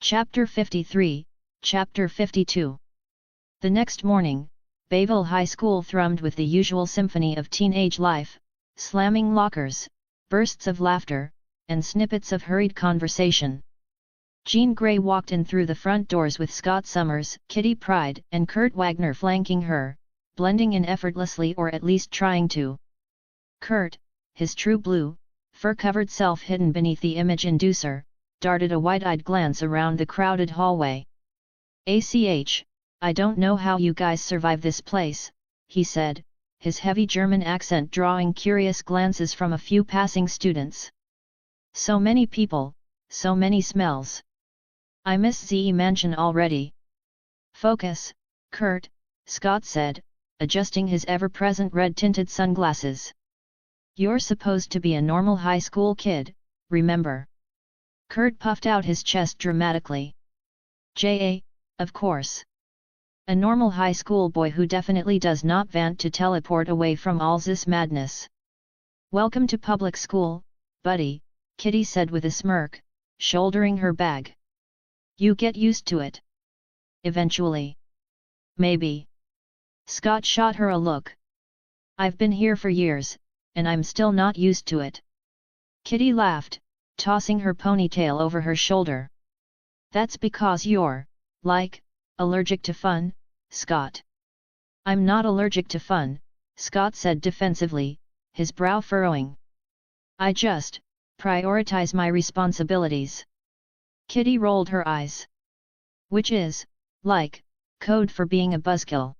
Chapter 53, Chapter 52. The next morning, Bayville High School thrummed with the usual symphony of teenage life, slamming lockers, bursts of laughter, and snippets of hurried conversation. Jean Grey walked in through the front doors with Scott Summers, Kitty Pryde, and Kurt Wagner flanking her, blending in effortlessly or at least trying to. Kurt, his true blue, fur-covered self hidden beneath the image inducer, darted a wide-eyed glance around the crowded hallway. I don't know how you guys survive this place," he said, his heavy German accent drawing curious glances from a few passing students. "So many people, so many smells. I miss ZE Mansion already." "Focus, Kurt," Scott said, adjusting his ever-present red-tinted sunglasses. "You're supposed to be a normal high school kid, remember?" Kurt puffed out his chest dramatically. Of course. A normal high school boy who definitely does not want to teleport away from all this madness. "Welcome to public school, buddy," Kitty said with a smirk, shouldering her bag. "You get used to it. Eventually. Maybe." Scott shot her a look. "I've been here for years, and I'm still not used to it." Kitty laughed, tossing her ponytail over her shoulder. "That's because you're, allergic to fun, Scott." "I'm not allergic to fun," Scott said defensively, his brow furrowing. "I just prioritize my responsibilities." Kitty rolled her eyes. "Which is, code for being a buzzkill."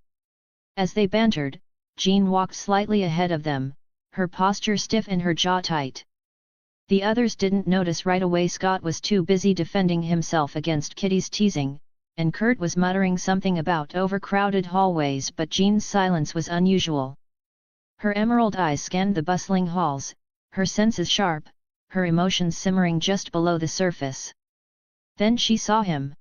As they bantered, Jean walked slightly ahead of them, her posture stiff and her jaw tight. The others didn't notice right away. Scott was too busy defending himself against Kitty's teasing, and Kurt was muttering something about overcrowded hallways, but Jean's silence was unusual. Her emerald eyes scanned the bustling halls, her senses sharp, her emotions simmering just below the surface. Then she saw him.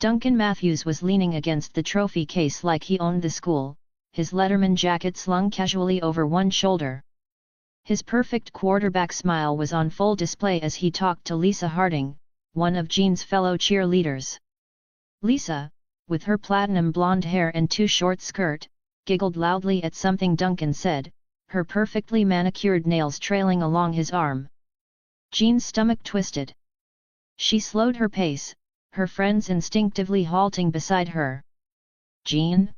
Duncan Matthews was leaning against the trophy case like he owned the school, his Letterman jacket slung casually over one shoulder. His perfect quarterback smile was on full display as he talked to Lisa Harding, one of Jean's fellow cheerleaders. Lisa, with her platinum blonde hair and too short skirt, giggled loudly at something Duncan said, her perfectly manicured nails trailing along his arm. Jean's stomach twisted. She slowed her pace, her friends instinctively halting beside her. "Jean?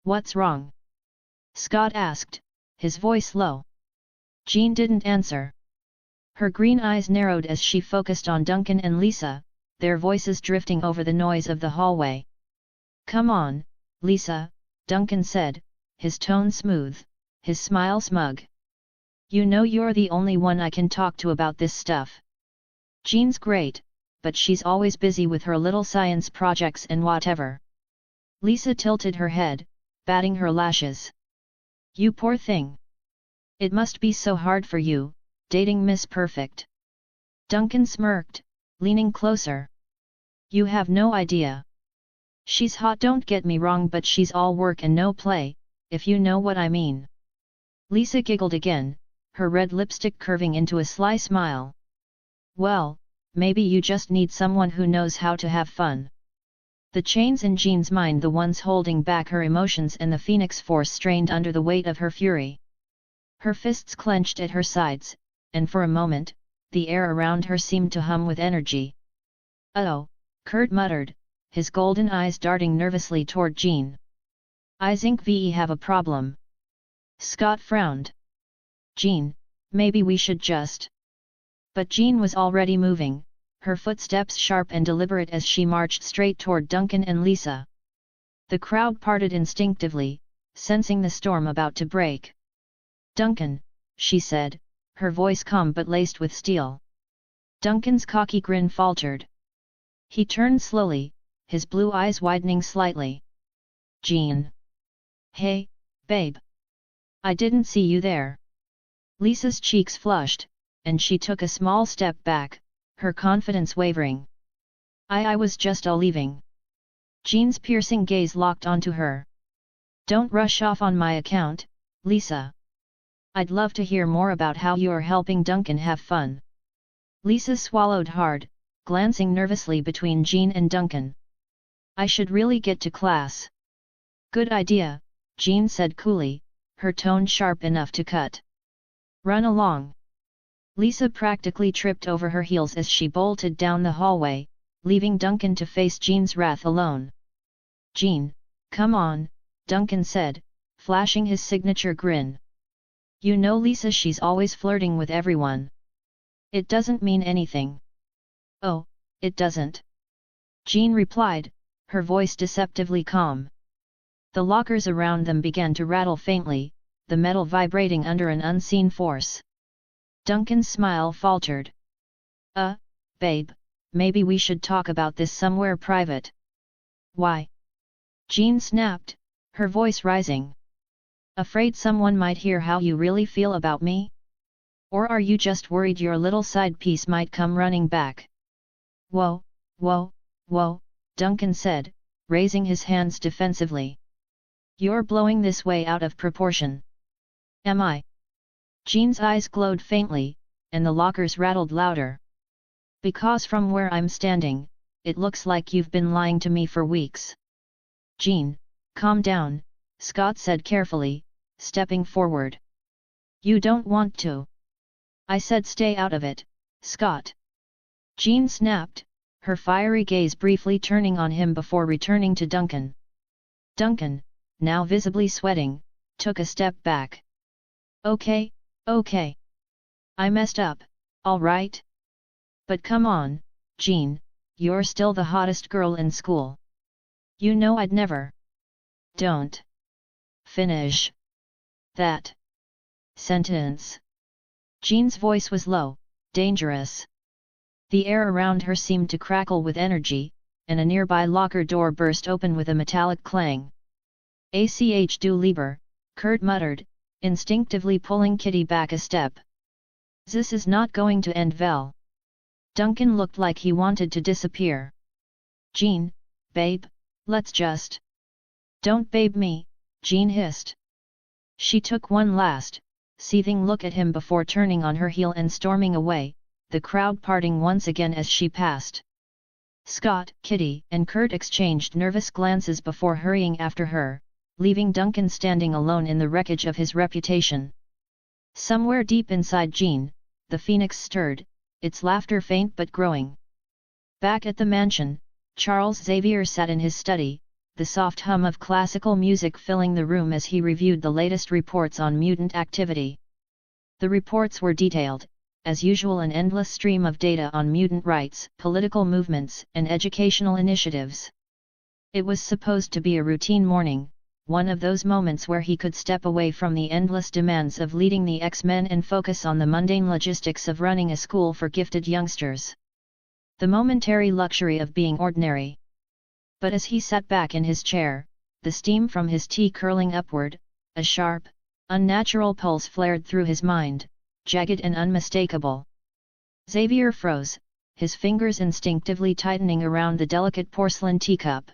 What's wrong?" Scott asked, his voice low. Jean didn't answer. Her green eyes narrowed as she focused on Duncan and Lisa, their voices drifting over the noise of the hallway. "Come on, Lisa," Duncan said, his tone smooth, his smile smug. "You know you're the only one I can talk to about this stuff. Jean's great, but she's always busy with her little science projects and whatever." Lisa tilted her head, batting her lashes. "You poor thing. It must be so hard for you, dating Miss Perfect." Duncan smirked, leaning closer. "You have no idea. She's hot, don't get me wrong, but she's all work and no play, if you know what I mean." Lisa giggled again, her red lipstick curving into a sly smile. "Well, maybe you just need someone who knows how to have fun." The chains in Jean's mind, the ones holding back her emotions and the Phoenix Force, strained under the weight of her fury. Her fists clenched at her sides, and for a moment, the air around her seemed to hum with energy. "Oh," Kurt muttered, his golden eyes darting nervously toward Jean. "I think we have a problem." Scott frowned. "Jean, maybe we should just—" But Jean was already moving, her footsteps sharp and deliberate as she marched straight toward Duncan and Lisa. The crowd parted instinctively, sensing the storm about to break. "Duncan," she said, her voice calm but laced with steel. Duncan's cocky grin faltered. He turned slowly, his blue eyes widening slightly. "Jean. Hey, babe. I didn't see you there." Lisa's cheeks flushed, and she took a small step back, her confidence wavering. I was just leaving." Jean's piercing gaze locked onto her. "Don't rush off on my account, Lisa. I'd love to hear more about how you're helping Duncan have fun." Lisa swallowed hard, glancing nervously between Jean and Duncan. I should really get to class. Good idea, Jean said coolly, her tone sharp enough to cut. Run along. Lisa practically tripped over her heels as she bolted down the hallway, leaving Duncan to face Jean's wrath alone. Jean, come on, Duncan said, flashing his signature grin. You know Lisa, she's always flirting with everyone. It doesn't mean anything. Oh, it doesn't. Jean replied, her voice deceptively calm. The lockers around them began to rattle faintly, the metal vibrating under an unseen force. Duncan's smile faltered. Babe, maybe we should talk about this somewhere private. Why? Jean snapped, her voice rising. Afraid someone might hear how you really feel about me? Or are you just worried your little side piece might come running back? Whoa, Duncan said, raising his hands defensively. You're blowing this way out of proportion. Am I? Jean's eyes glowed faintly, and the lockers rattled louder. Because from where I'm standing, it looks like you've been lying to me for weeks. Jean, calm down, Scott said carefully, stepping forward. You don't want to. I said stay out of it, Scott. Jean snapped, her fiery gaze briefly turning on him before returning to Duncan. Duncan, now visibly sweating, took a step back. Okay. I messed up, all right? But come on, Jean, you're still the hottest girl in school. You know I'd never. Don't finish that sentence. Jean's voice was low, dangerous. The air around her seemed to crackle with energy, and a nearby locker door burst open with a metallic clang. "Ach du lieber," Kurt muttered, instinctively pulling Kitty back a step. "This is not going to end well." Duncan looked like he wanted to disappear. "Jean, babe, let's just..." "Don't babe me," Jean hissed. She took one last, seething look at him before turning on her heel and storming away, the crowd parting once again as she passed. Scott, Kitty, and Kurt exchanged nervous glances before hurrying after her, leaving Duncan standing alone in the wreckage of his reputation. Somewhere deep inside Jean, the phoenix stirred, its laughter faint but growing. Back at the mansion, Charles Xavier sat in his study, the soft hum of classical music filling the room as he reviewed the latest reports on mutant activity. The reports were detailed, as usual, an endless stream of data on mutant rights, political movements, and educational initiatives. It was supposed to be a routine morning, one of those moments where he could step away from the endless demands of leading the X-Men and focus on the mundane logistics of running a school for gifted youngsters. The momentary luxury of being ordinary. But as he sat back in his chair, the steam from his tea curling upward, a sharp, unnatural pulse flared through his mind, jagged and unmistakable. Xavier froze, his fingers instinctively tightening around the delicate porcelain teacup.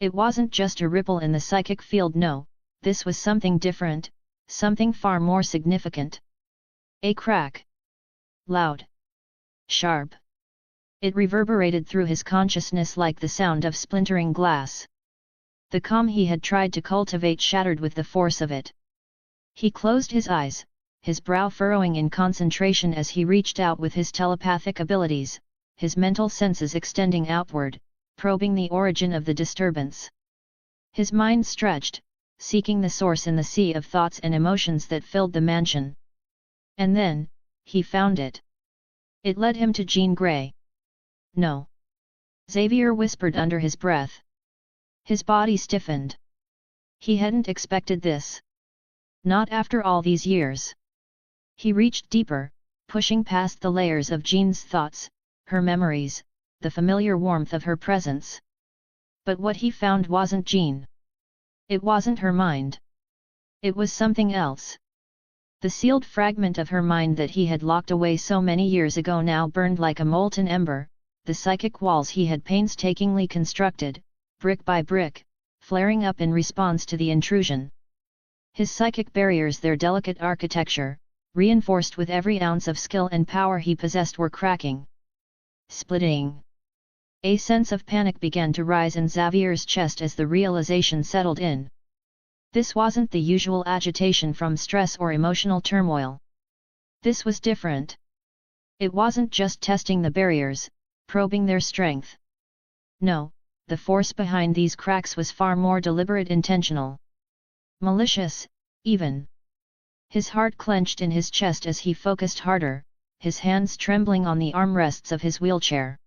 It wasn't just a ripple in the psychic field, no, this was something different, something far more significant. A crack. Loud. Sharp. It reverberated through his consciousness like the sound of splintering glass. The calm he had tried to cultivate shattered with the force of it. He closed his eyes, his brow furrowing in concentration as he reached out with his telepathic abilities, his mental senses extending outward, probing the origin of the disturbance. His mind stretched, seeking the source in the sea of thoughts and emotions that filled the mansion. And then, he found it. It led him to Jean Grey. "No." Xavier whispered under his breath. His body stiffened. He hadn't expected this. Not after all these years. He reached deeper, pushing past the layers of Jean's thoughts, her memories, the familiar warmth of her presence. But what he found wasn't Jean. It wasn't her mind. It was something else. The sealed fragment of her mind that he had locked away so many years ago now burned like a molten ember, the psychic walls he had painstakingly constructed, brick by brick, flaring up in response to the intrusion. His psychic barriers, their delicate architecture, reinforced with every ounce of skill and power he possessed, were cracking. Splitting. A sense of panic began to rise in Xavier's chest as the realization settled in. This wasn't the usual agitation from stress or emotional turmoil. This was different. It wasn't just testing the barriers, probing their strength. No, the force behind these cracks was far more deliberate, intentional. Malicious, even. His heart clenched in his chest as he focused harder, his hands trembling on the armrests of his wheelchair.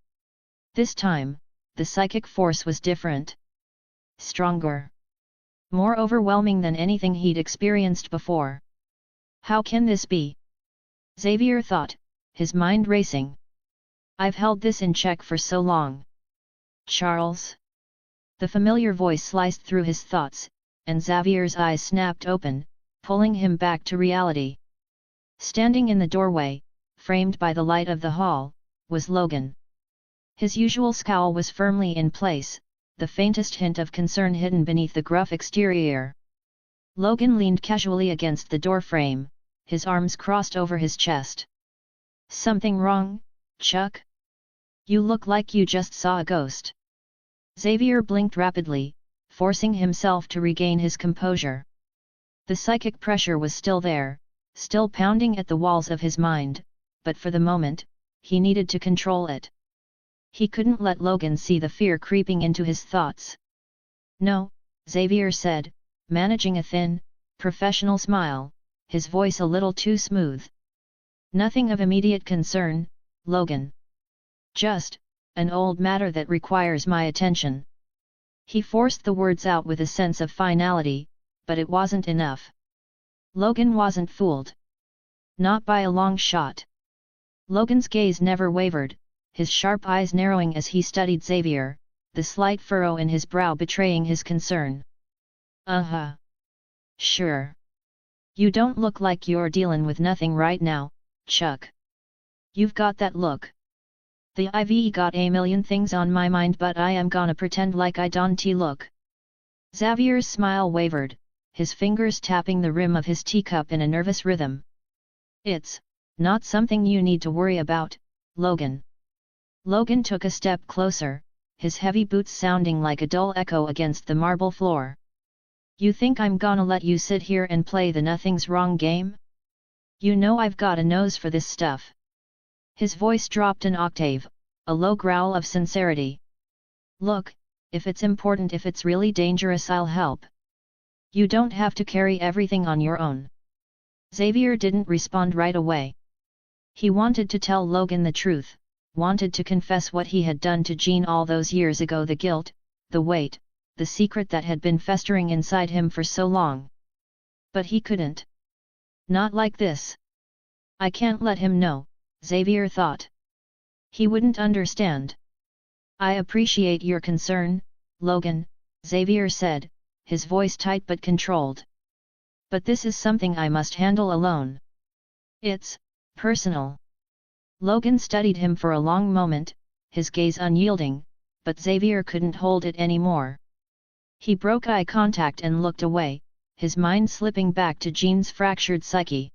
This time, the psychic force was different. Stronger. More overwhelming than anything he'd experienced before. How can this be? Xavier thought, his mind racing. I've held this in check for so long. Charles? The familiar voice sliced through his thoughts, and Xavier's eyes snapped open, pulling him back to reality. Standing in the doorway, framed by the light of the hall, was Logan. His usual scowl was firmly in place, the faintest hint of concern hidden beneath the gruff exterior. Logan leaned casually against the doorframe, his arms crossed over his chest. Something wrong, Chuck? You look like you just saw a ghost. Xavier blinked rapidly, forcing himself to regain his composure. The psychic pressure was still there, still pounding at the walls of his mind, but for the moment, he needed to control it. He couldn't let Logan see the fear creeping into his thoughts. No, Xavier said, managing a thin, professional smile, his voice a little too smooth. Nothing of immediate concern, Logan. Just, an old matter that requires my attention. He forced the words out with a sense of finality, but it wasn't enough. Logan wasn't fooled. Not by a long shot. Logan's gaze never wavered, his sharp eyes narrowing as he studied Xavier, the slight furrow in his brow betraying his concern. Uh-huh. Sure. You don't look like you're dealing with nothing right now, Chuck. You've got that look. The IV got a million things on my mind, but I am gonna pretend like I don't look. Xavier's smile wavered, his fingers tapping the rim of his teacup in a nervous rhythm. It's not something you need to worry about, Logan. Logan took a step closer, his heavy boots sounding like a dull echo against the marble floor. You think I'm gonna let you sit here and play the nothing's wrong game? You know I've got a nose for this stuff. His voice dropped an octave, a low growl of sincerity. Look, if it's important, if it's really dangerous, I'll help. You don't have to carry everything on your own. Xavier didn't respond right away. He wanted to tell Logan the truth, wanted to confess what he had done to Jean all those years ago, the guilt, the weight, the secret that had been festering inside him for so long. But he couldn't. Not like this. I can't let him know, Xavier thought. He wouldn't understand. I appreciate your concern, Logan, Xavier said, his voice tight but controlled. But this is something I must handle alone. It's personal. Logan studied him for a long moment, his gaze unyielding, but Xavier couldn't hold it anymore. He broke eye contact and looked away, his mind slipping back to Jean's fractured psyche.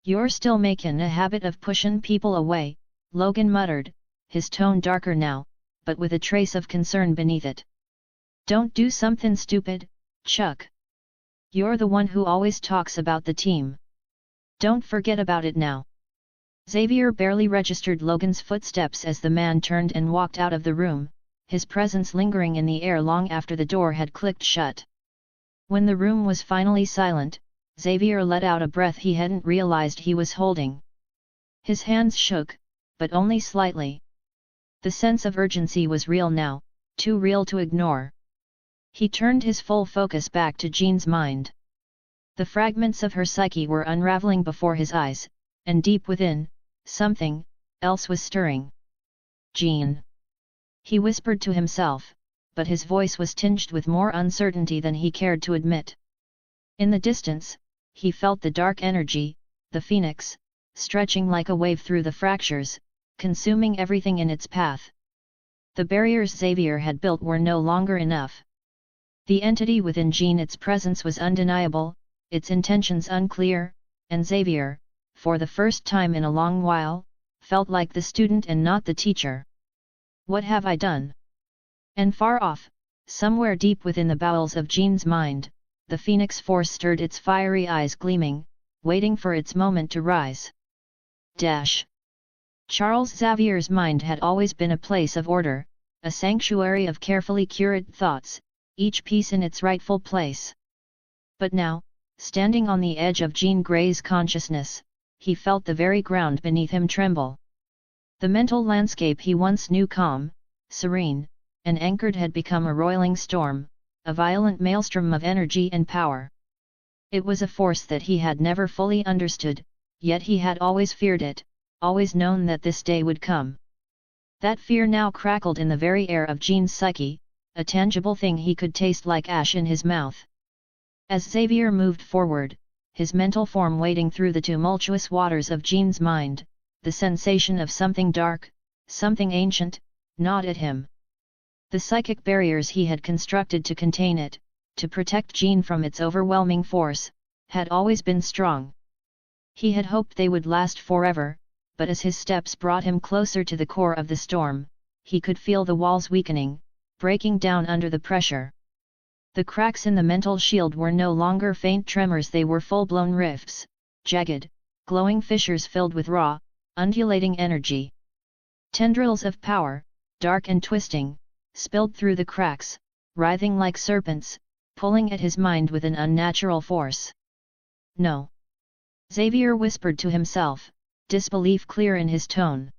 You're still making a habit of pushing people away, Logan muttered, his tone darker now, but with a trace of concern beneath it. Don't do something stupid, Chuck. You're the one who always talks about the team. Don't forget about it now. Xavier barely registered Logan's footsteps as the man turned and walked out of the room, his presence lingering in the air long after the door had clicked shut. When the room was finally silent, Xavier let out a breath he hadn't realized he was holding. His hands shook, but only slightly. The sense of urgency was real now, too real to ignore. He turned his full focus back to Jean's mind. The fragments of her psyche were unraveling before his eyes, and deep within, something else was stirring. Jean. He whispered to himself, but his voice was tinged with more uncertainty than he cared to admit. In the distance, he felt the dark energy, the phoenix, stretching like a wave through the fractures, consuming everything in its path. The barriers Xavier had built were no longer enough. The entity within Jean, its presence was undeniable, its intentions unclear, and Xavier, for the first time in a long while, felt like the student and not the teacher. What have I done? And far off, somewhere deep within the bowels of Jean's mind, the phoenix force stirred its fiery eyes gleaming, waiting for its moment to rise. Charles Xavier's mind had always been a place of order, a sanctuary of carefully curated thoughts, each piece in its rightful place. But now, standing on the edge of Jean Grey's consciousness, he felt the very ground beneath him tremble. The mental landscape he once knew calm, serene, and anchored had become a roiling storm, a violent maelstrom of energy and power. It was a force that he had never fully understood, yet he had always feared it, always known that this day would come. That fear now crackled in the very air of Jean's psyche, a tangible thing he could taste like ash in his mouth. As Xavier moved forward, his mental form wading through the tumultuous waters of Jean's mind, the sensation of something dark, something ancient, gnawed at him. The psychic barriers he had constructed to contain it, to protect Jean from its overwhelming force, had always been strong. He had hoped they would last forever, but as his steps brought him closer to the core of the storm, he could feel the walls weakening, breaking down under the pressure. The cracks in the mental shield were no longer faint tremors, they were full-blown rifts, jagged, glowing fissures filled with raw, undulating energy. Tendrils of power, dark and twisting, spilled through the cracks, writhing like serpents, pulling at his mind with an unnatural force. No! Xavier whispered to himself, disbelief clear in his tone.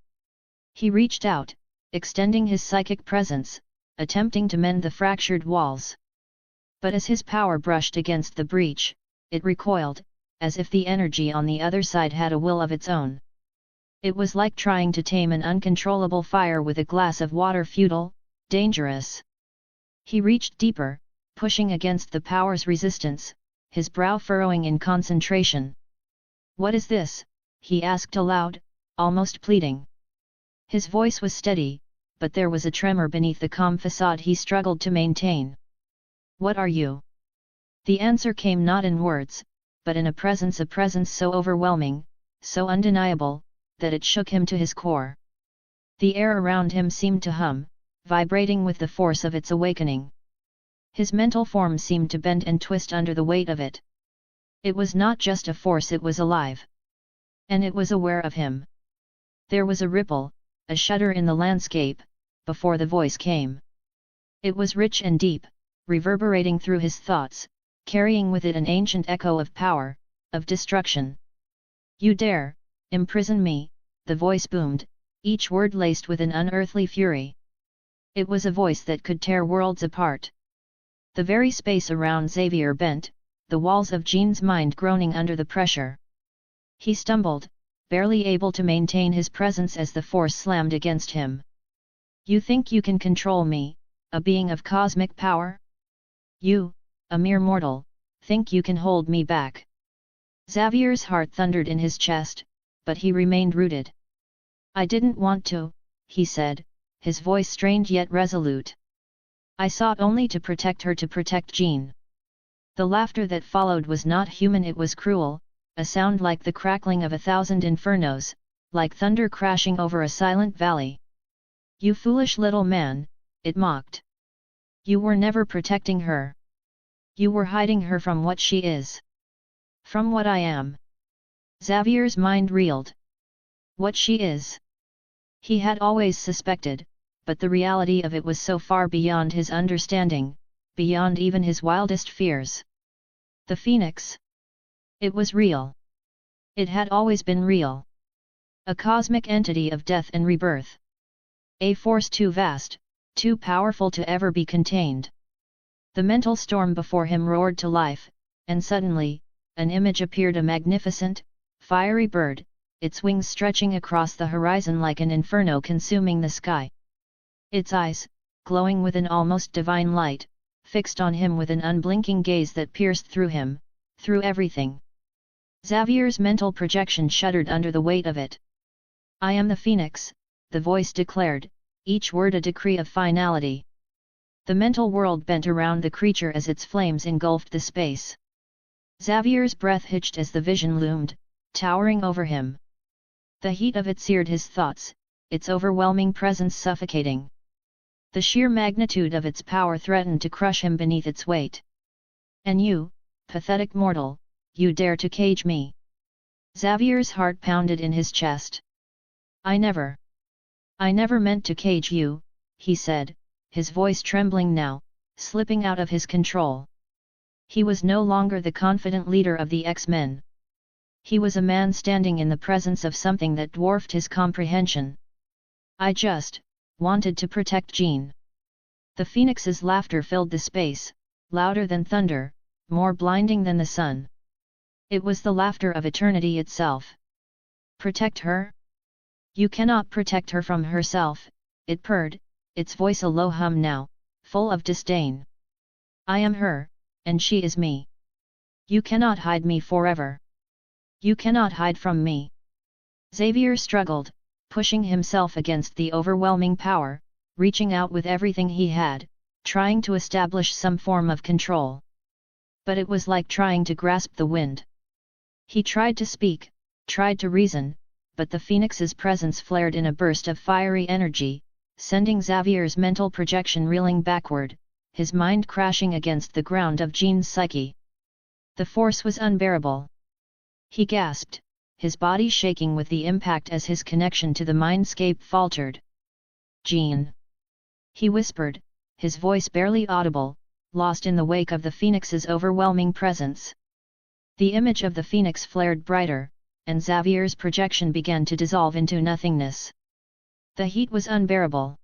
He reached out, extending his psychic presence, attempting to mend the fractured walls. But as his power brushed against the breach, it recoiled, as if the energy on the other side had a will of its own. It was like trying to tame an uncontrollable fire with a glass of water, futile, dangerous. He reached deeper, pushing against the power's resistance, his brow furrowing in concentration. "What is this?" he asked aloud, almost pleading. His voice was steady, but there was a tremor beneath the calm facade he struggled to maintain. "What are you?" The answer came not in words, but in a presence so overwhelming, so undeniable, that it shook him to his core. The air around him seemed to hum, vibrating with the force of its awakening. His mental form seemed to bend and twist under the weight of it. It was not just a force, it was alive. And it was aware of him. There was a ripple, a shudder in the landscape, before the voice came. It was rich and deep, reverberating through his thoughts, carrying with it an ancient echo of power, of destruction. "You dare imprison me," the voice boomed, each word laced with an unearthly fury. It was a voice that could tear worlds apart. The very space around Xavier bent, the walls of Jean's mind groaning under the pressure. He stumbled, barely able to maintain his presence as the force slammed against him. "You think you can control me, a being of cosmic power? You, a mere mortal, think you can hold me back?" Xavier's heart thundered in his chest, but he remained rooted. "I didn't want to," he said, his voice strained yet resolute. "I sought only to protect her, to protect Jean." The laughter that followed was not human, it was cruel, a sound like the crackling of 1,000 infernos, like thunder crashing over a silent valley. "You foolish little man," it mocked. "You were never protecting her. You were hiding her from what she is. From what I am." Xavier's mind reeled. What she is? He had always suspected, but the reality of it was so far beyond his understanding, beyond even his wildest fears. The Phoenix. It was real. It had always been real. A cosmic entity of death and rebirth. A force too vast, too powerful to ever be contained. The mental storm before him roared to life, and suddenly, an image appeared, a magnificent, fiery bird, its wings stretching across the horizon like an inferno consuming the sky. Its eyes, glowing with an almost divine light, fixed on him with an unblinking gaze that pierced through him, through everything. Xavier's mental projection shuddered under the weight of it. "I am the Phoenix," the voice declared, each word a decree of finality. The mental world bent around the creature as its flames engulfed the space. Xavier's breath hitched as the vision loomed, towering over him. The heat of it seared his thoughts, its overwhelming presence suffocating. The sheer magnitude of its power threatened to crush him beneath its weight. And you, pathetic mortal, you dare to cage me? Xavier's heart pounded in his chest. I never meant to cage you, he said, his voice trembling now, slipping out of his control. He was no longer the confident leader of the X-Men. He was a man standing in the presence of something that dwarfed his comprehension. I just wanted to protect Jean. The Phoenix's laughter filled the space, louder than thunder, more blinding than the sun. It was the laughter of eternity itself. Protect her? You cannot protect her from herself, it purred, its voice a low hum now, full of disdain. I am her, and she is me. You cannot hide me forever. You cannot hide from me. Xavier struggled, pushing himself against the overwhelming power, reaching out with everything he had, trying to establish some form of control. But it was like trying to grasp the wind. He tried to speak, tried to reason, but the Phoenix's presence flared in a burst of fiery energy, sending Xavier's mental projection reeling backward, his mind crashing against the ground of Jean's psyche. The force was unbearable. He gasped, his body shaking with the impact as his connection to the mindscape faltered. Jean! He whispered, his voice barely audible, lost in the wake of the Phoenix's overwhelming presence. The image of the Phoenix flared brighter, and Xavier's projection began to dissolve into nothingness. The heat was unbearable.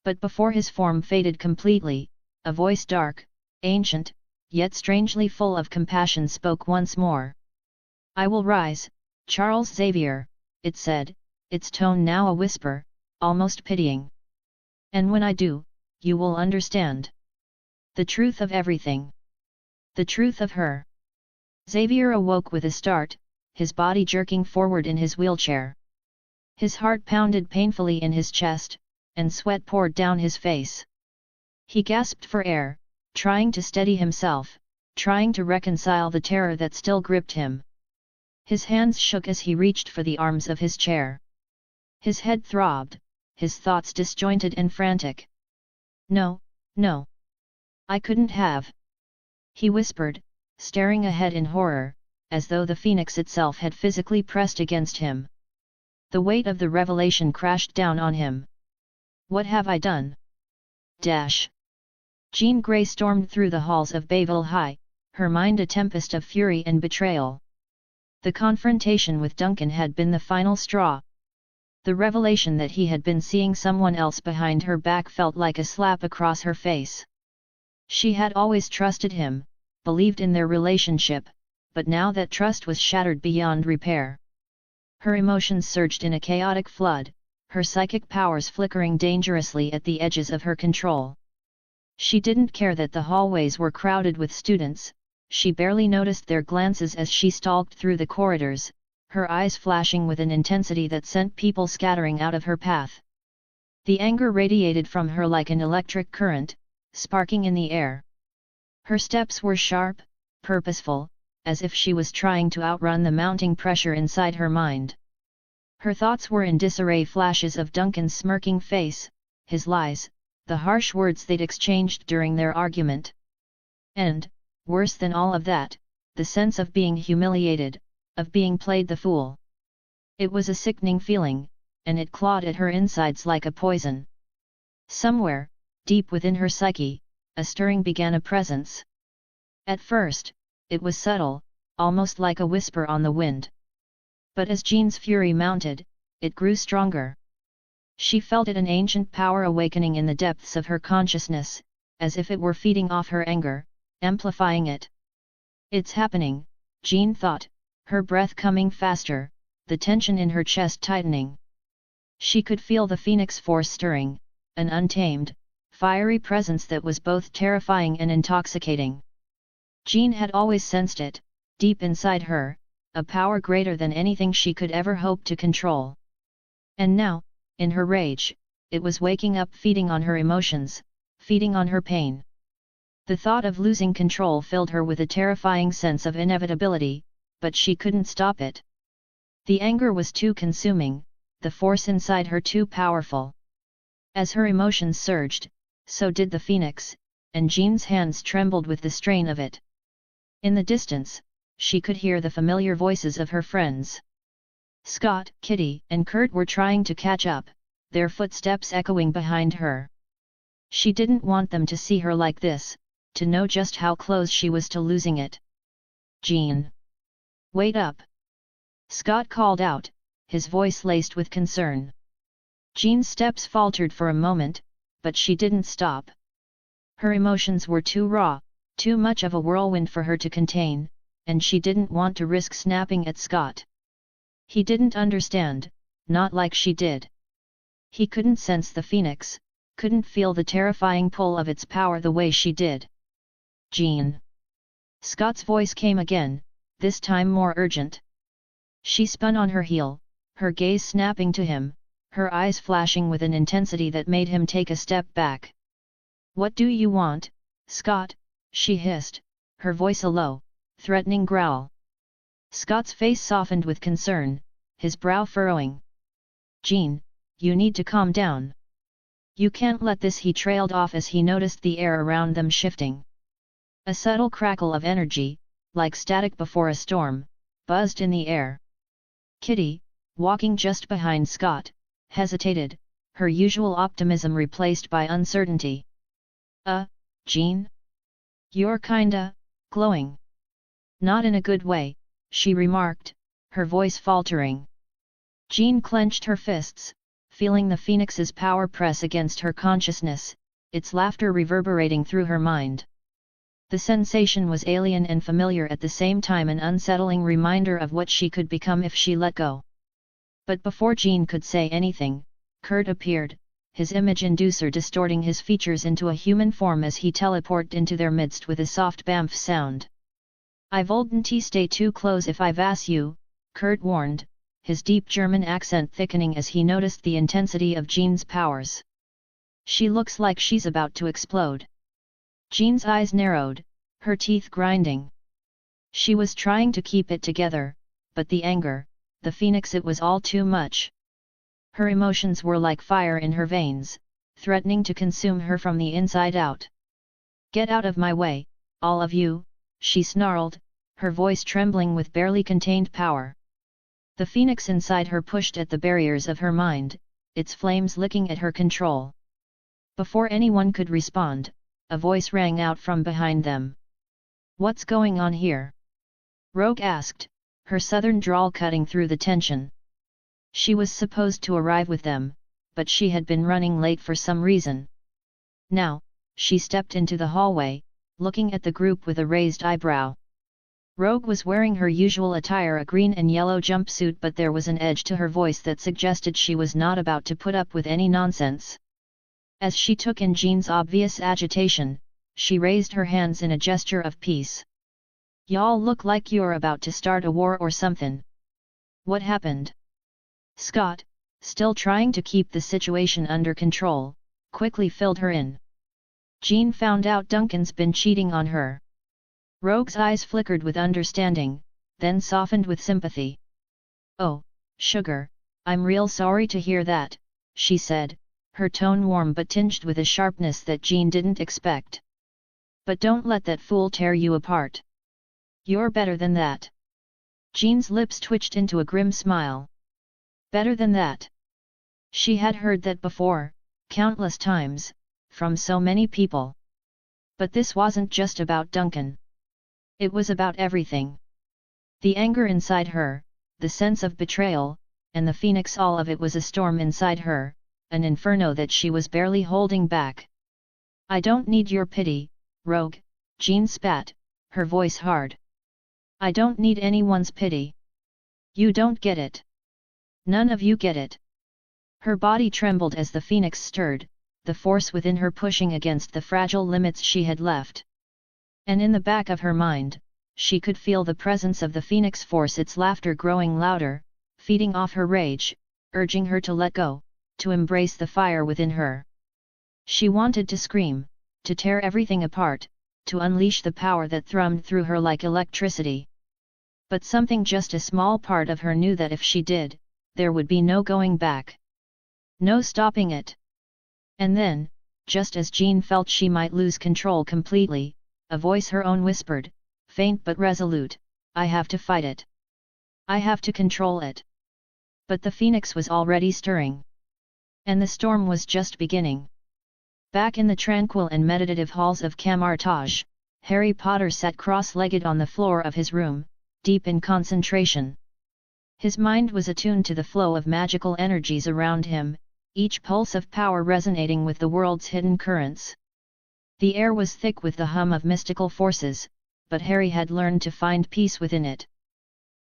But before his form faded completely, a voice dark, ancient, yet strangely full of compassion spoke once more. I will rise, Charles Xavier, it said, its tone now a whisper, almost pitying. And when I do, you will understand the truth of everything. The truth of her. Xavier awoke with a start, his body jerking forward in his wheelchair. His heart pounded painfully in his chest, and sweat poured down his face. He gasped for air, trying to steady himself, trying to reconcile the terror that still gripped him. His hands shook as he reached for the arms of his chair. His head throbbed, his thoughts disjointed and frantic. No, no. I couldn't have. He whispered, staring ahead in horror, as though the Phoenix itself had physically pressed against him. The weight of the revelation crashed down on him. What have I done? Dash. Jean Grey stormed through the halls of Bayville High, her mind a tempest of fury and betrayal. The confrontation with Duncan had been the final straw. The revelation that he had been seeing someone else behind her back felt like a slap across her face. She had always trusted him, believed in their relationship, but now that trust was shattered beyond repair. Her emotions surged in a chaotic flood, her psychic powers flickering dangerously at the edges of her control. She didn't care that the hallways were crowded with students, she barely noticed their glances as she stalked through the corridors, her eyes flashing with an intensity that sent people scattering out of her path. The anger radiated from her like an electric current, sparking in the air. Her steps were sharp, purposeful, as if she was trying to outrun the mounting pressure inside her mind. Her thoughts were in disarray, flashes of Duncan's smirking face, his lies, the harsh words they'd exchanged during their argument. And, worse than all of that, the sense of being humiliated, of being played the fool. It was a sickening feeling, and it clawed at her insides like a poison. Somewhere, deep within her psyche, a stirring began a presence. At first, it was subtle, almost like a whisper on the wind. But as Jean's fury mounted, it grew stronger. She felt it, an ancient power awakening in the depths of her consciousness, as if it were feeding off her anger, amplifying it. It's happening, Jean thought, her breath coming faster, the tension in her chest tightening. She could feel the Phoenix force stirring, an untamed, fiery presence that was both terrifying and intoxicating. Jean had always sensed it, deep inside her, a power greater than anything she could ever hope to control. And now, in her rage, it was waking up, feeding on her emotions, feeding on her pain. The thought of losing control filled her with a terrifying sense of inevitability, but she couldn't stop it. The anger was too consuming, the force inside her too powerful. As her emotions surged, so did the phoenix, and Jean's hands trembled with the strain of it. In the distance, she could hear the familiar voices of her friends. Scott, Kitty, and Kurt were trying to catch up, their footsteps echoing behind her. She didn't want them to see her like this, to know just how close she was to losing it. Jean! Wait up! Scott called out, his voice laced with concern. Jean's steps faltered for a moment, but she didn't stop. Her emotions were too raw, too much of a whirlwind for her to contain, and she didn't want to risk snapping at Scott. He didn't understand, not like she did. He couldn't sense the phoenix, couldn't feel the terrifying pull of its power the way she did. Jean! Scott's voice came again, this time more urgent. She spun on her heel, her gaze snapping to him, her eyes flashing with an intensity that made him take a step back. What do you want, Scott? She hissed, her voice a low, threatening growl. Scott's face softened with concern, his brow furrowing. Jean, you need to calm down. You can't let this. He trailed off as he noticed the air around them shifting. A subtle crackle of energy, like static before a storm, buzzed in the air. Kitty, walking just behind Scott, hesitated, her usual optimism replaced by uncertainty. Jean? You're kinda glowing. Not in a good way, she remarked, her voice faltering. Jean clenched her fists, feeling the phoenix's power press against her consciousness, its laughter reverberating through her mind. The sensation was alien and familiar at the same time, an unsettling reminder of what she could become if she let go. But before Jean could say anything, Kurt appeared, his image inducer distorting his features into a human form as he teleported into their midst with a soft bamf sound. I wouldn't stay too close if I was you, Kurt warned, his deep German accent thickening as he noticed the intensity of Jean's powers. She looks like she's about to explode. Jean's eyes narrowed, her teeth grinding. She was trying to keep it together, but the anger, the phoenix, it was all too much. Her emotions were like fire in her veins, threatening to consume her from the inside out. Get out of my way, all of you, she snarled, her voice trembling with barely contained power. The phoenix inside her pushed at the barriers of her mind, its flames licking at her control. Before anyone could respond, a voice rang out from behind them. What's going on here? Rogue asked, her southern drawl cutting through the tension. She was supposed to arrive with them, but she had been running late for some reason. Now, she stepped into the hallway, looking at the group with a raised eyebrow. Rogue was wearing her usual attire, a green and yellow jumpsuit, but there was an edge to her voice that suggested she was not about to put up with any nonsense. As she took in Jean's obvious agitation, she raised her hands in a gesture of peace. Y'all look like you're about to start a war or something. What happened? Scott, still trying to keep the situation under control, quickly filled her in. Jean found out Duncan's been cheating on her. Rogue's eyes flickered with understanding, then softened with sympathy. Oh, sugar, I'm real sorry to hear that, she said, her tone warm but tinged with a sharpness that Jean didn't expect. But don't let that fool tear you apart. You're better than that. Jean's lips twitched into a grim smile. Better than that. She had heard that before, countless times, from so many people. But this wasn't just about Duncan. It was about everything. The anger inside her, the sense of betrayal, and the phoenix, all of it was a storm inside her, an inferno that she was barely holding back. I don't need your pity, Rogue, Jean spat, her voice hard. I don't need anyone's pity. You don't get it. None of you get it. Her body trembled as the phoenix stirred, the force within her pushing against the fragile limits she had left. And in the back of her mind, she could feel the presence of the phoenix force, its laughter growing louder, feeding off her rage, urging her to let go, to embrace the fire within her. She wanted to scream, to tear everything apart, to unleash the power that thrummed through her like electricity. But something just a small part of her knew that if she did, there would be no going back. No stopping it. And then, just as Jean felt she might lose control completely, a voice her own whispered, faint but resolute, "I have to fight it. I have to control it." But the phoenix was already stirring. And the storm was just beginning. Back in the tranquil and meditative halls of Camartage, Harry Potter sat cross-legged on the floor of his room, deep in concentration. His mind was attuned to the flow of magical energies around him, each pulse of power resonating with the world's hidden currents. The air was thick with the hum of mystical forces, but Harry had learned to find peace within it.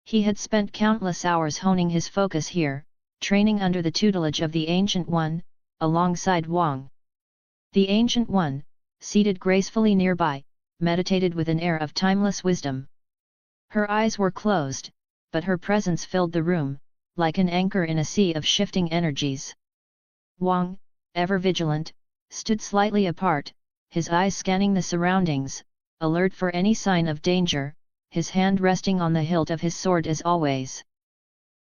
He had spent countless hours honing his focus here, training under the tutelage of the Ancient One, alongside Wang. The Ancient One, seated gracefully nearby, meditated with an air of timeless wisdom. Her eyes were closed, but her presence filled the room, like an anchor in a sea of shifting energies. Wang, ever vigilant, stood slightly apart, his eyes scanning the surroundings, alert for any sign of danger, his hand resting on the hilt of his sword as always.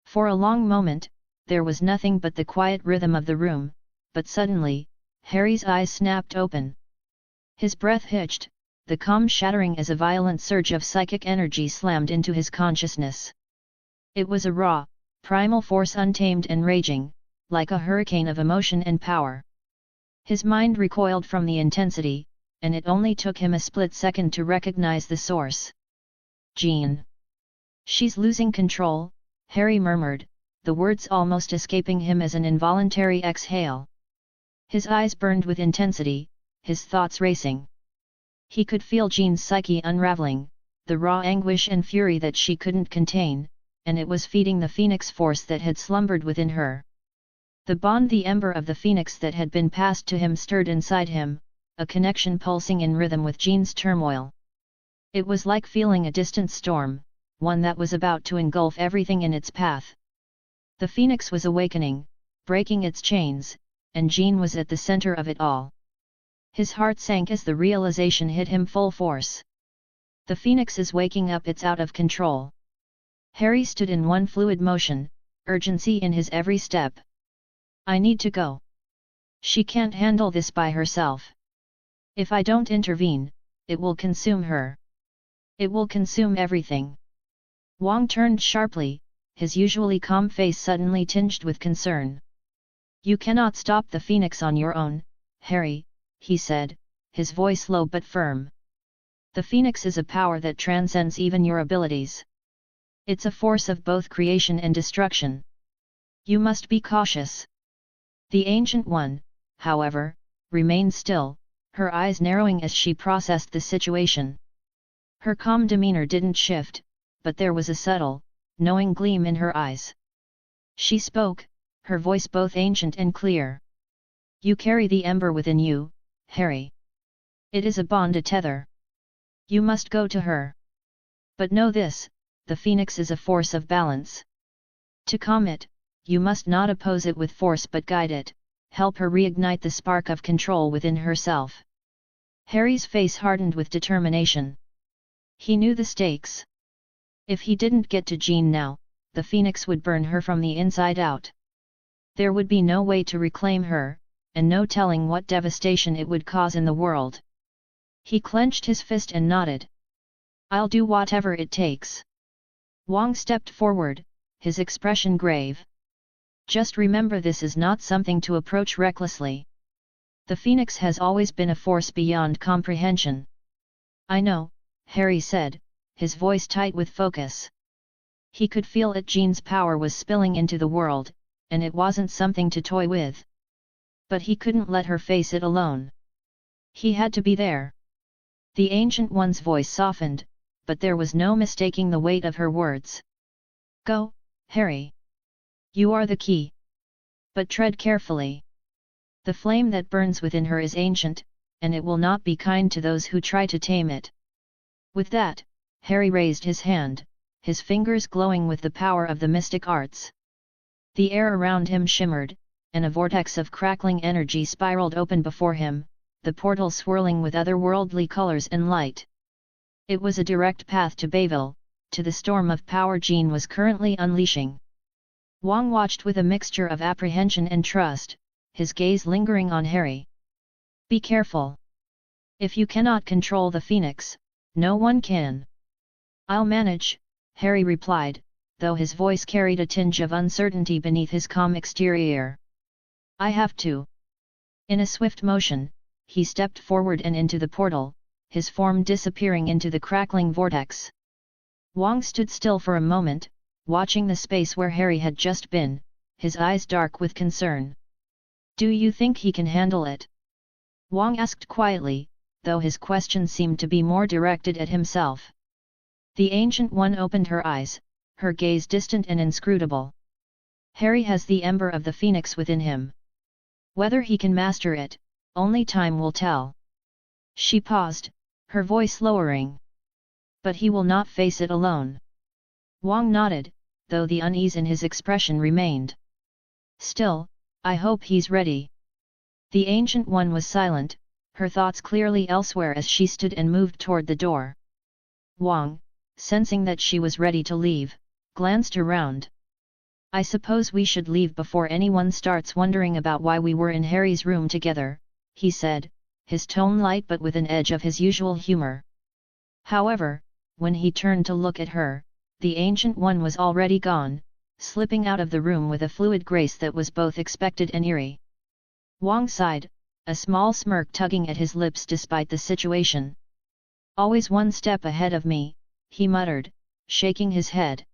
For a long moment, there was nothing but the quiet rhythm of the room, but suddenly, Harry's eyes snapped open. His breath hitched, the calm shattering as a violent surge of psychic energy slammed into his consciousness. It was a raw, primal force untamed and raging, like a hurricane of emotion and power. His mind recoiled from the intensity, and it only took him a split second to recognize the source. "Jean. She's losing control," Harry murmured, the words almost escaping him as an involuntary exhale. His eyes burned with intensity, his thoughts racing. He could feel Jean's psyche unraveling, the raw anguish and fury that she couldn't contain, and it was feeding the phoenix force that had slumbered within her. The bond, the ember of the phoenix that had been passed to him, stirred inside him, a connection pulsing in rhythm with Jean's turmoil. It was like feeling a distant storm, one that was about to engulf everything in its path. The phoenix was awakening, breaking its chains, and Jean was at the center of it all. His heart sank as the realization hit him full force. The phoenix is waking up, it's out of control. Harry stood in one fluid motion, urgency in his every step. "I need to go. She can't handle this by herself. If I don't intervene, it will consume her. It will consume everything." Wang turned sharply, his usually calm face suddenly tinged with concern. "You cannot stop the phoenix on your own, Harry," he said, his voice low but firm. "The phoenix is a power that transcends even your abilities. It's a force of both creation and destruction. You must be cautious." The Ancient One, however, remained still, her eyes narrowing as she processed the situation. Her calm demeanor didn't shift, but there was a subtle, knowing gleam in her eyes. She spoke, her voice both ancient and clear. "You carry the ember within you, Harry. It is a bond, a tether. You must go to her. But know this, the phoenix is a force of balance. To calm it, you must not oppose it with force but guide it, help her reignite the spark of control within herself." Harry's face hardened with determination. He knew the stakes. If he didn't get to Jean now, the phoenix would burn her from the inside out. There would be no way to reclaim her, and no telling what devastation it would cause in the world. He clenched his fist and nodded. "I'll do whatever it takes." Wang stepped forward, his expression grave. "Just remember, this is not something to approach recklessly. The phoenix has always been a force beyond comprehension." "I know," Harry said, his voice tight with focus. He could feel it. Jean's power was spilling into the world, and it wasn't something to toy with. But he couldn't let her face it alone. He had to be there. The Ancient One's voice softened, but there was no mistaking the weight of her words. "Go, Harry. You are the key. But tread carefully. The flame that burns within her is ancient, and it will not be kind to those who try to tame it." With that, Harry raised his hand, his fingers glowing with the power of the mystic arts. The air around him shimmered, and a vortex of crackling energy spiraled open before him, the portal swirling with otherworldly colors and light. It was a direct path to Bayville, to the storm of power Jean was currently unleashing. Wang watched with a mixture of apprehension and trust, his gaze lingering on Harry. Be careful. If you cannot control the phoenix, no one can. I'll manage, Harry replied, though his voice carried a tinge of uncertainty beneath his calm exterior. I have to. In a swift motion, he stepped forward and into the portal, his form disappearing into the crackling vortex. Wang stood still for a moment, watching the space where Harry had just been, his eyes dark with concern. Do you think he can handle it? Wang asked quietly, though his question seemed to be more directed at himself. The Ancient One opened her eyes, her gaze distant and inscrutable. Harry has the ember of the phoenix within him. Whether he can master it, only time will tell. She paused, her voice lowering. But he will not face it alone. Wang nodded, though the unease in his expression remained. Still, I hope he's ready. The Ancient One was silent, her thoughts clearly elsewhere as she stood and moved toward the door. Wang, sensing that she was ready to leave, glanced around. I suppose we should leave before anyone starts wondering about why we were in Harry's room together, he said, his tone light but with an edge of his usual humor. However, when he turned to look at her, the Ancient One was already gone, slipping out of the room with a fluid grace that was both expected and eerie. Wang sighed, a small smirk tugging at his lips despite the situation. Always one step ahead of me, he muttered, shaking his head.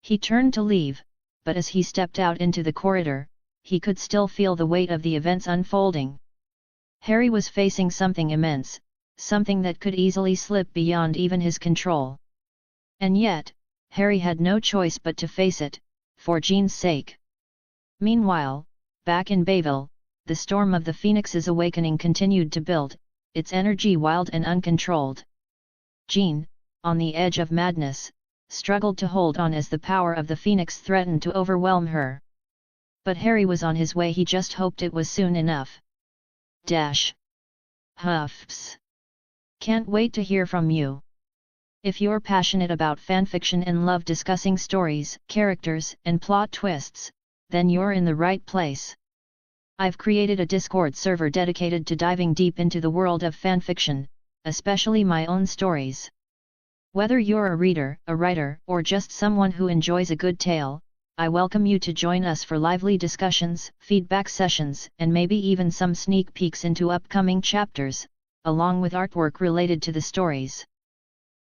He turned to leave, but as he stepped out into the corridor, he could still feel the weight of the events unfolding. Harry was facing something immense, something that could easily slip beyond even his control. And yet, Harry had no choice but to face it, for Jean's sake. Meanwhile, back in Bayville, the storm of the Phoenix's awakening continued to build, its energy wild and uncontrolled. Jean, on the edge of madness, struggled to hold on as the power of the Phoenix threatened to overwhelm her. But Harry was on his way, he just hoped it was soon enough. Huffs. Can't wait to hear from you. If you're passionate about fanfiction and love discussing stories, characters, and plot twists, then you're in the right place. I've created a Discord server dedicated to diving deep into the world of fanfiction, especially my own stories. Whether you're a reader, a writer, or just someone who enjoys a good tale, I welcome you to join us for lively discussions, feedback sessions, and maybe even some sneak peeks into upcoming chapters, along with artwork related to the stories.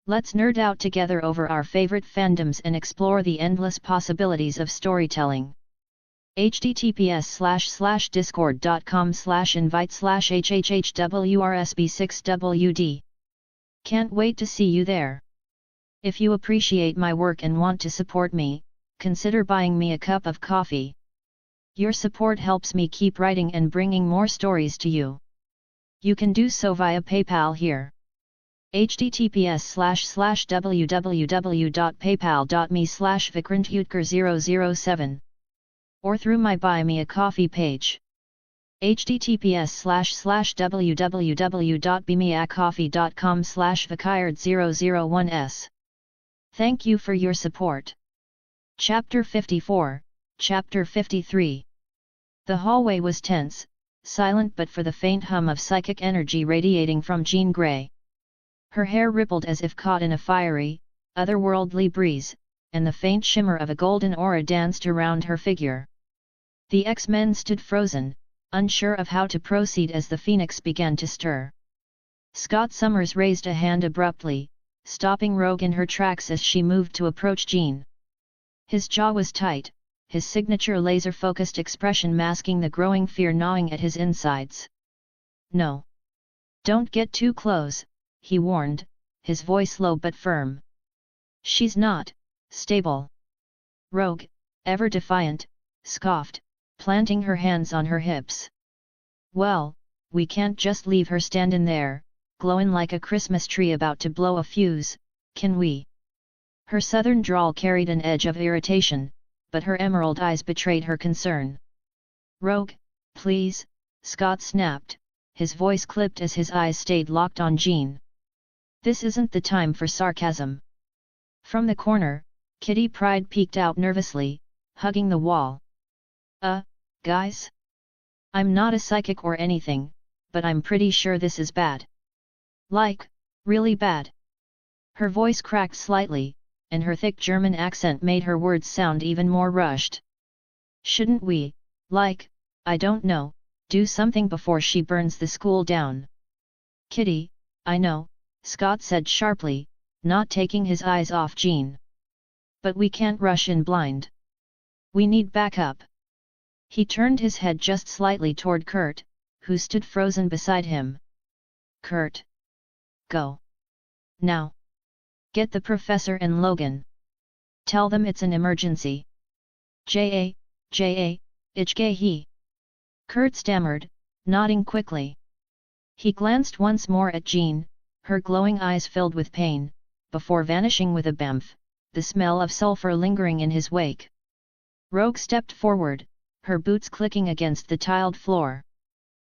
Let's nerd out together over our favorite fandoms and explore the endless possibilities of storytelling. https://discord.com/invite/hhhwrsb6wd. Can't wait to see you there. If you appreciate my work and want to support me, consider buying me a cup of coffee. Your support helps me keep writing and bringing more stories to you. You can do so via PayPal here. https://www.paypal.me/vikrantutker007 or through my Buy Me a Coffee page. https://www.bemeacoffee.com/vikird001s. Thank you for your support. Chapter 54, Chapter 53. The hallway was tense, silent but for the faint hum of psychic energy radiating from Jean Grey. Her hair rippled as if caught in a fiery, otherworldly breeze, and the faint shimmer of a golden aura danced around her figure. The X-Men stood frozen, unsure of how to proceed as the Phoenix began to stir. Scott Summers raised a hand abruptly, stopping Rogue in her tracks as she moved to approach Jean. His jaw was tight, his signature laser-focused expression masking the growing fear gnawing at his insides. No. Don't get too close, he warned, his voice low but firm. She's not stable. Rogue, ever defiant, scoffed, planting her hands on her hips. Well, we can't just leave her standin' there, glowin' like a Christmas tree about to blow a fuse, can we? Her southern drawl carried an edge of irritation, but her emerald eyes betrayed her concern. Rogue, please, Scott snapped, his voice clipped as his eyes stayed locked on Jean. This isn't the time for sarcasm. From the corner, Kitty Pryde peeked out nervously, hugging the wall. Guys? I'm not a psychic or anything, but I'm pretty sure this is bad. Like, really bad. Her voice cracked slightly, and her thick German accent made her words sound even more rushed. Shouldn't we, I don't know, do something before she burns the school down? Kitty, I know, Scott said sharply, not taking his eyes off Jean. But we can't rush in blind. We need backup. He turned his head just slightly toward Kurt, who stood frozen beside him. Kurt. Go. Now. Get the professor and Logan. Tell them it's an emergency. J.A., Ichge he. Kurt stammered, nodding quickly. He glanced once more at Jean, her glowing eyes filled with pain, before vanishing with a bamf, the smell of sulfur lingering in his wake. Rogue stepped forward, her boots clicking against the tiled floor.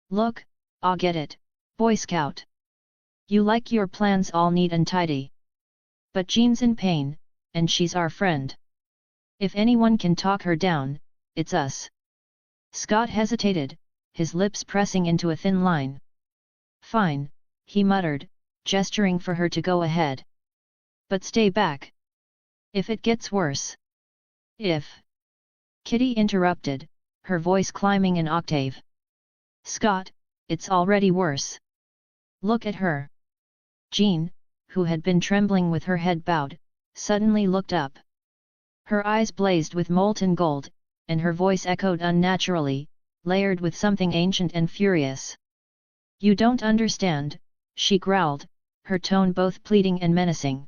Look, I'll get it, Boy Scout. You like your plans all neat and tidy. But Jean's in pain, and she's our friend. If anyone can talk her down, it's us. Scott hesitated, his lips pressing into a thin line. Fine, he muttered, gesturing for her to go ahead. But stay back. If it gets worse. If. Kitty interrupted, her voice climbing an octave. Scott, it's already worse. Look at her. Jean, who had been trembling with her head bowed, suddenly looked up. Her eyes blazed with molten gold, and her voice echoed unnaturally, layered with something ancient and furious. You don't understand, she growled, her tone both pleading and menacing.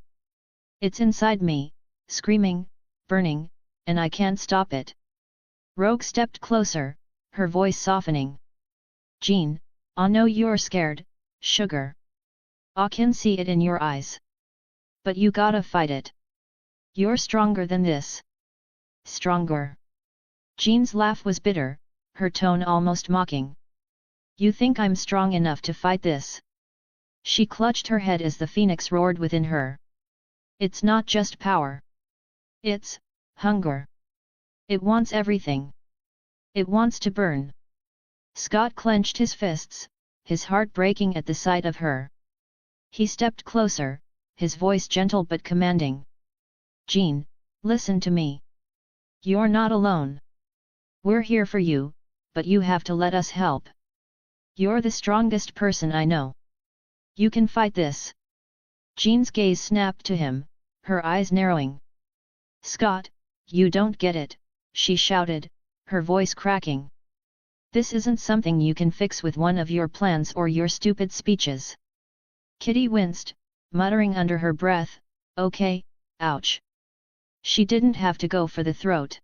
It's inside me, screaming, burning, and I can't stop it. Rogue stepped closer, her voice softening. Jean, I know you're scared, sugar. I can see it in your eyes. But you gotta fight it. You're stronger than this. Stronger. Jean's laugh was bitter, her tone almost mocking. You think I'm strong enough to fight this? She clutched her head as the phoenix roared within her. It's not just power. It's hunger. It wants everything. It wants to burn. Scott clenched his fists, his heart breaking at the sight of her. He stepped closer, his voice gentle but commanding. Jean, listen to me. You're not alone. We're here for you, but you have to let us help. You're the strongest person I know. You can fight this. Jean's gaze snapped to him, her eyes narrowing. Scott, you don't get it, she shouted, her voice cracking. This isn't something you can fix with one of your plans or your stupid speeches. Kitty winced, muttering under her breath, okay, ouch. She didn't have to go for the throat.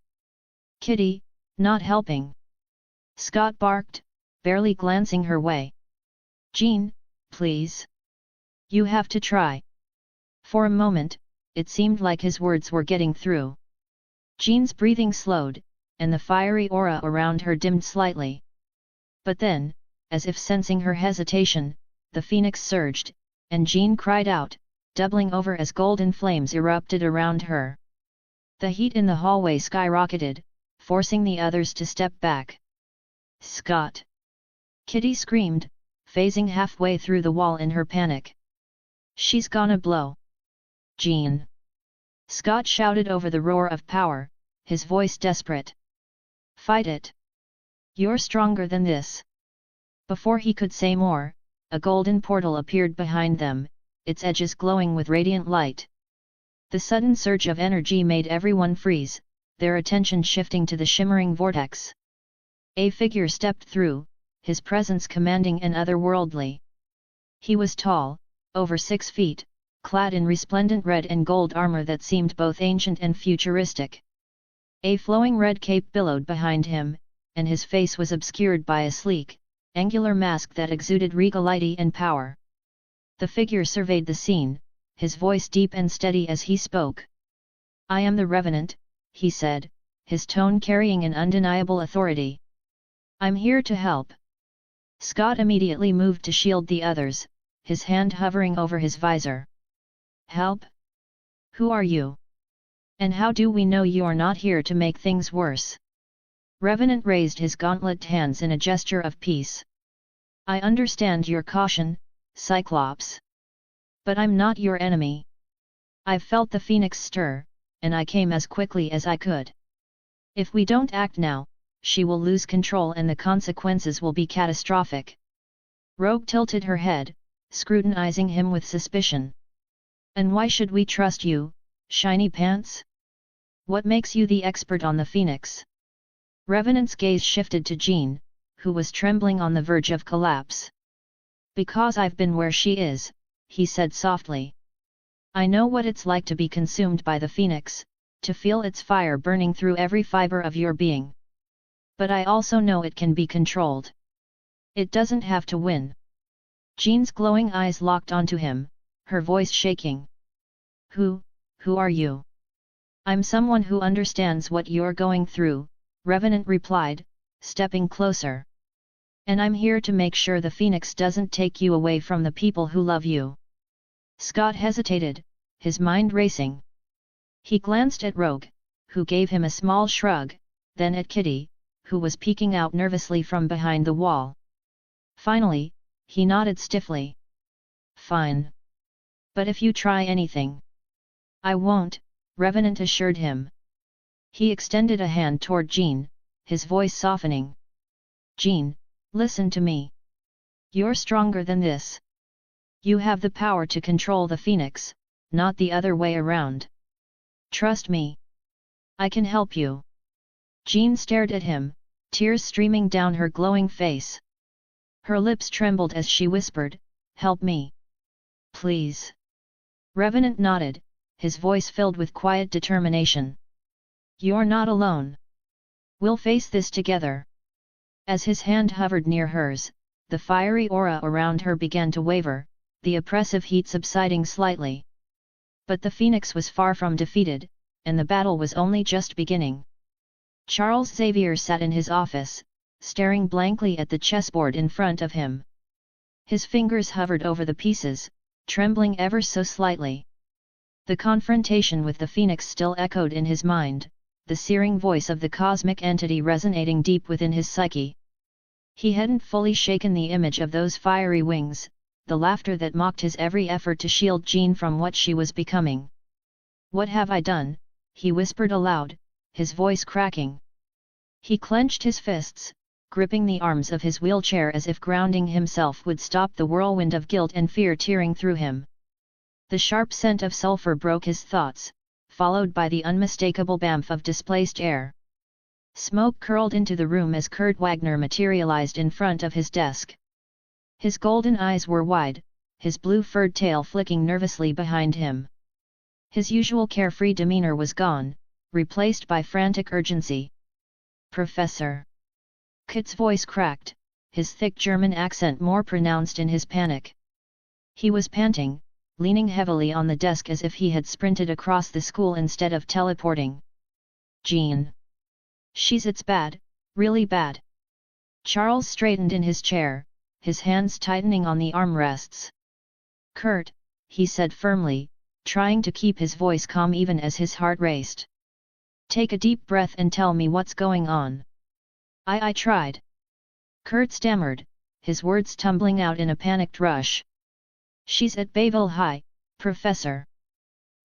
Kitty, not helping. Scott barked, barely glancing her way. Jean, please. You have to try. For a moment, it seemed like his words were getting through. Jean's breathing slowed, and the fiery aura around her dimmed slightly. But then, as if sensing her hesitation, the phoenix surged, and Jean cried out, doubling over as golden flames erupted around her. The heat in the hallway skyrocketed, forcing the others to step back. Scott! Kitty screamed, phasing halfway through the wall in her panic. She's gonna blow. Jean! Scott shouted over the roar of power, his voice desperate. Fight it! You're stronger than this. Before he could say more, a golden portal appeared behind them, its edges glowing with radiant light. The sudden surge of energy made everyone freeze, their attention shifting to the shimmering vortex. A figure stepped through, his presence commanding and otherworldly. He was tall, over 6 feet, clad in resplendent red and gold armor that seemed both ancient and futuristic. A flowing red cape billowed behind him, and his face was obscured by a sleek, angular mask that exuded regality and power. The figure surveyed the scene, his voice deep and steady as he spoke. I am the Revenant, he said, his tone carrying an undeniable authority. I'm here to help. Scott immediately moved to shield the others, his hand hovering over his visor. Help? Who are you? And how do we know you are not here to make things worse? Revenant raised his gauntlet hands in a gesture of peace. I understand your caution, Cyclops. But I'm not your enemy. I've felt the phoenix stir, and I came as quickly as I could. If we don't act now, she will lose control and the consequences will be catastrophic. Rogue tilted her head, scrutinizing him with suspicion. And why should we trust you, Shiny Pants? What makes you the expert on the phoenix? Revenant's gaze shifted to Jean, who was trembling on the verge of collapse. Because I've been where she is, he said softly. I know what it's like to be consumed by the phoenix, to feel its fire burning through every fiber of your being. But I also know it can be controlled. It doesn't have to win. Jean's glowing eyes locked onto him, her voice shaking. Who are you? I'm someone who understands what you're going through, Revenant replied, stepping closer. And I'm here to make sure the phoenix doesn't take you away from the people who love you. Scott hesitated, his mind racing. He glanced at Rogue, who gave him a small shrug, then at Kitty, who was peeking out nervously from behind the wall. Finally, he nodded stiffly. Fine. But if you try anything. I won't, Revenant assured him. He extended a hand toward Jean, his voice softening. Jean, listen to me. You're stronger than this. You have the power to control the phoenix, not the other way around. Trust me. I can help you. Jean stared at him, tears streaming down her glowing face. Her lips trembled as she whispered, Help me. Please. Revenant nodded, his voice filled with quiet determination. You're not alone. We'll face this together. As his hand hovered near hers, the fiery aura around her began to waver, the oppressive heat subsiding slightly. But the phoenix was far from defeated, and the battle was only just beginning. Charles Xavier sat in his office, staring blankly at the chessboard in front of him. His fingers hovered over the pieces, trembling ever so slightly. The confrontation with the phoenix still echoed in his mind, the searing voice of the cosmic entity resonating deep within his psyche. He hadn't fully shaken the image of those fiery wings, the laughter that mocked his every effort to shield Jean from what she was becoming. What have I done? He whispered aloud, his voice cracking. He clenched his fists, gripping the arms of his wheelchair as if grounding himself would stop the whirlwind of guilt and fear tearing through him. The sharp scent of sulfur broke his thoughts, followed by the unmistakable bamf of displaced air. Smoke curled into the room as Kurt Wagner materialized in front of his desk. His golden eyes were wide, his blue furred tail flicking nervously behind him. His usual carefree demeanor was gone, replaced by frantic urgency. Professor. Kurt's voice cracked, his thick German accent more pronounced in his panic. He was panting, leaning heavily on the desk as if he had sprinted across the school instead of teleporting. Jean. It's bad, really bad. Charles straightened in his chair, his hands tightening on the armrests. Kurt, he said firmly, trying to keep his voice calm even as his heart raced. Take a deep breath and tell me what's going on. I tried. Kurt stammered, his words tumbling out in a panicked rush. She's at Bayville High, Professor.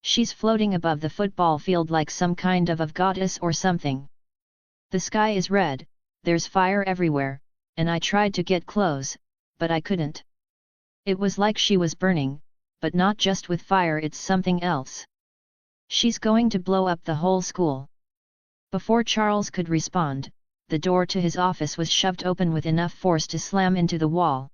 She's floating above the football field like some kind of goddess or something. The sky is red, there's fire everywhere, and I tried to get close, but I couldn't. It was like she was burning, but not just with fire, it's something else. She's going to blow up the whole school. Before Charles could respond, the door to his office was shoved open with enough force to slam into the wall.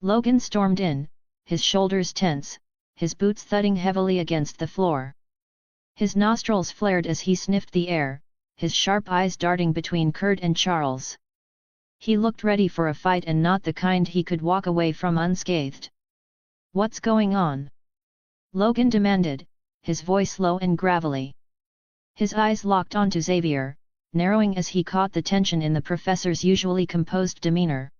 Logan stormed in, his shoulders tense, his boots thudding heavily against the floor. His nostrils flared as he sniffed the air, his sharp eyes darting between Kurt and Charles. He looked ready for a fight and not the kind he could walk away from unscathed. What's going on? Logan demanded, his voice low and gravelly. His eyes locked onto Xavier, narrowing as he caught the tension in the professor's usually composed demeanor.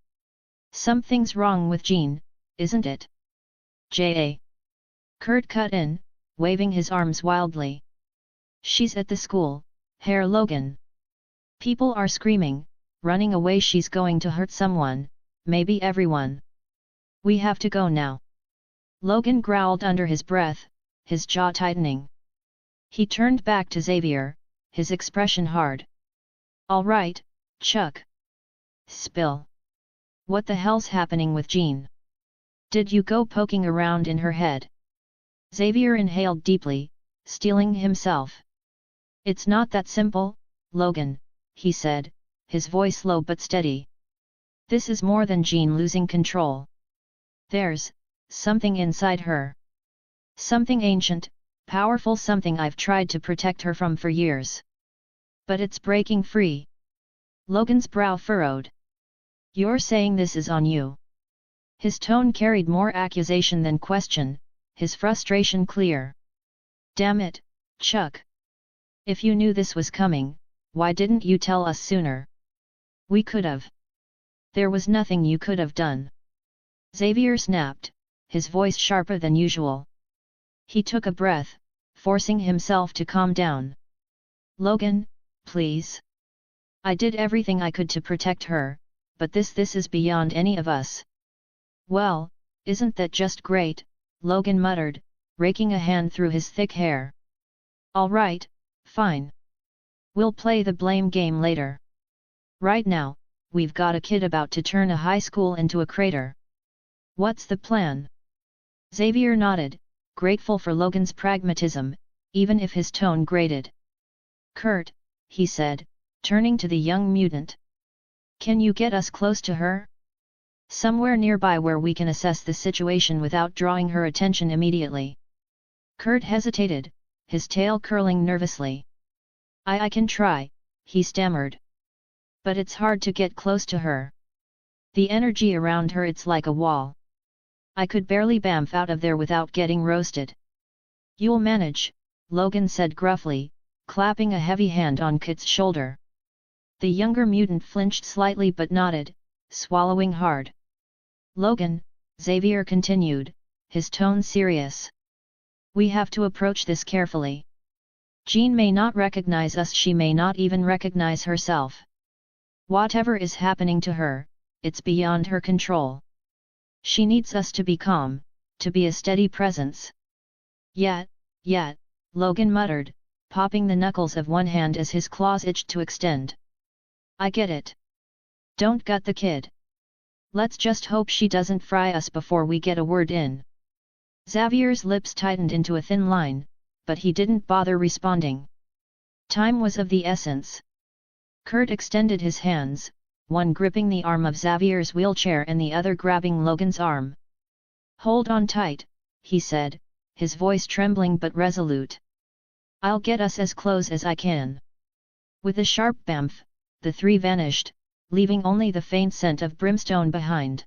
Something's wrong with Jean, isn't it? J.A. Kurt cut in, waving his arms wildly. She's at the school, Herr Logan. People are screaming, running away. She's going to hurt someone, maybe everyone. We have to go now. Logan growled under his breath, his jaw tightening. He turned back to Xavier, his expression hard. All right, Chuck. Spill. What the hell's happening with Jean? Did you go poking around in her head? Xavier inhaled deeply, steeling himself. It's not that simple, Logan, he said, his voice low but steady. This is more than Jean losing control. There's something inside her. Something ancient, powerful, something I've tried to protect her from for years. But it's breaking free. Logan's brow furrowed. You're saying this is on you? His tone carried more accusation than question, his frustration clear. Damn it, Chuck. If you knew this was coming, why didn't you tell us sooner? We could've. There was nothing you could have done. Xavier snapped, his voice sharper than usual. He took a breath, forcing himself to calm down. Logan, please. I did everything I could to protect her, but this is beyond any of us. Well, isn't that just great, Logan muttered, raking a hand through his thick hair. All right, fine. We'll play the blame game later. Right now, we've got a kid about to turn a high school into a crater. What's the plan? Xavier nodded, grateful for Logan's pragmatism, even if his tone grated. Kurt, he said, turning to the young mutant. Can you get us close to her? Somewhere nearby where we can assess the situation without drawing her attention immediately. Kurt hesitated, his tail curling nervously. I can try, he stammered. But it's hard to get close to her. The energy around her, it's like a wall. I could barely bamf out of there without getting roasted. You'll manage, Logan said gruffly, clapping a heavy hand on Kit's shoulder. The younger mutant flinched slightly but nodded, swallowing hard. Logan, Xavier continued, his tone serious. We have to approach this carefully. Jean may not recognize us, she may not even recognize herself. Whatever is happening to her, it's beyond her control. She needs us to be calm, to be a steady presence. Yet, Logan muttered, popping the knuckles of one hand as his claws itched to extend. I get it. Don't gut the kid. Let's just hope she doesn't fry us before we get a word in. Xavier's lips tightened into a thin line, but he didn't bother responding. Time was of the essence. Kurt extended his hands, one gripping the arm of Xavier's wheelchair and the other grabbing Logan's arm. Hold on tight, he said, his voice trembling but resolute. I'll get us as close as I can. With a sharp bamf, the three vanished, leaving only the faint scent of brimstone behind.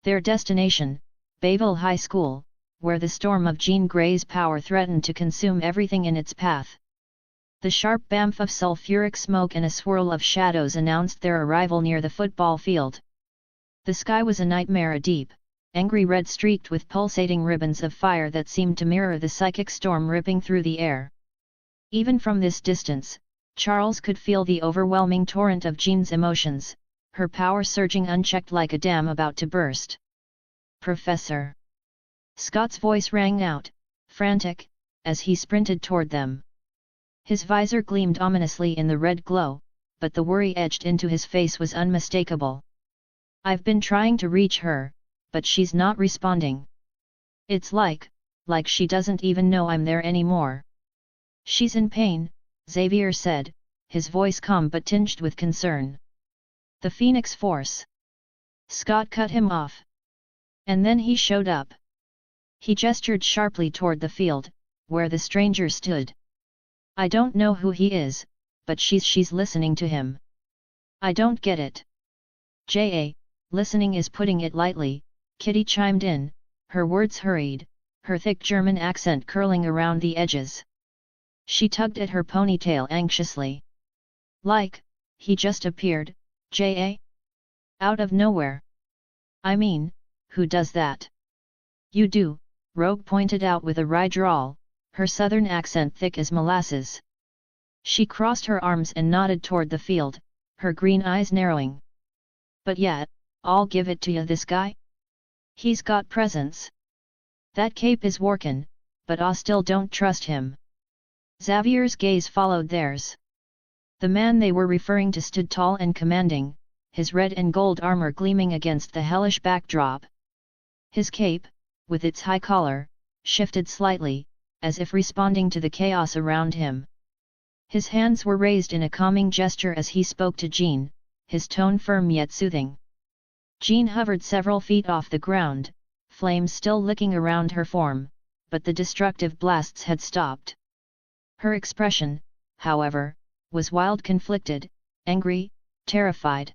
Their destination, Bayville High School, where the storm of Jean Grey's power threatened to consume everything in its path. The sharp bamf of sulfuric smoke and a swirl of shadows announced their arrival near the football field. The sky was a nightmare, a deep, angry red streaked with pulsating ribbons of fire that seemed to mirror the psychic storm ripping through the air. Even from this distance, Charles could feel the overwhelming torrent of Jean's emotions, her power surging unchecked like a dam about to burst. Professor! Scott's voice rang out, frantic, as he sprinted toward them. His visor gleamed ominously in the red glow, but the worry etched into his face was unmistakable. I've been trying to reach her, but she's not responding. It's like she doesn't even know I'm there anymore. She's in pain, Xavier said, his voice calm but tinged with concern. The Phoenix Force. Scott cut him off. And then he showed up. He gestured sharply toward the field, where the stranger stood. I don't know who he is, but she's listening to him. I don't get it. Listening is putting it lightly, Kitty chimed in, her words hurried, her thick German accent curling around the edges. She tugged at her ponytail anxiously. He just appeared, out of nowhere. I mean, who does that? You do, Rogue pointed out with a wry drawl, her southern accent thick as molasses. She crossed her arms and nodded toward the field, her green eyes narrowing. But yet, I'll give it to ya, this guy? He's got presence. That cape is workin', but I still don't trust him. Xavier's gaze followed theirs. The man they were referring to stood tall and commanding, his red and gold armor gleaming against the hellish backdrop. His cape, with its high collar, shifted slightly, as if responding to the chaos around him. His hands were raised in a calming gesture as he spoke to Jean, his tone firm yet soothing. Jean hovered several feet off the ground, flames still licking around her form, but the destructive blasts had stopped. Her expression, however, was wild, conflicted, angry, terrified.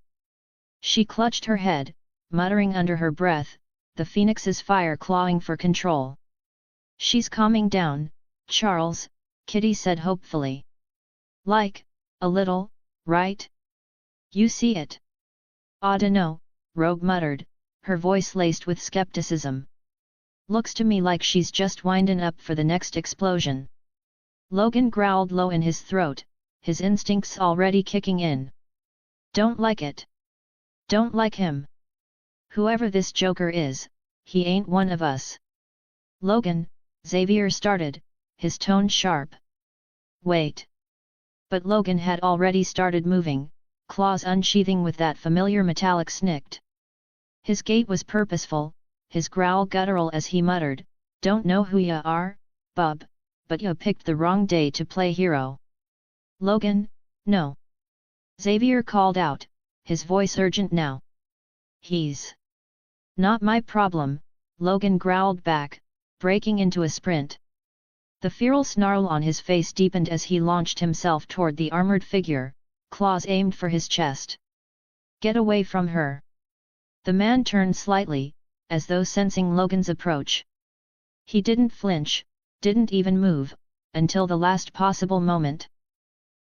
She clutched her head, muttering under her breath, the phoenix's fire clawing for control. She's calming down, Charles, Kitty said hopefully. Like, a little, right? You see it? I dunno, Rogue muttered, her voice laced with skepticism. Looks to me like she's just windin' up for the next explosion. Logan growled low in his throat, his instincts already kicking in. Don't like it. Don't like him. Whoever this joker is, he ain't one of us. Logan, Xavier started, his tone sharp. Wait. But Logan had already started moving, claws unsheathing with that familiar metallic snikt. His gait was purposeful, his growl guttural as he muttered, Don't know who ya are, bub, but ya picked the wrong day to play hero. Logan, no. Xavier called out, his voice urgent now. He's not my problem, Logan growled back, breaking into a sprint. The feral snarl on his face deepened as he launched himself toward the armored figure, claws aimed for his chest. Get away from her. The man turned slightly, as though sensing Logan's approach. He didn't flinch, didn't even move, until the last possible moment.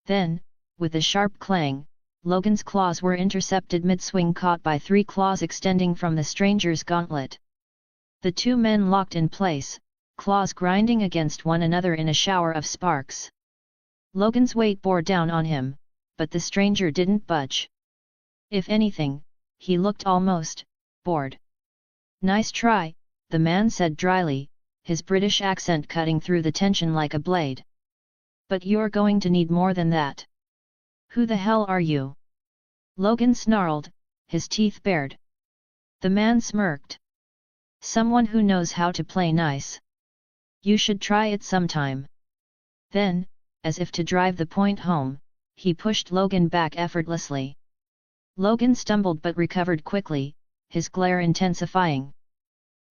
Then, with a sharp clang, Logan's claws were intercepted mid-swing, caught by 3 claws extending from the stranger's gauntlet. The two men locked in place, claws grinding against one another in a shower of sparks. Logan's weight bore down on him, but the stranger didn't budge. If anything, he looked almost bored. Nice try, the man said dryly, his British accent cutting through the tension like a blade. But you're going to need more than that. Who the hell are you? Logan snarled, his teeth bared. The man smirked. Someone who knows how to play nice. You should try it sometime. Then, as if to drive the point home, he pushed Logan back effortlessly. Logan stumbled but recovered quickly, his glare intensifying.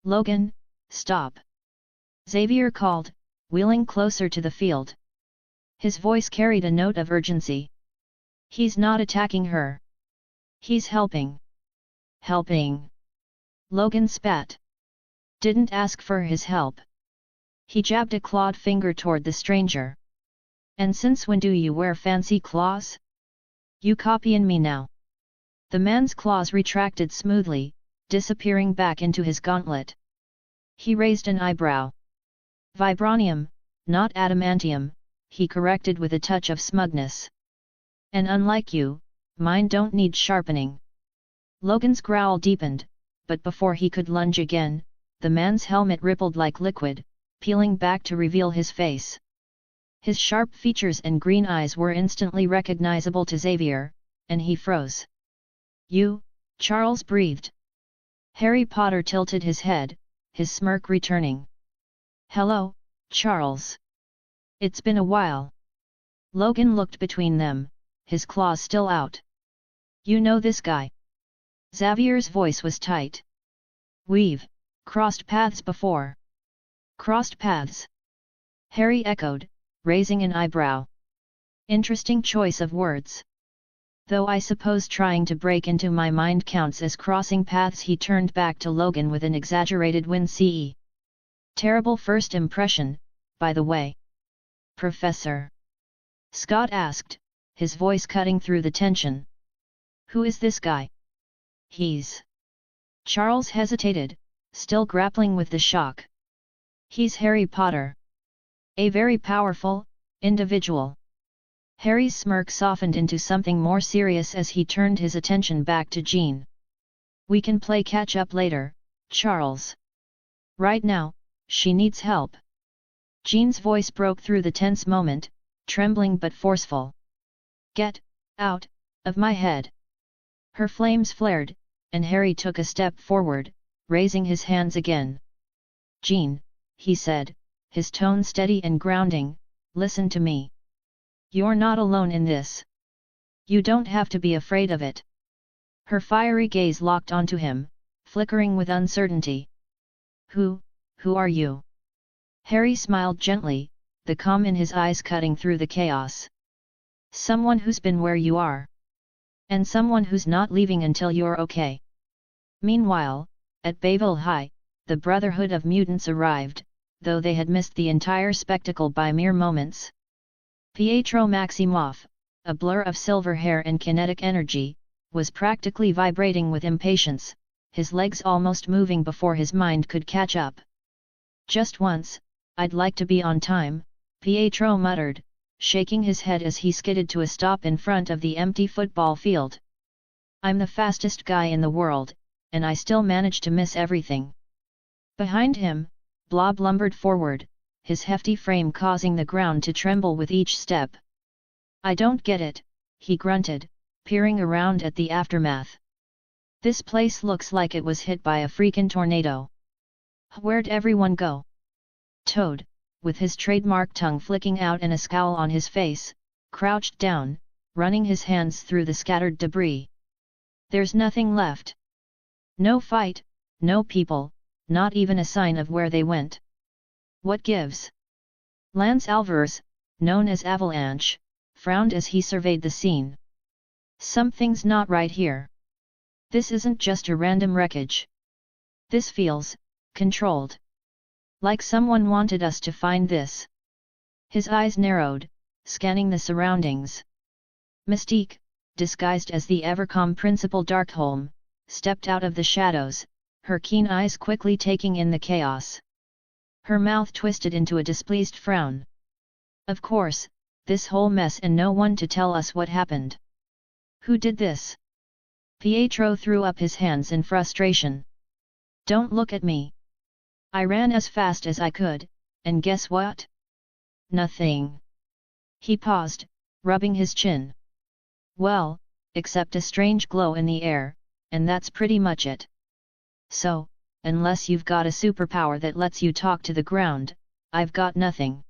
Logan, stop! Xavier called, wheeling closer to the field. His voice carried a note of urgency. He's not attacking her. He's helping. Helping. Logan spat. Didn't ask for his help. He jabbed a clawed finger toward the stranger. And since when do you wear fancy claws? You copyin' me now? The man's claws retracted smoothly, disappearing back into his gauntlet. He raised an eyebrow. Vibranium, not adamantium, he corrected with a touch of smugness. And unlike you, mine don't need sharpening. Logan's growl deepened, but before he could lunge again, the man's helmet rippled like liquid, peeling back to reveal his face. His sharp features and green eyes were instantly recognizable to Xavier, and he froze. You, Charles breathed. Harry Potter tilted his head, his smirk returning. Hello, Charles. It's been a while. Logan looked between them, his claws still out. You know this guy? Xavier's voice was tight. We've crossed paths before. Crossed paths? Harry echoed, raising an eyebrow. Interesting choice of words. Though I suppose trying to break into my mind counts as crossing paths. He turned back to Logan with an exaggerated wince. Terrible first impression, by the way. Professor? Scott asked, his voice cutting through the tension. Who is this guy? He's... Charles hesitated, still grappling with the shock. He's Harry Potter. A very powerful individual. Harry's smirk softened into something more serious as he turned his attention back to Jean. We can play catch-up later, Charles. Right now, she needs help. Jean's voice broke through the tense moment, trembling but forceful. Get out of my head. Her flames flared, and Harry took a step forward, raising his hands again. Jean, he said, his tone steady and grounding, listen to me. You're not alone in this. You don't have to be afraid of it. Her fiery gaze locked onto him, flickering with uncertainty. Who are you? Harry smiled gently, the calm in his eyes cutting through the chaos. Someone who's been where you are. And someone who's not leaving until you're okay. Meanwhile, at Bayville High, the Brotherhood of Mutants arrived, though they had missed the entire spectacle by mere moments. Pietro Maximoff, a blur of silver hair and kinetic energy, was practically vibrating with impatience, his legs almost moving before his mind could catch up. Just once, I'd like to be on time, Pietro muttered, shaking his head as he skidded to a stop in front of the empty football field. I'm the fastest guy in the world, and I still manage to miss everything. Behind him, Blob lumbered forward, his hefty frame causing the ground to tremble with each step. I don't get it, he grunted, peering around at the aftermath. This place looks like it was hit by a freakin' tornado. Where'd everyone go? Toad, with his trademark tongue flicking out and a scowl on his face, crouched down, running his hands through the scattered debris. There's nothing left. No fight, no people, not even a sign of where they went. What gives? Lance Alvarez, known as Avalanche, frowned as he surveyed the scene. Something's not right here. This isn't just a random wreckage. This feels controlled. Like someone wanted us to find this. His eyes narrowed, scanning the surroundings. Mystique, disguised as the ever-calm Principal Darkholme, stepped out of the shadows, her keen eyes quickly taking in the chaos. Her mouth twisted into a displeased frown. Of course, this whole mess and no one to tell us what happened. Who did this? Pietro threw up his hands in frustration. Don't look at me. I ran as fast as I could, and guess what? Nothing. He paused, rubbing his chin. Well, except a strange glow in the air, and that's pretty much it. So, unless you've got a superpower that lets you talk to the ground, I've got nothing.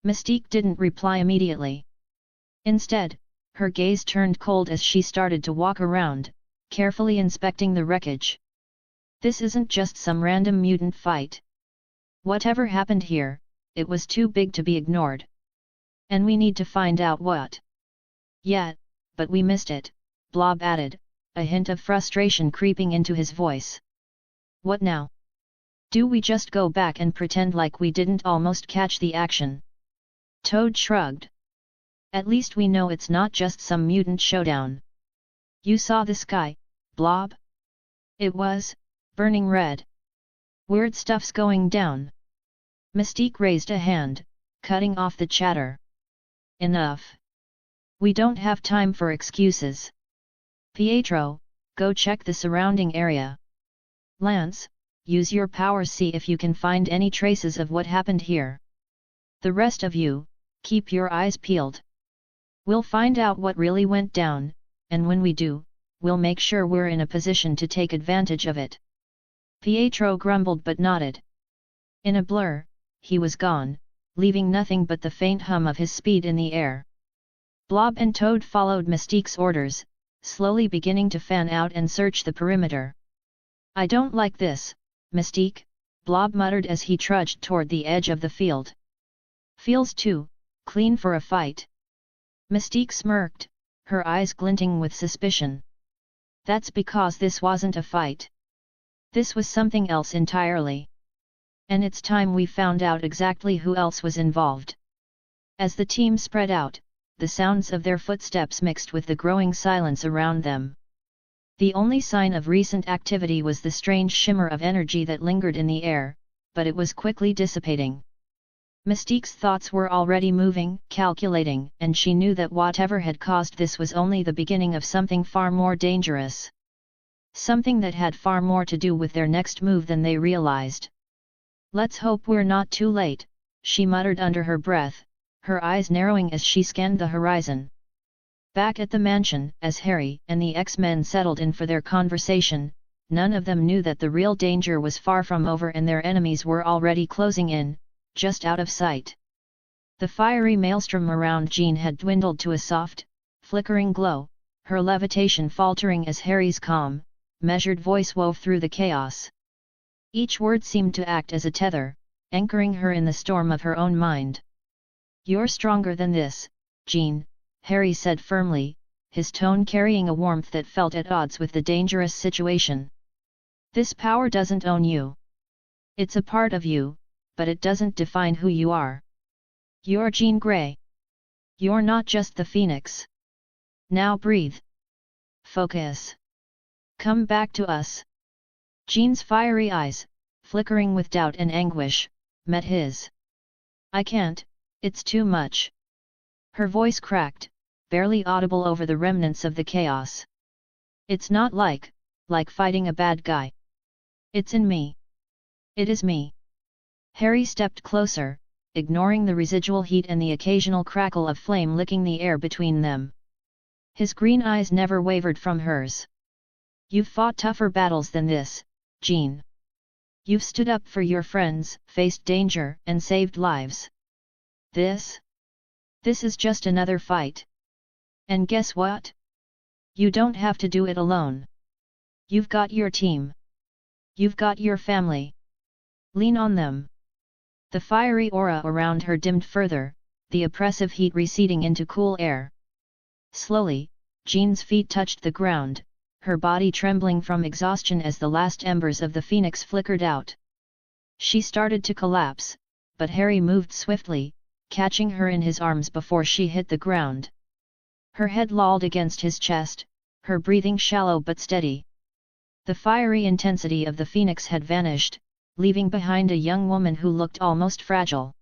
Mystique didn't reply immediately. Instead, her gaze turned cold as she started to walk around, carefully inspecting the wreckage. This isn't just some random mutant fight. Whatever happened here, it was too big to be ignored. And we need to find out what. Yeah, but we missed it, Blob added, a hint of frustration creeping into his voice. What now? Do we just go back and pretend like we didn't almost catch the action? Toad shrugged. At least we know it's not just some mutant showdown. You saw the sky, Blob? It was burning red. Weird stuff's going down. Mystique raised a hand, cutting off the chatter. Enough. We don't have time for excuses. Pietro, go check the surrounding area. Lance, use your powers, see if you can find any traces of what happened here. The rest of you, keep your eyes peeled. We'll find out what really went down, and when we do, we'll make sure we're in a position to take advantage of it. Pietro grumbled but nodded. In a blur, he was gone, leaving nothing but the faint hum of his speed in the air. Blob and Toad followed Mystique's orders, slowly beginning to fan out and search the perimeter. I don't like this, Mystique, Blob muttered as he trudged toward the edge of the field. Feels too clean for a fight. Mystique smirked, her eyes glinting with suspicion. That's because this wasn't a fight. This was something else entirely. And it's time we found out exactly who else was involved. As the team spread out, the sounds of their footsteps mixed with the growing silence around them. The only sign of recent activity was the strange shimmer of energy that lingered in the air, but it was quickly dissipating. Mystique's thoughts were already moving, calculating, and she knew that whatever had caused this was only the beginning of something far more dangerous. Something that had far more to do with their next move than they realized. "Let's hope we're not too late," she muttered under her breath, her eyes narrowing as she scanned the horizon. Back at the mansion, as Harry and the X-Men settled in for their conversation, none of them knew that the real danger was far from over and their enemies were already closing in, just out of sight. The fiery maelstrom around Jean had dwindled to a soft, flickering glow, her levitation faltering as Harry's calm, measured voice wove through the chaos. Each word seemed to act as a tether, anchoring her in the storm of her own mind. "You're stronger than this, Jean," Harry said firmly, his tone carrying a warmth that felt at odds with the dangerous situation. "This power doesn't own you. It's a part of you, but it doesn't define who you are. You're Jean Grey. You're not just the Phoenix. Now breathe. Focus. Come back to us." Jean's fiery eyes, flickering with doubt and anguish, met his. "I can't, it's too much." Her voice cracked, barely audible over the remnants of the chaos. "It's not like fighting a bad guy. It's in me. It is me." Harry stepped closer, ignoring the residual heat and the occasional crackle of flame licking the air between them. His green eyes never wavered from hers. "You've fought tougher battles than this, Jean. You've stood up for your friends, faced danger, and saved lives. This is just another fight. And guess what? You don't have to do it alone. You've got your team. You've got your family. Lean on them." The fiery aura around her dimmed further, the oppressive heat receding into cool air. Slowly, Jean's feet touched the ground, her body trembling from exhaustion as the last embers of the phoenix flickered out. She started to collapse, but Harry moved swiftly, catching her in his arms before she hit the ground. Her head lolled against his chest, her breathing shallow but steady. The fiery intensity of the phoenix had vanished, leaving behind a young woman who looked almost fragile.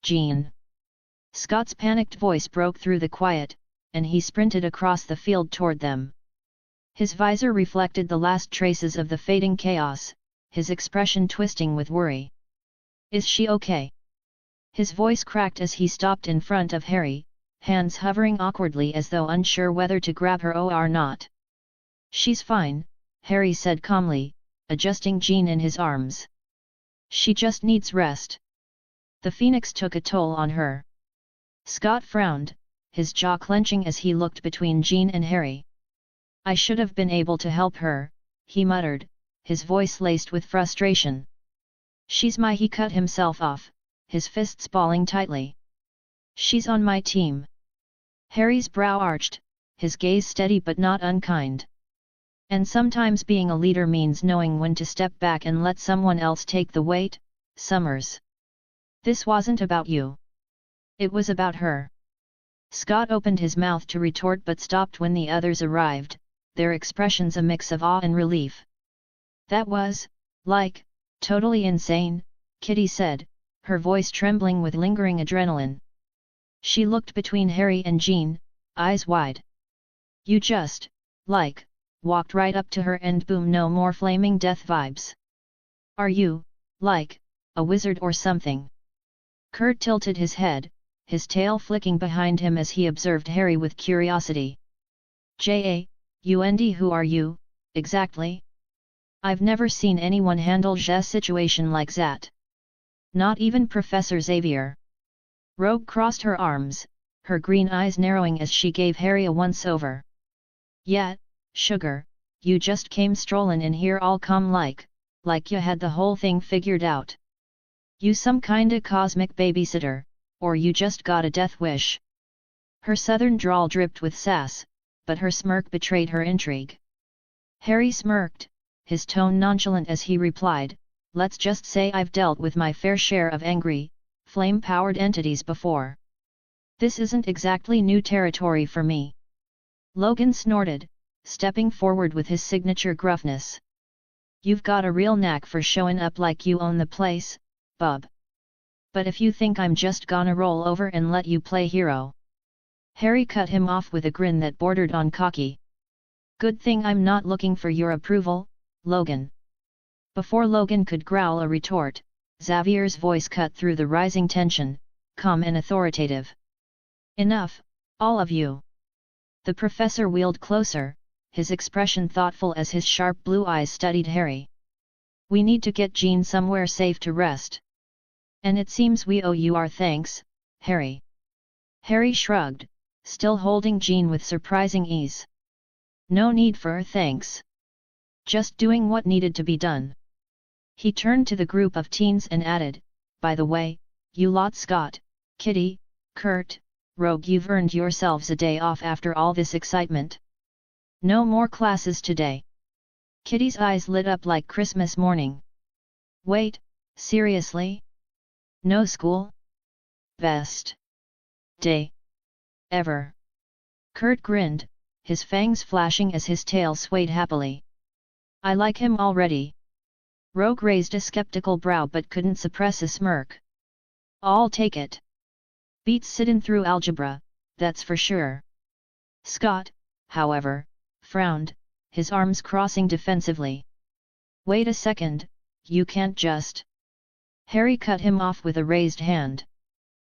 "Jean!" Scott's panicked voice broke through the quiet, and he sprinted across the field toward them. His visor reflected the last traces of the fading chaos, his expression twisting with worry. "Is she okay?" His voice cracked as he stopped in front of Harry, hands hovering awkwardly as though unsure whether to grab her or not. "She's fine," Harry said calmly, adjusting Jean in his arms. "She just needs rest." The phoenix took a toll on her. Scott frowned, his jaw clenching as he looked between Jean and Harry. "I should have been able to help her," he muttered, his voice laced with frustration. He cut himself off, his fists balling tightly. "She's on my team." Harry's brow arched, his gaze steady but not unkind. "And sometimes being a leader means knowing when to step back and let someone else take the weight, Summers. This wasn't about you. It was about her." Scott opened his mouth to retort but stopped when the others arrived, their expressions a mix of awe and relief. "That was, totally insane," Kitty said, her voice trembling with lingering adrenaline. She looked between Harry and Jean, eyes wide. "You just, walked right up to her and boom, no more flaming death vibes. Are you, a wizard or something?" Kurt tilted his head, his tail flicking behind him as he observed Harry with curiosity. "J.A., who are you, exactly? I've never seen anyone handle a situation like that. Not even Professor Xavier." Rogue crossed her arms, her green eyes narrowing as she gave Harry a once-over. "Yeah, sugar, you just came strolling in here all calm like you had the whole thing figured out. You some kinda cosmic babysitter, or you just got a death wish." Her southern drawl dripped with sass, but her smirk betrayed her intrigue. Harry smirked, his tone nonchalant as he replied, "Let's just say I've dealt with my fair share of angry, flame-powered entities before. This isn't exactly new territory for me." Logan snorted, stepping forward with his signature gruffness. "You've got a real knack for showing up like you own the place, bub." But if you think I'm just gonna roll over and let you play hero. Harry cut him off with a grin that bordered on cocky. Good thing I'm not looking for your approval, Logan. Before Logan could growl a retort, Xavier's voice cut through the rising tension, calm and authoritative. Enough, all of you. The professor wheeled closer, his expression thoughtful as his sharp blue eyes studied Harry. We need to get Jean somewhere safe to rest. And it seems we owe you our thanks, Harry. Harry shrugged, still holding Jean with surprising ease. No need for thanks. Just doing what needed to be done. He turned to the group of teens and added, by the way, you lot Scott, Kitty, Kurt, Rogue, you've earned yourselves a day off after all this excitement. No more classes today. Kitty's eyes lit up like Christmas morning. Wait, seriously? No school? Best day ever. Kurt grinned, his fangs flashing as his tail swayed happily. I like him already. Rogue raised a skeptical brow but couldn't suppress a smirk. I'll take it. Beats sittin' through algebra, that's for sure. Scott, however, frowned, his arms crossing defensively. Wait a second, you can't just... Harry cut him off with a raised hand.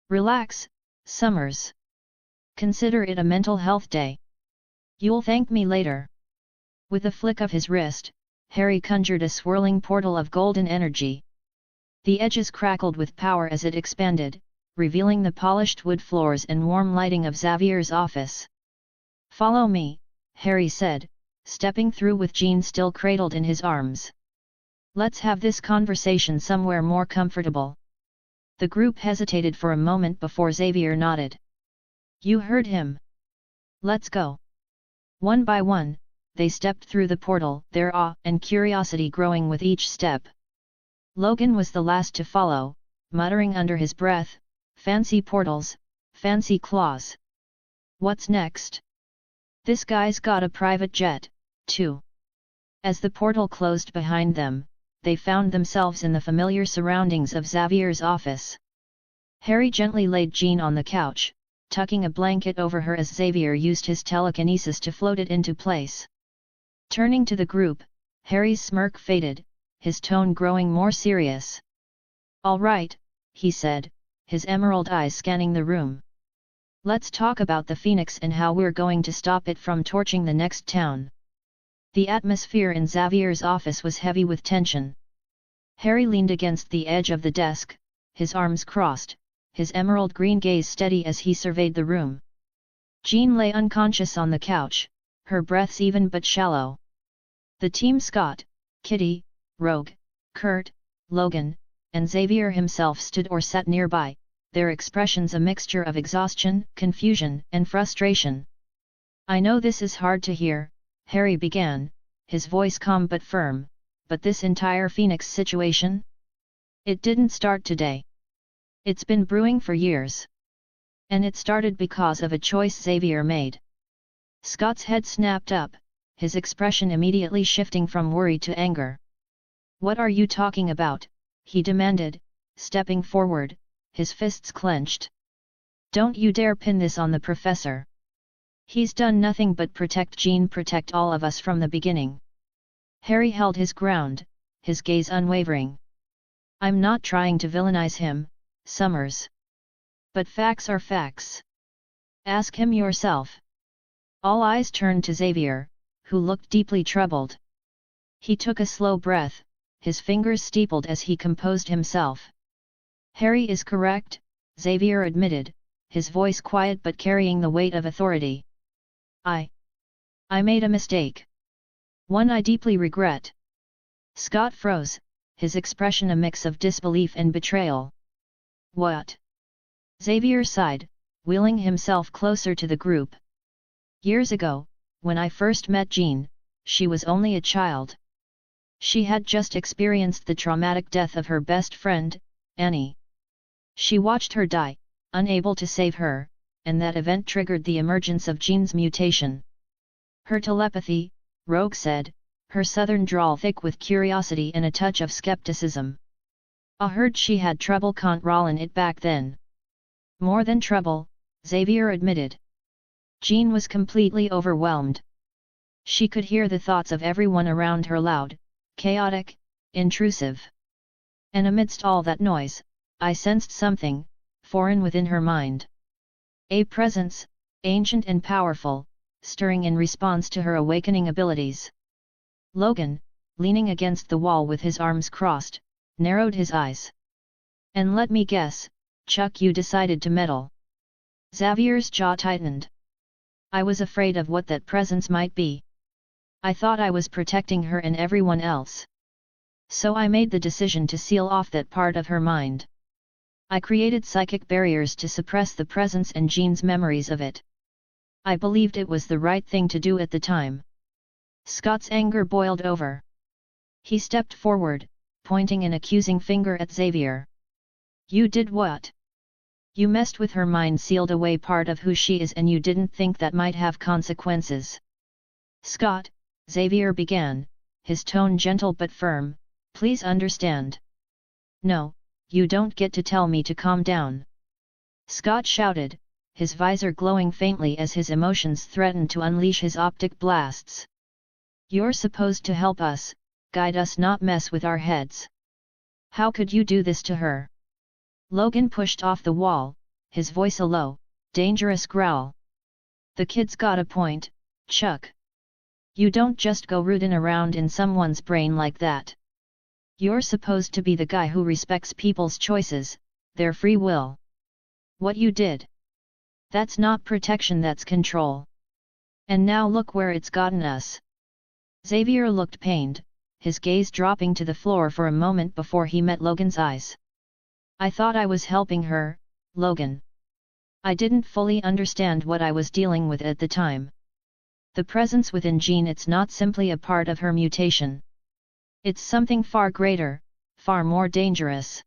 Relax, Summers. Consider it a mental health day. You'll thank me later. With a flick of his wrist, Harry conjured a swirling portal of golden energy. The edges crackled with power as it expanded, revealing the polished wood floors and warm lighting of Xavier's office. Follow me, Harry said, stepping through with Jean still cradled in his arms. Let's have this conversation somewhere more comfortable. The group hesitated for a moment before Xavier nodded. You heard him. Let's go. One by one, they stepped through the portal, their awe and curiosity growing with each step. Logan was the last to follow, muttering under his breath, fancy portals, fancy claws. What's next? This guy's got a private jet, too. As the portal closed behind them, they found themselves in the familiar surroundings of Xavier's office. Harry gently laid Jean on the couch, tucking a blanket over her as Xavier used his telekinesis to float it into place. Turning to the group, Harry's smirk faded, his tone growing more serious. All right, he said, his emerald eyes scanning the room. Let's talk about the Phoenix and how we're going to stop it from torching the next town. The atmosphere in Xavier's office was heavy with tension. Harry leaned against the edge of the desk, his arms crossed, his emerald green gaze steady as he surveyed the room. Jean lay unconscious on the couch, her breaths even but shallow. The team Scott, Kitty, Rogue, Kurt, Logan, and Xavier himself stood or sat nearby, their expressions a mixture of exhaustion, confusion, and frustration. I know this is hard to hear, Harry began, his voice calm but firm, but this entire Phoenix situation? It didn't start today. It's been brewing for years. And it started because of a choice Xavier made. Scott's head snapped up, his expression immediately shifting from worry to anger. What are you talking about? He demanded, stepping forward, his fists clenched. Don't you dare pin this on the professor. He's done nothing but protect Jean, protect all of us from the beginning. Harry held his ground, his gaze unwavering. I'm not trying to villainize him, Summers. But facts are facts. Ask him yourself. All eyes turned to Xavier, who looked deeply troubled. He took a slow breath, his fingers steepled as he composed himself. Harry is correct, Xavier admitted, his voice quiet but carrying the weight of authority. I made a mistake. One I deeply regret. Scott froze, his expression a mix of disbelief and betrayal. What? Xavier sighed, wheeling himself closer to the group. Years ago, when I first met Jean, she was only a child. She had just experienced the traumatic death of her best friend, Annie. She watched her die, unable to save her, and that event triggered the emergence of Jean's mutation. Her telepathy, Rogue said, her southern drawl thick with curiosity and a touch of skepticism. I heard she had trouble controlling it back then. More than trouble, Xavier admitted. Jean was completely overwhelmed. She could hear the thoughts of everyone around her loud, chaotic, intrusive. And amidst all that noise, I sensed something foreign within her mind. A presence, ancient and powerful, stirring in response to her awakening abilities. Logan, leaning against the wall with his arms crossed, narrowed his eyes. And let me guess, Chuck, you decided to meddle. Xavier's jaw tightened. I was afraid of what that presence might be. I thought I was protecting her and everyone else. So I made the decision to seal off that part of her mind. I created psychic barriers to suppress the presence and Jean's memories of it. I believed it was the right thing to do at the time. Scott's anger boiled over. He stepped forward, pointing an accusing finger at Xavier. You did what? You messed with her mind, sealed away part of who she is, and you didn't think that might have consequences. Scott, Xavier began, his tone gentle but firm, please understand. No, you don't get to tell me to calm down. Scott shouted, his visor glowing faintly as his emotions threatened to unleash his optic blasts. You're supposed to help us, guide us, not mess with our heads. How could you do this to her? Logan pushed off the wall, his voice a low, dangerous growl. The kid's got a point, Chuck. You don't just go rootin' around in someone's brain like that. You're supposed to be the guy who respects people's choices, their free will. What you did? That's not protection, that's control. And now look where it's gotten us. Xavier looked pained, his gaze dropping to the floor for a moment before he met Logan's eyes. I thought I was helping her, Logan. I didn't fully understand what I was dealing with at the time. The presence within Jean, it's not simply a part of her mutation. It's something far greater, far more dangerous.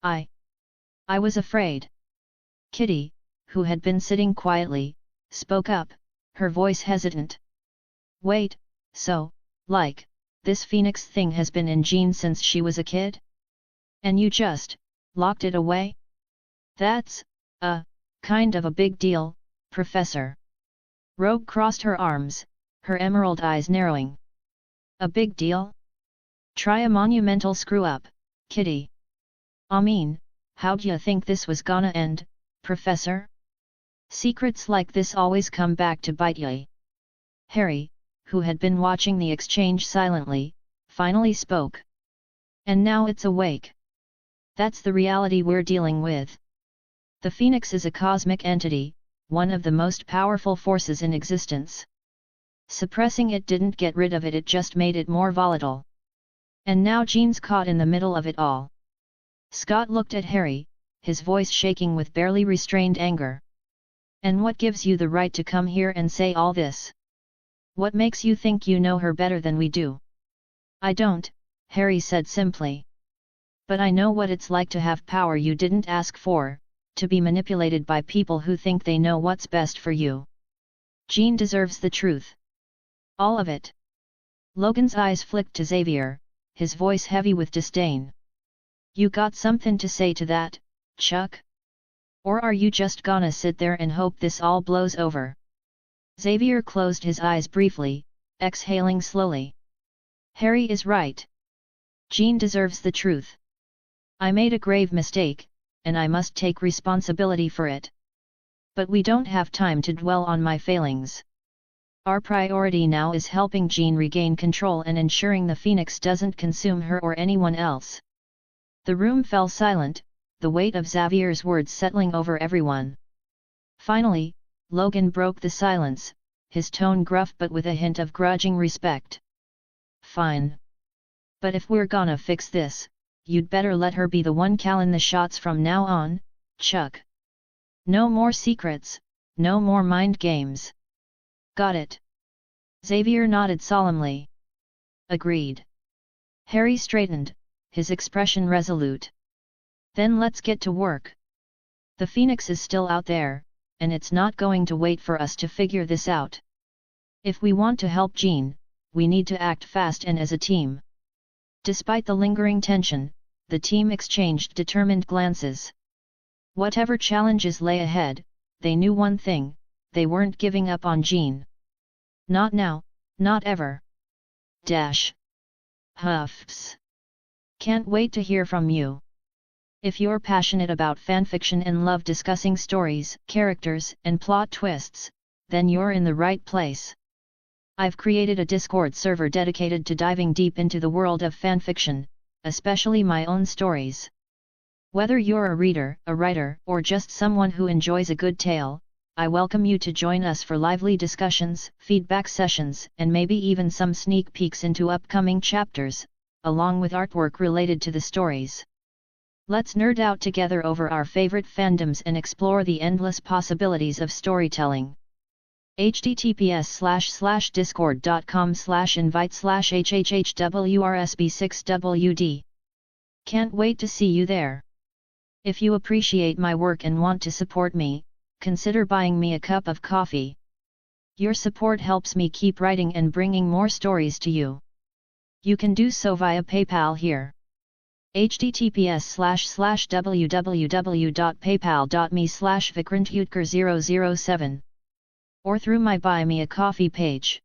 I was afraid. Kitty, who had been sitting quietly, spoke up, her voice hesitant. Wait, so, like, this Phoenix thing has been in Jean since she was a kid? And you just locked it away? That's kind of a big deal, Professor. Rogue crossed her arms, her emerald eyes narrowing. A big deal? Try a monumental screw-up, Kitty. I mean, how'd you think this was gonna end, Professor? Secrets like this always come back to bite ya. Harry, who had been watching the exchange silently, finally spoke. And now it's awake. That's the reality we're dealing with. The Phoenix is a cosmic entity, one of the most powerful forces in existence. Suppressing it didn't get rid of it, it just made it more volatile. And now Jean's caught in the middle of it all. Scott looked at Harry, his voice shaking with barely restrained anger. And what gives you the right to come here and say all this? What makes you think you know her better than we do? I don't, Harry said simply. But I know what it's like to have power you didn't ask for, to be manipulated by people who think they know what's best for you. Jean deserves the truth. All of it. Logan's eyes flicked to Xavier, his voice heavy with disdain. You got something to say to that, Chuck? Or are you just gonna sit there and hope this all blows over? Xavier closed his eyes briefly, exhaling slowly. Harry is right. Jean deserves the truth. I made a grave mistake, and I must take responsibility for it. But we don't have time to dwell on my failings. Our priority now is helping Jean regain control and ensuring the Phoenix doesn't consume her or anyone else. The room fell silent, the weight of Xavier's words settling over everyone. Finally, Logan broke the silence, his tone gruff but with a hint of grudging respect. Fine. But if we're gonna fix this, you'd better let her be the one calling the shots from now on, Chuck. No more secrets, no more mind games. Got it? Xavier nodded solemnly. Agreed. Harry straightened, his expression resolute. Then let's get to work. The Phoenix is still out there, and it's not going to wait for us to figure this out. If we want to help Jean, we need to act fast and as a team. Despite the lingering tension, the team exchanged determined glances. Whatever challenges lay ahead, they knew one thing: they weren't giving up on Jean. Not now, not ever. Dash. Huffs. Can't wait to hear from you. If you're passionate about fanfiction and love discussing stories, characters, and plot twists, then you're in the right place. I've created a Discord server dedicated to diving deep into the world of fanfiction, especially my own stories. Whether you're a reader, a writer, or just someone who enjoys a good tale, I welcome you to join us for lively discussions, feedback sessions, and maybe even some sneak peeks into upcoming chapters, along with artwork related to the stories. Let's nerd out together over our favorite fandoms and explore the endless possibilities of storytelling. https://discord.com/invite/hhhwrsb6wd. Can't wait to see you there. If you appreciate my work and want to support me, consider buying me a cup of coffee. Your support helps me keep writing and bringing more stories to you. You can do so via PayPal here. https://www.paypal.me/vikrantutker007 or through my Buy Me a Coffee page.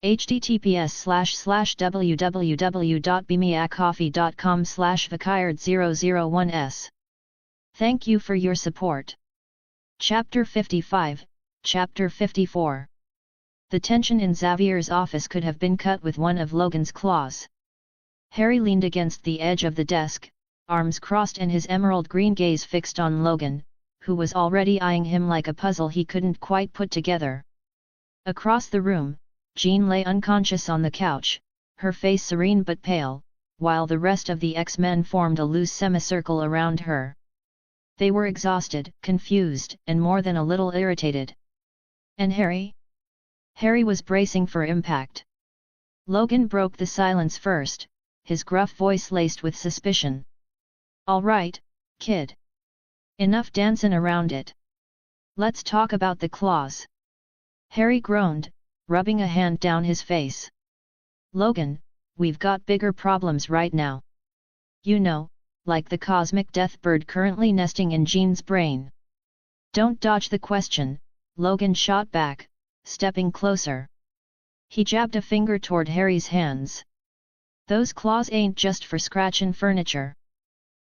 https://www.bemeacoffee.com/vikird001s. Thank you for your support. Chapter 55, Chapter 54. The tension in Xavier's office could have been cut with one of Logan's claws. Harry leaned against the edge of the desk, arms crossed and his emerald green gaze fixed on Logan, who was already eyeing him like a puzzle he couldn't quite put together. Across the room, Jean lay unconscious on the couch, her face serene but pale, while the rest of the X-Men formed a loose semicircle around her. They were exhausted, confused, and more than a little irritated. And Harry? Harry was bracing for impact. Logan broke the silence first, his gruff voice laced with suspicion. "All right, kid. Enough dancing around it. Let's talk about the claws." Harry groaned, rubbing a hand down his face. "Logan, we've got bigger problems right now. You know, like the cosmic death bird currently nesting in Jean's brain." "Don't dodge the question," Logan shot back, stepping closer. He jabbed a finger toward Harry's hands. "Those claws ain't just for scratchin' furniture.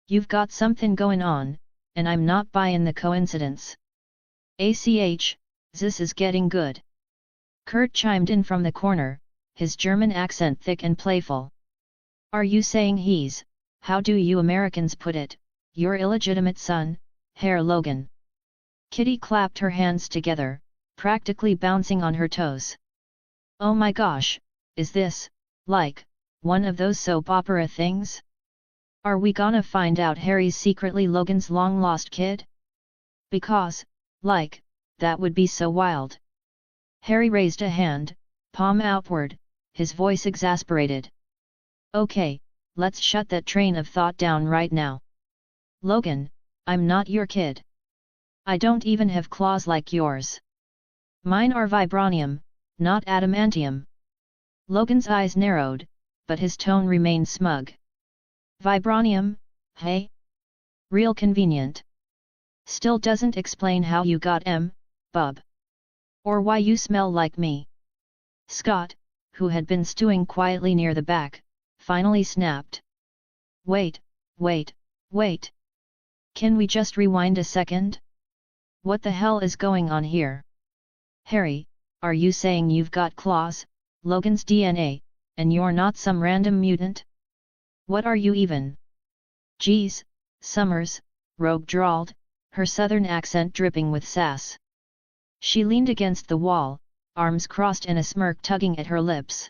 You've got something going on, and I'm not buying the coincidence." This is getting good." Kurt chimed in from the corner, his German accent thick and playful. "Are you saying he's, how do you Americans put it, your illegitimate son, Herr Logan?" Kitty clapped her hands together, practically bouncing on her toes. "Oh my gosh, is this, like, one of those soap opera things? Are we gonna find out Harry's secretly Logan's long-lost kid? Because, like, that would be so wild." Harry raised a hand, palm outward, his voice exasperated. "Okay, let's shut that train of thought down right now. Logan, I'm not your kid. I don't even have claws like yours. Mine are vibranium, not adamantium." Logan's eyes narrowed, but his tone remained smug. "Vibranium, hey? Real convenient. Still doesn't explain how you got bub. Or why you smell like me." Scott, who had been stewing quietly near the back, finally snapped. Wait. Can we just rewind a second? What the hell is going on here? Harry, are you saying you've got claws, Logan's DNA, and you're not some random mutant? What are you even?" "Geez, Summers," Rogue drawled, her southern accent dripping with sass. She leaned against the wall, arms crossed and a smirk tugging at her lips.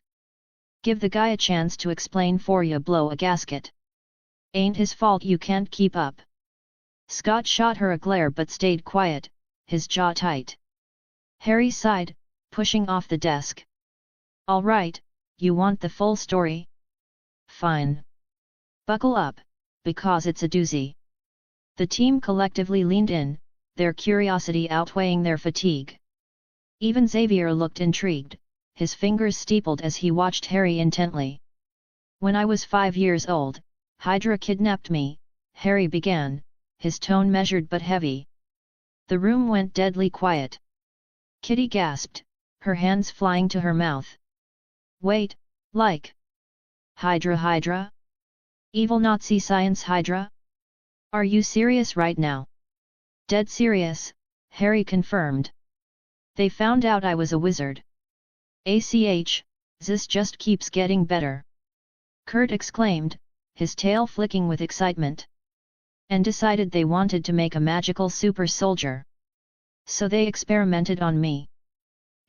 "Give the guy a chance to explain 'fore ya blow a gasket. Ain't his fault you can't keep up." Scott shot her a glare but stayed quiet, his jaw tight. Harry sighed, pushing off the desk. "All right, you want the full story? Fine. Buckle up, because it's a doozy." The team collectively leaned in, their curiosity outweighing their fatigue. Even Xavier looked intrigued, his fingers steepled as he watched Harry intently. "When I was 5 years old, Hydra kidnapped me, Harry began, his tone measured but heavy. The room went deadly quiet. Kitty gasped, her hands flying to her mouth. Wait, like... Hydra? Evil Nazi science Hydra? Are you serious right now? Dead serious, Harry confirmed. They found out I was a wizard. This just keeps getting better. Kurt exclaimed, his tail flicking with excitement. And decided they wanted to make a magical super soldier. So they experimented on me.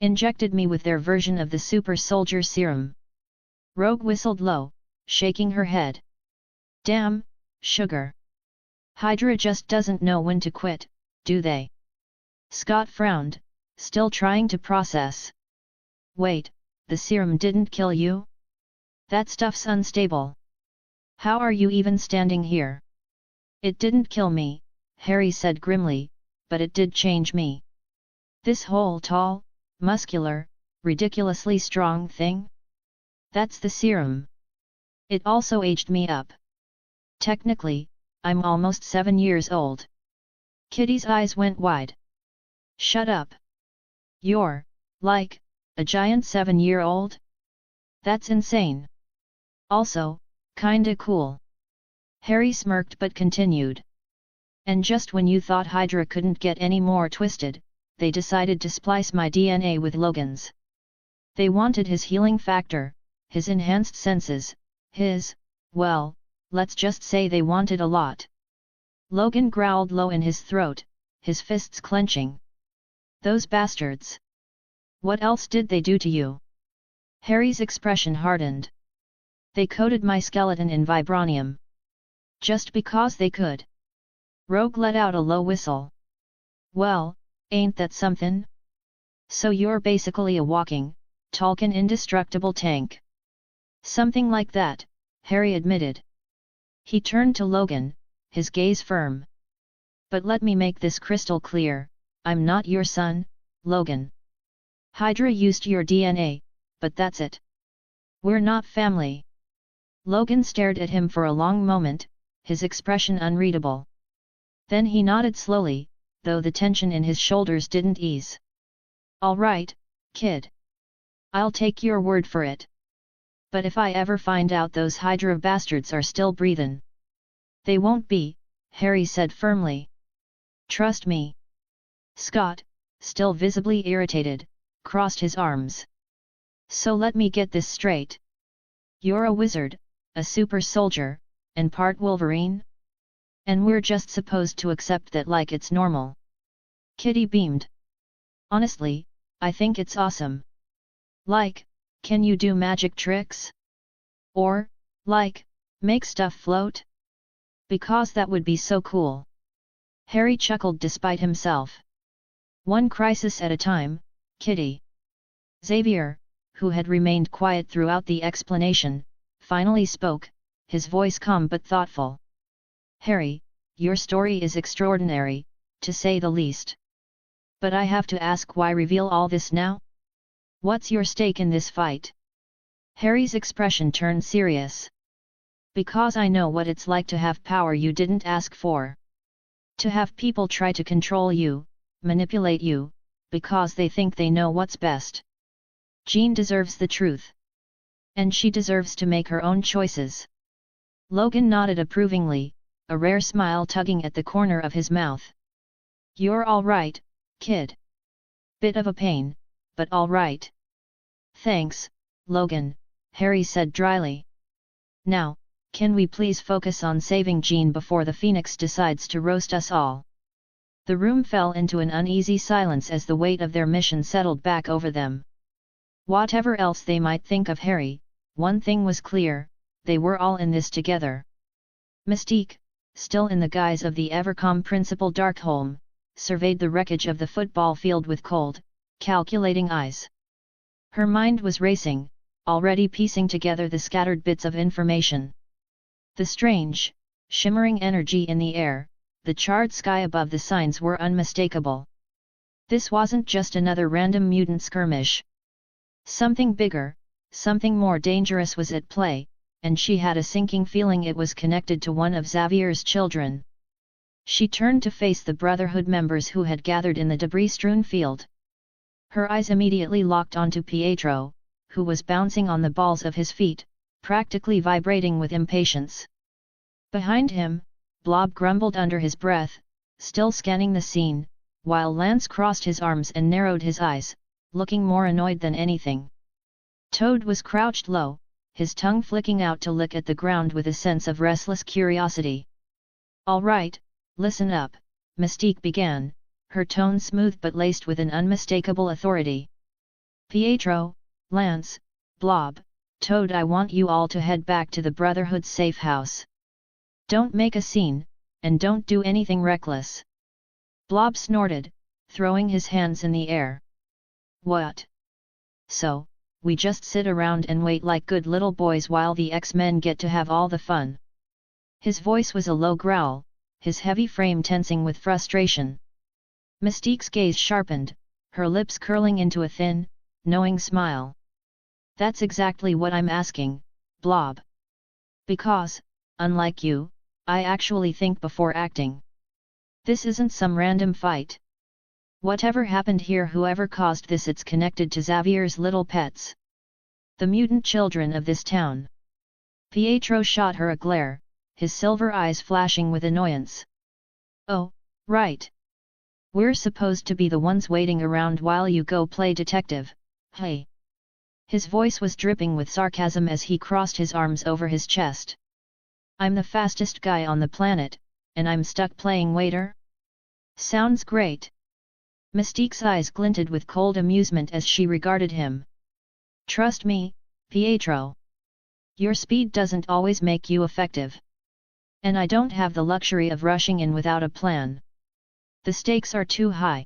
Injected me with their version of the super soldier serum. Rogue whistled low, shaking her head. Damn, sugar. Hydra just doesn't know when to quit, do they? Scott frowned, still trying to process. Wait, the serum didn't kill you? That stuff's unstable. How are you even standing here? It didn't kill me, Harry said grimly, but it did change me. This whole tall, muscular, ridiculously strong thing? That's the serum. It also aged me up. Technically, I'm almost 7 years old. Kitty's eyes went wide. Shut up. You're, like, a giant 7-year-old? That's insane. Also, kinda cool. Harry smirked but continued. And just when you thought Hydra couldn't get any more twisted, they decided to splice my DNA with Logan's. They wanted his healing factor, his enhanced senses, well, let's just say they wanted a lot. Logan growled low in his throat, his fists clenching. Those bastards! What else did they do to you? Harry's expression hardened. They coated my skeleton in vibranium. Just because they could. Rogue let out a low whistle. Well, ain't that something? So you're basically a walking, talkin' indestructible tank. Something like that, Harry admitted. He turned to Logan, his gaze firm. But let me make this crystal clear, I'm not your son, Logan. Hydra used your DNA, but that's it. We're not family. Logan stared at him for a long moment, his expression unreadable. Then he nodded slowly, though the tension in his shoulders didn't ease. All right, kid. I'll take your word for it. But if I ever find out those Hydra bastards are still breathin'. They won't be, Harry said firmly. Trust me. Scott, still visibly irritated, crossed his arms. So let me get this straight. You're a wizard, a super soldier, and part Wolverine? And we're just supposed to accept that like it's normal. Kitty beamed. Honestly, I think it's awesome. Like, can you do magic tricks? Or, like, make stuff float? Because that would be so cool. Harry chuckled despite himself. One crisis at a time, Kitty. Xavier, who had remained quiet throughout the explanation, finally spoke, his voice calm but thoughtful. Harry, your story is extraordinary, to say the least. But I have to ask, why reveal all this now? What's your stake in this fight? Harry's expression turned serious. Because I know what it's like to have power you didn't ask for. To have people try to control you, manipulate you, because they think they know what's best. Jean deserves the truth. And she deserves to make her own choices. Logan nodded approvingly, a rare smile tugging at the corner of his mouth. You're all right, kid. Bit of a pain, but all right. Thanks, Logan, Harry said dryly. Now, can we please focus on saving Jean before the Phoenix decides to roast us all? The room fell into an uneasy silence as the weight of their mission settled back over them. Whatever else they might think of Harry, one thing was clear, they were all in this together. Mystique, still in the guise of the ever-calm Principal Darkholme, surveyed the wreckage of the football field with cold, calculating eyes. Her mind was racing, already piecing together the scattered bits of information. The strange, shimmering energy in the air, the charred sky above the signs were unmistakable. This wasn't just another random mutant skirmish. Something bigger, something more dangerous was at play, and she had a sinking feeling it was connected to one of Xavier's children. She turned to face the Brotherhood members who had gathered in the debris-strewn field. Her eyes immediately locked onto Pietro, who was bouncing on the balls of his feet, practically vibrating with impatience. Behind him, Blob grumbled under his breath, still scanning the scene, while Lance crossed his arms and narrowed his eyes, looking more annoyed than anything. Toad was crouched low, his tongue flicking out to lick at the ground with a sense of restless curiosity. "All right, listen up," Mystique began, her tone smooth but laced with an unmistakable authority. "Pietro, Lance, Blob, Toad, I want you all to head back to the Brotherhood's safe house. Don't make a scene, and don't do anything reckless." Blob snorted, throwing his hands in the air. "What? So, we just sit around and wait like good little boys while the X-Men get to have all the fun?" His voice was a low growl, his heavy frame tensing with frustration. Mystique's gaze sharpened, her lips curling into a thin, knowing smile. "That's exactly what I'm asking, Blob. Because, unlike you, I actually think before acting. This isn't some random fight. Whatever happened here, whoever caused this, it's connected to Xavier's little pets. The mutant children of this town." Pietro shot her a glare, his silver eyes flashing with annoyance. "Oh, right. We're supposed to be the ones waiting around while you go play detective, hey?" His voice was dripping with sarcasm as he crossed his arms over his chest. "I'm the fastest guy on the planet, and I'm stuck playing waiter? Sounds great." Mystique's eyes glinted with cold amusement as she regarded him. "Trust me, Pietro. Your speed doesn't always make you effective. And I don't have the luxury of rushing in without a plan. The stakes are too high.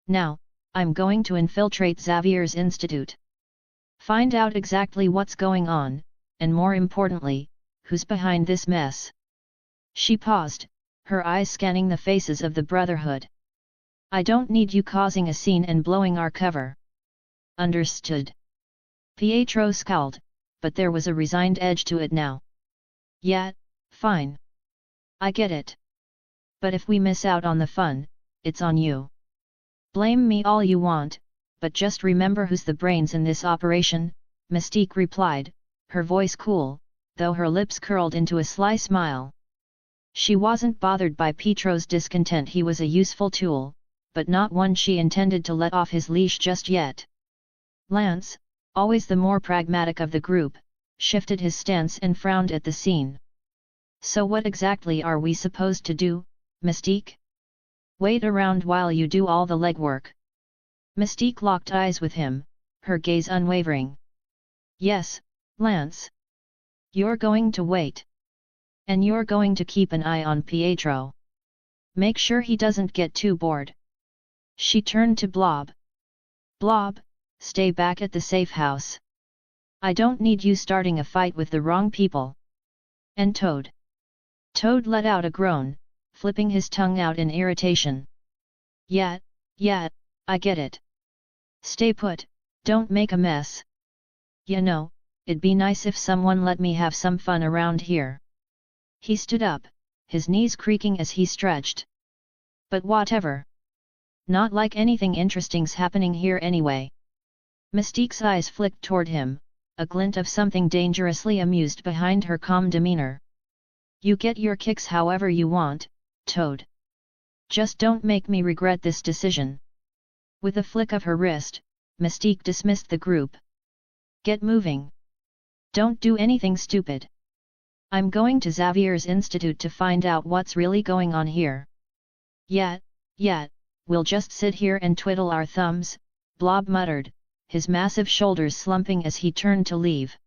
Now, I'm going to infiltrate Xavier's Institute. Find out exactly what's going on, and more importantly, who's behind this mess." She paused, her eyes scanning the faces of the Brotherhood. "I don't need you causing a scene and blowing our cover." "Understood." Pietro scowled, but there was a resigned edge to it now. "Yeah, fine. I get it. But if we miss out on the fun, it's on you. Blame me all you want, but just remember who's the brains in this operation," Mystique replied, her voice cool, though her lips curled into a sly smile. She wasn't bothered by Pietro's discontent. He was a useful tool, but not one she intended to let off his leash just yet. Lance, always the more pragmatic of the group, shifted his stance and frowned at the scene. "So what exactly are we supposed to do, Mystique? Wait around while you do all the legwork?" Mystique locked eyes with him, her gaze unwavering. "Yes, Lance. You're going to wait. And you're going to keep an eye on Pietro. Make sure he doesn't get too bored." She turned to Blob. "Blob, stay back at the safe house. I don't need you starting a fight with the wrong people." "And Toad?" Toad let out a groan, flipping his tongue out in irritation. Yeah, I get it. Stay put, don't make a mess. You know, it'd be nice if someone let me have some fun around here." He stood up, his knees creaking as he stretched. "But whatever. Not like anything interesting's happening here anyway." Mystique's eyes flicked toward him, a glint of something dangerously amused behind her calm demeanor. "You get your kicks however you want, Toad. Just don't make me regret this decision." With a flick of her wrist, Mystique dismissed the group. "Get moving. Don't do anything stupid. I'm going to Xavier's Institute to find out what's really going on here." Yeah, we'll just sit here and twiddle our thumbs," Blob muttered, his massive shoulders slumping as he turned to leave.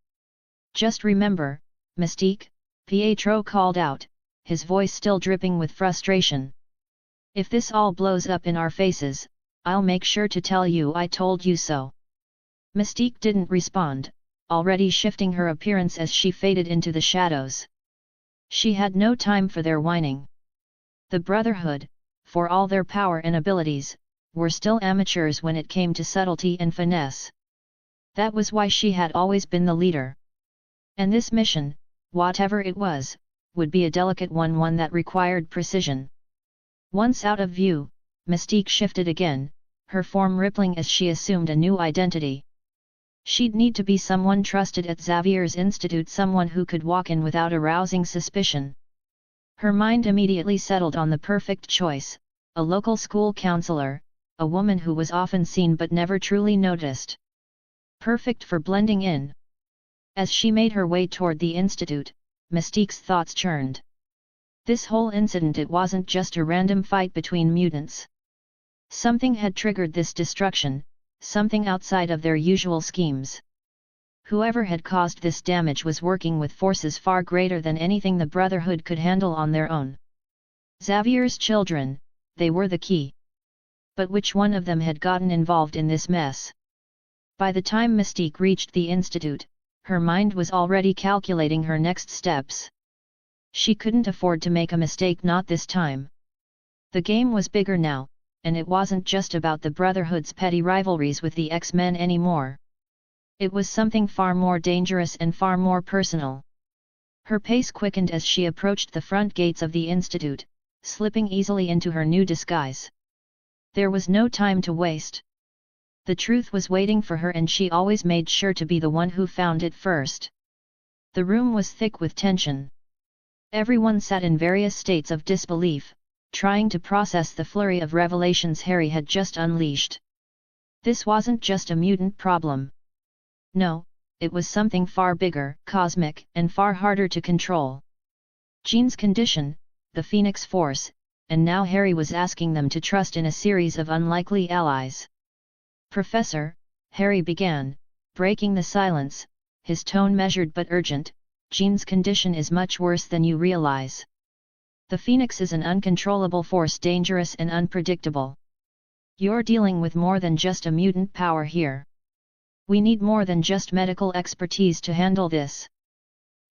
"Just remember, Mystique," Pietro called out, his voice still dripping with frustration. "If this all blows up in our faces, I'll make sure to tell you I told you so." Mystique didn't respond, already shifting her appearance as she faded into the shadows. She had no time for their whining. The Brotherhood, for all their power and abilities, were still amateurs when it came to subtlety and finesse. That was why she had always been the leader. And this mission, whatever it was, would be a delicate one that required precision. Once out of view, Mystique shifted again, her form rippling as she assumed a new identity. She'd need to be someone trusted at Xavier's Institute, someone who could walk in without arousing suspicion. Her mind immediately settled on the perfect choice, a local school counselor, a woman who was often seen but never truly noticed. Perfect for blending in. As she made her way toward the institute, Mystique's thoughts churned. This whole incident, it wasn't just a random fight between mutants. Something had triggered this destruction, something outside of their usual schemes. Whoever had caused this damage was working with forces far greater than anything the Brotherhood could handle on their own. Xavier's children, they were the key. But which one of them had gotten involved in this mess? By the time Mystique reached the institute, her mind was already calculating her next steps. She couldn't afford to make a mistake, not this time. The game was bigger now, and it wasn't just about the Brotherhood's petty rivalries with the X-Men anymore. It was something far more dangerous and far more personal. Her pace quickened as she approached the front gates of the institute, slipping easily into her new disguise. There was no time to waste. The truth was waiting for her, and she always made sure to be the one who found it first. The room was thick with tension. Everyone sat in various states of disbelief, trying to process the flurry of revelations Harry had just unleashed. This wasn't just a mutant problem. No, it was something far bigger, cosmic, and far harder to control. Jean's condition, the Phoenix Force, and now Harry was asking them to trust in a series of unlikely allies. "Professor," Harry began, breaking the silence, his tone measured but urgent, "Jean's condition is much worse than you realize. The Phoenix is an uncontrollable force, dangerous and unpredictable. You're dealing with more than just a mutant power here. We need more than just medical expertise to handle this."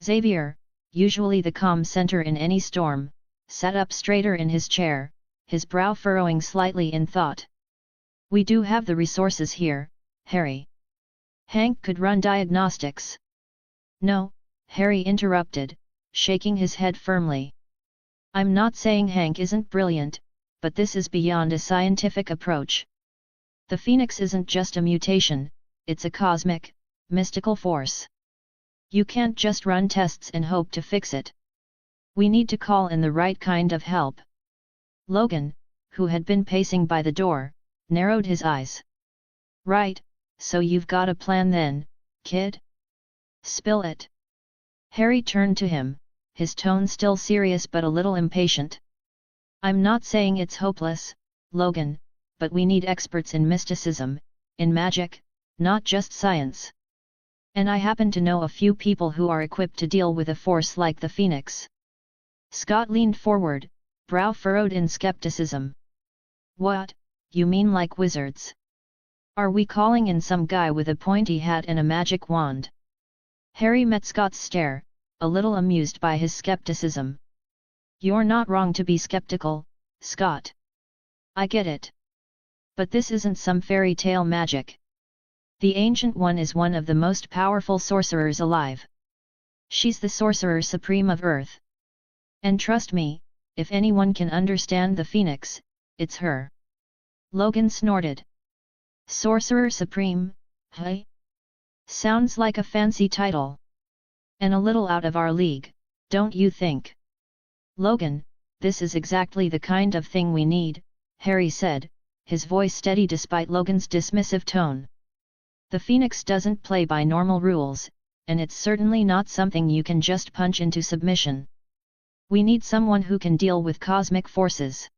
Xavier, usually the calm center in any storm, sat up straighter in his chair, his brow furrowing slightly in thought. "We do have the resources here, Harry. Hank could run diagnostics." "No," Harry interrupted, shaking his head firmly. "I'm not saying Hank isn't brilliant, but this is beyond a scientific approach. The Phoenix isn't just a mutation, it's a cosmic, mystical force. You can't just run tests and hope to fix it. We need to call in the right kind of help." Logan, who had been pacing by the door, narrowed his eyes. "Right, so you've got a plan then, kid? Spill it." Harry turned to him, his tone still serious but a little impatient. "I'm not saying it's hopeless, Logan, but we need experts in mysticism, in magic, not just science. And I happen to know a few people who are equipped to deal with a force like the Phoenix." Scott leaned forward, brow furrowed in skepticism. "What, you mean like wizards? Are we calling in some guy with a pointy hat and a magic wand?" Harry met Scott's stare, a little amused by his skepticism. "You're not wrong to be skeptical, Scott. I get it. But this isn't some fairy tale magic. The Ancient One is one of the most powerful sorcerers alive. She's the Sorcerer Supreme of Earth. And trust me, if anyone can understand the Phoenix, it's her." Logan snorted. "Sorcerer Supreme, hey? Sounds like a fancy title. And a little out of our league, don't you think?" "Logan, this is exactly the kind of thing we need," Harry said, his voice steady despite Logan's dismissive tone. "The Phoenix doesn't play by normal rules, and it's certainly not something you can just punch into submission. We need someone who can deal with cosmic forces."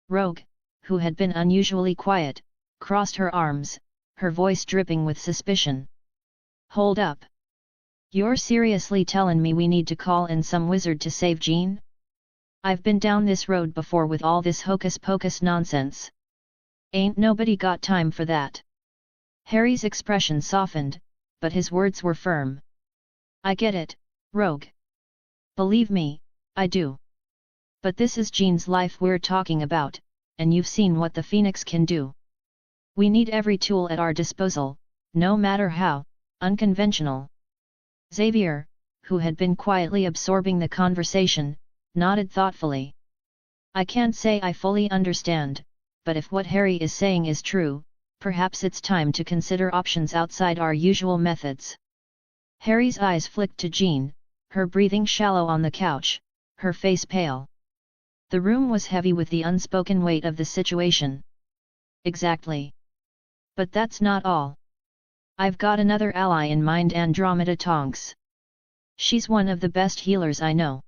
Rogue, who had been unusually quiet, crossed her arms, her voice dripping with suspicion. "Hold up. You're seriously telling me we need to call in some wizard to save Jean? I've been down this road before with all this hocus-pocus nonsense. Ain't nobody got time for that." Harry's expression softened, but his words were firm. "I get it, Rogue. Believe me, I do. But this is Jean's life we're talking about, and you've seen what the Phoenix can do. We need every tool at our disposal, no matter how unconventional." "Xavier," who had been quietly absorbing the conversation, nodded thoughtfully. I can't say I fully understand, but if what Harry is saying is true, perhaps it's time to consider options outside our usual methods. Harry's eyes flicked to Jean, her breathing shallow on the couch, her face pale. The room was heavy with the unspoken weight of the situation. Exactly. But that's not all. I've got another ally in mind, Andromeda Tonks. She's one of the best healers I know.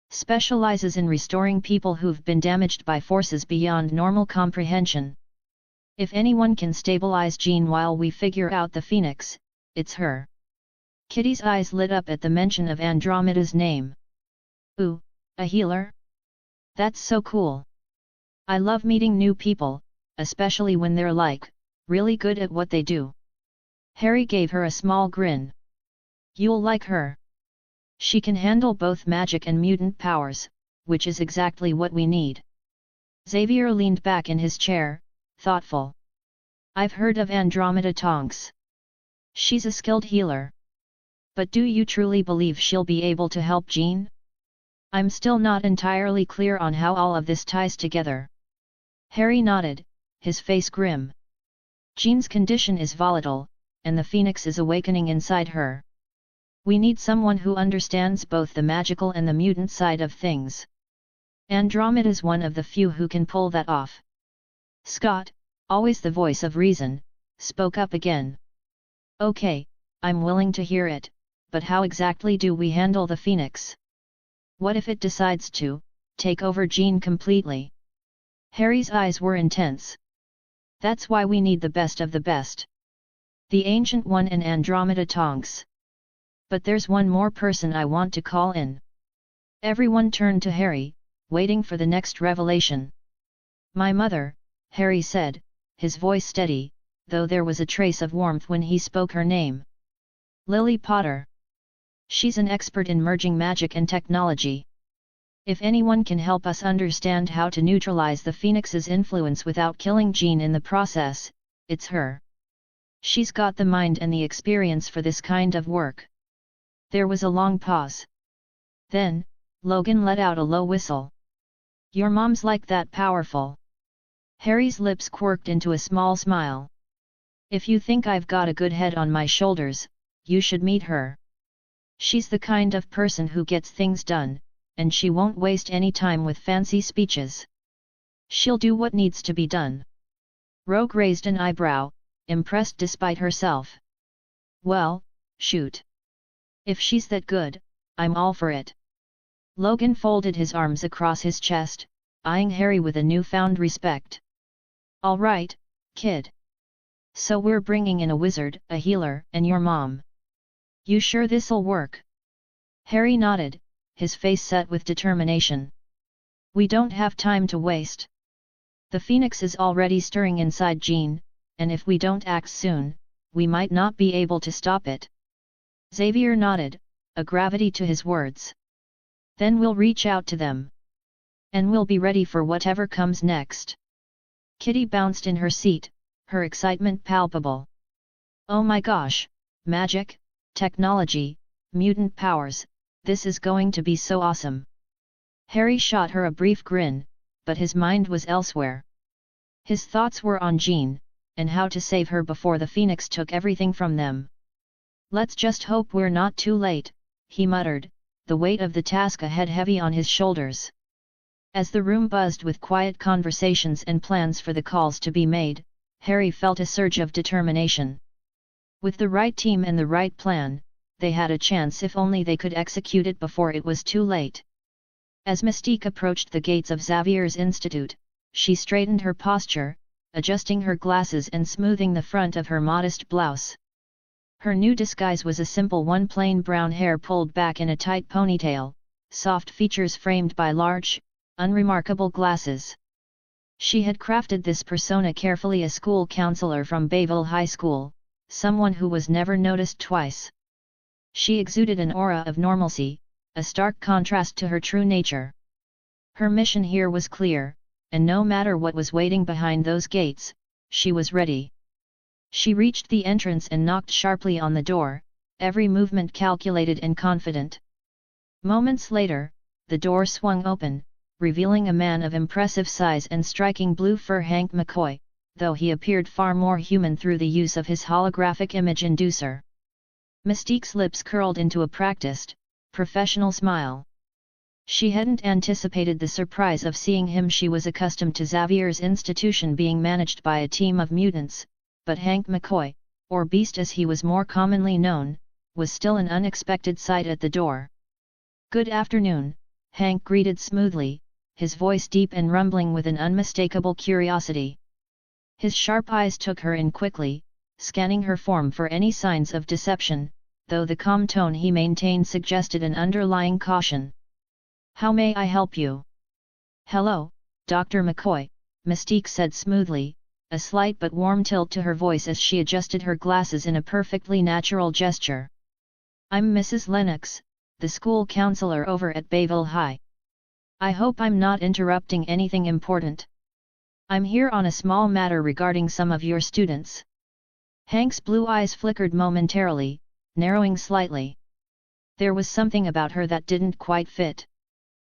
Specializes in restoring people who've been damaged by forces beyond normal comprehension. If anyone can stabilize Jean while we figure out the Phoenix, it's her. Kitty's eyes lit up at the mention of Andromeda's name. Ooh, a healer? That's so cool. I love meeting new people, especially when they're really good at what they do. Harry gave her a small grin. You'll like her. She can handle both magic and mutant powers, which is exactly what we need. Xavier leaned back in his chair, thoughtful. I've heard of Andromeda Tonks. She's a skilled healer. But do you truly believe she'll be able to help Jean? I'm still not entirely clear on how all of this ties together. Harry nodded, his face grim. Jean's condition is volatile, and the Phoenix is awakening inside her. We need someone who understands both the magical and the mutant side of things. Andromeda's one of the few who can pull that off. Scott, always the voice of reason, spoke up again. Okay, I'm willing to hear it, but how exactly do we handle the Phoenix? What if it decides to take over Jean completely? Harry's eyes were intense. That's why we need the best of the best. The Ancient One and Andromeda Tonks. But there's one more person I want to call in. Everyone turned to Harry, waiting for the next revelation. My mother, Harry said, his voice steady, though there was a trace of warmth when he spoke her name. Lily Potter. She's an expert in merging magic and technology. If anyone can help us understand how to neutralize the Phoenix's influence without killing Jean in the process, it's her. She's got the mind and the experience for this kind of work. There was a long pause. Then, Logan let out a low whistle. Your mom's like that powerful? Harry's lips quirked into a small smile. If you think I've got a good head on my shoulders, you should meet her. She's the kind of person who gets things done, and she won't waste any time with fancy speeches. She'll do what needs to be done. Rogue raised an eyebrow, impressed despite herself. Well, shoot. If she's that good, I'm all for it. Logan folded his arms across his chest, eyeing Harry with a newfound respect. All right, kid. So we're bringing in a wizard, a healer, and your mom. You sure this'll work? Harry nodded, his face set with determination. We don't have time to waste. The Phoenix is already stirring inside Jean, and if we don't act soon, we might not be able to stop it. Xavier nodded, a gravity to his words. Then we'll reach out to them. And we'll be ready for whatever comes next. Kitty bounced in her seat, her excitement palpable. Oh my gosh, magic, technology, mutant powers, this is going to be so awesome. Harry shot her a brief grin, but his mind was elsewhere. His thoughts were on Jean, and how to save her before the Phoenix took everything from them. Let's just hope we're not too late, he muttered, the weight of the task ahead heavy on his shoulders. As the room buzzed with quiet conversations and plans for the calls to be made, Harry felt a surge of determination. With the right team and the right plan, they had a chance if only they could execute it before it was too late. As Mystique approached the gates of Xavier's Institute, she straightened her posture, adjusting her glasses and smoothing the front of her modest blouse. Her new disguise was a simple one, plain brown hair pulled back in a tight ponytail, soft features framed by large, unremarkable glasses. She had crafted this persona carefully, a school counselor from Bayville High School, someone who was never noticed twice. She exuded an aura of normalcy, a stark contrast to her true nature. Her mission here was clear, and no matter what was waiting behind those gates, she was ready. She reached the entrance and knocked sharply on the door, every movement calculated and confident. Moments later, the door swung open, revealing a man of impressive size and striking blue fur. Hank McCoy, though he appeared far more human through the use of his holographic image inducer. Mystique's lips curled into a practiced, professional smile. She hadn't anticipated the surprise of seeing him. She was accustomed to Xavier's institution being managed by a team of mutants, but Hank McCoy, or Beast as he was more commonly known, was still an unexpected sight at the door. "Good afternoon," Hank greeted smoothly, his voice deep and rumbling with an unmistakable curiosity. His sharp eyes took her in quickly, scanning her form for any signs of deception, though the calm tone he maintained suggested an underlying caution. "How may I help you?" "Hello, Dr. McCoy," Mystique said smoothly, a slight but warm tilt to her voice as she adjusted her glasses in a perfectly natural gesture. "I'm Mrs. Lennox, the school counselor over at Bayville High. I hope I'm not interrupting anything important. I'm here on a small matter regarding some of your students." Hank's blue eyes flickered momentarily, narrowing slightly. There was something about her that didn't quite fit.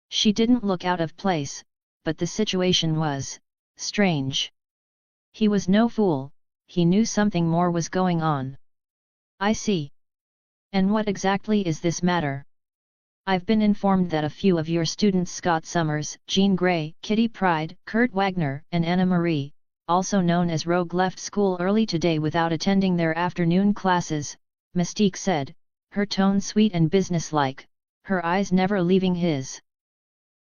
She didn't look out of place, but the situation was strange. He was no fool, he knew something more was going on. "I see. And what exactly is this matter?" "I've been informed that a few of your students, Scott Summers, Jean Grey, Kitty Pryde, Kurt Wagner, and Anna Marie, also known as Rogue, left school early today without attending their afternoon classes," Mystique said, her tone sweet and businesslike, her eyes never leaving his.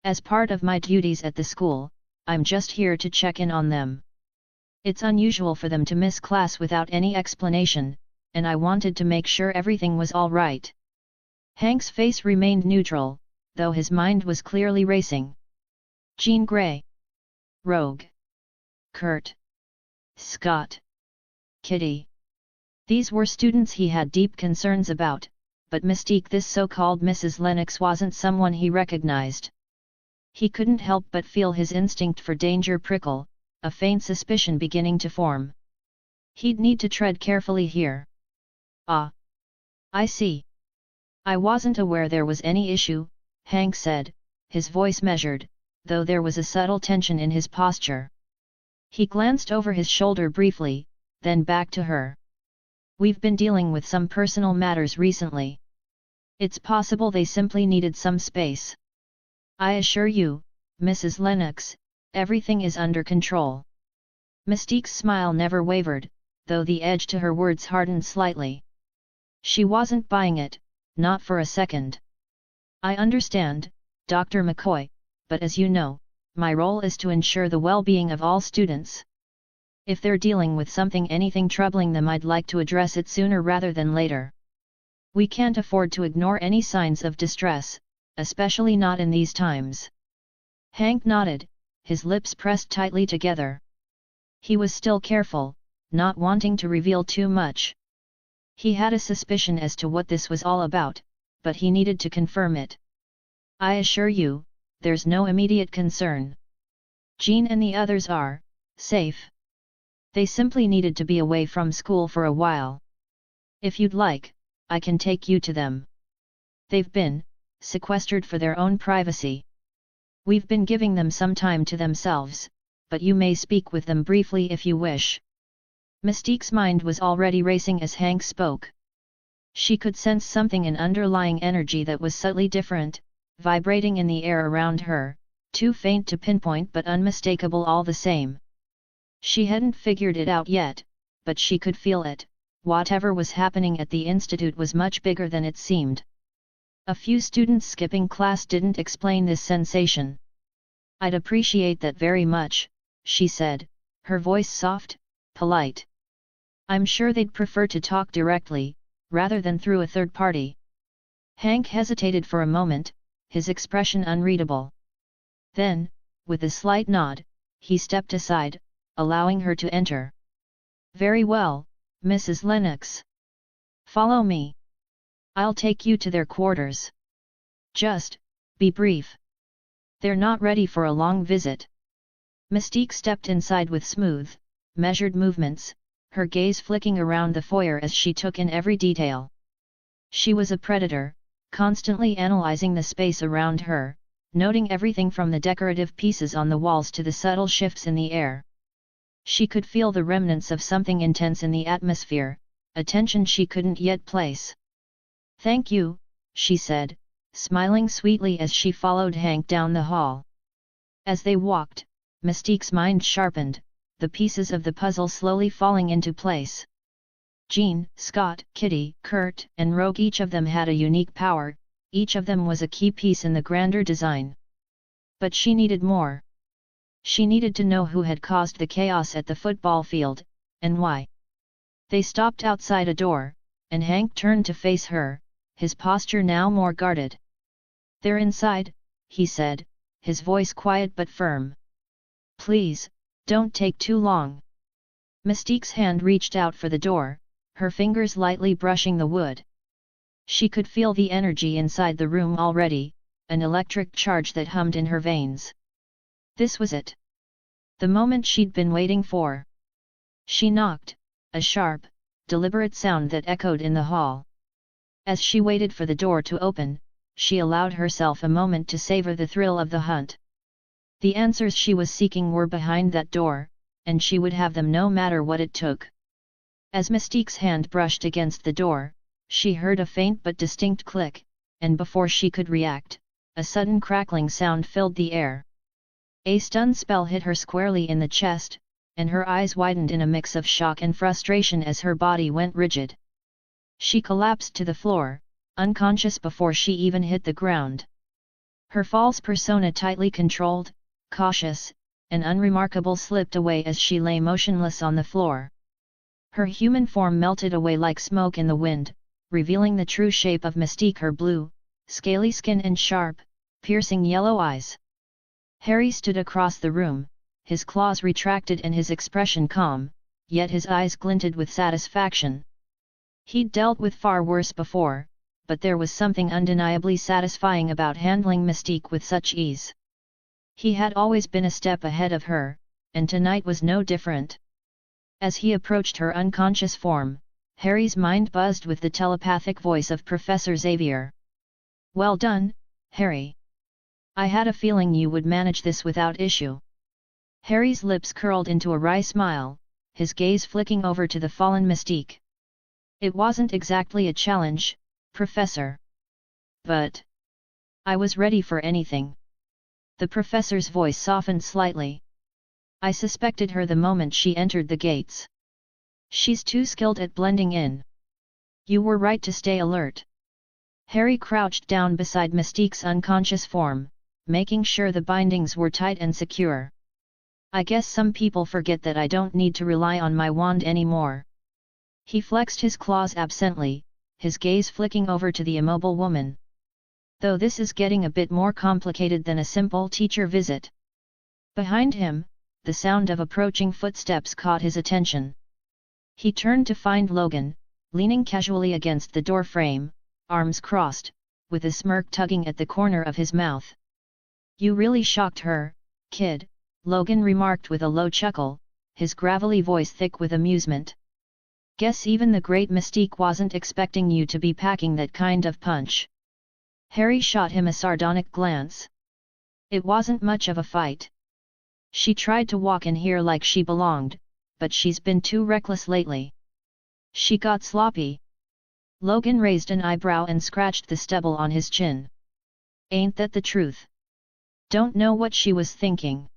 "As part of my duties at the school, I'm just here to check in on them. It's unusual for them to miss class without any explanation, and I wanted to make sure everything was all right." Hank's face remained neutral, though his mind was clearly racing. Jean Grey, Rogue, Kurt, Scott, Kitty. These were students he had deep concerns about, but Mystique, this so-called Mrs. Lennox, wasn't someone he recognized. He couldn't help but feel his instinct for danger prickle, a faint suspicion beginning to form. He'd need to tread carefully here. "Ah. I see. I wasn't aware there was any issue," Hank said, his voice measured, though there was a subtle tension in his posture. He glanced over his shoulder briefly, then back to her. "We've been dealing with some personal matters recently. It's possible they simply needed some space. I assure you, Mrs. Lennox, everything is under control." Mystique's smile never wavered, though the edge to her words hardened slightly. She wasn't buying it, not for a second. "I understand, Dr. McCoy, but as you know, my role is to ensure the well-being of all students. If they're dealing with anything troubling them, I'd like to address it sooner rather than later. We can't afford to ignore any signs of distress, especially not in these times." Hank nodded, his lips pressed tightly together. He was still careful, not wanting to reveal too much. He had a suspicion as to what this was all about, but he needed to confirm it. "I assure you, there's no immediate concern. Jean and the others are safe. They simply needed to be away from school for a while. If you'd like, I can take you to them. They've been sequestered for their own privacy. We've been giving them some time to themselves, but you may speak with them briefly if you wish." Mystique's mind was already racing as Hank spoke. She could sense something, an underlying energy that was subtly different, vibrating in the air around her, too faint to pinpoint but unmistakable all the same. She hadn't figured it out yet, but she could feel it. Whatever was happening at the institute was much bigger than it seemed. A few students skipping class didn't explain this sensation. "I'd appreciate that very much," she said, her voice soft, polite. "I'm sure they'd prefer to talk directly, rather than through a third party." Hank hesitated for a moment, his expression unreadable. Then, with a slight nod, he stepped aside, allowing her to enter. "Very well, Mrs. Lennox. Follow me. I'll take you to their quarters. Just be brief. They're not ready for a long visit." Mystique stepped inside with smooth, measured movements, her gaze flicking around the foyer as she took in every detail. She was a predator, constantly analyzing the space around her, noting everything from the decorative pieces on the walls to the subtle shifts in the air. She could feel the remnants of something intense in the atmosphere, a tension she couldn't yet place. "Thank you," she said, smiling sweetly as she followed Hank down the hall. As they walked, Mystique's mind sharpened, the pieces of the puzzle slowly falling into place. Jean, Scott, Kitty, Kurt, and Rogue, each of them had a unique power, each of them was a key piece in the grander design. But she needed more. She needed to know who had caused the chaos at the football field, and why. They stopped outside a door, and Hank turned to face her, his posture now more guarded. "They're inside," he said, his voice quiet but firm. "Please, don't take too long." Mystique's hand reached out for the door, her fingers lightly brushing the wood. She could feel the energy inside the room already, an electric charge that hummed in her veins. This was it. The moment she'd been waiting for. She knocked, a sharp, deliberate sound that echoed in the hall. As she waited for the door to open, she allowed herself a moment to savor the thrill of the hunt. The answers she was seeking were behind that door, and she would have them no matter what it took. As Mystique's hand brushed against the door, she heard a faint but distinct click, and before she could react, a sudden crackling sound filled the air. A stun spell hit her squarely in the chest, and her eyes widened in a mix of shock and frustration as her body went rigid. She collapsed to the floor, unconscious before she even hit the ground. Her false persona, tightly controlled, cautious, and unremarkable, slipped away as she lay motionless on the floor. Her human form melted away like smoke in the wind, revealing the true shape of Mystique, her blue, scaly skin and sharp, piercing yellow eyes. Harry stood across the room, his claws retracted and his expression calm, yet his eyes glinted with satisfaction. He'd dealt with far worse before, but there was something undeniably satisfying about handling Mystique with such ease. He had always been a step ahead of her, and tonight was no different. As he approached her unconscious form, Harry's mind buzzed with the telepathic voice of Professor Xavier. "Well done, Harry. I had a feeling you would manage this without issue." Harry's lips curled into a wry smile, his gaze flicking over to the fallen Mystique. "It wasn't exactly a challenge, Professor. But I was ready for anything." The professor's voice softened slightly. "I suspected her the moment she entered the gates. She's too skilled at blending in. You were right to stay alert." Harry crouched down beside Mystique's unconscious form, making sure the bindings were tight and secure. "I guess some people forget that I don't need to rely on my wand anymore." He flexed his claws absently, his gaze flicking over to the immobile woman. "Though this is getting a bit more complicated than a simple teacher visit." Behind him, the sound of approaching footsteps caught his attention. He turned to find Logan, leaning casually against the door frame, arms crossed, with a smirk tugging at the corner of his mouth. "You really shocked her, kid," Logan remarked with a low chuckle, his gravelly voice thick with amusement. "Guess even the great Mystique wasn't expecting you to be packing that kind of punch." Harry shot him a sardonic glance. "It wasn't much of a fight. She tried to walk in here like she belonged, but she's been too reckless lately. She got sloppy." Logan raised an eyebrow and scratched the stubble on his chin. "Ain't that the truth? Don't know what she was thinking.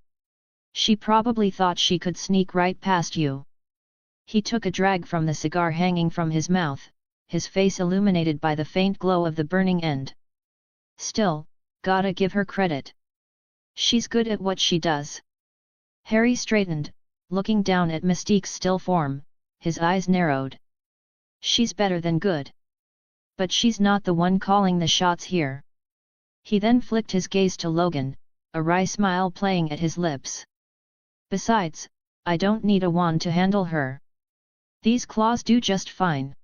She probably thought she could sneak right past you." He took a drag from the cigar hanging from his mouth, his face illuminated by the faint glow of the burning end. "Still, gotta give her credit. She's good at what she does." Harry straightened, looking down at Mystique's still form, his eyes narrowed. "She's better than good. But she's not the one calling the shots here." He then flicked his gaze to Logan, a wry smile playing at his lips. "Besides, I don't need a wand to handle her. These claws do just fine."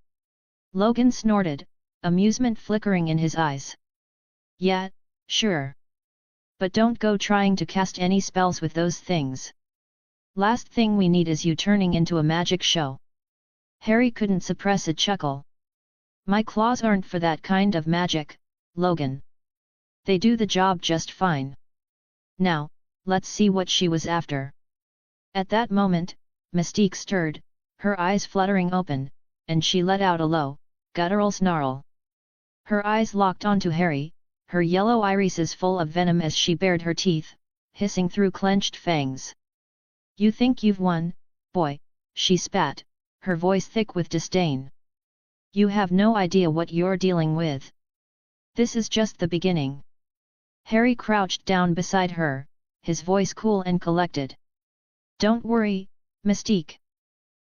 Logan snorted, amusement flickering in his eyes. "Yeah, sure. But don't go trying to cast any spells with those things. Last thing we need is you turning into a magic show." Harry couldn't suppress a chuckle. My claws aren't for that kind of magic, Logan. They do the job just fine. Now, let's see what she was after. At that moment, Mystique stirred, her eyes fluttering open, and she let out a low, guttural snarl. Her eyes locked onto Harry, her yellow irises full of venom as she bared her teeth, hissing through clenched fangs. You think you've won, boy, she spat, her voice thick with disdain. You have no idea what you're dealing with. This is just the beginning. Harry crouched down beside her, his voice cool and collected. Don't worry, Mystique.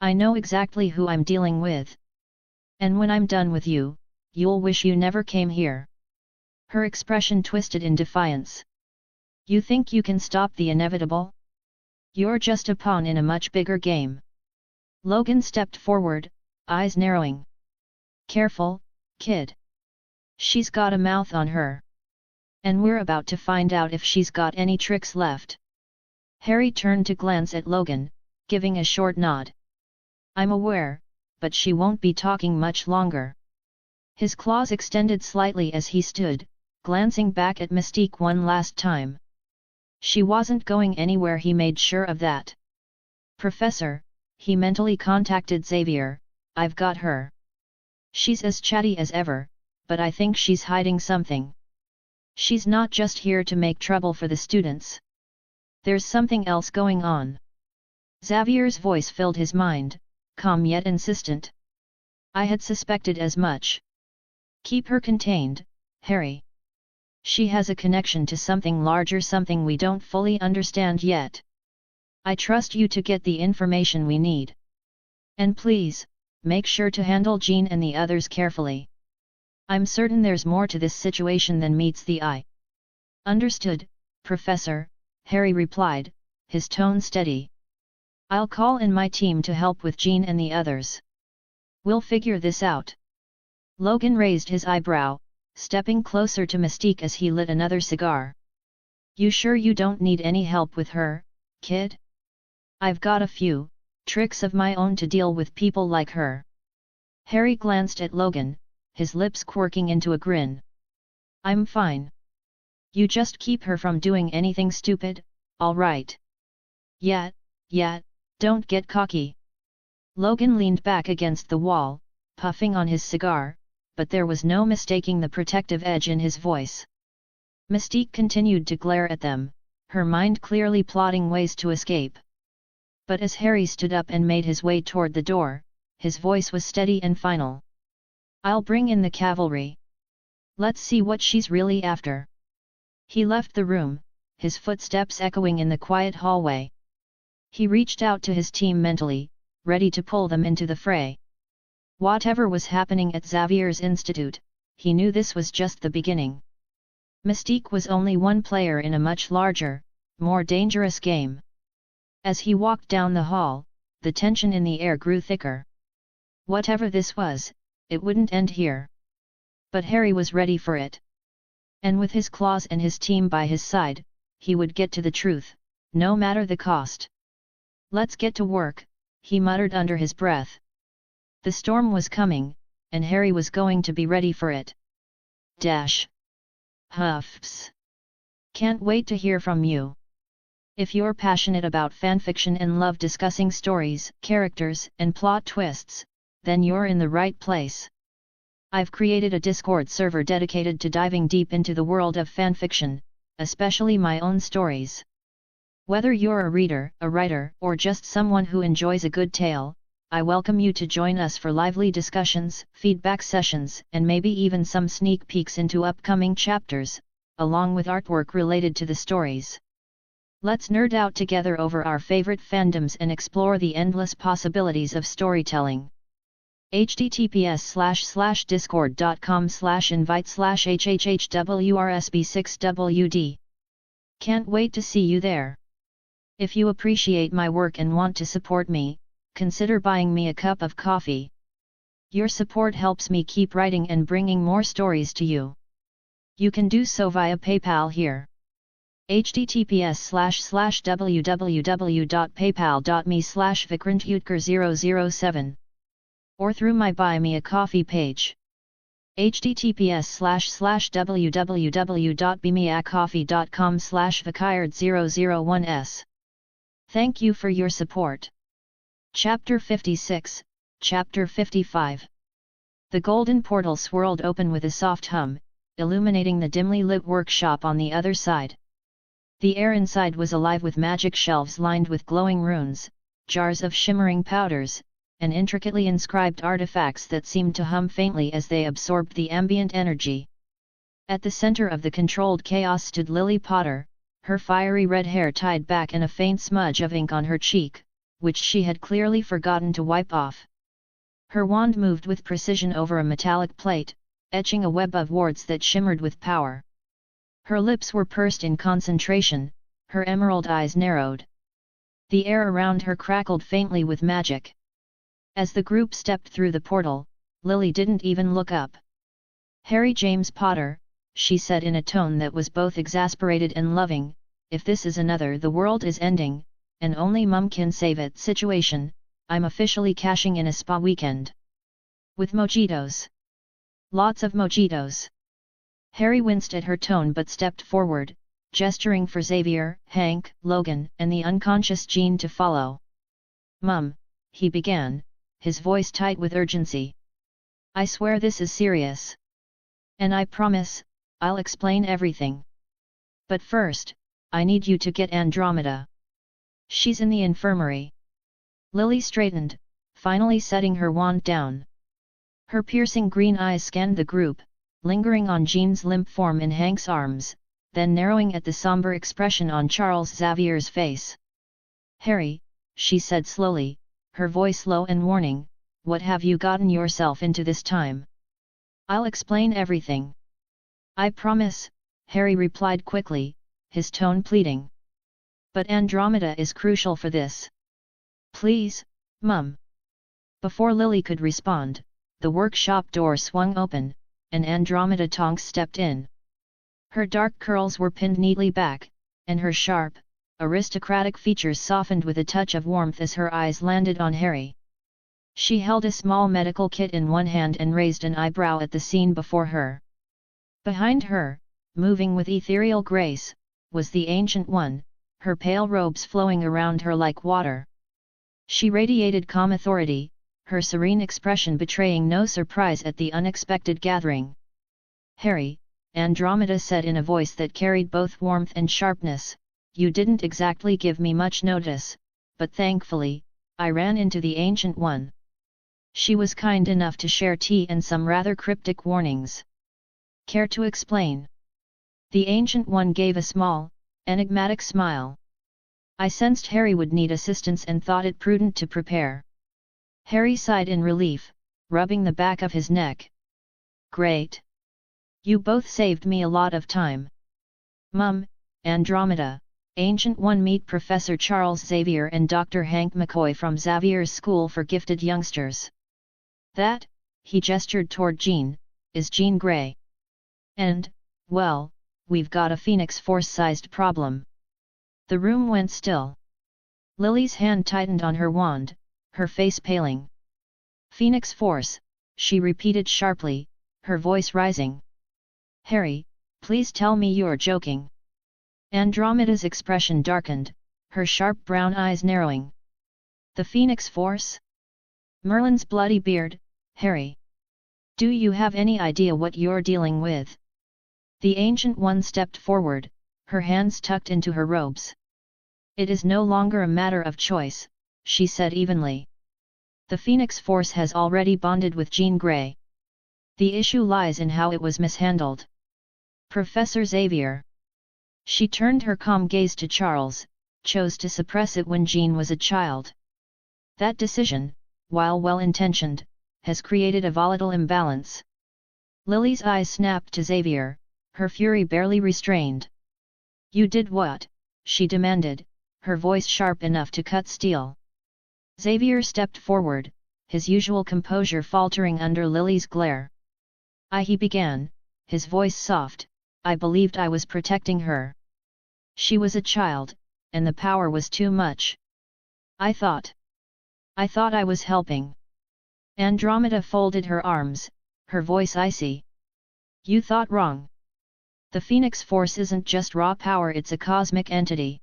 I know exactly who I'm dealing with. And when I'm done with you, you'll wish you never came here. Her expression twisted in defiance. You think you can stop the inevitable? You're just a pawn in a much bigger game. Logan stepped forward, eyes narrowing. Careful, kid. She's got a mouth on her. And we're about to find out if she's got any tricks left. Harry turned to glance at Logan, giving a short nod. I'm aware, but she won't be talking much longer. His claws extended slightly as he stood, glancing back at Mystique one last time. She wasn't going anywhere, he made sure of that. Professor, he mentally contacted Xavier, I've got her. She's as chatty as ever, but I think she's hiding something. She's not just here to make trouble for the students. There's something else going on. Xavier's voice filled his mind, calm yet insistent. I had suspected as much. Keep her contained, Harry. She has a connection to something larger, something we don't fully understand yet. I trust you to get the information we need. And please, make sure to handle Jean and the others carefully. I'm certain there's more to this situation than meets the eye. Understood, Professor, Harry replied, his tone steady. I'll call in my team to help with Jean and the others. We'll figure this out. Logan raised his eyebrow, stepping closer to Mystique as he lit another cigar. You sure you don't need any help with her, kid? I've got a few tricks of my own to deal with people like her. Harry glanced at Logan, his lips quirking into a grin. I'm fine. You just keep her from doing anything stupid, all right? Yeah, don't get cocky. Logan leaned back against the wall, puffing on his cigar, but there was no mistaking the protective edge in his voice. Mystique continued to glare at them, her mind clearly plotting ways to escape. But as Harry stood up and made his way toward the door, his voice was steady and final. I'll bring in the cavalry. Let's see what she's really after. He left the room, his footsteps echoing in the quiet hallway. He reached out to his team mentally, ready to pull them into the fray. Whatever was happening at Xavier's Institute, he knew this was just the beginning. Mystique was only one player in a much larger, more dangerous game. As he walked down the hall, the tension in the air grew thicker. Whatever this was, it wouldn't end here. But Harry was ready for it. And with his claws and his team by his side, he would get to the truth, no matter the cost. Let's get to work, he muttered under his breath. The storm was coming, and Harry was going to be ready for it. Huffs. Can't wait to hear from you. If you're passionate about fanfiction and love discussing stories, characters, and plot twists, then you're in the right place. I've created a Discord server dedicated to diving deep into the world of fanfiction, especially my own stories. Whether you're a reader, a writer, or just someone who enjoys a good tale, I welcome you to join us for lively discussions, feedback sessions, and maybe even some sneak peeks into upcoming chapters, along with artwork related to the stories. Let's nerd out together over our favorite fandoms and explore the endless possibilities of storytelling. https://discord.com/invite/hhhwrsb6wd. Can't wait to see you there. If you appreciate my work and want to support me, consider buying me a cup of coffee. Your support helps me keep writing and bringing more stories to you. You can do so via PayPal here. https://www.paypal.me/vikrantutker007 or through my Buy Me a Coffee page. https://www.bemiacoffee.com/vakayard001s. Thank you for your support. Chapter 56, Chapter 55. The golden portal swirled open with a soft hum, illuminating the dimly lit workshop on the other side. The air inside was alive with magic shelves lined with glowing runes, jars of shimmering powders, and intricately inscribed artifacts that seemed to hum faintly as they absorbed the ambient energy. At the center of the controlled chaos stood Lily Potter, her fiery red hair tied back and a faint smudge of ink on her cheek, which she had clearly forgotten to wipe off. Her wand moved with precision over a metallic plate, etching a web of wards that shimmered with power. Her lips were pursed in concentration, her emerald eyes narrowed. The air around her crackled faintly with magic. As the group stepped through the portal, Lily didn't even look up. "Harry James Potter," she said in a tone that was both exasperated and loving, "if this is another the world is ending, and only Mum can save it situation, I'm officially cashing in a spa weekend. With mojitos. Lots of mojitos." Harry winced at her tone but stepped forward, gesturing for Xavier, Hank, Logan, and the unconscious Jean to follow. "Mum," he began, his voice tight with urgency. "I swear this is serious. And I promise, I'll explain everything. But first, I need you to get Andromeda. She's in the infirmary." Lily straightened, finally setting her wand down. Her piercing green eyes scanned the group, lingering on Jean's limp form in Hank's arms, then narrowing at the somber expression on Charles Xavier's face. "Harry," she said slowly, her voice low and warning, "what have you gotten yourself into this time? I'll explain everything." "I promise," Harry replied quickly, his tone pleading. "But Andromeda is crucial for this. Please, Mum." Before Lily could respond, the workshop door swung open, and Andromeda Tonks stepped in. Her dark curls were pinned neatly back, and her sharp, aristocratic features softened with a touch of warmth as her eyes landed on Harry. She held a small medical kit in one hand and raised an eyebrow at the scene before her. Behind her, moving with ethereal grace, was the Ancient One, her pale robes flowing around her like water. She radiated calm authority, her serene expression betraying no surprise at the unexpected gathering. "Harry," Andromeda said in a voice that carried both warmth and sharpness, "you didn't exactly give me much notice, but thankfully, I ran into the Ancient One. She was kind enough to share tea and some rather cryptic warnings. Care to explain?" The Ancient One gave a small, enigmatic smile. "I sensed Harry would need assistance and thought it prudent to prepare." Harry sighed in relief, rubbing the back of his neck. "Great! You both saved me a lot of time. Mum, Andromeda, Ancient One, meet Professor Charles Xavier and Dr. Hank McCoy from Xavier's School for Gifted Youngsters. That," he gestured toward Jean, "is Jean Grey. And, well, we've got a Phoenix Force-sized problem." The room went still. Lily's hand tightened on her wand, her face paling. "Phoenix Force," she repeated sharply, her voice rising. "Harry, please tell me you're joking." Andromeda's expression darkened, her sharp brown eyes narrowing. "The Phoenix Force? Merlin's bloody beard, Harry. Do you have any idea what you're dealing with?" The Ancient One stepped forward, her hands tucked into her robes. "It is no longer a matter of choice," she said evenly. "The Phoenix Force has already bonded with Jean Grey. The issue lies in how it was mishandled. Professor Xavier." She turned her calm gaze to Charles, chose to suppress it when Jean was a child. "That decision, while well-intentioned, has created a volatile imbalance." Lily's eyes snapped to Xavier, her fury barely restrained. "You did what?" she demanded, her voice sharp enough to cut steel. Xavier stepped forward, his usual composure faltering under Lily's glare. He began, his voice soft, "I believed I was protecting her. She was a child, and the power was too much. I thought I was helping." Andromeda folded her arms, her voice icy. You thought wrong. The Phoenix Force isn't just raw power, it's a cosmic entity.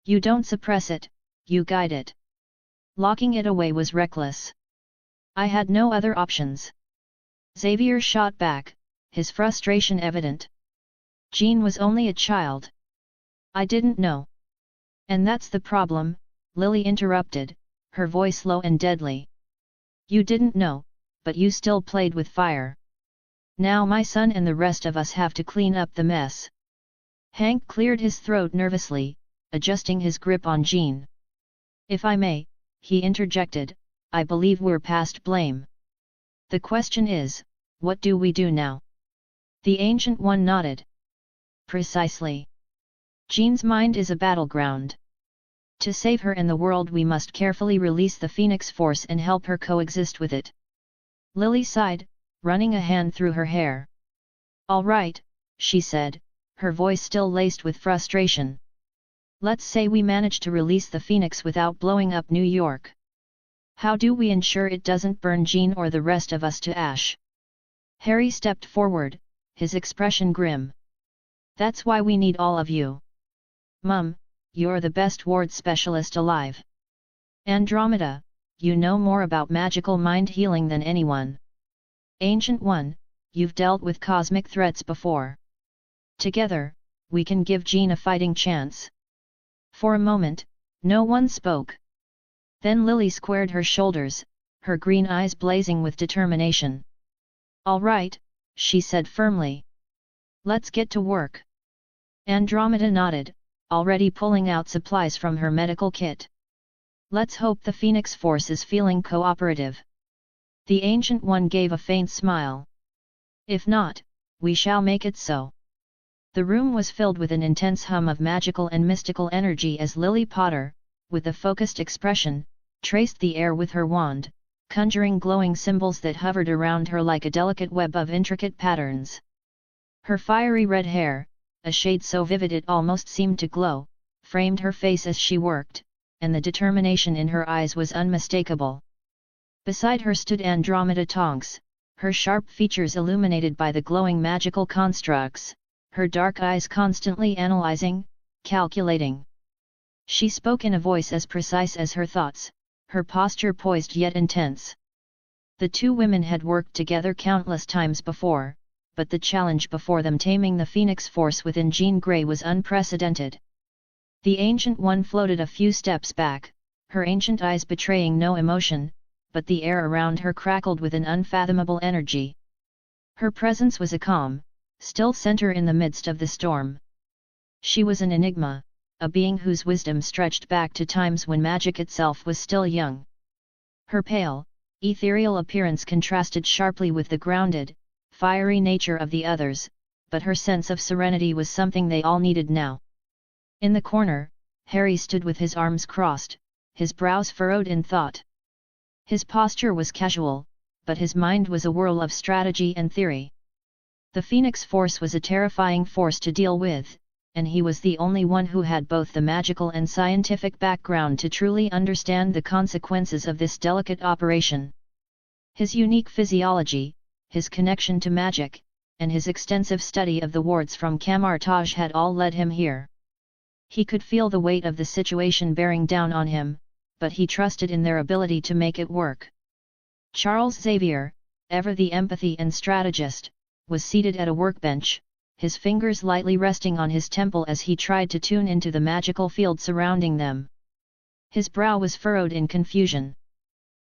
You don't suppress it, you guide it. Locking it away was reckless. I had no other options. Xavier shot back, his frustration evident. Jean was only a child. I didn't know. And that's the problem, Lily interrupted, her voice low and deadly. You didn't know, but you still played with fire. Now my son and the rest of us have to clean up the mess. Hank cleared his throat nervously, adjusting his grip on Jean. If I may, he interjected, I believe we're past blame. The question is, what do we do now? The Ancient One nodded. Precisely. Jean's mind is a battleground. To save her and the world we must carefully release the Phoenix Force and help her coexist with it. Lily sighed, running a hand through her hair. All right, she said, her voice still laced with frustration. Let's say we manage to release the Phoenix without blowing up New York. How do we ensure it doesn't burn Jean or the rest of us to ash? Harry stepped forward, his expression grim. That's why we need all of you. Mum, you're the best ward specialist alive. Andromeda, you know more about magical mind healing than anyone. Ancient One, you've dealt with cosmic threats before. Together, we can give Jean a fighting chance. For a moment, no one spoke. Then Lily squared her shoulders, her green eyes blazing with determination. All right, she said firmly. Let's get to work. Andromeda nodded, already pulling out supplies from her medical kit. Let's hope the Phoenix Force is feeling cooperative. The Ancient One gave a faint smile. If not, we shall make it so. The room was filled with an intense hum of magical and mystical energy as Lily Potter, with a focused expression, traced the air with her wand, conjuring glowing symbols that hovered around her like a delicate web of intricate patterns. Her fiery red hair, a shade so vivid it almost seemed to glow, framed her face as she worked, and the determination in her eyes was unmistakable. Beside her stood Andromeda Tonks, her sharp features illuminated by the glowing magical constructs, her dark eyes constantly analyzing, calculating. She spoke in a voice as precise as her thoughts, her posture poised yet intense. The two women had worked together countless times before, but the challenge before them taming the Phoenix Force within Jean Grey was unprecedented. The Ancient One floated a few steps back, her ancient eyes betraying no emotion, but the air around her crackled with an unfathomable energy. Her presence was a calm, still center in the midst of the storm. She was an enigma, a being whose wisdom stretched back to times when magic itself was still young. Her pale, ethereal appearance contrasted sharply with the grounded, fiery nature of the others, but her sense of serenity was something they all needed now. In the corner, Harry stood with his arms crossed, his brows furrowed in thought. His posture was casual, but his mind was a whirl of strategy and theory. The Phoenix Force was a terrifying force to deal with, and he was the only one who had both the magical and scientific background to truly understand the consequences of this delicate operation. His unique physiology, his connection to magic, and his extensive study of the wards from Camartage had all led him here. He could feel the weight of the situation bearing down on him, but he trusted in their ability to make it work. Charles Xavier, ever the empathy and strategist, was seated at a workbench, his fingers lightly resting on his temple as he tried to tune into the magical field surrounding them. His brow was furrowed in confusion.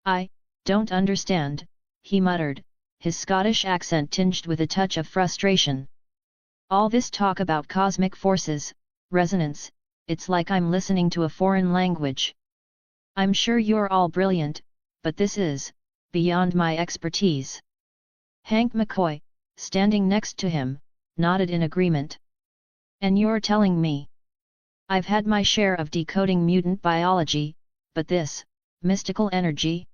"I don't understand," he muttered, his Scottish accent tinged with a touch of frustration. "All this talk about cosmic forces, resonance, it's like I'm listening to a foreign language. I'm sure you're all brilliant, but this is beyond my expertise." Hank McCoy, standing next to him, nodded in agreement. "And you're telling me? I've had my share of decoding mutant biology, but this mystical energy?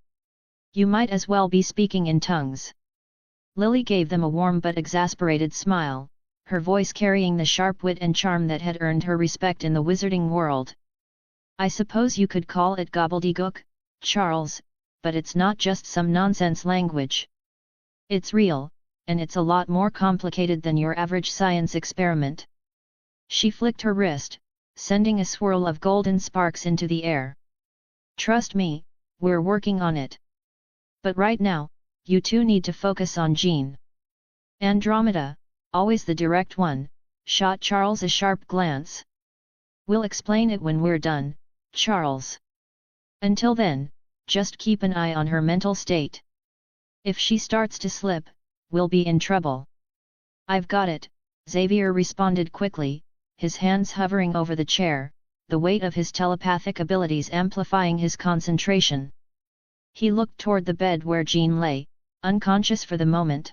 You might as well be speaking in tongues." Lily gave them a warm but exasperated smile, her voice carrying the sharp wit and charm that had earned her respect in the wizarding world. "I suppose you could call it gobbledygook, Charles, but it's not just some nonsense language. It's real, and it's a lot more complicated than your average science experiment. She flicked her wrist, sending a swirl of golden sparks into the air. Trust me, we're working on it. But right now, you two need to focus on Jean. Andromeda, always the direct one, shot Charles a sharp glance. We'll explain it when we're done, Charles. Until then, just keep an eye on her mental state. If she starts to slip, we'll be in trouble. I've got it, Xavier responded quickly, his hands hovering over the chair, the weight of his telepathic abilities amplifying his concentration. He looked toward the bed where Jean lay, unconscious for the moment.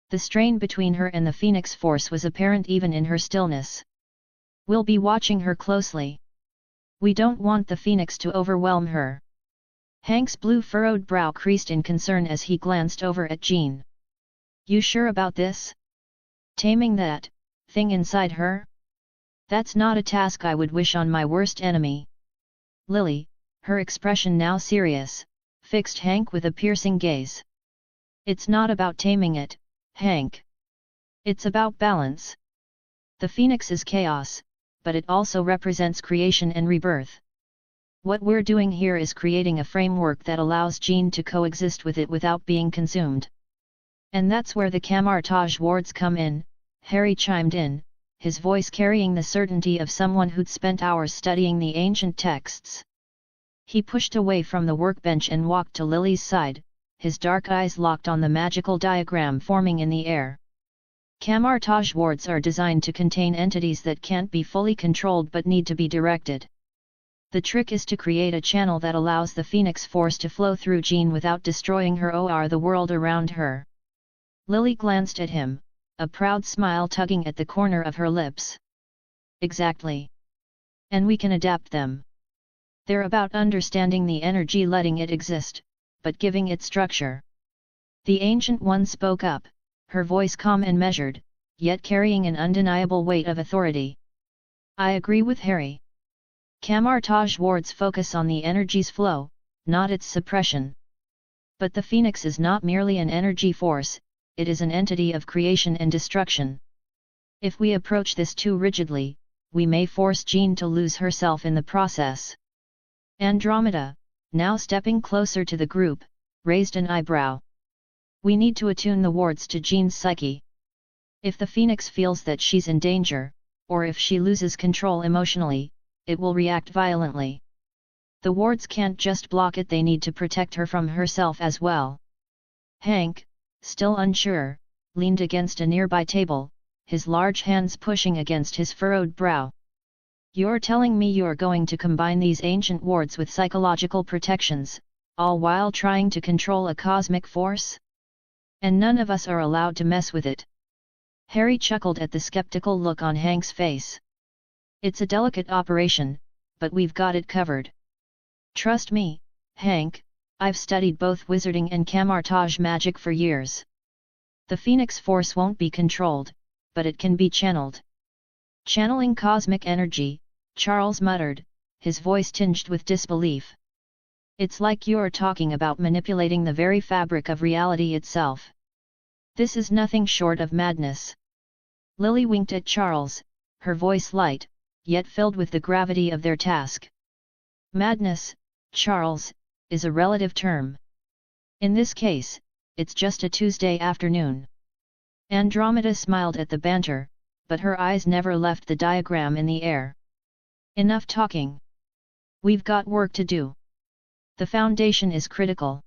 The strain between her and the Phoenix Force was apparent even in her stillness. We'll be watching her closely. We don't want the Phoenix to overwhelm her. Hank's blue furrowed brow creased in concern as he glanced over at Jean. You sure about this? Taming that thing inside her? That's not a task I would wish on my worst enemy. Lily, her expression now serious, fixed Hank with a piercing gaze. It's not about taming it, Hank. It's about balance. The Phoenix is chaos, but it also represents creation and rebirth. What we're doing here is creating a framework that allows Jean to coexist with it without being consumed. And that's where the camartage wards come in, Harry chimed in, his voice carrying the certainty of someone who'd spent hours studying the ancient texts. He pushed away from the workbench and walked to Lily's side, his dark eyes locked on the magical diagram forming in the air. Camartage wards are designed to contain entities that can't be fully controlled but need to be directed. The trick is to create a channel that allows the Phoenix Force to flow through Jean without destroying her or the world around her. Lily glanced at him, a proud smile tugging at the corner of her lips. Exactly. And we can adapt them. They're about understanding the energy, letting it exist, but giving it structure. The Ancient One spoke up, her voice calm and measured, yet carrying an undeniable weight of authority. I agree with Harry. Camartage wards focus on the energy's flow, not its suppression. But the Phoenix is not merely an energy force, it is an entity of creation and destruction. If we approach this too rigidly, we may force Jean to lose herself in the process. Andromeda, now stepping closer to the group, raised an eyebrow. We need to attune the wards to Jean's psyche. If the Phoenix feels that she's in danger, or if she loses control emotionally, it will react violently. The wards can't just block it, they need to protect her from herself as well. Hank, still unsure, leaned against a nearby table, his large hands pushing against his furrowed brow. You're telling me you're going to combine these ancient wards with psychological protections, all while trying to control a cosmic force? And none of us are allowed to mess with it. Harry chuckled at the skeptical look on Hank's face. It's a delicate operation, but we've got it covered. Trust me, Hank, I've studied both wizarding and camartage magic for years. The Phoenix Force won't be controlled, but it can be channeled. Channeling cosmic energy, Charles muttered, his voice tinged with disbelief. It's like you're talking about manipulating the very fabric of reality itself. This is nothing short of madness. Lily winked at Charles, her voice light, yet filled with the gravity of their task. Madness, Charles, is a relative term. In this case, it's just a Tuesday afternoon. Andromeda smiled at the banter, but her eyes never left the diagram in the air. Enough talking. We've got work to do. The foundation is critical.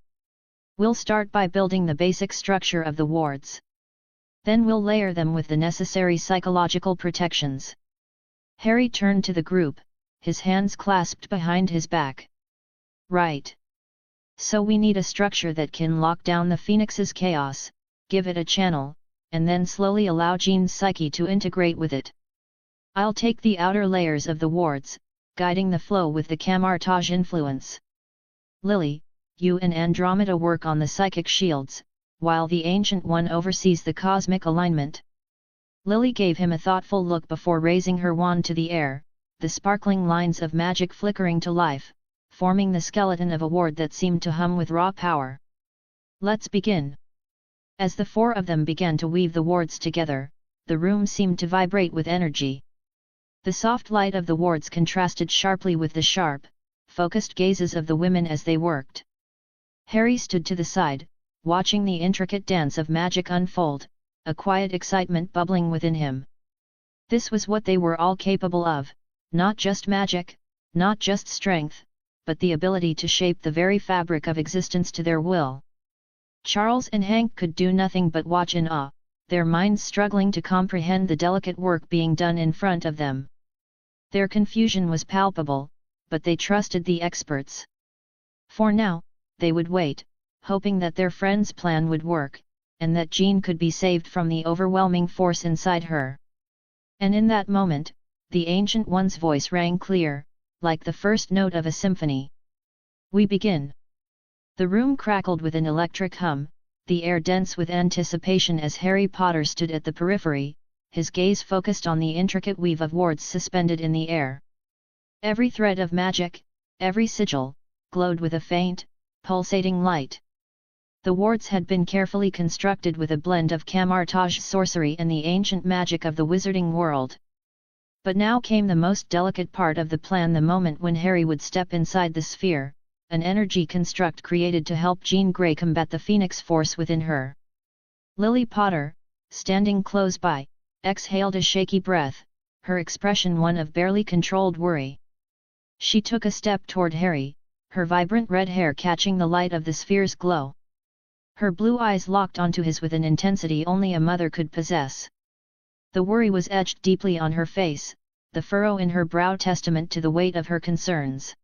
We'll start by building the basic structure of the wards. Then we'll layer them with the necessary psychological protections. Harry turned to the group, his hands clasped behind his back. Right. So we need a structure that can lock down the Phoenix's chaos, give it a channel, and then slowly allow Jean's psyche to integrate with it. I'll take the outer layers of the wards, guiding the flow with the camartage influence. Lily, you and Andromeda work on the psychic shields, while the Ancient One oversees the cosmic alignment. Lily gave him a thoughtful look before raising her wand to the air, the sparkling lines of magic flickering to life, forming the skeleton of a ward that seemed to hum with raw power. Let's begin. As the four of them began to weave the wards together, the room seemed to vibrate with energy. The soft light of the wards contrasted sharply with the sharp, focused gazes of the women as they worked. Harry stood to the side, watching the intricate dance of magic unfold, a quiet excitement bubbling within him. This was what they were all capable of, not just magic, not just strength, but the ability to shape the very fabric of existence to their will. Charles and Hank could do nothing but watch in awe, their minds struggling to comprehend the delicate work being done in front of them. Their confusion was palpable, but they trusted the experts. For now, they would wait, hoping that their friend's plan would work, and that Jean could be saved from the overwhelming force inside her. And in that moment, the Ancient One's voice rang clear, like the first note of a symphony. "We begin." The room crackled with an electric hum, the air dense with anticipation as Harry Potter stood at the periphery, his gaze focused on the intricate weave of wards suspended in the air. Every thread of magic, every sigil, glowed with a faint, pulsating light. The wards had been carefully constructed with a blend of Camartage sorcery and the ancient magic of the wizarding world. But now came the most delicate part of the plan, the moment when Harry would step inside the sphere, an energy construct created to help Jean Grey combat the Phoenix Force within her. Lily Potter, standing close by, exhaled a shaky breath, her expression one of barely controlled worry. She took a step toward Harry, her vibrant red hair catching the light of the sphere's glow. Her blue eyes locked onto his with an intensity only a mother could possess. The worry was etched deeply on her face, the furrow in her brow testament to the weight of her concerns.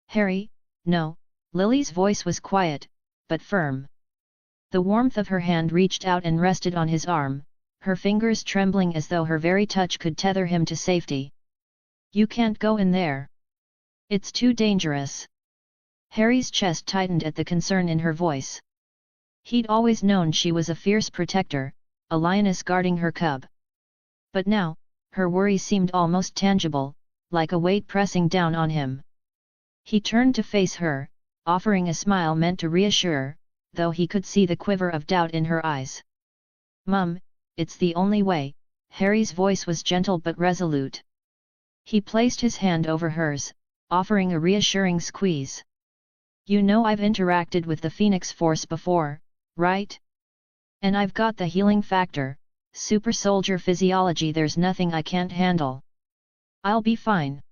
"Harry, no," Lily's voice was quiet, but firm. The warmth of her hand reached out and rested on his arm, her fingers trembling as though her very touch could tether him to safety. "You can't go in there. It's too dangerous." Harry's chest tightened at the concern in her voice. He'd always known she was a fierce protector, a lioness guarding her cub. But now, her worry seemed almost tangible, like a weight pressing down on him. He turned to face her, offering a smile meant to reassure, though he could see the quiver of doubt in her eyes. "Mum, it's the only way," Harry's voice was gentle but resolute. He placed his hand over hers, offering a reassuring squeeze. "You know I've interacted with the Phoenix Force before, right? And I've got the healing factor, super soldier physiology, there's nothing I can't handle. I'll be fine."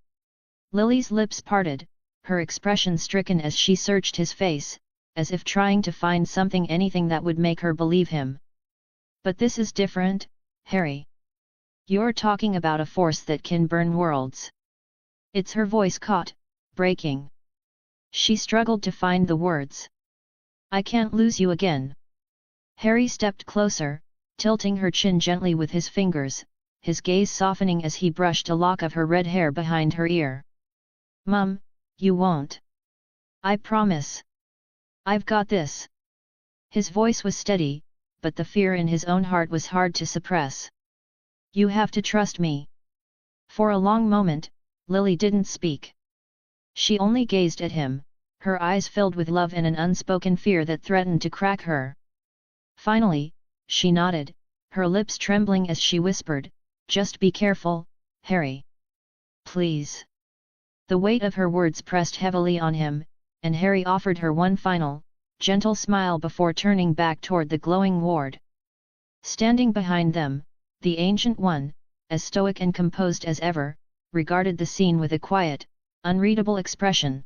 Lily's lips parted, her expression stricken as she searched his face, as if trying to find something, anything that would make her believe him. "But this is different, Harry. You're talking about a force that can burn worlds." It's her voice caught, breaking. She struggled to find the words. "I can't lose you again." Harry stepped closer, tilting her chin gently with his fingers, his gaze softening as he brushed a lock of her red hair behind her ear. "Mum, you won't. I promise. I've got this." His voice was steady, but the fear in his own heart was hard to suppress. "You have to trust me." For a long moment, Lily didn't speak. She only gazed at him, her eyes filled with love and an unspoken fear that threatened to crack her. Finally, she nodded, her lips trembling as she whispered, "Just be careful, Harry. Please." The weight of her words pressed heavily on him, and Harry offered her one final, gentle smile before turning back toward the glowing ward. Standing behind them, the Ancient One, as stoic and composed as ever, regarded the scene with a quiet, unreadable expression.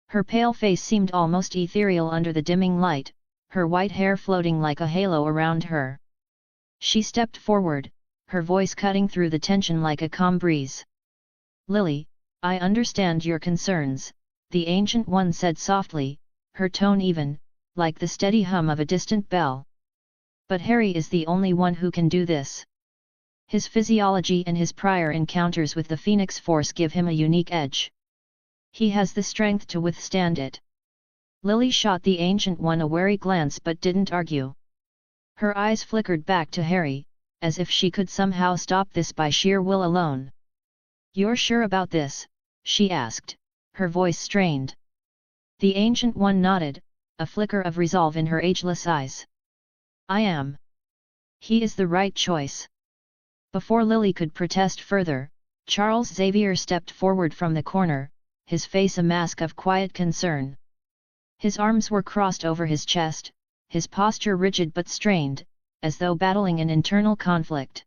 Her pale face seemed almost ethereal under the dimming light, her white hair floating like a halo around her. She stepped forward, her voice cutting through the tension like a calm breeze. "Lily, I understand your concerns," the Ancient One said softly, her tone even, like the steady hum of a distant bell. "But Harry is the only one who can do this. His physiology and his prior encounters with the Phoenix Force give him a unique edge. He has the strength to withstand it." Lily shot the Ancient One a wary glance but didn't argue. Her eyes flickered back to Harry, as if she could somehow stop this by sheer will alone. "You're sure about this?" she asked, her voice strained. The Ancient One nodded, a flicker of resolve in her ageless eyes. I am. He is the right choice. Before Lily could protest further, Charles Xavier stepped forward from the corner, his face a mask of quiet concern. His arms were crossed over his chest, his posture rigid but strained, as though battling an internal conflict.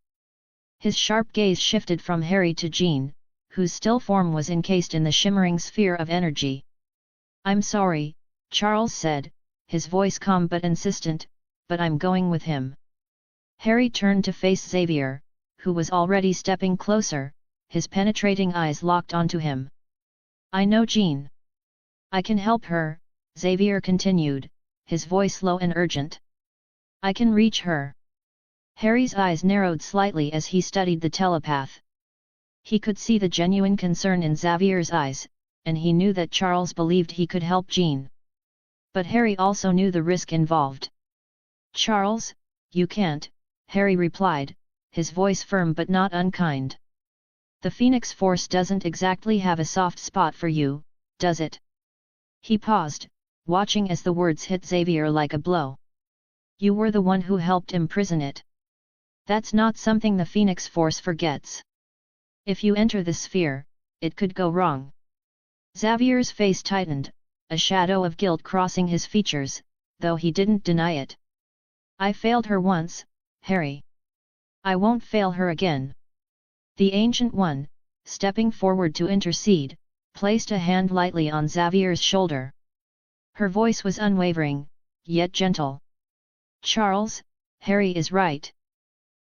His sharp gaze shifted from Harry to Jean, whose still form was encased in the shimmering sphere of energy. "I'm sorry," Charles said, his voice calm but insistent, "but I'm going with him." Harry turned to face Xavier, who was already stepping closer, his penetrating eyes locked onto him. "I know Jean. I can help her," Xavier continued, his voice low and urgent. "I can reach her." Harry's eyes narrowed slightly as he studied the telepath. He could see the genuine concern in Xavier's eyes, and he knew that Charles believed he could help Jean. But Harry also knew the risk involved. "Charles, you can't," Harry replied, his voice firm but not unkind. "The Phoenix Force doesn't exactly have a soft spot for you, does it?" He paused, watching as the words hit Xavier like a blow. "You were the one who helped imprison it. That's not something the Phoenix Force forgets. If you enter the sphere, it could go wrong." Xavier's face tightened, a shadow of guilt crossing his features, though he didn't deny it. "I failed her once, Harry. I won't fail her again." The Ancient One, stepping forward to intercede, placed a hand lightly on Xavier's shoulder. Her voice was unwavering, yet gentle. "Charles, Harry is right.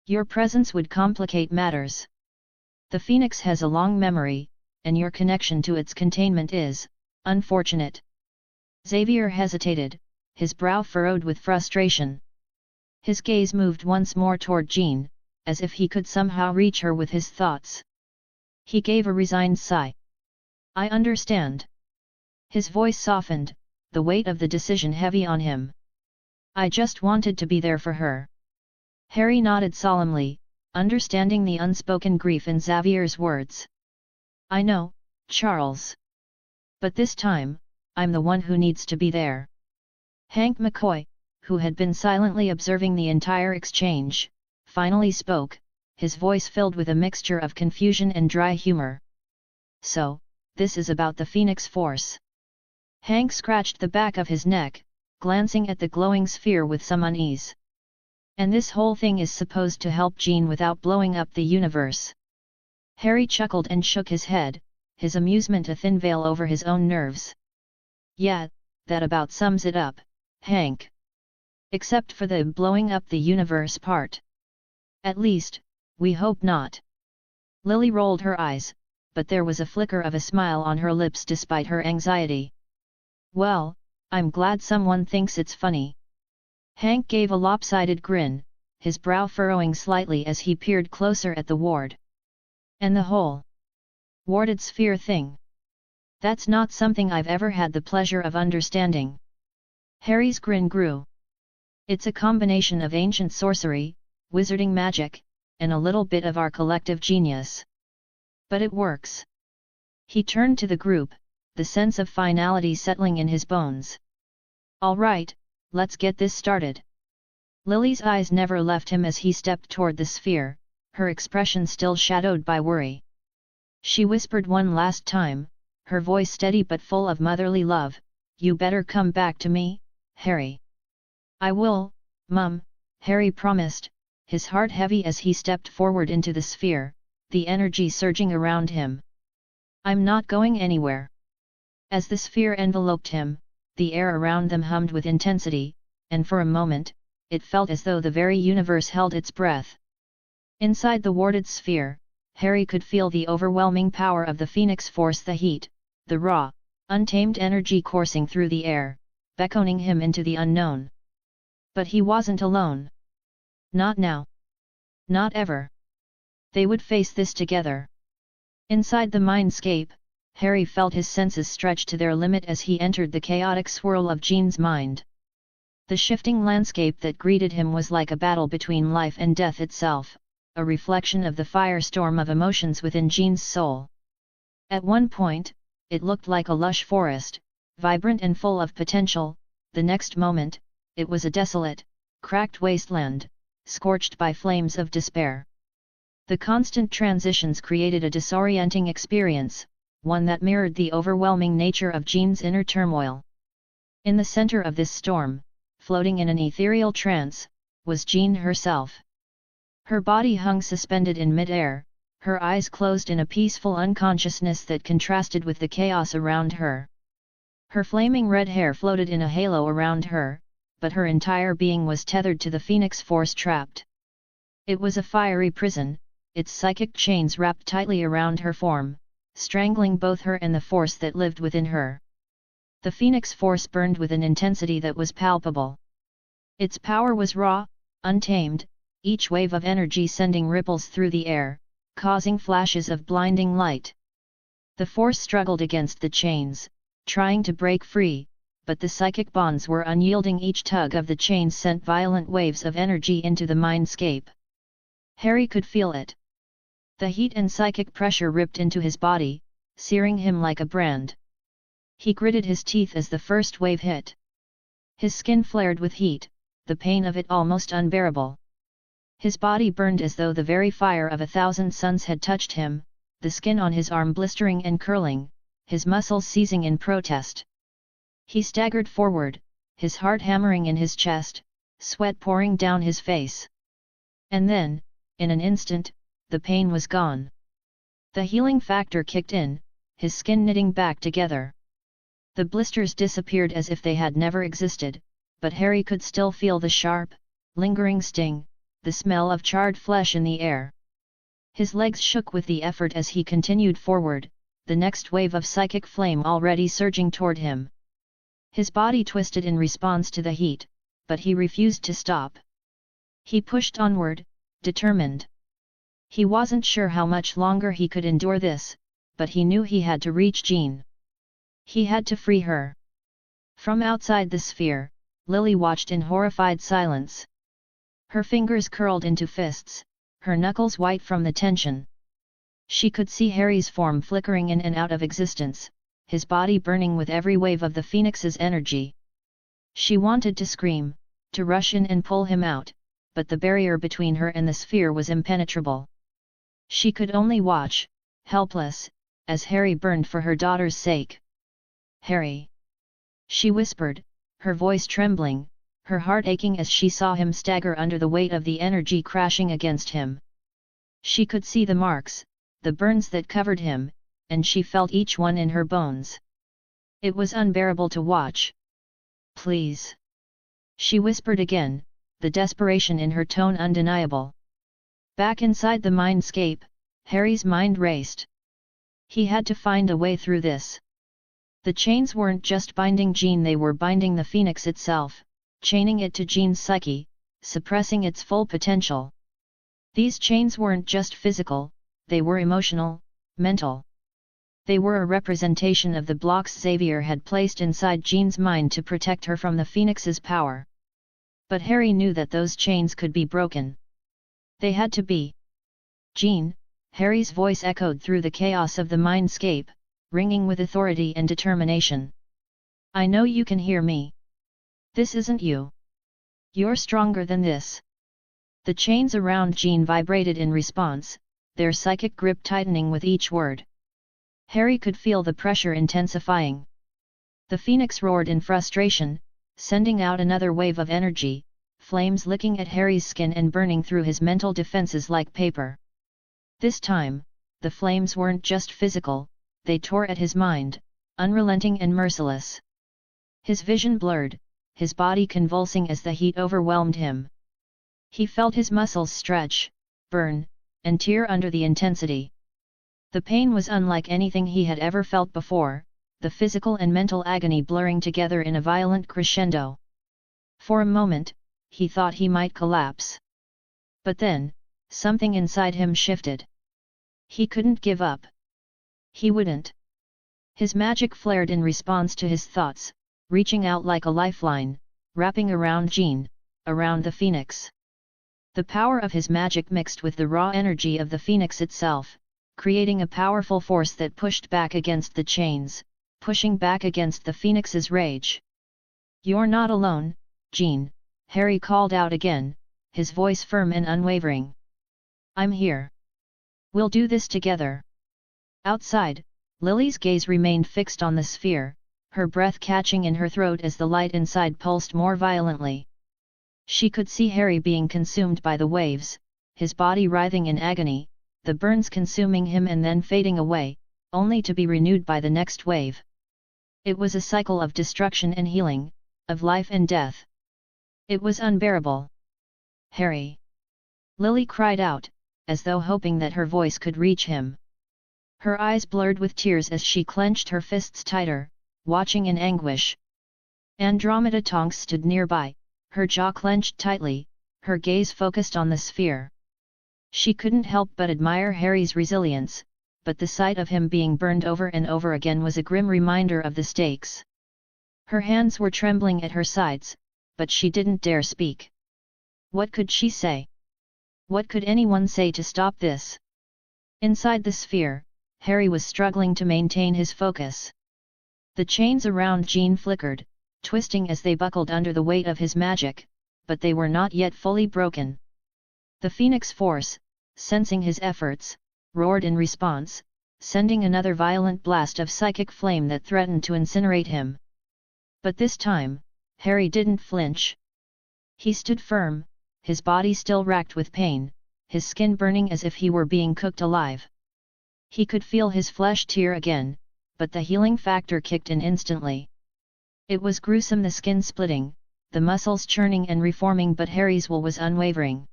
Your presence would complicate matters. The Phoenix has a long memory, and your connection to its containment is unfortunate." Xavier hesitated, his brow furrowed with frustration. His gaze moved once more toward Jean, as if he could somehow reach her with his thoughts. He gave a resigned sigh. "I understand." His voice softened, the weight of the decision heavy on him. "I just wanted to be there for her." Harry nodded solemnly, understanding the unspoken grief in Xavier's words. "I know, Charles. But this time, I'm the one who needs to be there." Hank McCoy, who had been silently observing the entire exchange, finally spoke, his voice filled with a mixture of confusion and dry humor. "So, this is about the Phoenix Force." Hank scratched the back of his neck, glancing at the glowing sphere with some unease. "And this whole thing is supposed to help Jean without blowing up the universe?" Harry chuckled and shook his head, his amusement a thin veil over his own nerves. "Yeah, that about sums it up, Hank. Except for the blowing up the universe part. At least, we hope not." Lily rolled her eyes, but there was a flicker of a smile on her lips despite her anxiety. "Well, I'm glad someone thinks it's funny." Hank gave a lopsided grin, his brow furrowing slightly as he peered closer at the ward. "And the whole warded sphere thing? That's not something I've ever had the pleasure of understanding." Harry's grin grew. "It's a combination of ancient sorcery, wizarding magic, and a little bit of our collective genius. But it works." He turned to the group, the sense of finality settling in his bones. "All right, let's get this started." Lily's eyes never left him as he stepped toward the sphere, her expression still shadowed by worry. She whispered one last time, her voice steady but full of motherly love, "You better come back to me, Harry." "I will, Mum," Harry promised, his heart heavy as he stepped forward into the sphere, the energy surging around him. "I'm not going anywhere." As the sphere enveloped him, the air around them hummed with intensity, and for a moment, it felt as though the very universe held its breath. Inside the warded sphere, Harry could feel the overwhelming power of the Phoenix Force, the heat, the raw, untamed energy coursing through the air, beckoning him into the unknown. But he wasn't alone. Not now. Not ever. They would face this together. Inside the mindscape, Harry felt his senses stretch to their limit as he entered the chaotic swirl of Jean's mind. The shifting landscape that greeted him was like a battle between life and death itself, a reflection of the firestorm of emotions within Jean's soul. At one point, it looked like a lush forest, vibrant and full of potential. The next moment, it was a desolate, cracked wasteland, scorched by flames of despair. The constant transitions created a disorienting experience, one that mirrored the overwhelming nature of Jean's inner turmoil. In the center of this storm, floating in an ethereal trance, was Jean herself. Her body hung suspended in mid-air, her eyes closed in a peaceful unconsciousness that contrasted with the chaos around her. Her flaming red hair floated in a halo around her, but her entire being was tethered to the Phoenix Force trapped. It was a fiery prison, its psychic chains wrapped tightly around her form, strangling both her and the force that lived within her. The Phoenix Force burned with an intensity that was palpable. Its power was raw, untamed, each wave of energy sending ripples through the air, causing flashes of blinding light. The force struggled against the chains, trying to break free, but the psychic bonds were unyielding. Each tug of the chains sent violent waves of energy into the mindscape. Harry could feel it. The heat and psychic pressure ripped into his body, searing him like a brand. He gritted his teeth as the first wave hit. His skin flared with heat, the pain of it almost unbearable. His body burned as though the very fire of 1,000 suns had touched him, the skin on his arm blistering and curling, his muscles seizing in protest. He staggered forward, his heart hammering in his chest, sweat pouring down his face. And then, in an instant, the pain was gone. The healing factor kicked in, his skin knitting back together. The blisters disappeared as if they had never existed, but Harry could still feel the sharp, lingering sting, the smell of charred flesh in the air. His legs shook with the effort as he continued forward, the next wave of psychic flame already surging toward him. His body twisted in response to the heat, but he refused to stop. He pushed onward, determined. He wasn't sure how much longer he could endure this, but he knew he had to reach Jean. He had to free her. From outside the sphere, Lily watched in horrified silence. Her fingers curled into fists, her knuckles white from the tension. She could see Harry's form flickering in and out of existence, his body burning with every wave of the Phoenix's energy. She wanted to scream, to rush in and pull him out, but the barrier between her and the sphere was impenetrable. She could only watch, helpless, as Harry burned for her daughter's sake. "Harry!" she whispered, her voice trembling, her heart aching as she saw him stagger under the weight of the energy crashing against him. She could see the marks, the burns that covered him, and she felt each one in her bones. It was unbearable to watch. "Please!" she whispered again, the desperation in her tone undeniable. Back inside the mindscape, Harry's mind raced. He had to find a way through this. The chains weren't just binding Jean, they were binding the Phoenix itself, chaining it to Jean's psyche, suppressing its full potential. These chains weren't just physical, they were emotional, mental. They were a representation of the blocks Xavier had placed inside Jean's mind to protect her from the Phoenix's power. But Harry knew that those chains could be broken. They had to be. "Jean," Harry's voice echoed through the chaos of the mindscape, ringing with authority and determination. "I know you can hear me. This isn't you. You're stronger than this." The chains around Jean vibrated in response, their psychic grip tightening with each word. Harry could feel the pressure intensifying. The Phoenix roared in frustration, sending out another wave of energy, flames licking at Harry's skin and burning through his mental defenses like paper. This time, the flames weren't just physical, they tore at his mind, unrelenting and merciless. His vision blurred, his body convulsing as the heat overwhelmed him. He felt his muscles stretch, burn, and tear under the intensity. The pain was unlike anything he had ever felt before, the physical and mental agony blurring together in a violent crescendo. For a moment, he thought he might collapse. But then, something inside him shifted. He couldn't give up. He wouldn't. His magic flared in response to his thoughts, reaching out like a lifeline, wrapping around Jean, around the Phoenix. The power of his magic mixed with the raw energy of the Phoenix itself, creating a powerful force that pushed back against the chains, pushing back against the Phoenix's rage. "You're not alone, Jean," Harry called out again, his voice firm and unwavering. I'm here. We'll do this together. Outside, Lily's gaze remained fixed on the sphere, her breath catching in her throat as the light inside pulsed more violently. She could see Harry being consumed by the waves, his body writhing in agony, the burns consuming him and then fading away, only to be renewed by the next wave. It was a cycle of destruction and healing, of life and death. It was unbearable. Harry! Lily cried out, as though hoping that her voice could reach him. Her eyes blurred with tears as she clenched her fists tighter, watching in anguish. Andromeda Tonks stood nearby, her jaw clenched tightly, her gaze focused on the sphere. She couldn't help but admire Harry's resilience, but the sight of him being burned over and over again was a grim reminder of the stakes. Her hands were trembling at her sides, but she didn't dare speak. What could she say? What could anyone say to stop this? Inside the sphere, Harry was struggling to maintain his focus. The chains around Jean flickered, twisting as they buckled under the weight of his magic, but they were not yet fully broken. The Phoenix Force, sensing his efforts, roared in response, sending another violent blast of psychic flame that threatened to incinerate him. But this time, Harry didn't flinch. He stood firm, his body still racked with pain, his skin burning as if he were being cooked alive. He could feel his flesh tear again, but the healing factor kicked in instantly. It was gruesome, the skin splitting, the muscles churning and reforming, but Harry's will was unwavering.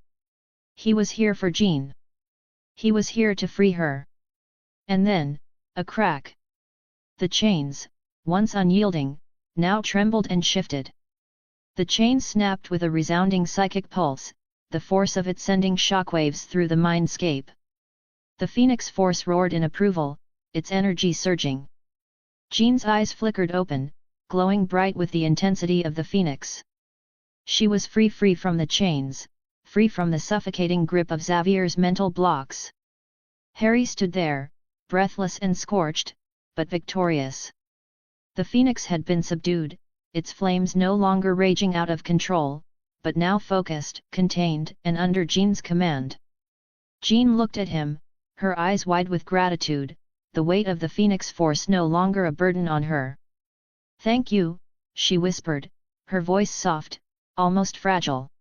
He was here for Jean. He was here to free her. And then, a crack. The chains, once unyielding, now trembled and shifted. The chains snapped with a resounding psychic pulse, the force of it sending shockwaves through the mindscape. The Phoenix Force roared in approval, its energy surging. Jean's eyes flickered open, glowing bright with the intensity of the Phoenix. She was free from the chains, free from the suffocating grip of Xavier's mental blocks. Harry stood there, breathless and scorched, but victorious. The Phoenix had been subdued, its flames no longer raging out of control, but now focused, contained, and under Jean's command. Jean looked at him, her eyes wide with gratitude, the weight of the Phoenix Force no longer a burden on her. "Thank you," she whispered, her voice soft, almost fragile.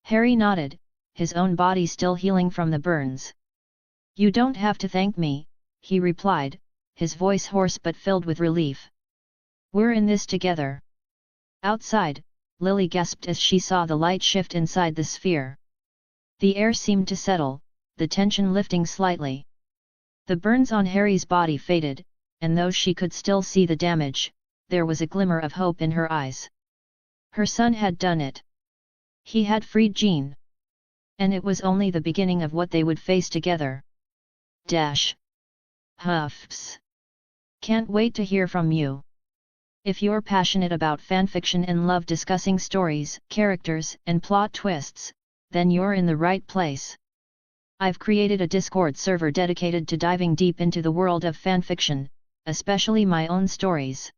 Harry nodded, his own body still healing from the burns. "You don't have to thank me," he replied, his voice hoarse but filled with relief. "We're in this together." Outside, Lily gasped as she saw the light shift inside the sphere. The air seemed to settle, the tension lifting slightly. The burns on Harry's body faded, and though she could still see the damage, there was a glimmer of hope in her eyes. Her son had done it. He had freed Jean. And it was only the beginning of what they would face together. Huffs. Can't wait to hear from you. If you're passionate about fanfiction and love discussing stories, characters, and plot twists, then you're in the right place. I've created a Discord server dedicated to diving deep into the world of fanfiction, especially my own stories.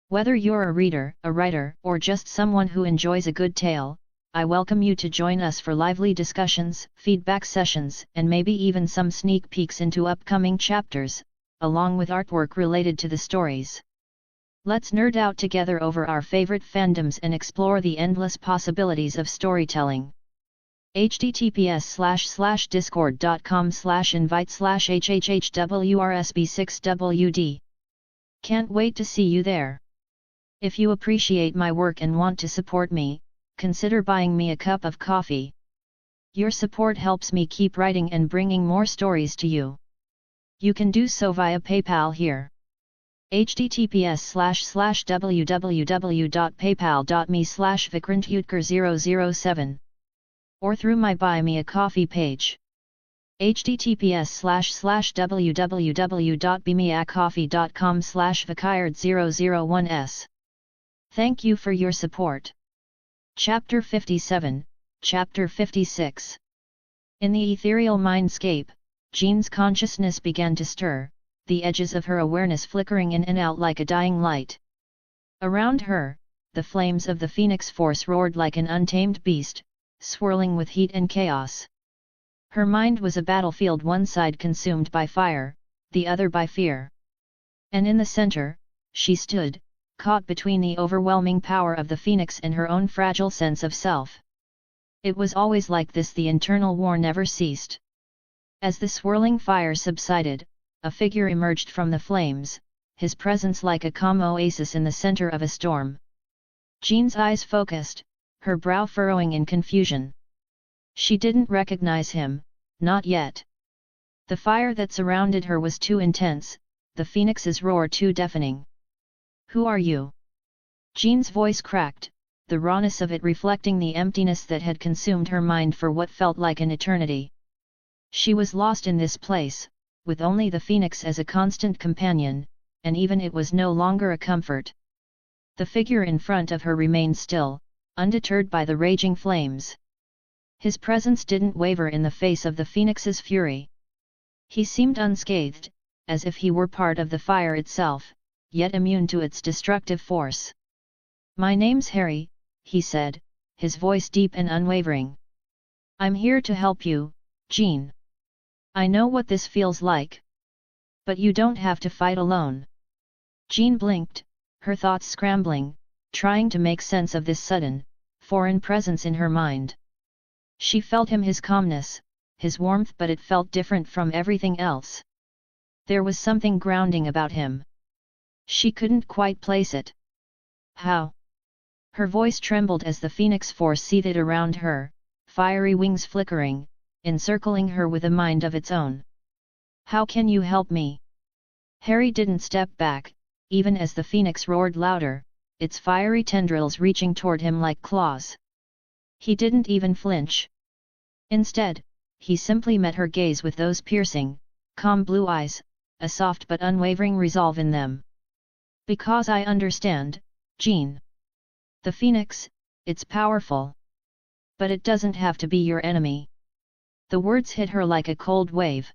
Whether you're a reader, a writer, or just someone who enjoys a good tale, I welcome you to join us for lively discussions, feedback sessions, and maybe even some sneak peeks into upcoming chapters, along with artwork related to the stories. Let's nerd out together over our favorite fandoms and explore the endless possibilities of storytelling. https://discord.com/invite/hhhwrsb6wd. Can't wait to see you there. If you appreciate my work and want to support me, consider buying me a cup of coffee. Your support helps me keep writing and bringing more stories to you. You can do so via PayPal here. https://www.paypal.me/vikrantutker007 or through my Buy Me a Coffee page. https://www.bmeacoffee.com/vikard001s. Thank you for your support. Chapter 57, Chapter 56. In the ethereal mindscape, Jean's consciousness began to stir, the edges of her awareness flickering in and out like a dying light. Around her, the flames of the Phoenix Force roared like an untamed beast, swirling with heat and chaos. Her mind was a battlefield, one side consumed by fire, the other by fear. And in the center, she stood, caught between the overwhelming power of the Phoenix and her own fragile sense of self. It was always like this, the internal war never ceased. As the swirling fire subsided, a figure emerged from the flames, his presence like a calm oasis in the center of a storm. Jean's eyes focused, her brow furrowing in confusion. She didn't recognize him, not yet. The fire that surrounded her was too intense, the Phoenix's roar too deafening. "Who are you?" Jean's voice cracked, the rawness of it reflecting the emptiness that had consumed her mind for what felt like an eternity. She was lost in this place, with only the Phoenix as a constant companion, and even it was no longer a comfort. The figure in front of her remained still, undeterred by the raging flames. His presence didn't waver in the face of the Phoenix's fury. He seemed unscathed, as if he were part of the fire itself, yet immune to its destructive force. "My name's Harry," he said, his voice deep and unwavering. "I'm here to help you, Jean. I know what this feels like. But you don't have to fight alone." Jean blinked, her thoughts scrambling, trying to make sense of this sudden, foreign presence in her mind. She felt him, his calmness, his warmth, but it felt different from everything else. There was something grounding about him. She couldn't quite place it. "How?" Her voice trembled as the Phoenix Force seethed around her, fiery wings flickering, encircling her with a mind of its own. "How can you help me?" Harry didn't step back, even as the Phoenix roared louder, its fiery tendrils reaching toward him like claws. He didn't even flinch. Instead, he simply met her gaze with those piercing, calm blue eyes, a soft but unwavering resolve in them. "Because I understand, Jean. The Phoenix, it's powerful. But it doesn't have to be your enemy." The words hit her like a cold wave.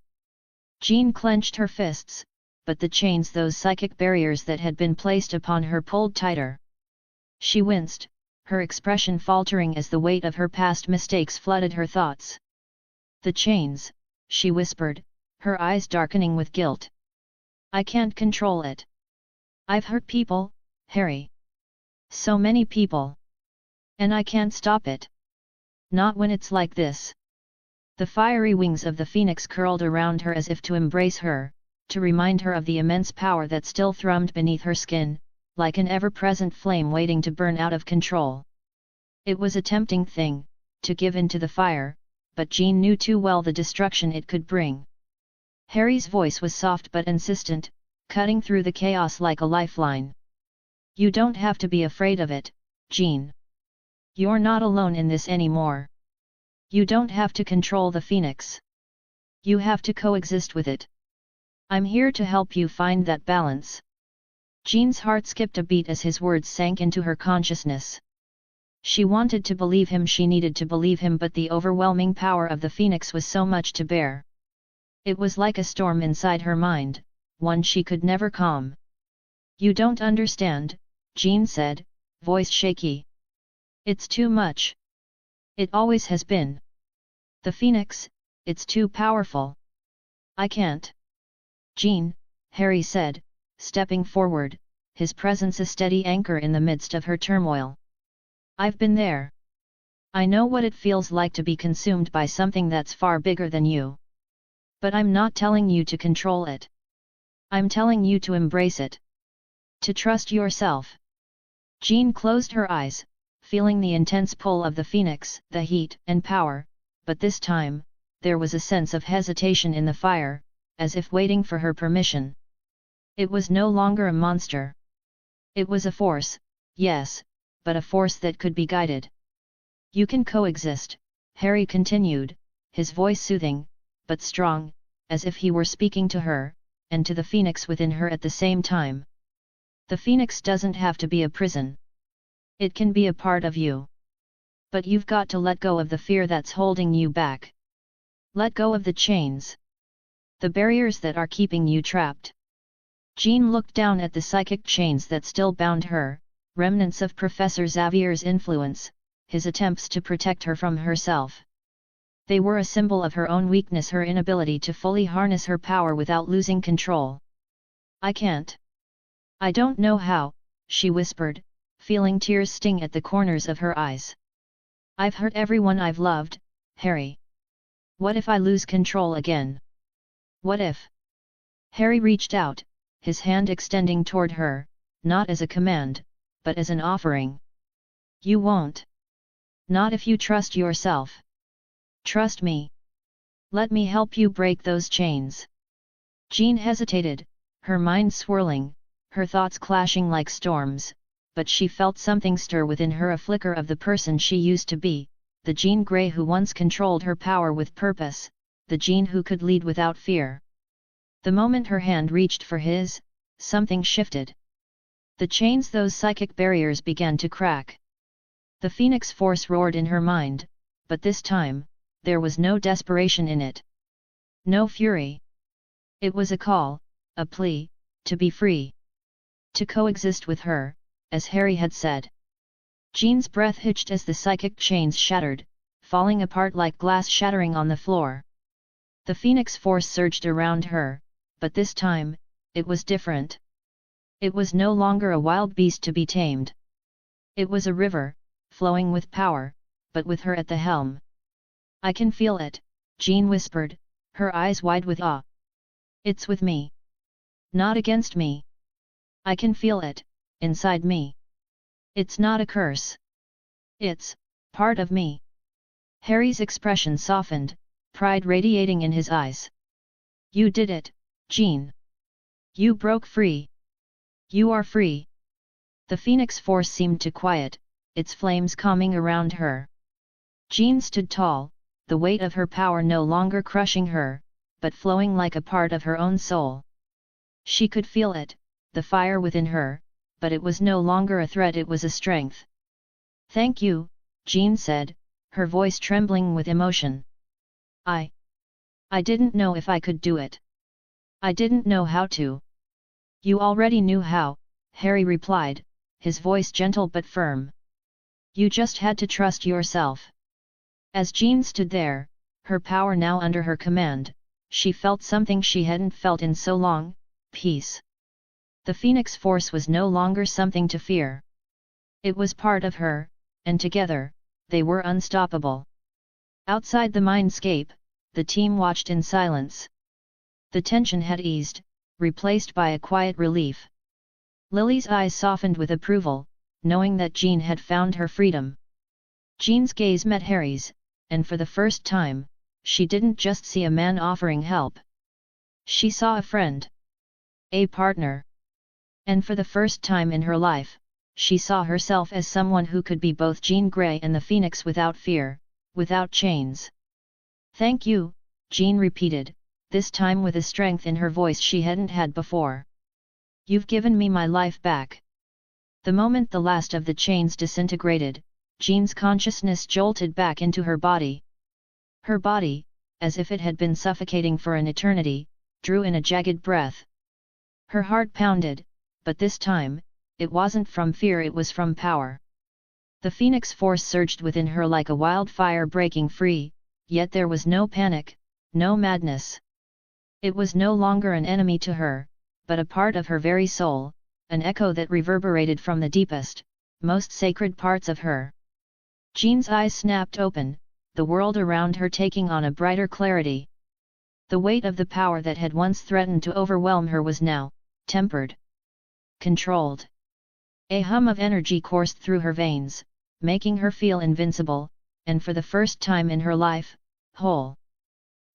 Jean clenched her fists, but the chains, those psychic barriers that had been placed upon her, pulled tighter. She winced, her expression faltering as the weight of her past mistakes flooded her thoughts. "The chains," she whispered, her eyes darkening with guilt. "I can't control it. I've hurt people, Harry. So many people. And I can't stop it. Not when it's like this." The fiery wings of the Phoenix curled around her as if to embrace her, to remind her of the immense power that still thrummed beneath her skin, like an ever-present flame waiting to burn out of control. It was a tempting thing, to give in to the fire, but Jean knew too well the destruction it could bring. Harry's voice was soft but insistent, cutting through the chaos like a lifeline. "You don't have to be afraid of it, Jean. You're not alone in this anymore. You don't have to control the Phoenix. You have to coexist with it. I'm here to help you find that balance." Jean's heart skipped a beat as his words sank into her consciousness. She wanted to believe him, she needed to believe him, but the overwhelming power of the Phoenix was so much to bear. It was like a storm inside her mind, one she could never calm. "You don't understand," Jean said, voice shaky. "It's too much. It always has been. The Phoenix, it's too powerful. I can't." "Jean," Harry said, stepping forward, his presence a steady anchor in the midst of her turmoil. "I've been there. I know what it feels like to be consumed by something that's far bigger than you. But I'm not telling you to control it. I'm telling you to embrace it. To trust yourself." Jean closed her eyes, feeling the intense pull of the Phoenix, the heat and power, but this time, there was a sense of hesitation in the fire, as if waiting for her permission. It was no longer a monster. It was a force, yes, but a force that could be guided. "You can coexist," Harry continued, his voice soothing, but strong, as if he were speaking to her, and to the Phoenix within her at the same time. "The Phoenix doesn't have to be a prison. It can be a part of you. But you've got to let go of the fear that's holding you back. Let go of the chains. The barriers that are keeping you trapped." Jean looked down at the psychic chains that still bound her, remnants of Professor Xavier's influence, his attempts to protect her from herself. They were a symbol of her own weakness, her inability to fully harness her power without losing control. "I can't. I don't know how," she whispered, feeling tears sting at the corners of her eyes. "I've hurt everyone I've loved, Harry. What if I lose control again? What if?" Harry reached out, his hand extending toward her, not as a command, but as an offering. "You won't. Not if you trust yourself. Trust me. Let me help you break those chains." Jean hesitated, her mind swirling, her thoughts clashing like storms, but she felt something stir within her, a flicker of the person she used to be, the Jean Grey who once controlled her power with purpose, the Jean who could lead without fear. The moment her hand reached for his, something shifted. The chains, those psychic barriers, began to crack. The Phoenix Force roared in her mind, but this time, there was no desperation in it. No fury. It was a call, a plea, to be free. To coexist with her, as Harry had said. Jean's breath hitched as the psychic chains shattered, falling apart like glass shattering on the floor. The Phoenix Force surged around her, but this time, it was different. It was no longer a wild beast to be tamed. It was a river, flowing with power, but with her at the helm. "I can feel it," Jean whispered, her eyes wide with awe. "It's with me. Not against me. I can feel it, inside me. It's not a curse. It's part of me." Harry's expression softened, pride radiating in his eyes. "You did it, Jean. You broke free. You are free." The Phoenix Force seemed to quiet, its flames calming around her. Jean stood tall, the weight of her power no longer crushing her, but flowing like a part of her own soul. She could feel it, the fire within her, but it was no longer a threat, it was a strength. "Thank you," Jean said, her voice trembling with emotion. I didn't know if I could do it. I didn't know how to." "You already knew how," Harry replied, his voice gentle but firm. "You just had to trust yourself." As Jean stood there, her power now under her command, she felt something she hadn't felt in so long: peace. The Phoenix Force was no longer something to fear. It was part of her, and together, they were unstoppable. Outside the mindscape, the team watched in silence. The tension had eased, replaced by a quiet relief. Lily's eyes softened with approval, knowing that Jean had found her freedom. Jean's gaze met Harry's, and for the first time, she didn't just see a man offering help. She saw a friend. A partner. And for the first time in her life, she saw herself as someone who could be both Jean Grey and the Phoenix without fear, without chains. "Thank you," Jean repeated, this time with a strength in her voice she hadn't had before. "You've given me my life back." The moment the last of the chains disintegrated, Jean's consciousness jolted back into her body. Her body, as if it had been suffocating for an eternity, drew in a jagged breath. Her heart pounded, but this time, it wasn't from fear, it was from power. The Phoenix Force surged within her like a wildfire breaking free, yet there was no panic, no madness. It was no longer an enemy to her, but a part of her very soul, an echo that reverberated from the deepest, most sacred parts of her. Jean's eyes snapped open, the world around her taking on a brighter clarity. The weight of the power that had once threatened to overwhelm her was now tempered. Controlled. A hum of energy coursed through her veins, making her feel invincible, and for the first time in her life, whole.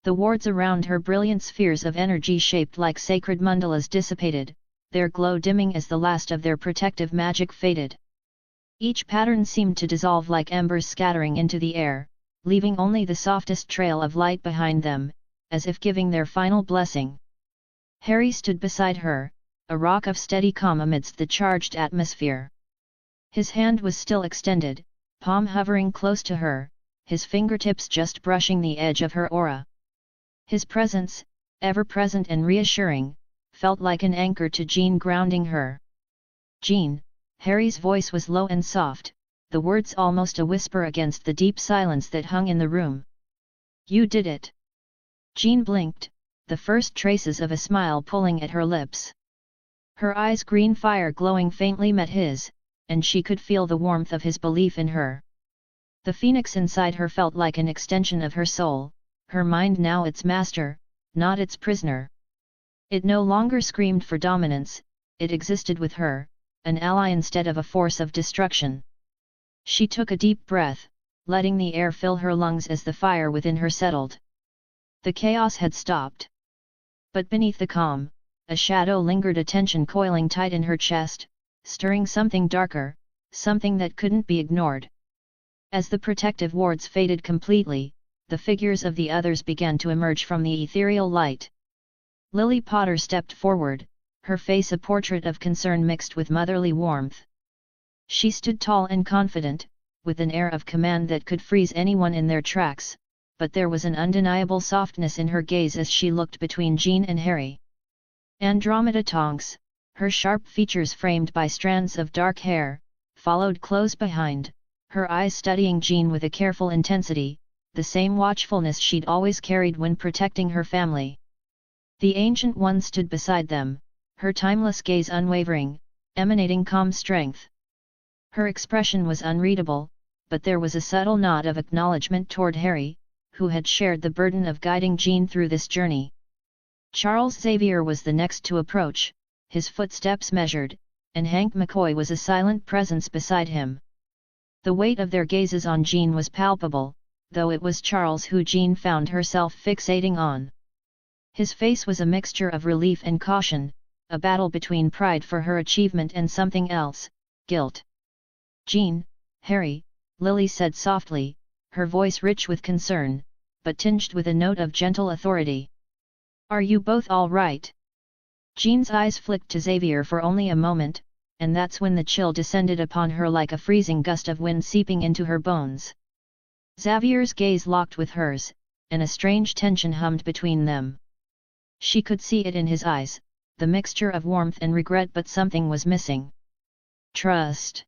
The wards around her, brilliant spheres of energy shaped like sacred mandalas, dissipated, their glow dimming as the last of their protective magic faded. Each pattern seemed to dissolve like embers scattering into the air, leaving only the softest trail of light behind them, as if giving their final blessing. Harry stood beside her, a rock of steady calm amidst the charged atmosphere. His hand was still extended, palm hovering close to her, his fingertips just brushing the edge of her aura. His presence, ever present and reassuring, felt like an anchor to Jean, grounding her. "Jean, Harry's voice was low and soft, the words almost a whisper against the deep silence that hung in the room. You did it. Jean blinked, the first traces of a smile pulling at her lips. Her eyes' green fire glowing faintly met his, and she could feel the warmth of his belief in her. The phoenix inside her felt like an extension of her soul, her mind now its master, not its prisoner. It no longer screamed for dominance, it existed with her, an ally instead of a force of destruction. She took a deep breath, letting the air fill her lungs as the fire within her settled. The chaos had stopped. But beneath the calm, a shadow lingered, a tension coiling tight in her chest, stirring something darker, something that couldn't be ignored. As the protective wards faded completely, the figures of the others began to emerge from the ethereal light. Lily Potter stepped forward, her face a portrait of concern mixed with motherly warmth. She stood tall and confident, with an air of command that could freeze anyone in their tracks, but there was an undeniable softness in her gaze as she looked between Jean and Harry. Andromeda Tonks, her sharp features framed by strands of dark hair, followed close behind, her eyes studying Jean with a careful intensity, the same watchfulness she'd always carried when protecting her family. The Ancient One stood beside them, her timeless gaze unwavering, emanating calm strength. Her expression was unreadable, but there was a subtle nod of acknowledgement toward Harry, who had shared the burden of guiding Jean through this journey. Charles Xavier was the next to approach, his footsteps measured, and Hank McCoy was a silent presence beside him. The weight of their gazes on Jean was palpable, though it was Charles who Jean found herself fixating on. His face was a mixture of relief and caution, a battle between pride for her achievement and something else, guilt. Jean, Harry, Lily said softly, her voice rich with concern, but tinged with a note of gentle authority. Are you both all right? Jean's eyes flicked to Xavier for only a moment, and that's when the chill descended upon her like a freezing gust of wind seeping into her bones. Xavier's gaze locked with hers, and a strange tension hummed between them. She could see it in his eyes, the mixture of warmth and regret, but something was missing. Trust.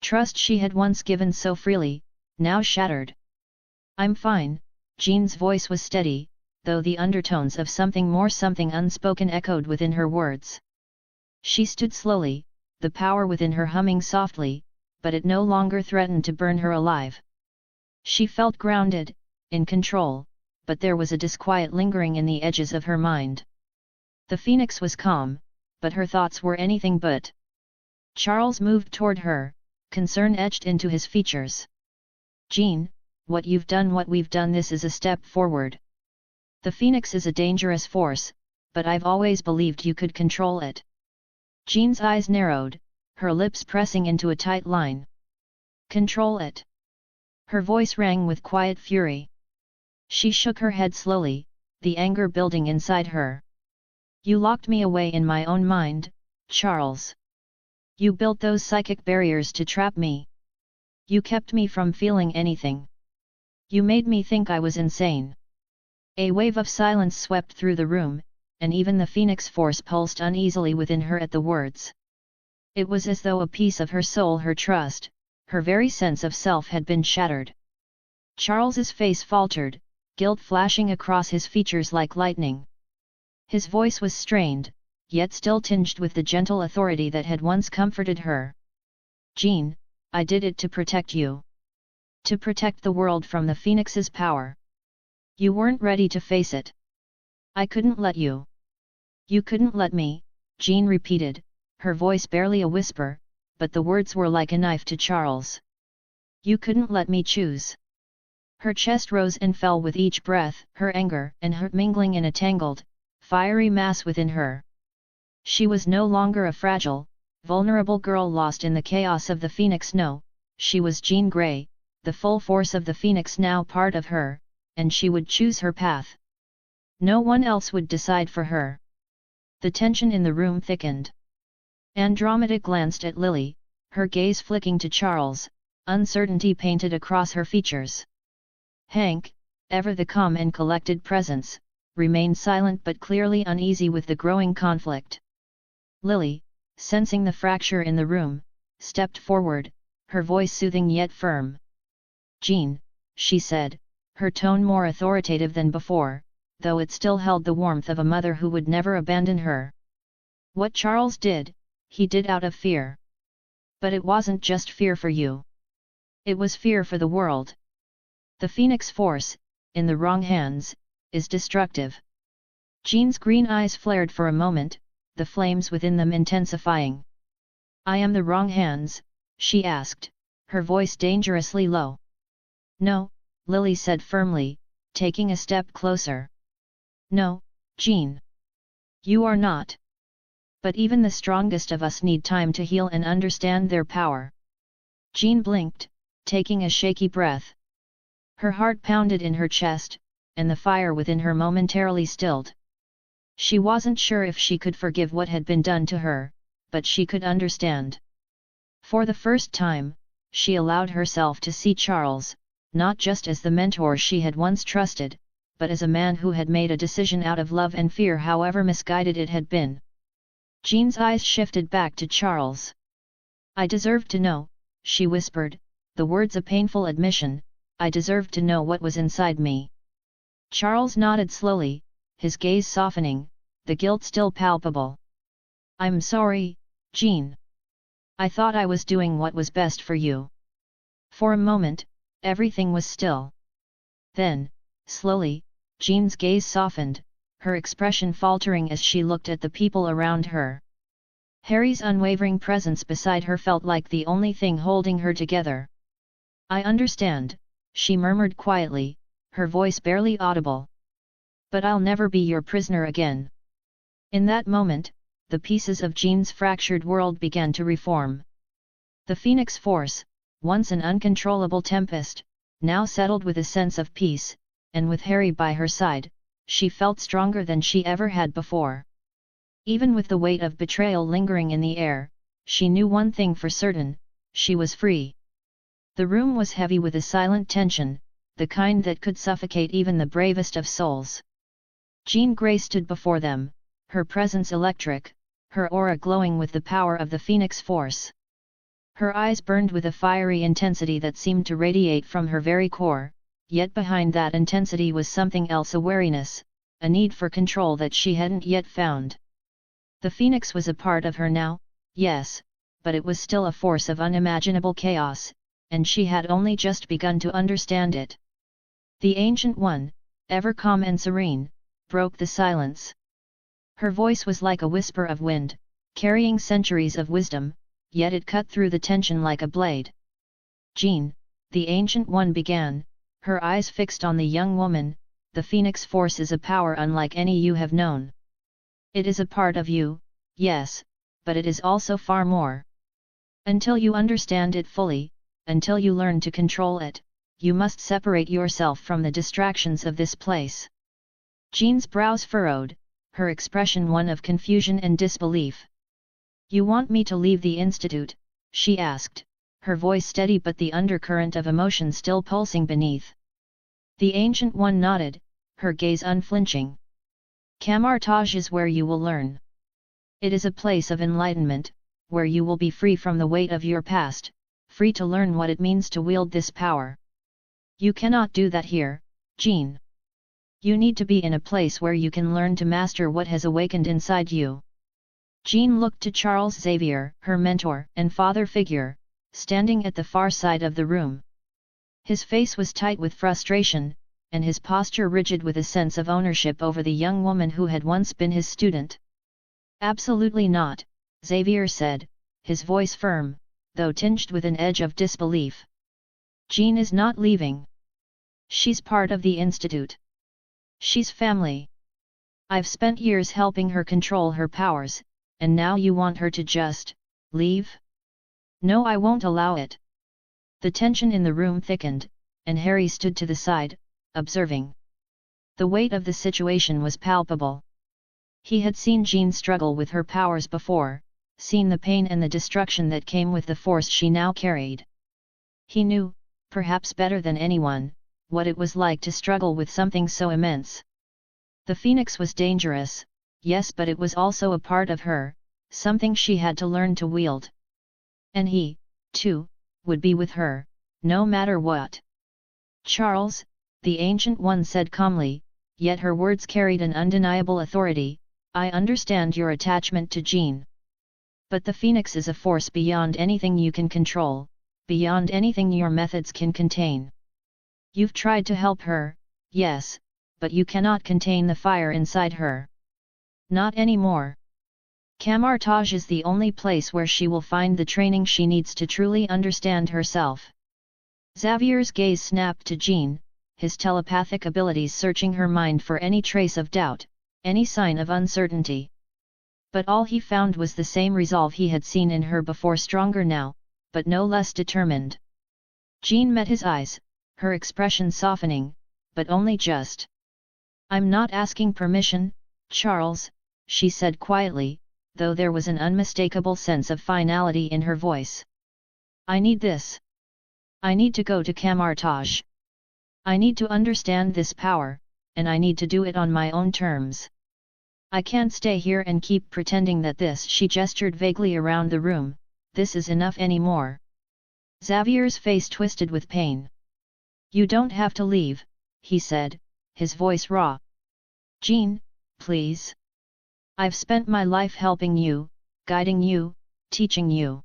Trust she had once given so freely, now shattered. I'm fine, Jean's voice was steady, though the undertones of something more, something unspoken echoed within her words. She stood slowly, the power within her humming softly, but it no longer threatened to burn her alive. She felt grounded, in control, but there was a disquiet lingering in the edges of her mind. The phoenix was calm, but her thoughts were anything but. Charles moved toward her, concern etched into his features. Jean, what you've done, what we've done, this is a step forward. The phoenix is a dangerous force, but I've always believed you could control it. Jean's eyes narrowed, her lips pressing into a tight line. Control it. Her voice rang with quiet fury. She shook her head slowly, the anger building inside her. You locked me away in my own mind, Charles. You built those psychic barriers to trap me. You kept me from feeling anything. You made me think I was insane. A wave of silence swept through the room, and even the phoenix force pulsed uneasily within her at the words. It was as though a piece of her soul, her trust, her very sense of self had been shattered. Charles's face faltered, guilt flashing across his features like lightning. His voice was strained, yet still tinged with the gentle authority that had once comforted her. Jean, I did it to protect you. To protect the world from the phoenix's power. You weren't ready to face it. I couldn't let you. You couldn't let me, Jean repeated, her voice barely a whisper, but the words were like a knife to Charles. You couldn't let me choose. Her chest rose and fell with each breath, her anger and hurt mingling in a tangled, fiery mass within her. She was no longer a fragile, vulnerable girl lost in the chaos of the phoenix. No, she was Jean Grey, the full force of the phoenix now part of her, and she would choose her path. No one else would decide for her. The tension in the room thickened. Andromeda glanced at Lily, her gaze flicking to Charles, uncertainty painted across her features. Hank, ever the calm and collected presence, remained silent but clearly uneasy with the growing conflict. Lily, sensing the fracture in the room, stepped forward, her voice soothing yet firm. "Jean," she said, her tone more authoritative than before, though it still held the warmth of a mother who would never abandon her. "What Charles did, he did out of fear. But it wasn't just fear for you. It was fear for the world. The Phoenix Force, in the wrong hands, is destructive." Jean's green eyes flared for a moment, the flames within them intensifying. "I am the wrong hands?" she asked, her voice dangerously low. "No," Lily said firmly, taking a step closer. "No, Jean. You are not. But even the strongest of us need time to heal and understand their power." Jean blinked, taking a shaky breath. Her heart pounded in her chest, and the fire within her momentarily stilled. She wasn't sure if she could forgive what had been done to her, but she could understand. For the first time, she allowed herself to see Charles, not just as the mentor she had once trusted, but as a man who had made a decision out of love and fear, however misguided it had been. Jean's eyes shifted back to Charles. "I deserved to know," she whispered, the words a painful admission. "I deserved to know what was inside me." Charles nodded slowly, his gaze softening, the guilt still palpable. "I'm sorry, Jean. I thought I was doing what was best for you." For a moment, everything was still. Then, slowly, Jean's gaze softened, her expression faltering as she looked at the people around her. Harry's unwavering presence beside her felt like the only thing holding her together. "I understand," she murmured quietly, her voice barely audible. "But I'll never be your prisoner again." In that moment, the pieces of Jean's fractured world began to reform. The Phoenix Force, once an uncontrollable tempest, now settled with a sense of peace, and with Harry by her side, she felt stronger than she ever had before. Even with the weight of betrayal lingering in the air, she knew one thing for certain: she was free. The room was heavy with a silent tension, the kind that could suffocate even the bravest of souls. Jean Grey stood before them, her presence electric, her aura glowing with the power of the Phoenix Force. Her eyes burned with a fiery intensity that seemed to radiate from her very core, yet behind that intensity was something else: a wariness, a need for control that she hadn't yet found. The Phoenix was a part of her now, yes, but it was still a force of unimaginable chaos, and she had only just begun to understand it. The Ancient One, ever calm and serene, broke the silence. Her voice was like a whisper of wind, carrying centuries of wisdom, yet it cut through the tension like a blade. "Jean," the Ancient One began, her eyes fixed on the young woman, "the Phoenix Force is a power unlike any you have known. It is a part of you, yes, but it is also far more. Until you understand it fully, until you learn to control it, you must separate yourself from the distractions of this place." Jean's brows furrowed, her expression one of confusion and disbelief. "You want me to leave the Institute?" she asked, her voice steady but the undercurrent of emotion still pulsing beneath. The Ancient One nodded, her gaze unflinching. "Camartage is where you will learn. It is a place of enlightenment, where you will be free from the weight of your past, free to learn what it means to wield this power. You cannot do that here, Jean. You need to be in a place where you can learn to master what has awakened inside you." Jean looked to Charles Xavier, her mentor and father figure, standing at the far side of the room. His face was tight with frustration, and his posture rigid with a sense of ownership over the young woman who had once been his student. "Absolutely not," Xavier said, his voice firm, though tinged with an edge of disbelief. "Jean is not leaving. She's part of the Institute. She's family. I've spent years helping her control her powers, and now you want her to just leave? No, I won't allow it." The tension in the room thickened, and Harry stood to the side, observing. The weight of the situation was palpable. He had seen Jean struggle with her powers before, seen the pain and the destruction that came with the force she now carried. He knew, perhaps better than anyone, what it was like to struggle with something so immense. The Phoenix was dangerous, yes, but it was also a part of her, something she had to learn to wield. And he, too, would be with her, no matter what. Charles, the Ancient One said calmly, yet her words carried an undeniable authority, I understand your attachment to Jean. But the Phoenix is a force beyond anything you can control, beyond anything your methods can contain. You've tried to help her, yes, but you cannot contain the fire inside her. Not anymore. Camartage is the only place where she will find the training she needs to truly understand herself. Xavier's gaze snapped to Jean, his telepathic abilities searching her mind for any trace of doubt, any sign of uncertainty. But all he found was the same resolve he had seen in her before, stronger now, but no less determined. Jean met his eyes, her expression softening, but only just. I'm not asking permission, Charles, she said quietly, though there was an unmistakable sense of finality in her voice. I need this. I need to go to Camartage. I need to understand this power, and I need to do it on my own terms. I can't stay here and keep pretending that this, she gestured vaguely around the room, this is enough anymore. Xavier's face twisted with pain. You don't have to leave, he said, his voice raw. Jean, please. I've spent my life helping you, guiding you, teaching you.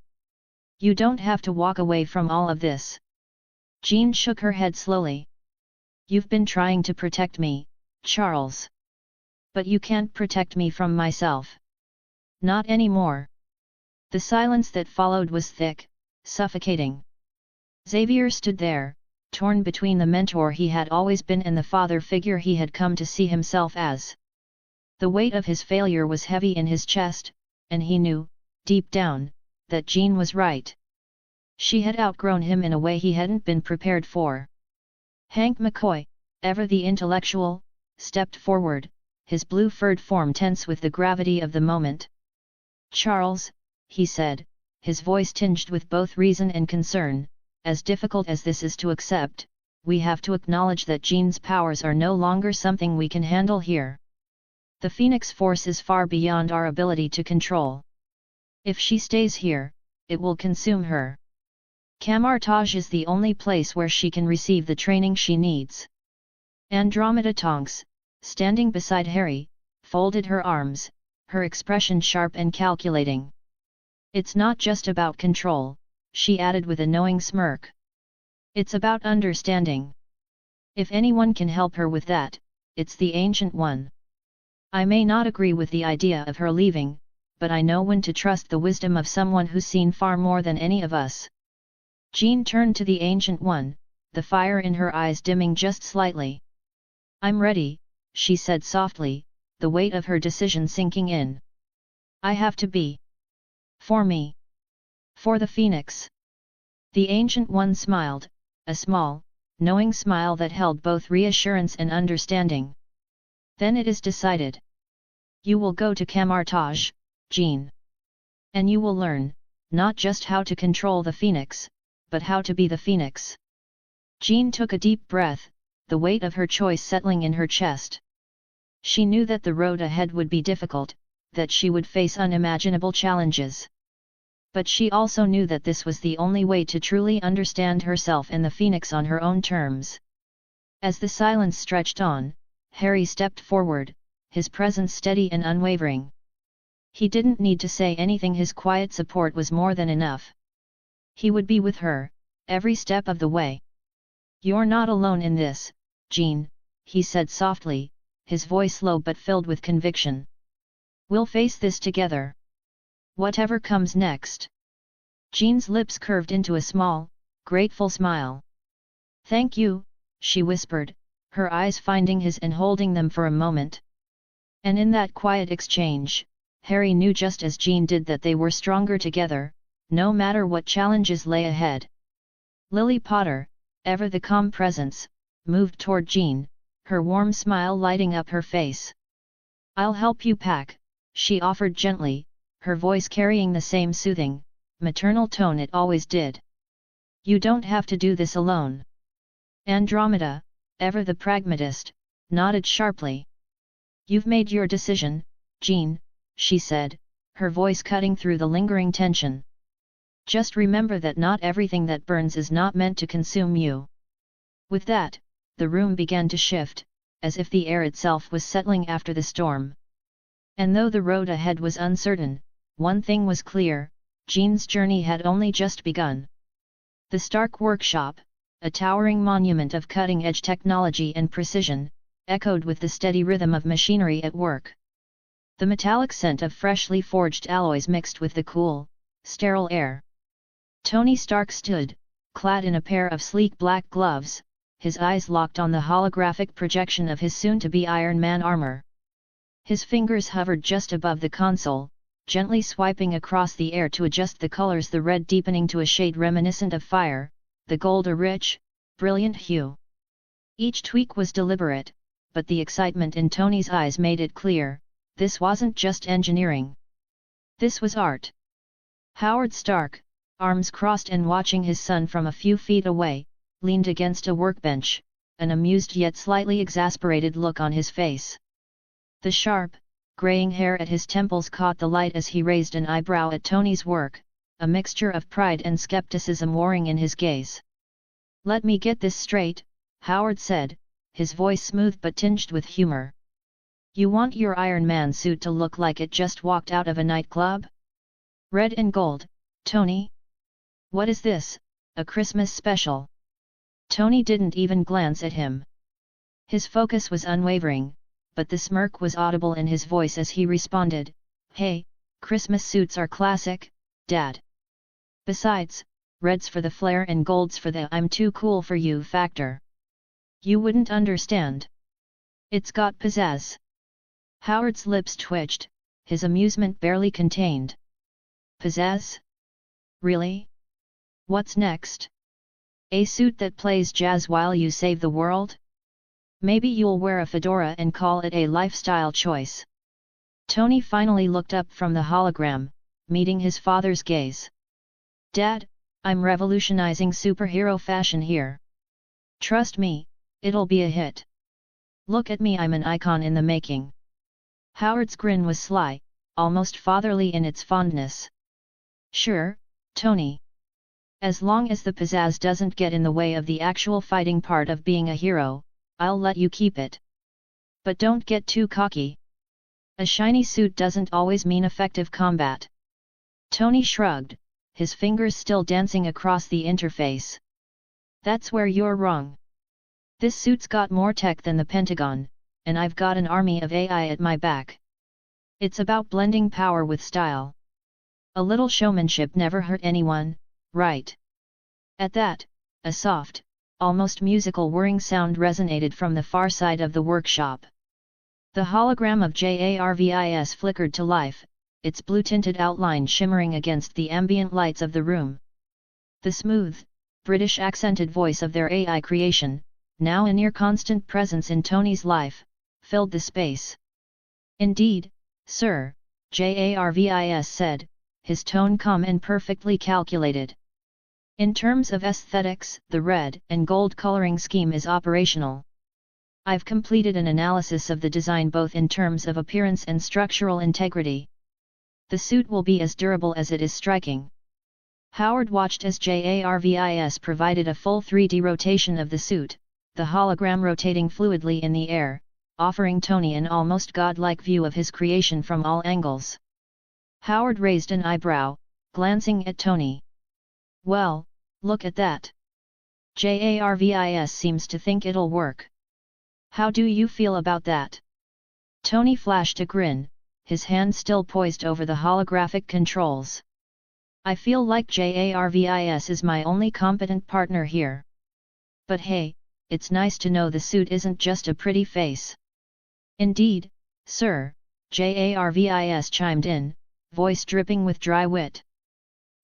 You don't have to walk away from all of this. Jean shook her head slowly. You've been trying to protect me, Charles. But you can't protect me from myself. Not anymore. The silence that followed was thick, suffocating. Xavier stood there, torn between the mentor he had always been and the father figure he had come to see himself as. The weight of his failure was heavy in his chest, and he knew, deep down, that Jean was right. She had outgrown him in a way he hadn't been prepared for. Hank McCoy, ever the intellectual, stepped forward, his blue-furred form tense with the gravity of the moment. Charles, he said, his voice tinged with both reason and concern, as difficult as this is to accept, we have to acknowledge that Jean's powers are no longer something we can handle here. The Phoenix Force is far beyond our ability to control. If she stays here, it will consume her. Camartage is the only place where she can receive the training she needs. Andromeda Tonks, standing beside Harry, folded her arms, her expression sharp and calculating. It's not just about control, she added with a knowing smirk. It's about understanding. If anyone can help her with that, it's the Ancient One. I may not agree with the idea of her leaving, but I know when to trust the wisdom of someone who's seen far more than any of us. Jean turned to the Ancient One, the fire in her eyes dimming just slightly. I'm ready, she said softly, the weight of her decision sinking in. I have to be. For me. For the Phoenix. The Ancient One smiled, a small, knowing smile that held both reassurance and understanding. Then it is decided. You will go to Camartage, Jean. And you will learn, not just how to control the Phoenix, but how to be the Phoenix. Jean took a deep breath, the weight of her choice settling in her chest. She knew that the road ahead would be difficult, that she would face unimaginable challenges. But she also knew that this was the only way to truly understand herself and the Phoenix on her own terms. As the silence stretched on, Harry stepped forward, his presence steady and unwavering. He didn't need to say anything, his quiet support was more than enough. He would be with her, every step of the way. You're not alone in this, Jean, he said softly, his voice low but filled with conviction. We'll face this together. Whatever comes next. Jean's lips curved into a small, grateful smile. Thank you, she whispered, her eyes finding his and holding them for a moment. And in that quiet exchange, Harry knew just as Jean did that they were stronger together, no matter what challenges lay ahead. Lily Potter, ever the calm presence, moved toward Jean, her warm smile lighting up her face. I'll help you pack, she offered gently, her voice carrying the same soothing, maternal tone it always did. You don't have to do this alone. Andromeda, ever the pragmatist, nodded sharply. You've made your decision, Jean, she said, her voice cutting through the lingering tension. Just remember that not everything that burns is not meant to consume you. With that, the room began to shift, as if the air itself was settling after the storm. And though the road ahead was uncertain, one thing was clear: Jean's journey had only just begun. The Stark workshop, a towering monument of cutting-edge technology and precision, echoed with the steady rhythm of machinery at work. The metallic scent of freshly forged alloys mixed with the cool, sterile air. Tony Stark stood, clad in a pair of sleek black gloves, his eyes locked on the holographic projection of his soon-to-be Iron Man armor. His fingers hovered just above the console, gently swiping across the air to adjust the colors, the red deepening to a shade reminiscent of fire, the gold a rich, brilliant hue. Each tweak was deliberate, but the excitement in Tony's eyes made it clear: this wasn't just engineering. This was art. Howard Stark, arms crossed and watching his son from a few feet away, leaned against a workbench, an amused yet slightly exasperated look on his face. The sharp, graying hair at his temples caught the light as he raised an eyebrow at Tony's work, a mixture of pride and skepticism warring in his gaze. "Let me get this straight," Howard said, his voice smooth but tinged with humor. "You want your Iron Man suit to look like it just walked out of a nightclub? Red and gold, Tony? What is this, a Christmas special?" Tony didn't even glance at him. His focus was unwavering, but the smirk was audible in his voice as he responded, "Hey, Christmas suits are classic, Dad. Besides, red's for the flair and gold's for the 'I'm too cool for you' factor. You wouldn't understand. It's got pizzazz." Howard's lips twitched, his amusement barely contained. "Pizzazz? Really? What's next? A suit that plays jazz while you save the world? Maybe you'll wear a fedora and call it a lifestyle choice." Tony finally looked up from the hologram, meeting his father's gaze. "Dad, I'm revolutionizing superhero fashion here. Trust me, it'll be a hit. Look at me, I'm an icon in the making." Howard's grin was sly, almost fatherly in its fondness. "Sure, Tony. As long as the pizzazz doesn't get in the way of the actual fighting part of being a hero, I'll let you keep it. But don't get too cocky. A shiny suit doesn't always mean effective combat." Tony shrugged, his fingers still dancing across the interface. "That's where you're wrong. This suit's got more tech than the Pentagon, and I've got an army of AI at my back. It's about blending power with style. A little showmanship never hurt anyone, right?" At that, a soft, almost musical whirring sound resonated from the far side of the workshop. The hologram of Jarvis flickered to life, its blue-tinted outline shimmering against the ambient lights of the room. The smooth, British accented voice of their AI creation, now a near constant presence in Tony's life, filled the space. "Indeed, sir," Jarvis said, his tone calm and perfectly calculated. "In terms of aesthetics, the red and gold coloring scheme is operational. I've completed an analysis of the design both in terms of appearance and structural integrity. The suit will be as durable as it is striking." Howard watched as Jarvis provided a full 3D rotation of the suit, the hologram rotating fluidly in the air, offering Tony an almost godlike view of his creation from all angles. Howard raised an eyebrow, glancing at Tony. "Well, look at that. Jarvis seems to think it'll work. How do you feel about that?" Tony flashed a grin, his hand still poised over the holographic controls. "I feel like Jarvis is my only competent partner here. But hey, it's nice to know the suit isn't just a pretty face." "Indeed, sir," Jarvis chimed in, voice dripping with dry wit.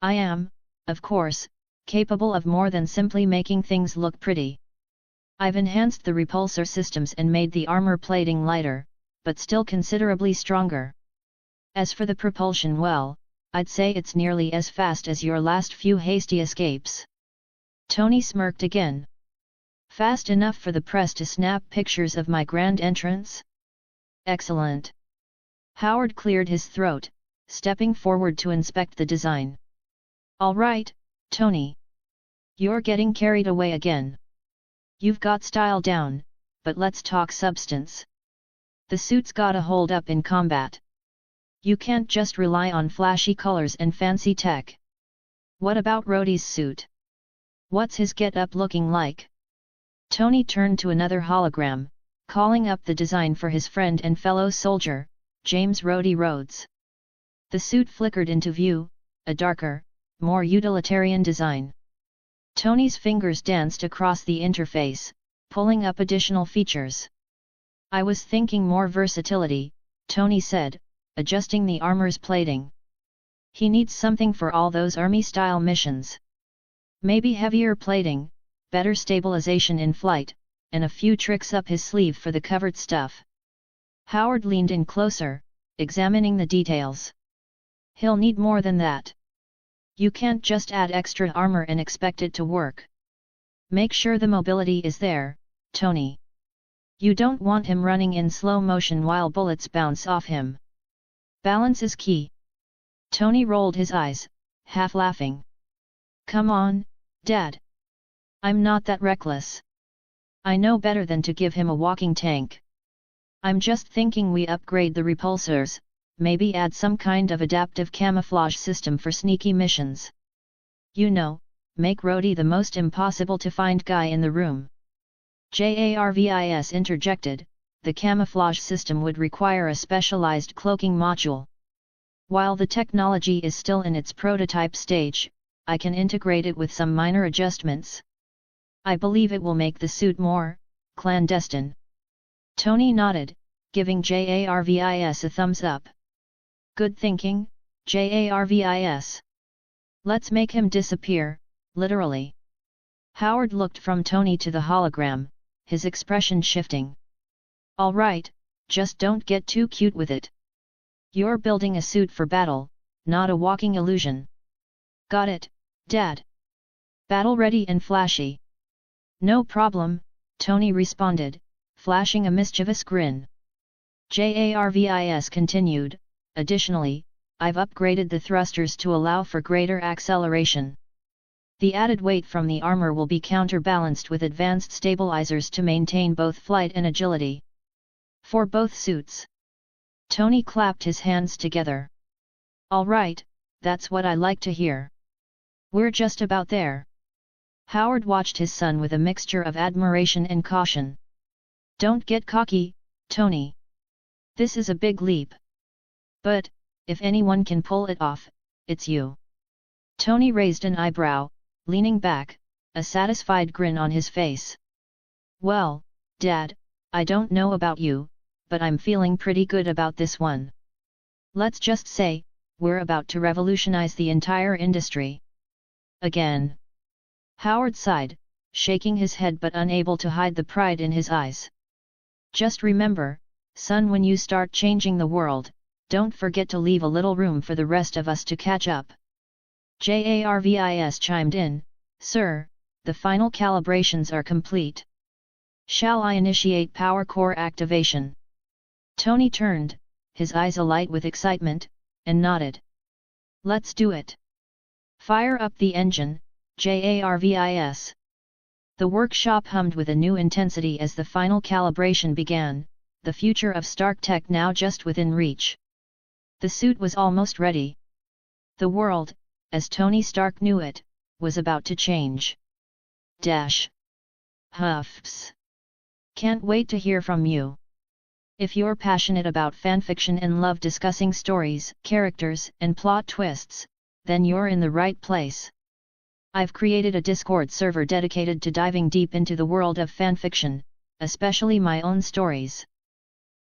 "I am, of course, capable of more than simply making things look pretty. I've enhanced the repulsor systems and made the armor plating lighter, but still considerably stronger. As for the propulsion, well, I'd say it's nearly as fast as your last few hasty escapes." Tony smirked again. "Fast enough for the press to snap pictures of my grand entrance? Excellent." Howard cleared his throat, stepping forward to inspect the design. Alright, Tony. You're getting carried away again. You've got style down, but let's talk substance. The suit's gotta hold up in combat. You can't just rely on flashy colors and fancy tech. What about Rhodey's suit? What's his get-up looking like? Tony turned to another hologram, calling up the design for his friend and fellow soldier, James Rhodey Rhodes. The suit flickered into view, a darker, more utilitarian design. Tony's fingers danced across the interface, pulling up additional features. I was thinking more versatility, Tony said, adjusting the armor's plating. He needs something for all those army-style missions. Maybe heavier plating, better stabilization in flight, and a few tricks up his sleeve for the covered stuff. Howard leaned in closer, examining the details. He'll need more than that. You can't just add extra armor and expect it to work. Make sure the mobility is there, Tony. You don't want him running in slow motion while bullets bounce off him. Balance is key. Tony rolled his eyes, half laughing. Come on, Dad. I'm not that reckless. I know better than to give him a walking tank. I'm just thinking we upgrade the repulsors, maybe add some kind of adaptive camouflage system for sneaky missions. You know, make Rhodey the most impossible to find guy in the room. Jarvis interjected, the camouflage system would require a specialized cloaking module. While the technology is still in its prototype stage, I can integrate it with some minor adjustments. I believe it will make the suit more clandestine. Tony nodded, giving Jarvis a thumbs up. Good thinking, Jarvis. Let's make him disappear, literally. Howard looked from Tony to the hologram, his expression shifting. All right, just don't get too cute with it. You're building a suit for battle, not a walking illusion. Got it, Dad. Battle ready and flashy. No problem, Tony responded, flashing a mischievous grin. Jarvis continued, additionally, I've upgraded the thrusters to allow for greater acceleration. The added weight from the armor will be counterbalanced with advanced stabilizers to maintain both flight and agility. For both suits. Tony clapped his hands together. All right, that's what I like to hear. We're just about there. Howard watched his son with a mixture of admiration and caution. Don't get cocky, Tony. This is a big leap. But, if anyone can pull it off, it's you. Tony raised an eyebrow, leaning back, a satisfied grin on his face. Well, Dad, I don't know about you, but I'm feeling pretty good about this one. Let's just say, we're about to revolutionize the entire industry. Again. Howard sighed, shaking his head but unable to hide the pride in his eyes. Just remember, son, when you start changing the world, don't forget to leave a little room for the rest of us to catch up. Jarvis chimed in, Sir, the final calibrations are complete. Shall I initiate power core activation? Tony turned, his eyes alight with excitement, and nodded. Let's do it. Fire up the engine, Jarvis. The workshop hummed with a new intensity as the final calibration began, the future of Stark Tech now just within reach. The suit was almost ready. The world, as Tony Stark knew it, was about to change. Huffs. Can't wait to hear from you. If you're passionate about fanfiction and love discussing stories, characters, and plot twists, then you're in the right place. I've created a Discord server dedicated to diving deep into the world of fanfiction, especially my own stories.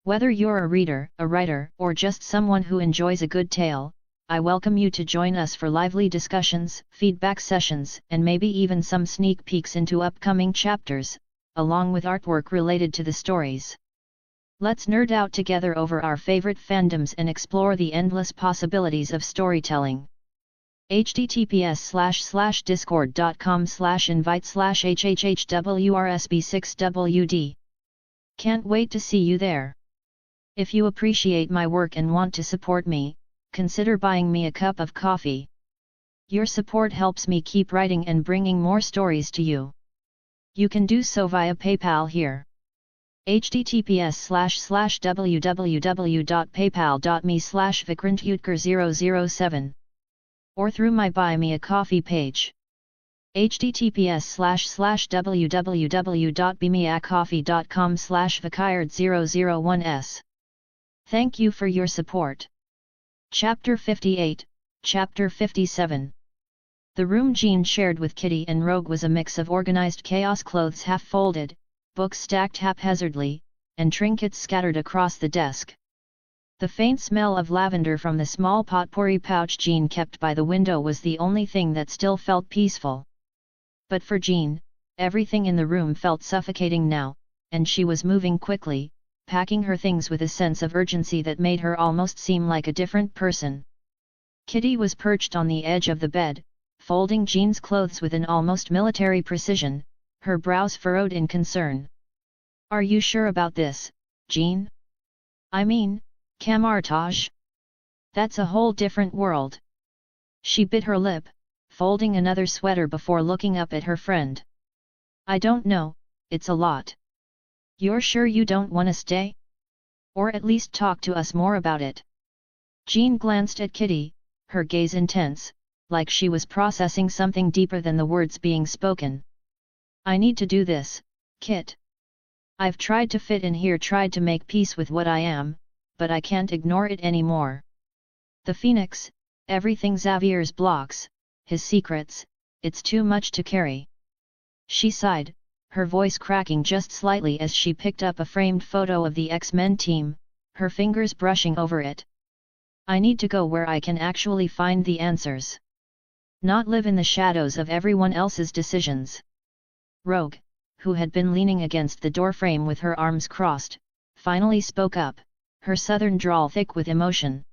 Whether you're a reader, a writer, or just someone who enjoys a good tale, I welcome you to join us for lively discussions, feedback sessions, and maybe even some sneak peeks into upcoming chapters, along with artwork related to the stories. Let's nerd out together over our favorite fandoms and explore the endless possibilities of storytelling. https://discord.com/invite/hhhwrsb6wd. Can't wait to see you there. If you appreciate my work and want to support me, consider buying me a cup of coffee. Your support helps me keep writing and bringing more stories to you. You can do so via PayPal here. https://www.paypal.me/vikrantutker007 or through my Buy Me a Coffee page. https://www.bemeacoffee.com/vikird001s. Thank you for your support. Chapter 58, Chapter 57. The room Jean shared with Kitty and Rogue was a mix of organized chaos, clothes half folded, books stacked haphazardly, and trinkets scattered across the desk. The faint smell of lavender from the small potpourri pouch Jean kept by the window was the only thing that still felt peaceful. But for Jean, everything in the room felt suffocating now, and she was moving quickly, packing her things with a sense of urgency that made her almost seem like a different person. Kitty was perched on the edge of the bed, folding Jean's clothes with an almost military precision, her brows furrowed in concern. "Are you sure about this, Jean? I mean, Camartage? That's a whole different world." She bit her lip, folding another sweater before looking up at her friend. "I don't know, it's a lot. You're sure you don't want to stay? Or at least talk to us more about it?" Jean glanced at Kitty, her gaze intense, like she was processing something deeper than the words being spoken. "I need to do this, Kit. I've tried to fit in here, tried to make peace with what I am, but I can't ignore it anymore. The Phoenix, everything Xavier's blocks, his secrets, it's too much to carry." She sighed, her voice cracking just slightly as she picked up a framed photo of the X-Men team, her fingers brushing over it. "I need to go where I can actually find the answers. Not live in the shadows of everyone else's decisions." Rogue, who had been leaning against the doorframe with her arms crossed, finally spoke up, her southern drawl thick with emotion.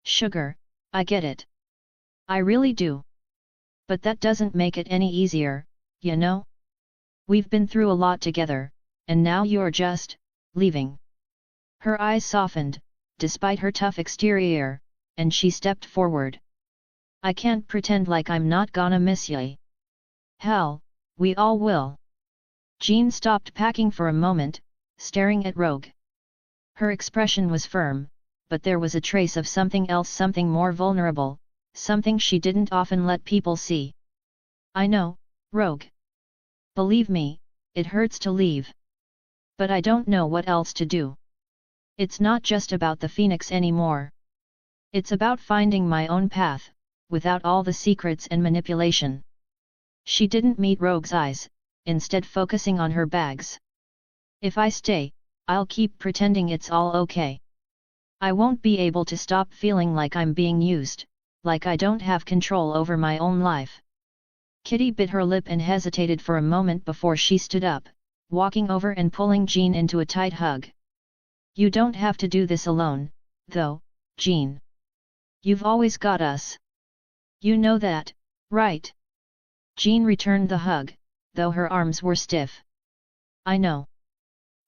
"Sugar, I get it. I really do. But that doesn't make it any easier, you know? We've been through a lot together, and now you're just leaving." Her eyes softened, despite her tough exterior, and she stepped forward. "I can't pretend like I'm not gonna miss you. Hell, we all will." Jean stopped packing for a moment, staring at Rogue. Her expression was firm, but there was a trace of something else, something more vulnerable, something she didn't often let people see. "I know, Rogue. Believe me, it hurts to leave. But I don't know what else to do. It's not just about the Phoenix anymore. It's about finding my own path, without all the secrets and manipulation." She didn't meet Rogue's eyes, instead focusing on her bags. "If I stay, I'll keep pretending it's all okay. I won't be able to stop feeling like I'm being used, like I don't have control over my own life." Kitty bit her lip and hesitated for a moment before she stood up, walking over and pulling Jean into a tight hug. "You don't have to do this alone, though, Jean. You've always got us. You know that, right?" Jean returned the hug, though her arms were stiff. "I know.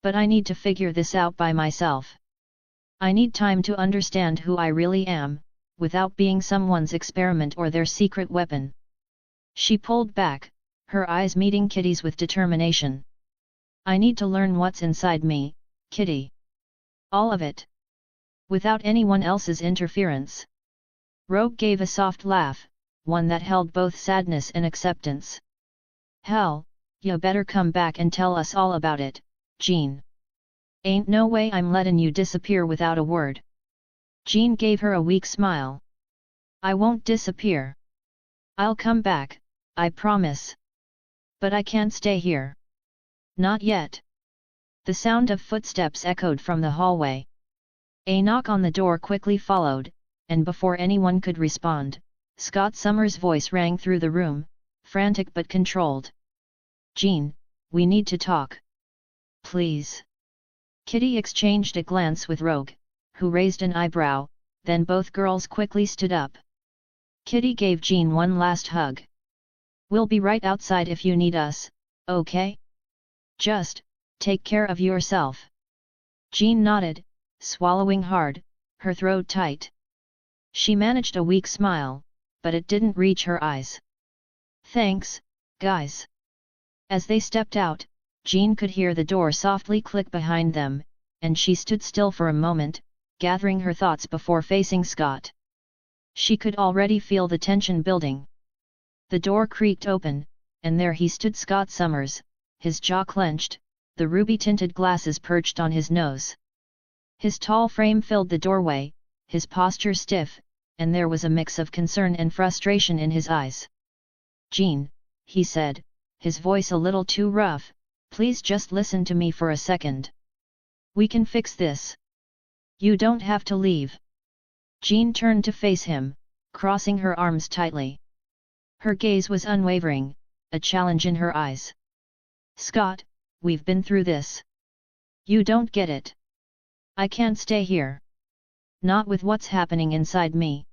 But I need to figure this out by myself. I need time to understand who I really am, without being someone's experiment or their secret weapon." She pulled back, her eyes meeting Kitty's with determination. "I need to learn what's inside me, Kitty. All of it. Without anyone else's interference." Rogue gave a soft laugh, one that held both sadness and acceptance. "Hell, you better come back and tell us all about it, Jean. Ain't no way I'm letting you disappear without a word." Jean gave her a weak smile. "I won't disappear. I'll come back, I promise. But I can't stay here. Not yet." The sound of footsteps echoed from the hallway. A knock on the door quickly followed, and before anyone could respond, Scott Summers' voice rang through the room, frantic but controlled. "Jean, we need to talk. Please." Kitty exchanged a glance with Rogue, who raised an eyebrow, then both girls quickly stood up. Kitty gave Jean one last hug. "We'll be right outside if you need us, okay? Just take care of yourself." Jean nodded, swallowing hard, her throat tight. She managed a weak smile, but it didn't reach her eyes. "Thanks, guys." As they stepped out, Jean could hear the door softly click behind them, and she stood still for a moment, gathering her thoughts before facing Scott. She could already feel the tension building. The door creaked open, and there he stood, Scott Summers, his jaw clenched, the ruby-tinted glasses perched on his nose. His tall frame filled the doorway, his posture stiff, and there was a mix of concern and frustration in his eyes. "Jean," he said, his voice a little too rough, "please just listen to me for a second. We can fix this. You don't have to leave." Jean turned to face him, crossing her arms tightly. Her gaze was unwavering, a challenge in her eyes. "Scott, we've been through this. You don't get it. I can't stay here. Not with what's happening inside me.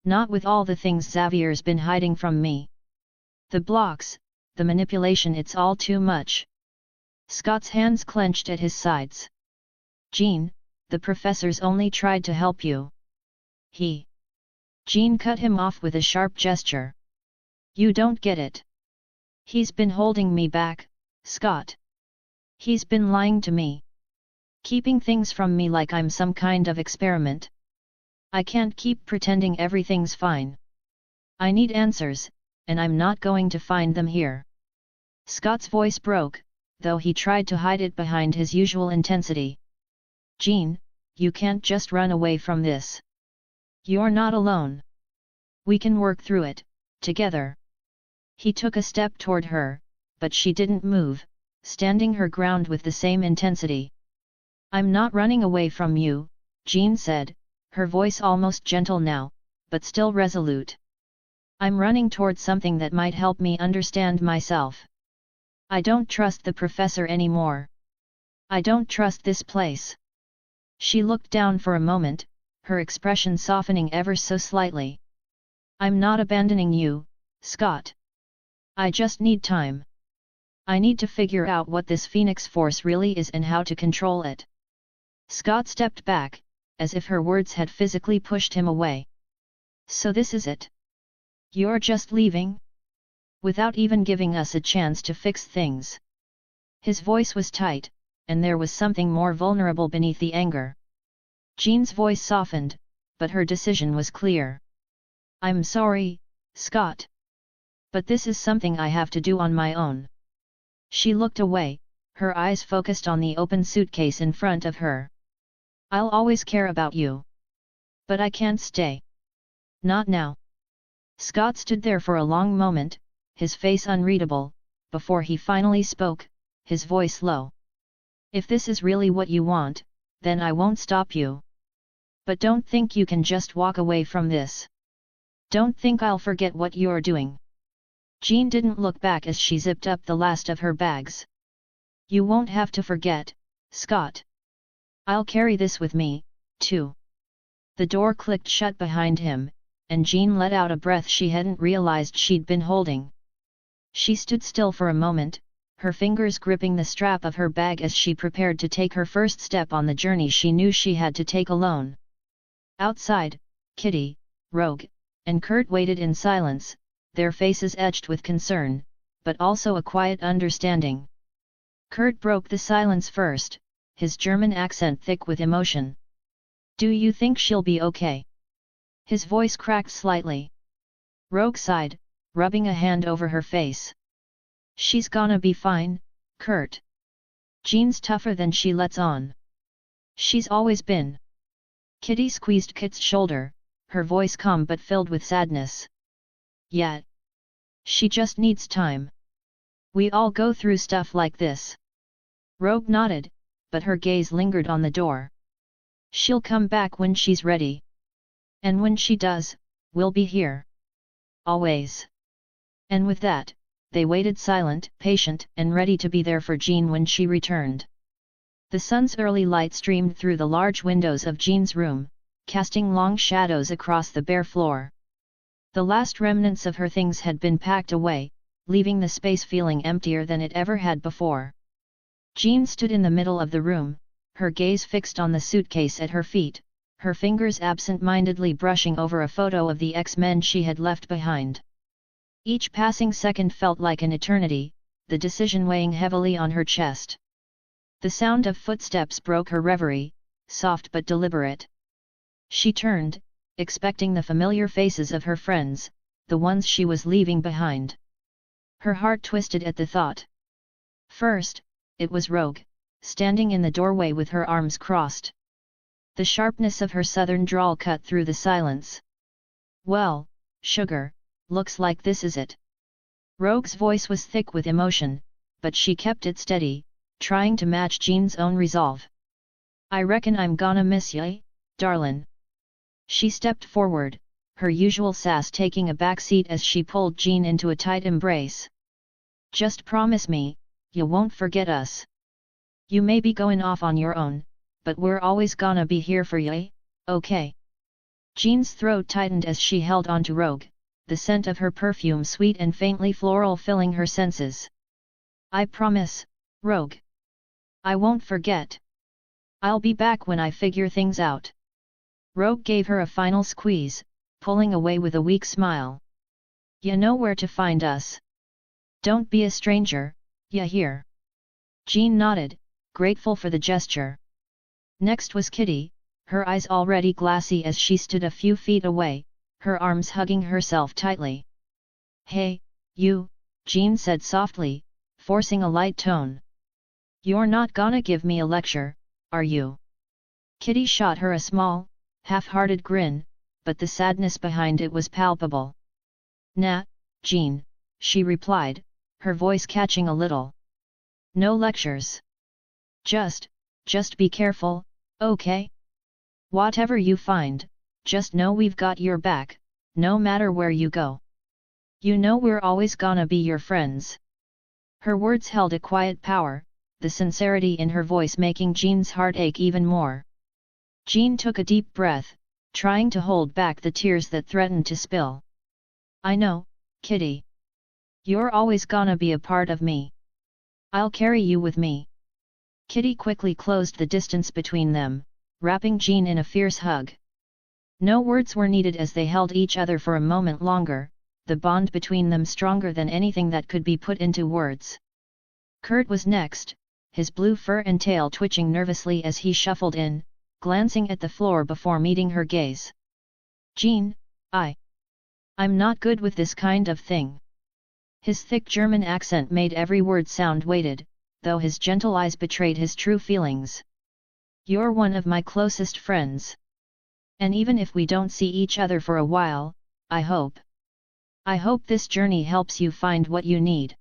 Not with all the things Xavier's been hiding from me. The blocks, the manipulation, it's all too much." Scott's hands clenched at his sides. "Jean, the professor's only tried to help you." Jean cut him off with a sharp gesture. "You don't get it. He's been holding me back, Scott. He's been lying to me. Keeping things from me like I'm some kind of experiment. I can't keep pretending everything's fine. I need answers, and I'm not going to find them here." Scott's voice broke, though he tried to hide it behind his usual intensity. "Jean, you can't just run away from this. You're not alone. We can work through it, together." He took a step toward her, but she didn't move, standing her ground with the same intensity. "I'm not running away from you," Jean said, her voice almost gentle now, but still resolute. "I'm running toward something that might help me understand myself. I don't trust the professor anymore. I don't trust this place." She looked down for a moment, her expression softening ever so slightly. "I'm not abandoning you, Scott. I just need time. I need to figure out what this Phoenix Force really is and how to control it." Scott stepped back, as if her words had physically pushed him away. "So this is it? You're just leaving? Without even giving us a chance to fix things?" His voice was tight, and there was something more vulnerable beneath the anger. Jean's voice softened, but her decision was clear. "I'm sorry, Scott. But this is something I have to do on my own." She looked away, her eyes focused on the open suitcase in front of her. "I'll always care about you. But I can't stay. Not now." Scott stood there for a long moment, his face unreadable, before he finally spoke, his voice low. "If this is really what you want, then I won't stop you. But don't think you can just walk away from this. Don't think I'll forget what you're doing." Jean didn't look back as she zipped up the last of her bags. "You won't have to forget, Scott. I'll carry this with me, too." The door clicked shut behind him, and Jean let out a breath she hadn't realized she'd been holding. She stood still for a moment, her fingers gripping the strap of her bag as she prepared to take her first step on the journey she knew she had to take alone. Outside, Kitty, Rogue, and Kurt waited in silence, their faces etched with concern, but also a quiet understanding. Kurt broke the silence first, his German accent thick with emotion. "Do you think she'll be okay?" His voice cracked slightly. Rogue sighed, rubbing a hand over her face. "She's gonna be fine, Kurt. Jean's tougher than she lets on. She's always been." Kitty squeezed Kit's shoulder, her voice calm but filled with sadness. "Yeah. She just needs time. We all go through stuff like this." Rogue nodded, but her gaze lingered on the door. "She'll come back when she's ready. And when she does, we'll be here. Always." And with that, they waited silent, patient, and ready to be there for Jean when she returned. The sun's early light streamed through the large windows of Jean's room, casting long shadows across the bare floor. The last remnants of her things had been packed away, leaving the space feeling emptier than it ever had before. Jean stood in the middle of the room, her gaze fixed on the suitcase at her feet, her fingers absent-mindedly brushing over a photo of the X-Men she had left behind. Each passing second felt like an eternity, the decision weighing heavily on her chest. The sound of footsteps broke her reverie, soft but deliberate. She turned, expecting the familiar faces of her friends, the ones she was leaving behind. Her heart twisted at the thought. First, it was Rogue, standing in the doorway with her arms crossed. The sharpness of her southern drawl cut through the silence. "Well, sugar, looks like this is it." Rogue's voice was thick with emotion, but she kept it steady, trying to match Jean's own resolve. "I reckon I'm gonna miss ya, darlin'." She stepped forward, her usual sass taking a back seat as she pulled Jean into a tight embrace. "Just promise me, you won't forget us. You may be going off on your own, but we're always gonna be here for ya, okay?" Jean's throat tightened as she held onto Rogue, the scent of her perfume sweet and faintly floral filling her senses. "I promise, Rogue. I won't forget. I'll be back when I figure things out." Rogue gave her a final squeeze, pulling away with a weak smile. "You know where to find us. Don't be a stranger, ya hear?" Jean nodded, grateful for the gesture. Next was Kitty, her eyes already glassy as she stood a few feet away, her arms hugging herself tightly. "Hey, you," Jean said softly, forcing a light tone. "You're not gonna give me a lecture, are you?" Kitty shot her a small, half-hearted grin, but the sadness behind it was palpable. "Nah, Jean," she replied, her voice catching a little. "No lectures. Just be careful, okay? Whatever you find, just know we've got your back, no matter where you go. You know we're always gonna be your friends." Her words held a quiet power, the sincerity in her voice making Jean's heart ache even more. Jean took a deep breath, trying to hold back the tears that threatened to spill. "I know, Kitty. You're always gonna be a part of me. I'll carry you with me." Kitty quickly closed the distance between them, wrapping Jean in a fierce hug. No words were needed as they held each other for a moment longer, the bond between them stronger than anything that could be put into words. Kurt was next, his blue fur and tail twitching nervously as he shuffled in, glancing at the floor before meeting her gaze. "Jean, I'm not good with this kind of thing." His thick German accent made every word sound weighted, though his gentle eyes betrayed his true feelings. "You're one of my closest friends. And even if we don't see each other for a while, I hope this journey helps you find what you need."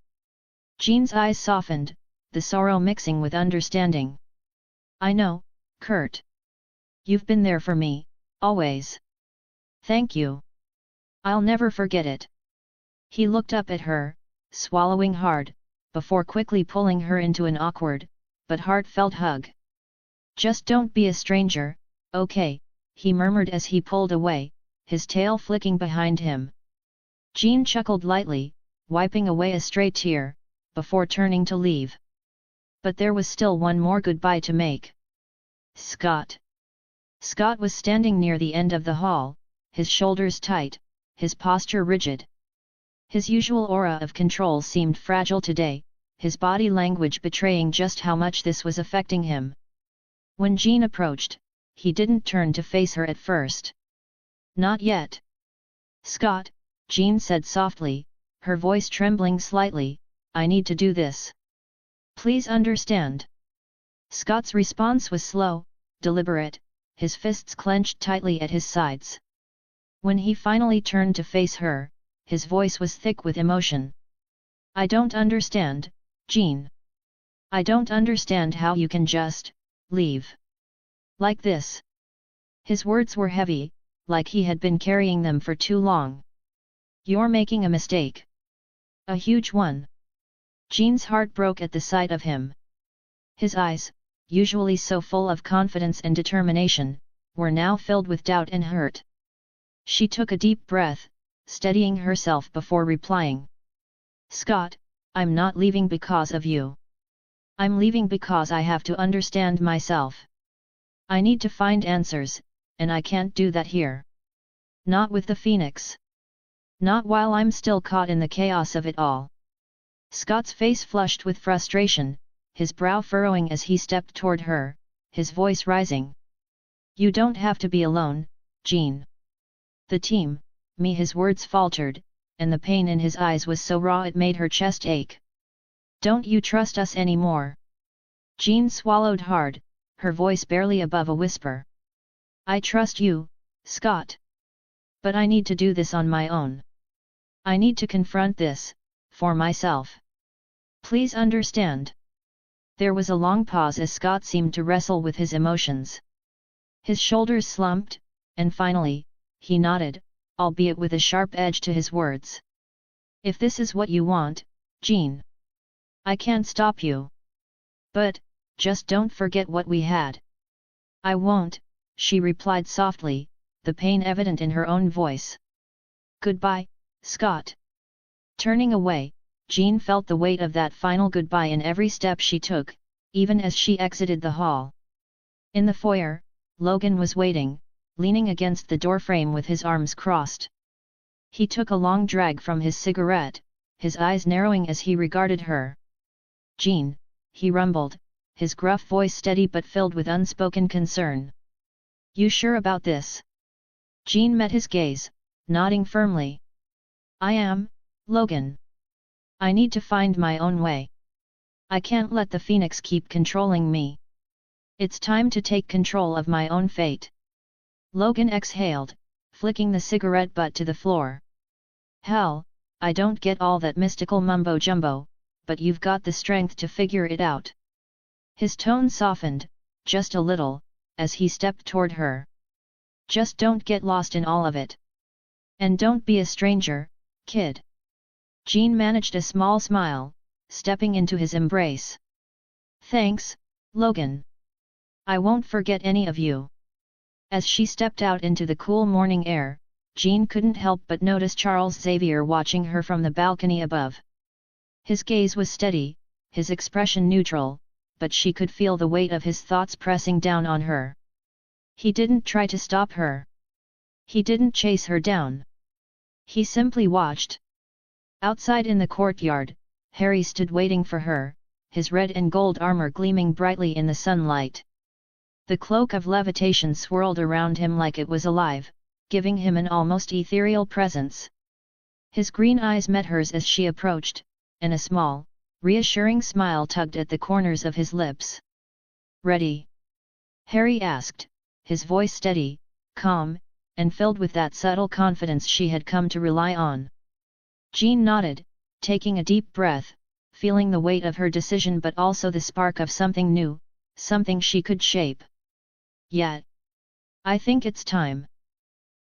Jean's eyes softened, the sorrow mixing with understanding. "I know, Kurt. You've been there for me, always. Thank you. I'll never forget it." He looked up at her, swallowing hard, before quickly pulling her into an awkward, but heartfelt hug. "Just don't be a stranger, okay?" he murmured as he pulled away, his tail flicking behind him. Jean chuckled lightly, wiping away a stray tear, before turning to leave. But there was still one more goodbye to make. Scott. Scott was standing near the end of the hall, his shoulders tight, his posture rigid. His usual aura of control seemed fragile today, his body language betraying just how much this was affecting him. When Jean approached, he didn't turn to face her at first. "Not yet." "Scott," Jean said softly, her voice trembling slightly, "I need to do this. Please understand." Scott's response was slow, deliberate, his fists clenched tightly at his sides. When he finally turned to face her, his voice was thick with emotion. "I don't understand, Jean. I don't understand how you can just leave like this." His words were heavy, like he had been carrying them for too long. "You're making a mistake. A huge one." Jean's heart broke at the sight of him. His eyes, usually so full of confidence and determination, were now filled with doubt and hurt. She took a deep breath, steadying herself before replying. "Scott, I'm not leaving because of you. I'm leaving because I have to understand myself. I need to find answers, and I can't do that here. Not with the Phoenix. Not while I'm still caught in the chaos of it all. Scott's face flushed with frustration, his brow furrowing as he stepped toward her, his voice rising. You don't have to be alone, Jean. The team, me. His words faltered, and the pain in his eyes was so raw it made her chest ache. Don't you trust us anymore? Jean swallowed hard, her voice barely above a whisper. I trust you, Scott. But I need to do this on my own. I need to confront this, for myself. Please understand. There was a long pause as Scott seemed to wrestle with his emotions. His shoulders slumped, and finally, he nodded, albeit with a sharp edge to his words. If this is what you want, Jean. I can't stop you. But, just don't forget what we had. I won't, she replied softly, the pain evident in her own voice. Goodbye, Scott. Turning away, Jean felt the weight of that final goodbye in every step she took, even as she exited the hall. In the foyer, Logan was waiting, leaning against the doorframe with his arms crossed. He took a long drag from his cigarette, his eyes narrowing as he regarded her. Jean, he rumbled, his gruff voice steady but filled with unspoken concern. You sure about this? Jean met his gaze, nodding firmly. I am, Logan. I need to find my own way. I can't let the Phoenix keep controlling me. It's time to take control of my own fate. Logan exhaled, flicking the cigarette butt to the floor. Hell, I don't get all that mystical mumbo-jumbo, but you've got the strength to figure it out. His tone softened, just a little, as he stepped toward her. Just don't get lost in all of it. And don't be a stranger, kid. Jean managed a small smile, stepping into his embrace. Thanks, Logan. I won't forget any of you. As she stepped out into the cool morning air, Jean couldn't help but notice Charles Xavier watching her from the balcony above. His gaze was steady, his expression neutral, but she could feel the weight of his thoughts pressing down on her. He didn't try to stop her. He didn't chase her down. He simply watched. Outside in the courtyard, Harry stood waiting for her, his red and gold armor gleaming brightly in the sunlight. The cloak of levitation swirled around him like it was alive, giving him an almost ethereal presence. His green eyes met hers as she approached, and a small, reassuring smile tugged at the corners of his lips. Ready? Harry asked, his voice steady, calm, and filled with that subtle confidence she had come to rely on. Jean nodded, taking a deep breath, feeling the weight of her decision but also the spark of something new, something she could shape. Yet. I think it's time.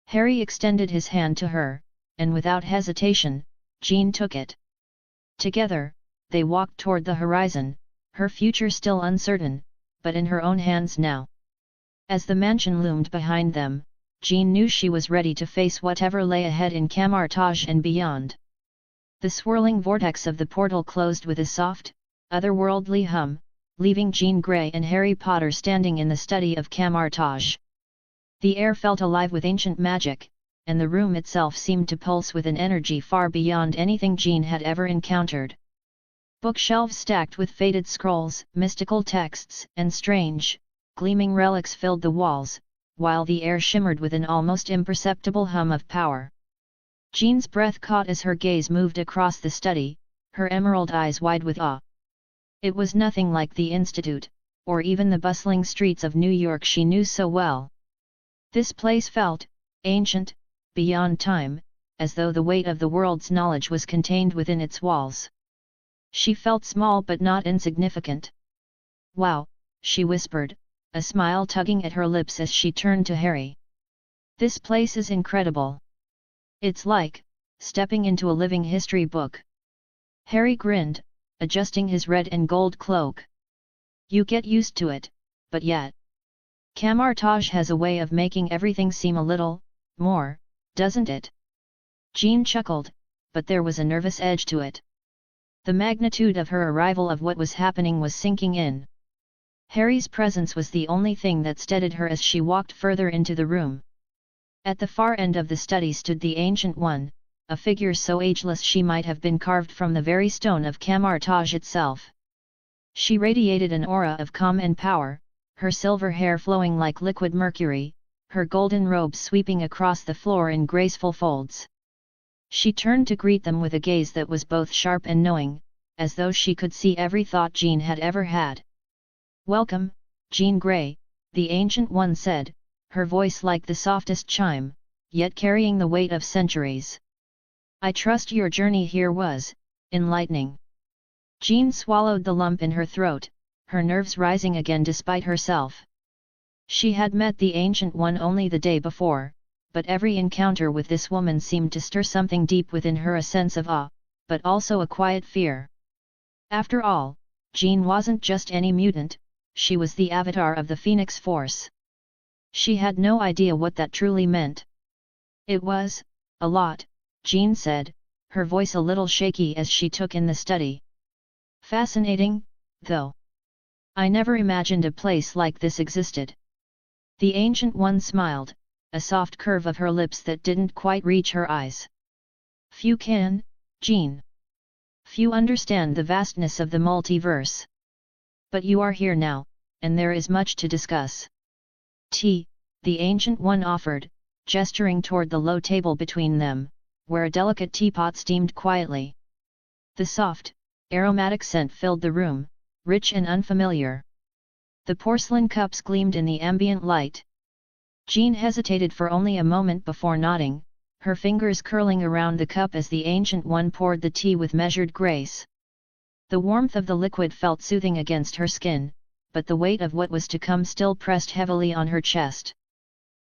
Harry extended his hand to her, and without hesitation, Jean took it. Together, they walked toward the horizon, her future still uncertain, but in her own hands now. As the mansion loomed behind them, Jean knew she was ready to face whatever lay ahead in Camartage and beyond. The swirling vortex of the portal closed with a soft, otherworldly hum, leaving Jean Grey and Harry Potter standing in the study of Camartage. The air felt alive with ancient magic, and the room itself seemed to pulse with an energy far beyond anything Jean had ever encountered. Bookshelves stacked with faded scrolls, mystical texts, and strange, gleaming relics filled the walls, while the air shimmered with an almost imperceptible hum of power. Jean's breath caught as her gaze moved across the study, her emerald eyes wide with awe. It was nothing like the Institute, or even the bustling streets of New York she knew so well. This place felt ancient, beyond time, as though the weight of the world's knowledge was contained within its walls. She felt small but not insignificant. Wow, she whispered, a smile tugging at her lips as she turned to Harry. This place is incredible. It's like stepping into a living history book. Harry grinned, adjusting his red and gold cloak. You get used to it, but yet. Camartage has a way of making everything seem a little more, doesn't it? Jean chuckled, but there was a nervous edge to it. The magnitude of her arrival, of what was happening, was sinking in. Harry's presence was the only thing that steadied her as she walked further into the room. At the far end of the study stood the Ancient One, a figure so ageless she might have been carved from the very stone of Camartage itself. She radiated an aura of calm and power, her silver hair flowing like liquid mercury, her golden robes sweeping across the floor in graceful folds. She turned to greet them with a gaze that was both sharp and knowing, as though she could see every thought Jean had ever had. "Welcome, Jean Grey," the Ancient One said, her voice like the softest chime, yet carrying the weight of centuries. "I trust your journey here was enlightening." Jean swallowed the lump in her throat, her nerves rising again despite herself. She had met the Ancient One only the day before, but every encounter with this woman seemed to stir something deep within her, a sense of awe, but also a quiet fear. After all, Jean wasn't just any mutant, she was the avatar of the Phoenix Force. She had no idea what that truly meant. "It was a lot," Jean said, her voice a little shaky as she took in the study. "Fascinating, though. I never imagined a place like this existed." The Ancient One smiled, a soft curve of her lips that didn't quite reach her eyes. "Few can, Jean. Few understand the vastness of the multiverse. But you are here now, and there is much to discuss." "Tea," the Ancient One offered, gesturing toward the low table between them, where a delicate teapot steamed quietly. The soft, aromatic scent filled the room, rich and unfamiliar. The porcelain cups gleamed in the ambient light. Jean hesitated for only a moment before nodding, her fingers curling around the cup as the Ancient One poured the tea with measured grace. The warmth of the liquid felt soothing against her skin, but the weight of what was to come still pressed heavily on her chest.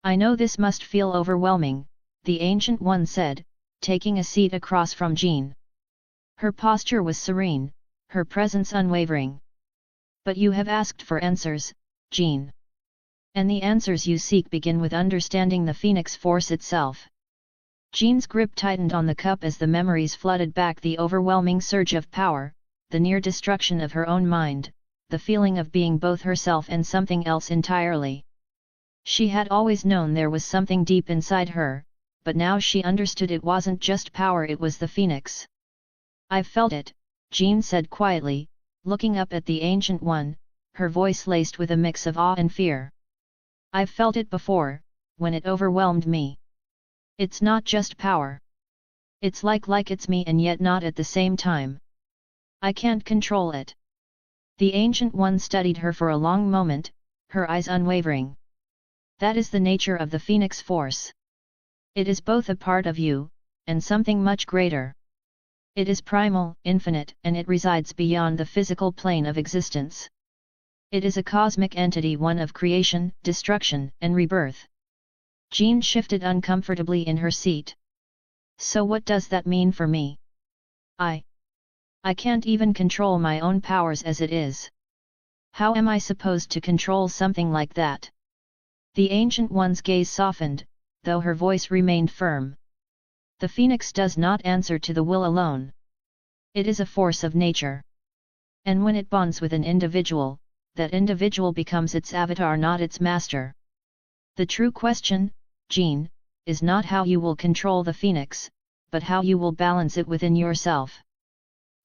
"I know this must feel overwhelming," the Ancient One said, taking a seat across from Jean. Her posture was serene, her presence unwavering. "But you have asked for answers, Jean. And the answers you seek begin with understanding the Phoenix Force itself." Jean's grip tightened on the cup as the memories flooded back, the overwhelming surge of power, the near destruction of her own mind, the feeling of being both herself and something else entirely. She had always known there was something deep inside her, but now she understood it wasn't just power, it was the Phoenix. "I've felt it," Jean said quietly, looking up at the Ancient One, her voice laced with a mix of awe and fear. "I've felt it before, when it overwhelmed me. It's not just power. It's like it's me and yet not at the same time. I can't control it." The Ancient One studied her for a long moment, her eyes unwavering. "That is the nature of the Phoenix Force. It is both a part of you, and something much greater. It is primal, infinite, and it resides beyond the physical plane of existence. It is a cosmic entity, one of creation, destruction, and rebirth." Jean shifted uncomfortably in her seat. "So what does that mean for me? I can't even control my own powers as it is. How am I supposed to control something like that?" The Ancient One's gaze softened, though her voice remained firm. "The Phoenix does not answer to the will alone. It is a force of nature. And when it bonds with an individual, that individual becomes its avatar, not its master. The true question, Jean, is not how you will control the Phoenix, but how you will balance it within yourself."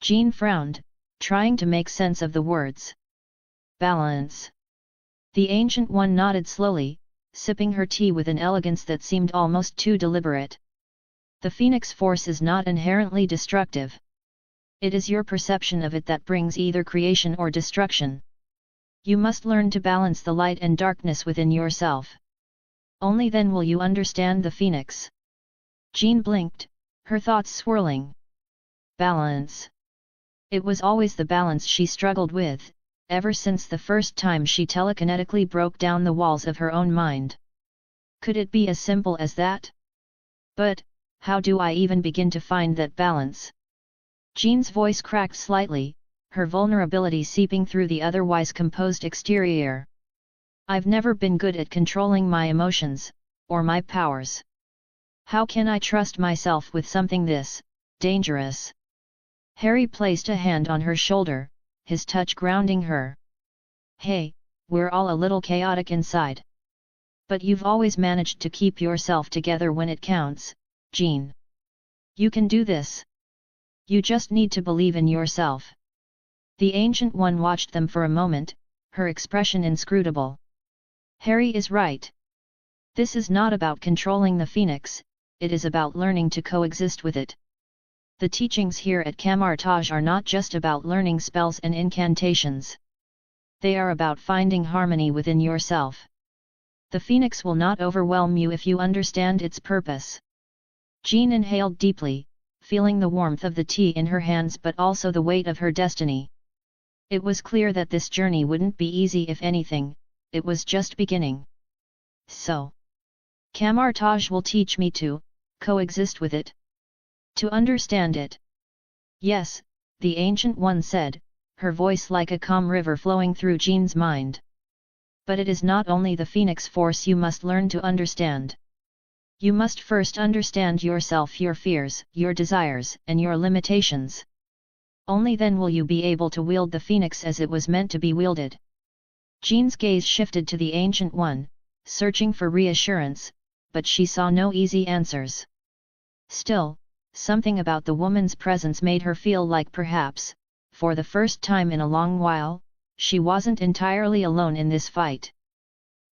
Jean frowned, trying to make sense of the words. "Balance." The Ancient One nodded slowly, sipping her tea with an elegance that seemed almost too deliberate. "The Phoenix Force is not inherently destructive. It is your perception of it that brings either creation or destruction. You must learn to balance the light and darkness within yourself. Only then will you understand the Phoenix." Jean blinked, her thoughts swirling. Balance. It was always the balance she struggled with, ever since the first time she telekinetically broke down the walls of her own mind. Could it be as simple as that? But, how do I even begin to find that balance? Jean's voice cracked slightly, her vulnerability seeping through the otherwise composed exterior. "I've never been good at controlling my emotions, or my powers. How can I trust myself with something this dangerous?" Harry placed a hand on her shoulder, his touch grounding her. "Hey, we're all a little chaotic inside. But you've always managed to keep yourself together when it counts, Jean. You can do this. You just need to believe in yourself. The Ancient One watched them for a moment, her expression inscrutable. Harry is right. This is not about controlling the phoenix, it is about learning to coexist with it. The teachings here at Camartage are not just about learning spells and incantations. They are about finding harmony within yourself. The phoenix will not overwhelm you if you understand its purpose. Jean inhaled deeply, feeling the warmth of the tea in her hands but also the weight of her destiny. It was clear that this journey wouldn't be easy. If anything, it was just beginning. So, Camartage will teach me to coexist with it. To understand it. Yes, the Ancient One said, her voice like a calm river flowing through Jean's mind. But it is not only the Phoenix Force you must learn to understand. You must first understand yourself, your fears, your desires, and your limitations. Only then will you be able to wield the Phoenix as it was meant to be wielded. Jean's gaze shifted to the Ancient One, searching for reassurance, but she saw no easy answers. Still, something about the woman's presence made her feel like perhaps, for the first time in a long while, she wasn't entirely alone in this fight.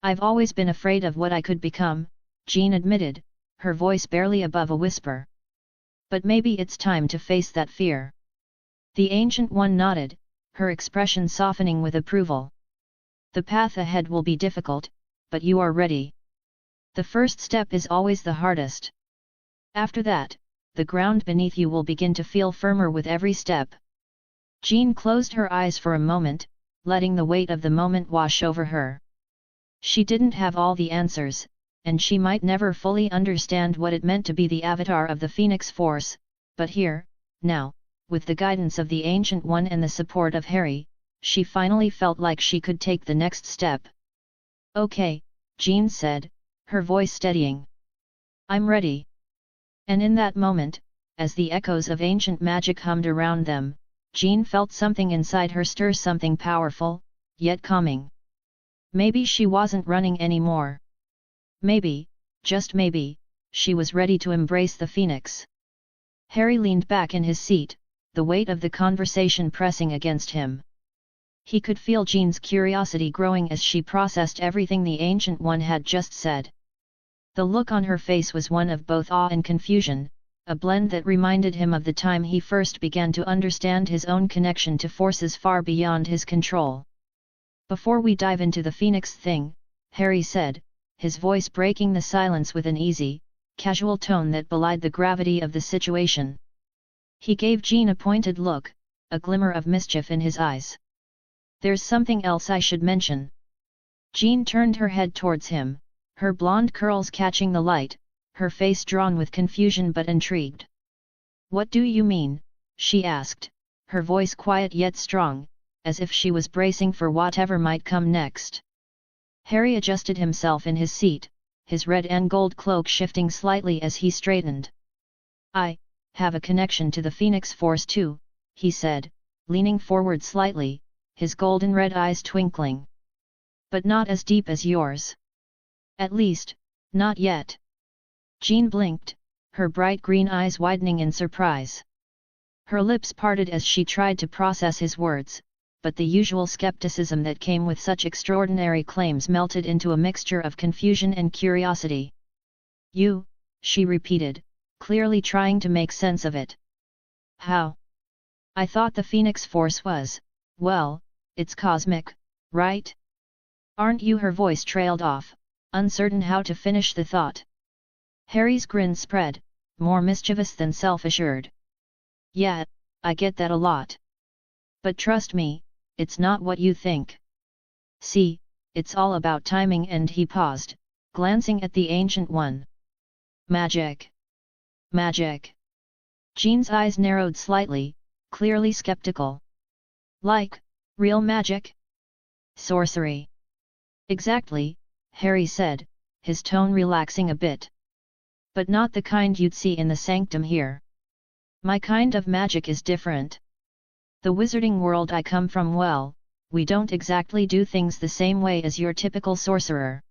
I've always been afraid of what I could become, Jean admitted, her voice barely above a whisper. But maybe it's time to face that fear. The Ancient One nodded, her expression softening with approval. The path ahead will be difficult, but you are ready. The first step is always the hardest. After that, the ground beneath you will begin to feel firmer with every step. Jean closed her eyes for a moment, letting the weight of the moment wash over her. She didn't have all the answers, and she might never fully understand what it meant to be the avatar of the Phoenix Force, but here, now, with the guidance of the Ancient One and the support of Harry, she finally felt like she could take the next step. Okay, Jean said, her voice steadying. I'm ready. And in that moment, as the echoes of ancient magic hummed around them, Jean felt something inside her stir, something powerful, yet calming. Maybe she wasn't running anymore. Maybe, just maybe, she was ready to embrace the Phoenix. Harry leaned back in his seat, the weight of the conversation pressing against him. He could feel Jean's curiosity growing as she processed everything the Ancient One had just said. The look on her face was one of both awe and confusion, a blend that reminded him of the time he first began to understand his own connection to forces far beyond his control. Before we dive into the Phoenix thing, Harry said, his voice breaking the silence with an easy, casual tone that belied the gravity of the situation. He gave Jean a pointed look, a glimmer of mischief in his eyes. There's something else I should mention. Jean turned her head towards him, her blonde curls catching the light, her face drawn with confusion but intrigued. What do you mean? She asked, her voice quiet yet strong, as if she was bracing for whatever might come next. Harry adjusted himself in his seat, his red and gold cloak shifting slightly as he straightened. I have a connection to the Phoenix Force too, he said, leaning forward slightly, his golden red eyes twinkling. But not as deep as yours. At least, not yet. Jean blinked, her bright green eyes widening in surprise. Her lips parted as she tried to process his words, but the usual skepticism that came with such extraordinary claims melted into a mixture of confusion and curiosity. You, she repeated, clearly trying to make sense of it. How? I thought the Phoenix Force was, well, it's cosmic, right? Aren't you? Her voice trailed off, uncertain how to finish the thought. Harry's grin spread, more mischievous than self-assured. Yeah, I get that a lot. But trust me, it's not what you think. See, it's all about timing. And he paused, glancing at the Ancient One. Magic. Magic. Jean's eyes narrowed slightly, clearly skeptical. Like, real magic? Sorcery. Exactly, Harry said, his tone relaxing a bit. But not the kind you'd see in the sanctum here. My kind of magic is different. The wizarding world I come from, well, we don't exactly do things the same way as your typical sorcerer.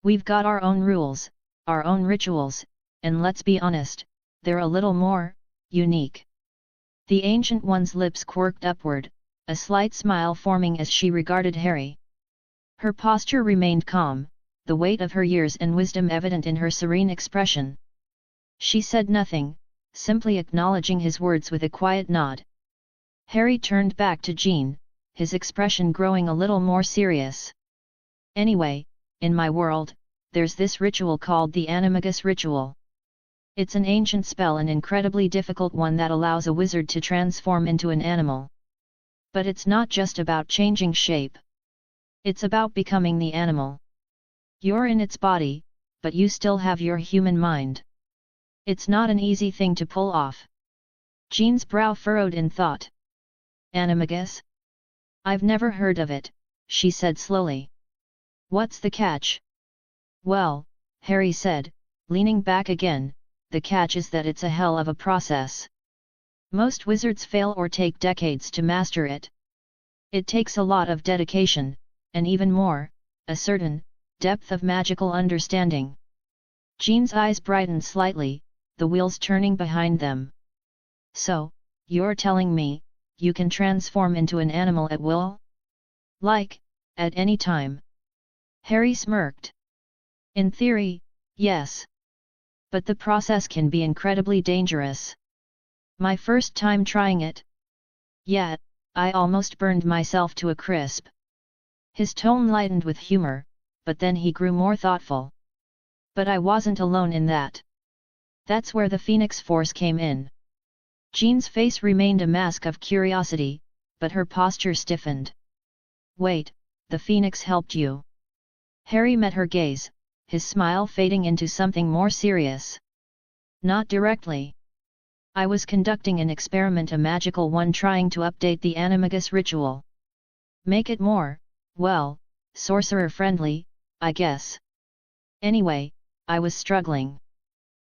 We've got our own rules, our own rituals, and let's be honest, they're a little more unique. The Ancient One's lips quirked upward, a slight smile forming as she regarded Harry. Her posture remained calm, the weight of her years and wisdom evident in her serene expression. She said nothing, simply acknowledging his words with a quiet nod. Harry turned back to Jean, his expression growing a little more serious. Anyway, in my world, there's this ritual called the Animagus Ritual. It's an ancient spell, an incredibly difficult one that allows a wizard to transform into an animal. But it's not just about changing shape. It's about becoming the animal. You're in its body, but you still have your human mind. It's not an easy thing to pull off. Jean's brow furrowed in thought. Animagus? I've never heard of it, she said slowly. What's the catch? Well, Harry said, leaning back again, the catch is that it's a hell of a process. Most wizards fail or take decades to master it. It takes a lot of dedication, and even more, a certain depth of magical understanding. Jean's eyes brightened slightly, the wheels turning behind them. So, you're telling me, you can transform into an animal at will? Like, at any time? Harry smirked. In theory, yes. But the process can be incredibly dangerous. My first time trying it? Yeah, I almost burned myself to a crisp. His tone lightened with humor, but then he grew more thoughtful. But I wasn't alone in that. That's where the Phoenix Force came in. Jean's face remained a mask of curiosity, but her posture stiffened. Wait, the Phoenix helped you? Harry met her gaze, his smile fading into something more serious. Not directly. I was conducting an experiment, a magical one, trying to update the Animagus ritual. Make it more, well, sorcerer-friendly, I guess. Anyway, I was struggling.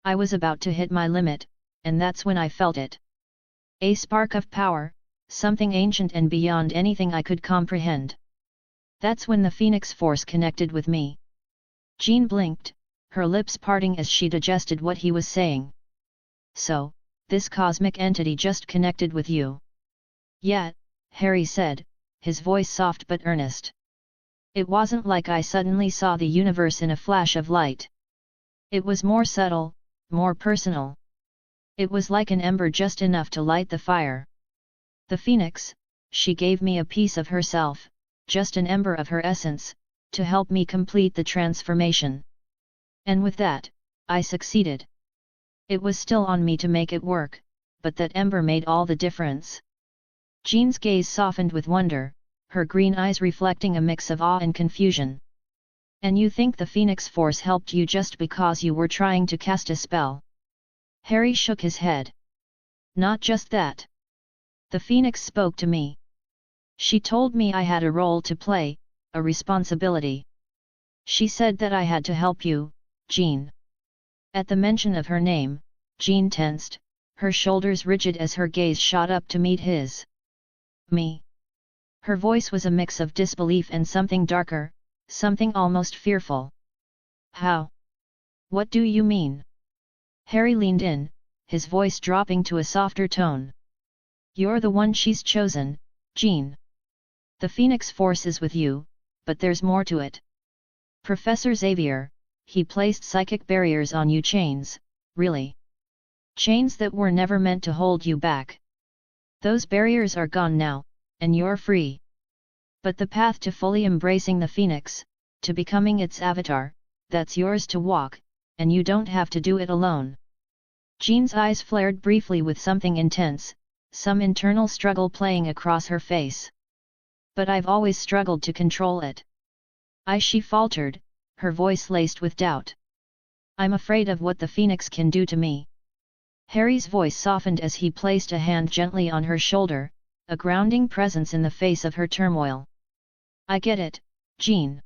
I was about to hit my limit, and that's when I felt it. A spark of power, something ancient and beyond anything I could comprehend. That's when the Phoenix Force connected with me. Jean blinked, her lips parting as she digested what he was saying. So, this cosmic entity just connected with you? Yeah, Harry said, his voice soft but earnest. It wasn't like I suddenly saw the universe in a flash of light. It was more subtle, more personal. It was like an ember, just enough to light the fire. The Phoenix, she gave me a piece of herself, just an ember of her essence, to help me complete the transformation. And with that, I succeeded. It was still on me to make it work, but that ember made all the difference. Jean's gaze softened with wonder, her green eyes reflecting a mix of awe and confusion. And you think the Phoenix Force helped you just because you were trying to cast a spell? Harry shook his head. Not just that. The Phoenix spoke to me. She told me I had a role to play, a responsibility. She said that I had to help you, Jean. At the mention of her name, Jean tensed, her shoulders rigid as her gaze shot up to meet his. Me? Her voice was a mix of disbelief and something darker, something almost fearful. How? What do you mean? Harry leaned in, his voice dropping to a softer tone. You're the one she's chosen, Jean. The Phoenix Force is with you, but there's more to it. Professor Xavier, he placed psychic barriers on you, chains, really. Chains that were never meant to hold you back. Those barriers are gone now, and you're free. But the path to fully embracing the Phoenix, to becoming its avatar, that's yours to walk, and you don't have to do it alone. Jean's eyes flared briefly with something intense, some internal struggle playing across her face. But I've always struggled to control it. She faltered, her voice laced with doubt. I'm afraid of what the Phoenix can do to me. Harry's voice softened as he placed a hand gently on her shoulder, a grounding presence in the face of her turmoil. I get it, Jean.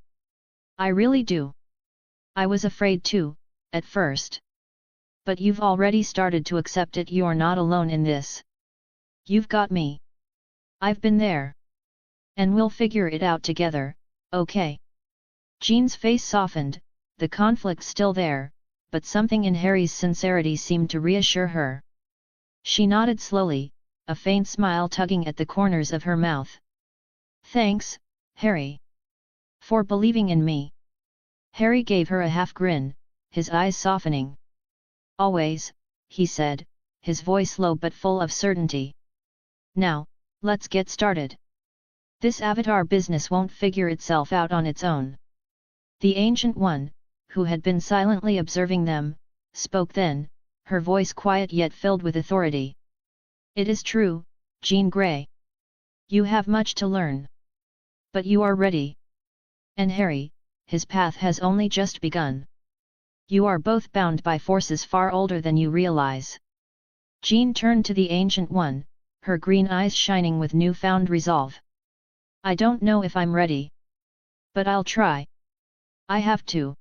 I really do. I was afraid too, at first. But you've already started to accept it. You're not alone in this. You've got me. I've been there. And we'll figure it out together, okay? Jean's face softened, the conflict still there, but something in Harry's sincerity seemed to reassure her. She nodded slowly, a faint smile tugging at the corners of her mouth. Thanks, Harry. For believing in me. Harry gave her a half grin, his eyes softening. Always, he said, his voice low but full of certainty. Now, let's get started. This avatar business won't figure itself out on its own. The Ancient One, who had been silently observing them, spoke then, her voice quiet yet filled with authority. It is true, Jean Grey. You have much to learn. But you are ready. And Harry, his path has only just begun. You are both bound by forces far older than you realize. Jean turned to the Ancient One, her green eyes shining with newfound resolve. I don't know if I'm ready. But I'll try. I have to.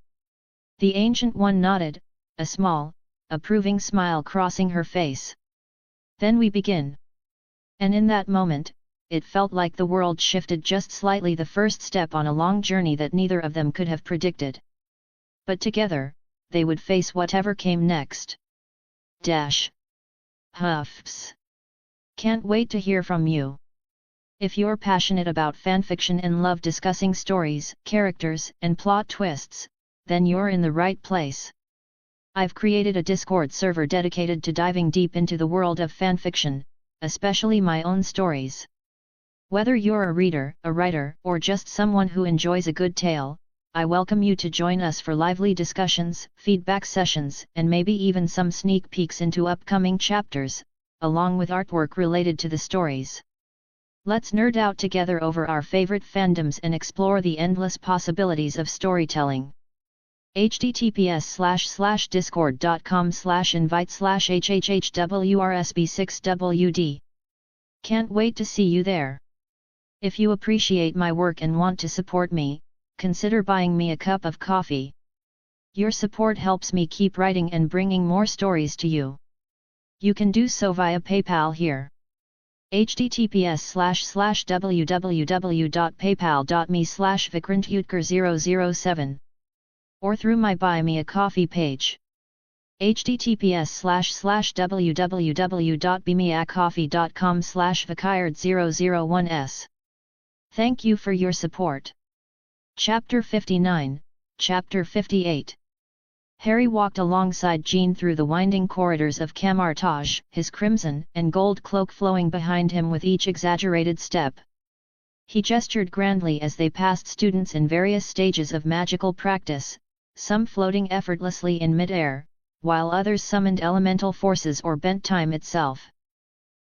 The Ancient One nodded, a small, approving smile crossing her face. Then we begin. And in that moment, it felt like the world shifted just slightly, the first step on a long journey that neither of them could have predicted. But together, they would face whatever came next. Huffs. Can't wait to hear from you. If you're passionate about fanfiction and love discussing stories, characters, and plot twists, then you're in the right place. I've created a Discord server dedicated to diving deep into the world of fanfiction, especially my own stories. Whether you're a reader, a writer, or just someone who enjoys a good tale, I welcome you to join us for lively discussions, feedback sessions, and maybe even some sneak peeks into upcoming chapters, along with artwork related to the stories. Let's nerd out together over our favorite fandoms and explore the endless possibilities of storytelling. https://discord.com/invite/hhhwrsb6wd. Can't wait to see you there. If you appreciate my work and want to support me, consider buying me a cup of coffee. Your support helps me keep writing and bringing more stories to you. You can do so via PayPal here. https://www.paypal.me/vikrantutker007 or through my Buy Me a Coffee page. https://www.bemeacoffee.com/vikird001s. Thank you for your support. Chapter 59, Chapter 58. Harry walked alongside Jean through the winding corridors of Camartage, his crimson and gold cloak flowing behind him with each exaggerated step. He gestured grandly as they passed students in various stages of magical practice, some floating effortlessly in mid-air, while others summoned elemental forces or bent time itself.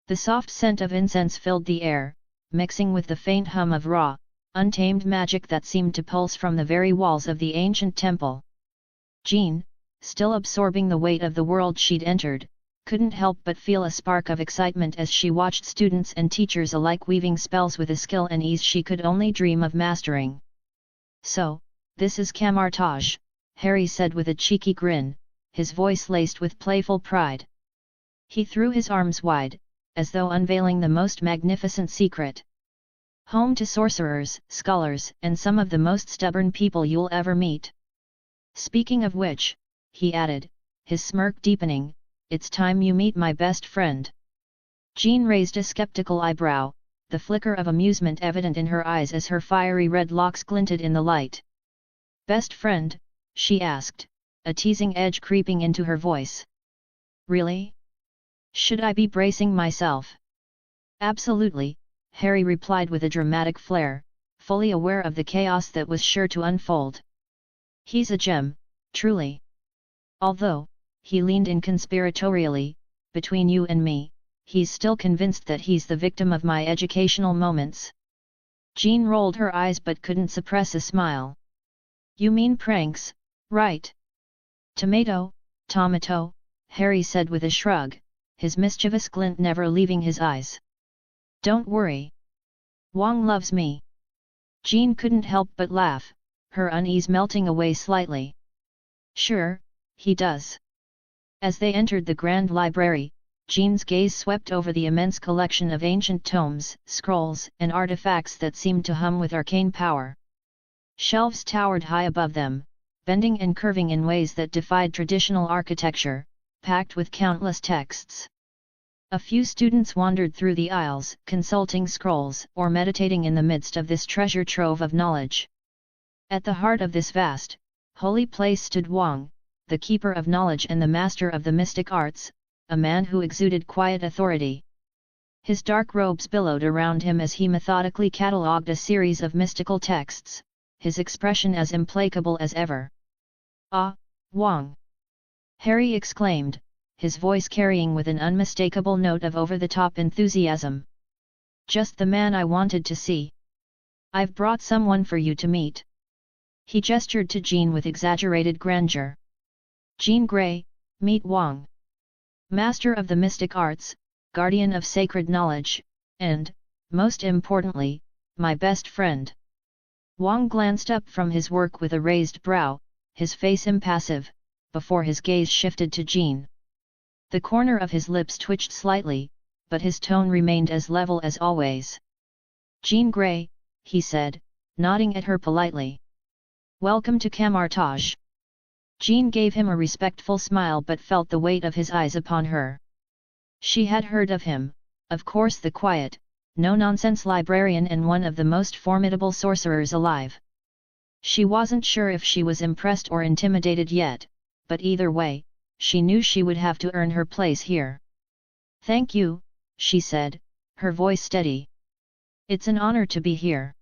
The soft scent of incense filled the air, mixing with the faint hum of raw, untamed magic that seemed to pulse from the very walls of the ancient temple. Jean, still absorbing the weight of the world she'd entered, couldn't help but feel a spark of excitement as she watched students and teachers alike weaving spells with a skill and ease she could only dream of mastering. So, this is Camartage, Harry said with a cheeky grin, his voice laced with playful pride. He threw his arms wide, as though unveiling the most magnificent secret. Home to sorcerers, scholars, and some of the most stubborn people you'll ever meet. Speaking of which, he added, his smirk deepening, it's time you meet my best friend. Jean raised a skeptical eyebrow, the flicker of amusement evident in her eyes as her fiery red locks glinted in the light. Best friend? She asked, a teasing edge creeping into her voice. Really? Should I be bracing myself? Absolutely, Harry replied with a dramatic flair, fully aware of the chaos that was sure to unfold. He's a gem, truly. Although, he leaned in conspiratorially, between you and me, he's still convinced that he's the victim of my educational moments. Jean rolled her eyes but couldn't suppress a smile. You mean pranks, right? Tomato, Harry said with a shrug, his mischievous glint never leaving his eyes. Don't worry. Wong loves me. Jean couldn't help but laugh, her unease melting away slightly. Sure, he does. As they entered the grand library, Jean's gaze swept over the immense collection of ancient tomes, scrolls, and artifacts that seemed to hum with arcane power. Shelves towered high above them, bending and curving in ways that defied traditional architecture, packed with countless texts. A few students wandered through the aisles, consulting scrolls or meditating in the midst of this treasure trove of knowledge. At the heart of this vast, holy place stood Wang, the keeper of knowledge and the master of the mystic arts, a man who exuded quiet authority. His dark robes billowed around him as he methodically catalogued a series of mystical texts, his expression as implacable as ever. "Ah, Wang!" Harry exclaimed, his voice carrying with an unmistakable note of over-the-top enthusiasm. "Just the man I wanted to see. I've brought someone for you to meet." He gestured to Jean with exaggerated grandeur. "Jean Grey, meet Wang. Master of the mystic arts, guardian of sacred knowledge, and, most importantly, my best friend." Wang glanced up from his work with a raised brow, his face impassive, before his gaze shifted to Jean. The corner of his lips twitched slightly, but his tone remained as level as always. "Jean Grey," he said, nodding at her politely. "Welcome to Camartage." Jean gave him a respectful smile but felt the weight of his eyes upon her. She had heard of him, of course, the quiet, no-nonsense librarian and one of the most formidable sorcerers alive. She wasn't sure if she was impressed or intimidated yet, but either way, she knew she would have to earn her place here. "Thank you," she said, her voice steady. "It's an honor to be here."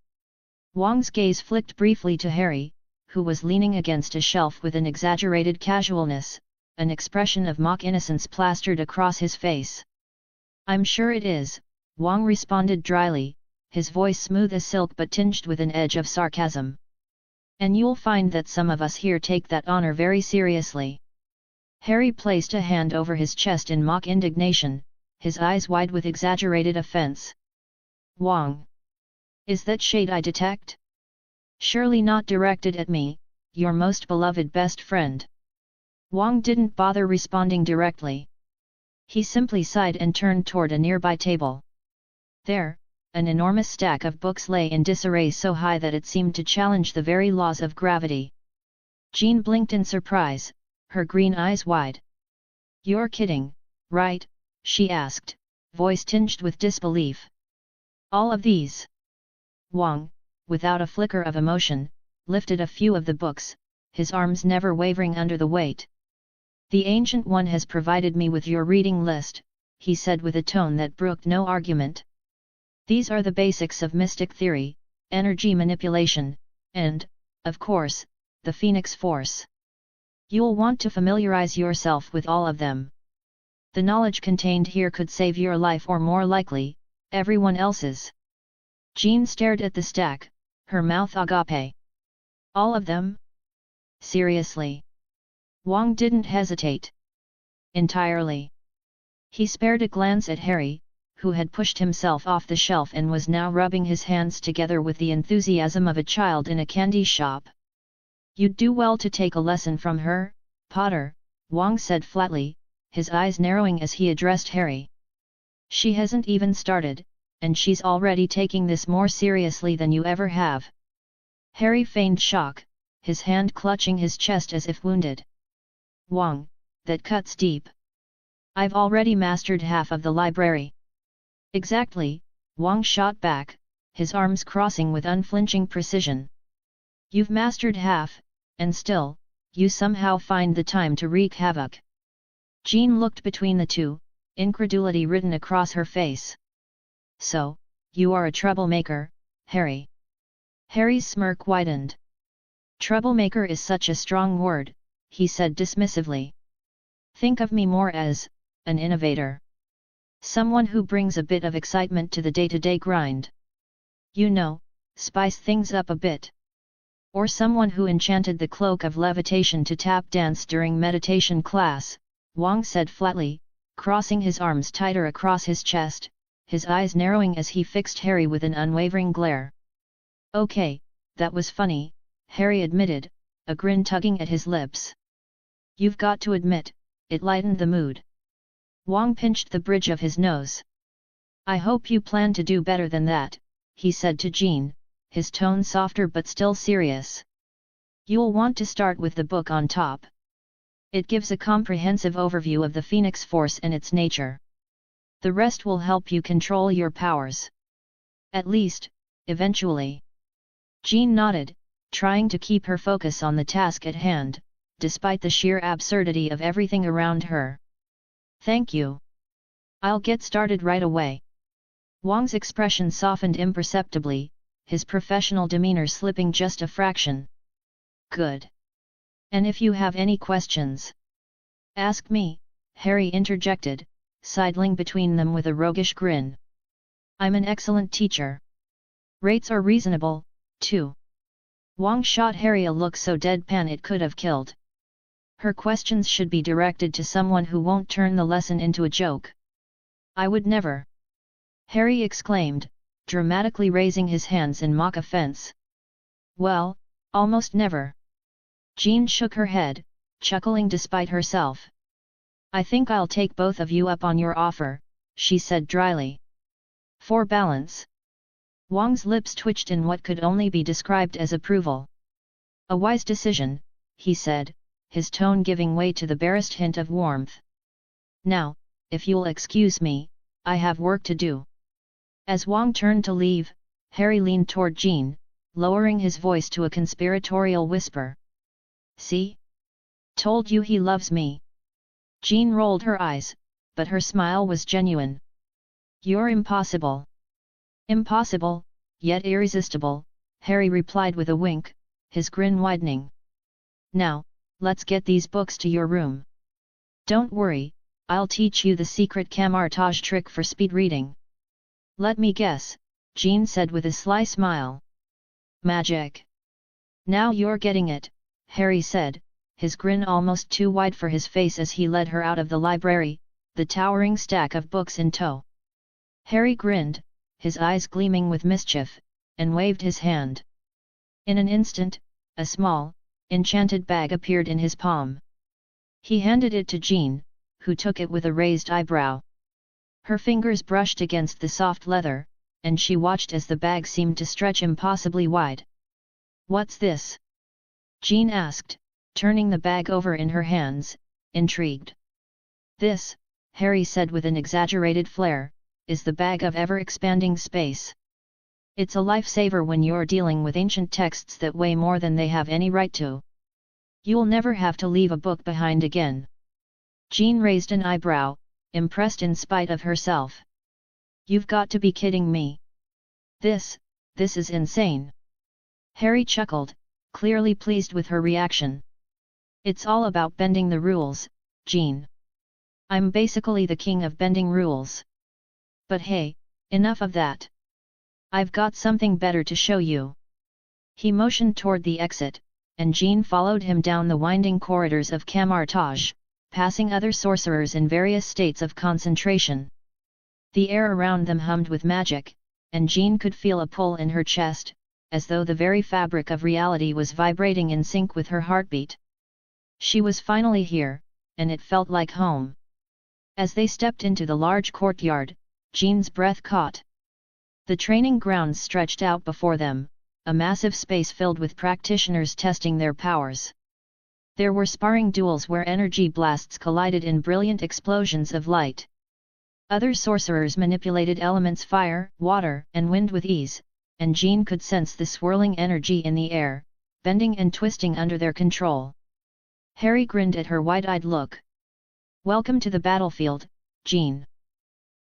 Wang's gaze flicked briefly to Harry, who was leaning against a shelf with an exaggerated casualness, an expression of mock innocence plastered across his face. "I'm sure it is," Wang responded dryly, his voice smooth as silk but tinged with an edge of sarcasm. "And you'll find that some of us here take that honor very seriously." Harry placed a hand over his chest in mock indignation, his eyes wide with exaggerated offense. "Wang! Is that shade I detect? Surely not directed at me, your most beloved best friend." Wang didn't bother responding directly. He simply sighed and turned toward a nearby table. There, an enormous stack of books lay in disarray so high that it seemed to challenge the very laws of gravity. Jean blinked in surprise, her green eyes wide. "You're kidding, right?" she asked, voice tinged with disbelief. "All of these?" Wang, without a flicker of emotion, lifted a few of the books, his arms never wavering under the weight. "The Ancient One has provided me with your reading list," he said with a tone that brooked no argument. "These are the basics of mystic theory, energy manipulation, and, of course, the Phoenix Force. You'll want to familiarize yourself with all of them. The knowledge contained here could save your life or more likely, everyone else's." Jean stared at the stack, her mouth agape. "All of them? Seriously?" Wang didn't hesitate. "Entirely." He spared a glance at Harry, who had pushed himself off the shelf and was now rubbing his hands together with the enthusiasm of a child in a candy shop. "You'd do well to take a lesson from her, Potter," Wang said flatly, his eyes narrowing as he addressed Harry. "She hasn't even started, and she's already taking this more seriously than you ever have." Harry feigned shock, his hand clutching his chest as if wounded. "Wang, that cuts deep. I've already mastered half of the library." "Exactly," Wang shot back, his arms crossing with unflinching precision. "You've mastered half, and still, you somehow find the time to wreak havoc." Jean looked between the two, incredulity written across her face. "So, you are a troublemaker, Harry?" Harry's smirk widened. "Troublemaker is such a strong word," he said dismissively. "Think of me more as an innovator. Someone who brings a bit of excitement to the day-to-day grind. You know, spice things up a bit. Or someone who enchanted the cloak of levitation to tap dance during meditation class," Wang said flatly, crossing his arms tighter across his chest, his eyes narrowing as he fixed Harry with an unwavering glare. "Okay, that was funny," Harry admitted, a grin tugging at his lips. "You've got to admit, it lightened the mood." Wang pinched the bridge of his nose. I hope you plan to do better than that, he said to Jean, his tone softer but still serious. You'll want to start with the book on top. It gives a comprehensive overview of the Phoenix Force and its nature. The rest will help you control your powers. At least, eventually. Jean nodded, trying to keep her focus on the task at hand, despite the sheer absurdity of everything around her. Thank you. I'll get started right away. Wang's expression softened imperceptibly, his professional demeanor slipping just a fraction. Good. And if you have any questions, ask me, Harry interjected, sidling between them with a roguish grin. I'm an excellent teacher. Rates are reasonable, too. Wang shot Harry a look so deadpan it could have killed. Her questions should be directed to someone who won't turn the lesson into a joke. I would never. Harry exclaimed, dramatically raising his hands in mock offense. Well, almost never. Jean shook her head, chuckling despite herself. I think I'll take both of you up on your offer, she said dryly. For balance. Wang's lips twitched in what could only be described as approval. A wise decision, he said, his tone giving way to the barest hint of warmth. Now, if you'll excuse me, I have work to do. As Wang turned to leave, Harry leaned toward Jean, lowering his voice to a conspiratorial whisper. See? Told you he loves me. Jean rolled her eyes, but her smile was genuine. You're impossible. Impossible, yet irresistible, Harry replied with a wink, his grin widening. Now, let's get these books to your room. Don't worry, I'll teach you the secret camartage trick for speed reading. Let me guess, Jean said with a sly smile. Magic. Now you're getting it, Harry said, his grin almost too wide for his face as he led her out of the library, the towering stack of books in tow. Harry grinned, his eyes gleaming with mischief, and waved his hand. In an instant, a small, enchanted bag appeared in his palm. He handed it to Jean, who took it with a raised eyebrow. Her fingers brushed against the soft leather, and she watched as the bag seemed to stretch impossibly wide. What's this? Jean asked, turning the bag over in her hands, intrigued. This, Harry said with an exaggerated flair, is the bag of ever-expanding space. It's a lifesaver when you're dealing with ancient texts that weigh more than they have any right to. You'll never have to leave a book behind again. Jean raised an eyebrow, impressed in spite of herself. You've got to be kidding me. This is insane. Harry chuckled, clearly pleased with her reaction. It's all about bending the rules, Jean. I'm basically the king of bending rules. But hey, enough of that. I've got something better to show you. He motioned toward the exit, and Jean followed him down the winding corridors of Camartage, passing other sorcerers in various states of concentration. The air around them hummed with magic, and Jean could feel a pull in her chest, as though the very fabric of reality was vibrating in sync with her heartbeat. She was finally here, and it felt like home. As they stepped into the large courtyard, Jean's breath caught. The training grounds stretched out before them, a massive space filled with practitioners testing their powers. There were sparring duels where energy blasts collided in brilliant explosions of light. Other sorcerers manipulated elements fire, water, and wind with ease, and Jean could sense the swirling energy in the air, bending and twisting under their control. Harry grinned at her wide-eyed look. Welcome to the battlefield, Jean.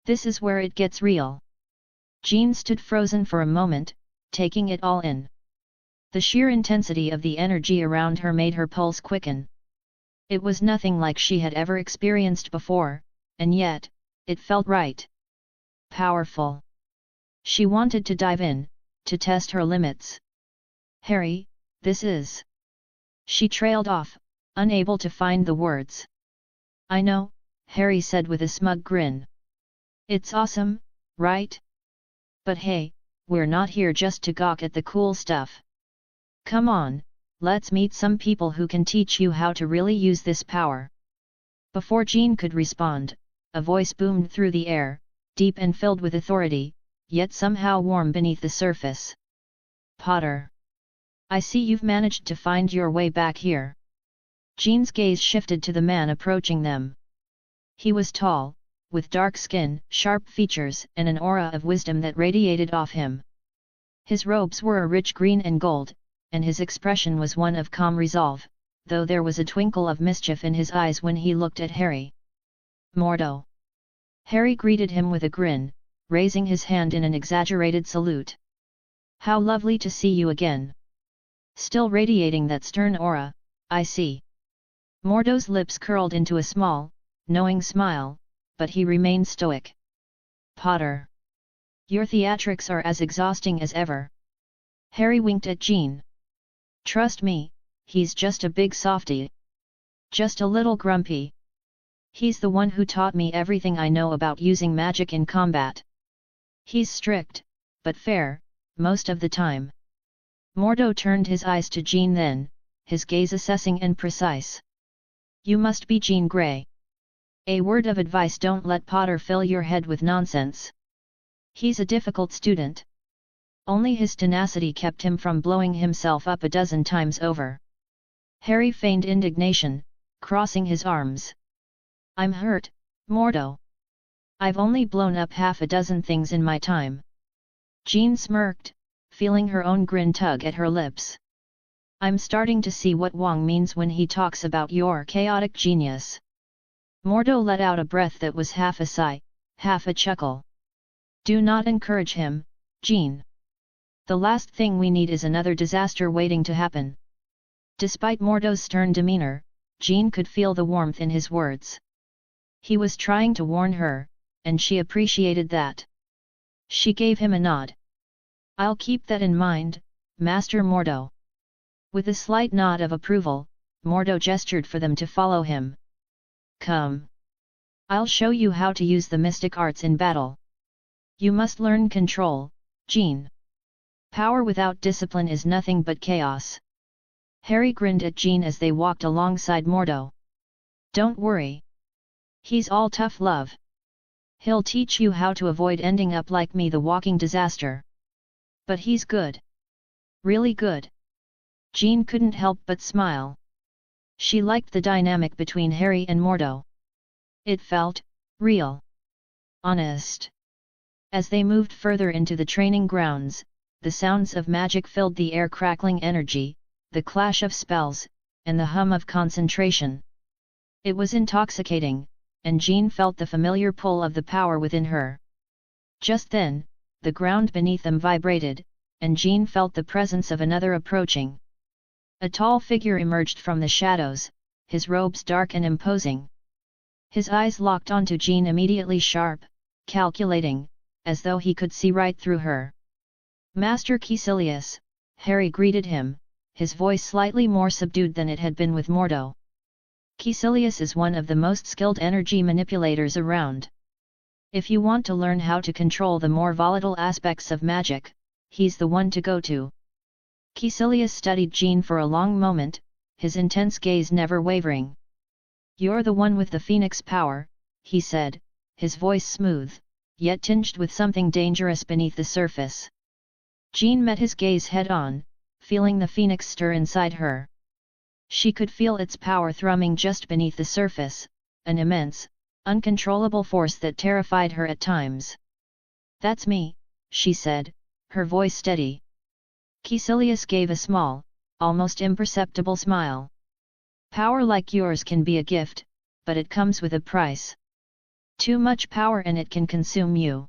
This is where it gets real. Jean stood frozen for a moment, taking it all in. The sheer intensity of the energy around her made her pulse quicken. It was nothing like she had ever experienced before, and yet, it felt right. Powerful. She wanted to dive in, to test her limits. Harry, this is... She trailed off, unable to find the words. I know, Harry said with a smug grin. It's awesome, right? But hey, we're not here just to gawk at the cool stuff. Come on, let's meet some people who can teach you how to really use this power. Before Jean could respond, a voice boomed through the air, deep and filled with authority, yet somehow warm beneath the surface. Potter! I see you've managed to find your way back here. Jean's gaze shifted to the man approaching them. He was tall, with dark skin, sharp features and an aura of wisdom that radiated off him. His robes were a rich green and gold, and his expression was one of calm resolve, though there was a twinkle of mischief in his eyes when he looked at Harry. Mordo! Harry greeted him with a grin, raising his hand in an exaggerated salute. How lovely to see you again! Still radiating that stern aura, I see. Mordo's lips curled into a small, knowing smile, but he remained stoic. Potter! Your theatrics are as exhausting as ever. Harry winked at Jean. Trust me, he's just a big softie. Just a little grumpy. He's the one who taught me everything I know about using magic in combat. He's strict, but fair, most of the time. Mordo turned his eyes to Jean then, his gaze assessing and precise. You must be Jean Grey. A word of advice: don't let Potter fill your head with nonsense. He's a difficult student. Only his tenacity kept him from blowing himself up a dozen times over. Harry feigned indignation, crossing his arms. I'm hurt, Mordo. I've only blown up half a dozen things in my time. Jean smirked, feeling her own grin tug at her lips. I'm starting to see what Wong means when he talks about your chaotic genius. Mordo let out a breath that was half a sigh, half a chuckle. Do not encourage him, Jean. The last thing we need is another disaster waiting to happen. Despite Mordo's stern demeanor, Jean could feel the warmth in his words. He was trying to warn her, and she appreciated that. She gave him a nod. I'll keep that in mind, Master Mordo. With a slight nod of approval, Mordo gestured for them to follow him. Come. I'll show you how to use the mystic arts in battle. You must learn control, Jean. Power without discipline is nothing but chaos. Harry grinned at Jean as they walked alongside Mordo. Don't worry. He's all tough love. He'll teach you how to avoid ending up like me, the walking disaster. But he's good. Really good. Jean couldn't help but smile. She liked the dynamic between Harry and Mordo. It felt real. Honest. As they moved further into the training grounds, the sounds of magic filled the air, crackling energy, the clash of spells, and the hum of concentration. It was intoxicating, and Jean felt the familiar pull of the power within her. Just then, the ground beneath them vibrated, and Jean felt the presence of another approaching. A tall figure emerged from the shadows, his robes dark and imposing. His eyes locked onto Jean, immediately sharp, calculating, as though he could see right through her. Master Caecilius, Harry greeted him, his voice slightly more subdued than it had been with Mordo. Caecilius is one of the most skilled energy manipulators around. If you want to learn how to control the more volatile aspects of magic, he's the one to go to. Caecilius studied Jean for a long moment, his intense gaze never wavering. You're the one with the phoenix power, he said, his voice smooth, yet tinged with something dangerous beneath the surface. Jean met his gaze head-on, feeling the phoenix stir inside her. She could feel its power thrumming just beneath the surface, an immense, uncontrollable force that terrified her at times. That's me, she said, her voice steady. Caecilius gave a small, almost imperceptible smile. Power like yours can be a gift, but it comes with a price. Too much power and it can consume you.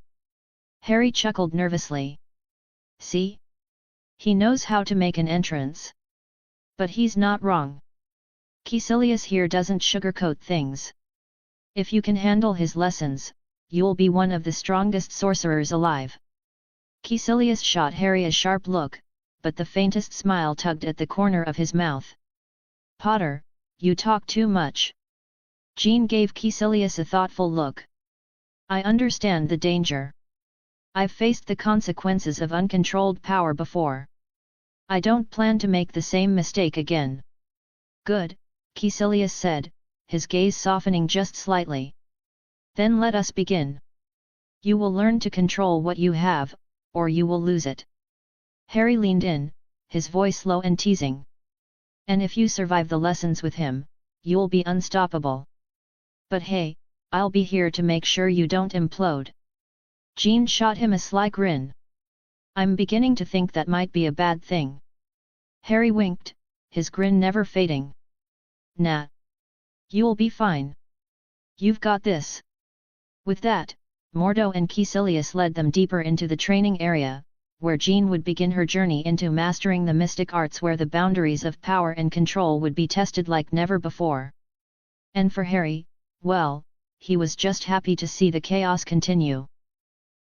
Harry chuckled nervously. See? He knows how to make an entrance. But he's not wrong. Caecilius here doesn't sugarcoat things. If you can handle his lessons, you'll be one of the strongest sorcerers alive. Caecilius shot Harry a sharp look, but the faintest smile tugged at the corner of his mouth. Potter, you talk too much. Jean gave Caecilius a thoughtful look. I understand the danger. I've faced the consequences of uncontrolled power before. I don't plan to make the same mistake again. Good, Caecilius said, his gaze softening just slightly. Then let us begin. You will learn to control what you have, or you will lose it. Harry leaned in, his voice low and teasing. And if you survive the lessons with him, you'll be unstoppable. But hey, I'll be here to make sure you don't implode. Jean shot him a sly grin. I'm beginning to think that might be a bad thing. Harry winked, his grin never fading. Nah. You'll be fine. You've got this. With that, Mordo and Caecilius led them deeper into the training area, where Jean would begin her journey into mastering the mystic arts, where the boundaries of power and control would be tested like never before. And for Harry, well, he was just happy to see the chaos continue.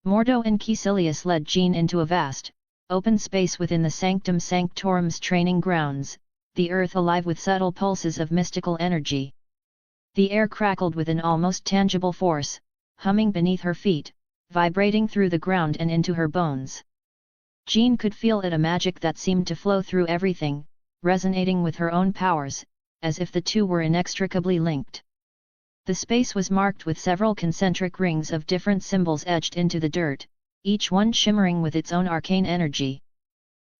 Mordo and Caecilius led Jean into a vast, open space within the Sanctum Sanctorum's training grounds, the earth alive with subtle pulses of mystical energy. The air crackled with an almost tangible force, humming beneath her feet, vibrating through the ground and into her bones. Jean could feel it, a magic that seemed to flow through everything, resonating with her own powers, as if the two were inextricably linked. The space was marked with several concentric rings of different symbols etched into the dirt, each one shimmering with its own arcane energy.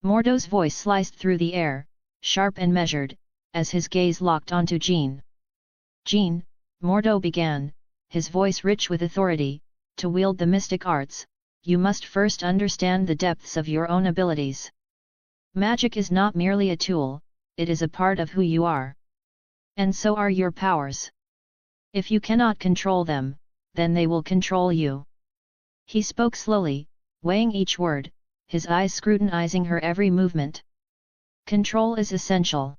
Mordo's voice sliced through the air, sharp and measured, as his gaze locked onto Jean. Jean, Mordo began, his voice rich with authority, to wield the mystic arts, you must first understand the depths of your own abilities. Magic is not merely a tool, it is a part of who you are. And so are your powers. If you cannot control them, then they will control you. He spoke slowly, weighing each word, his eyes scrutinizing her every movement. Control is essential.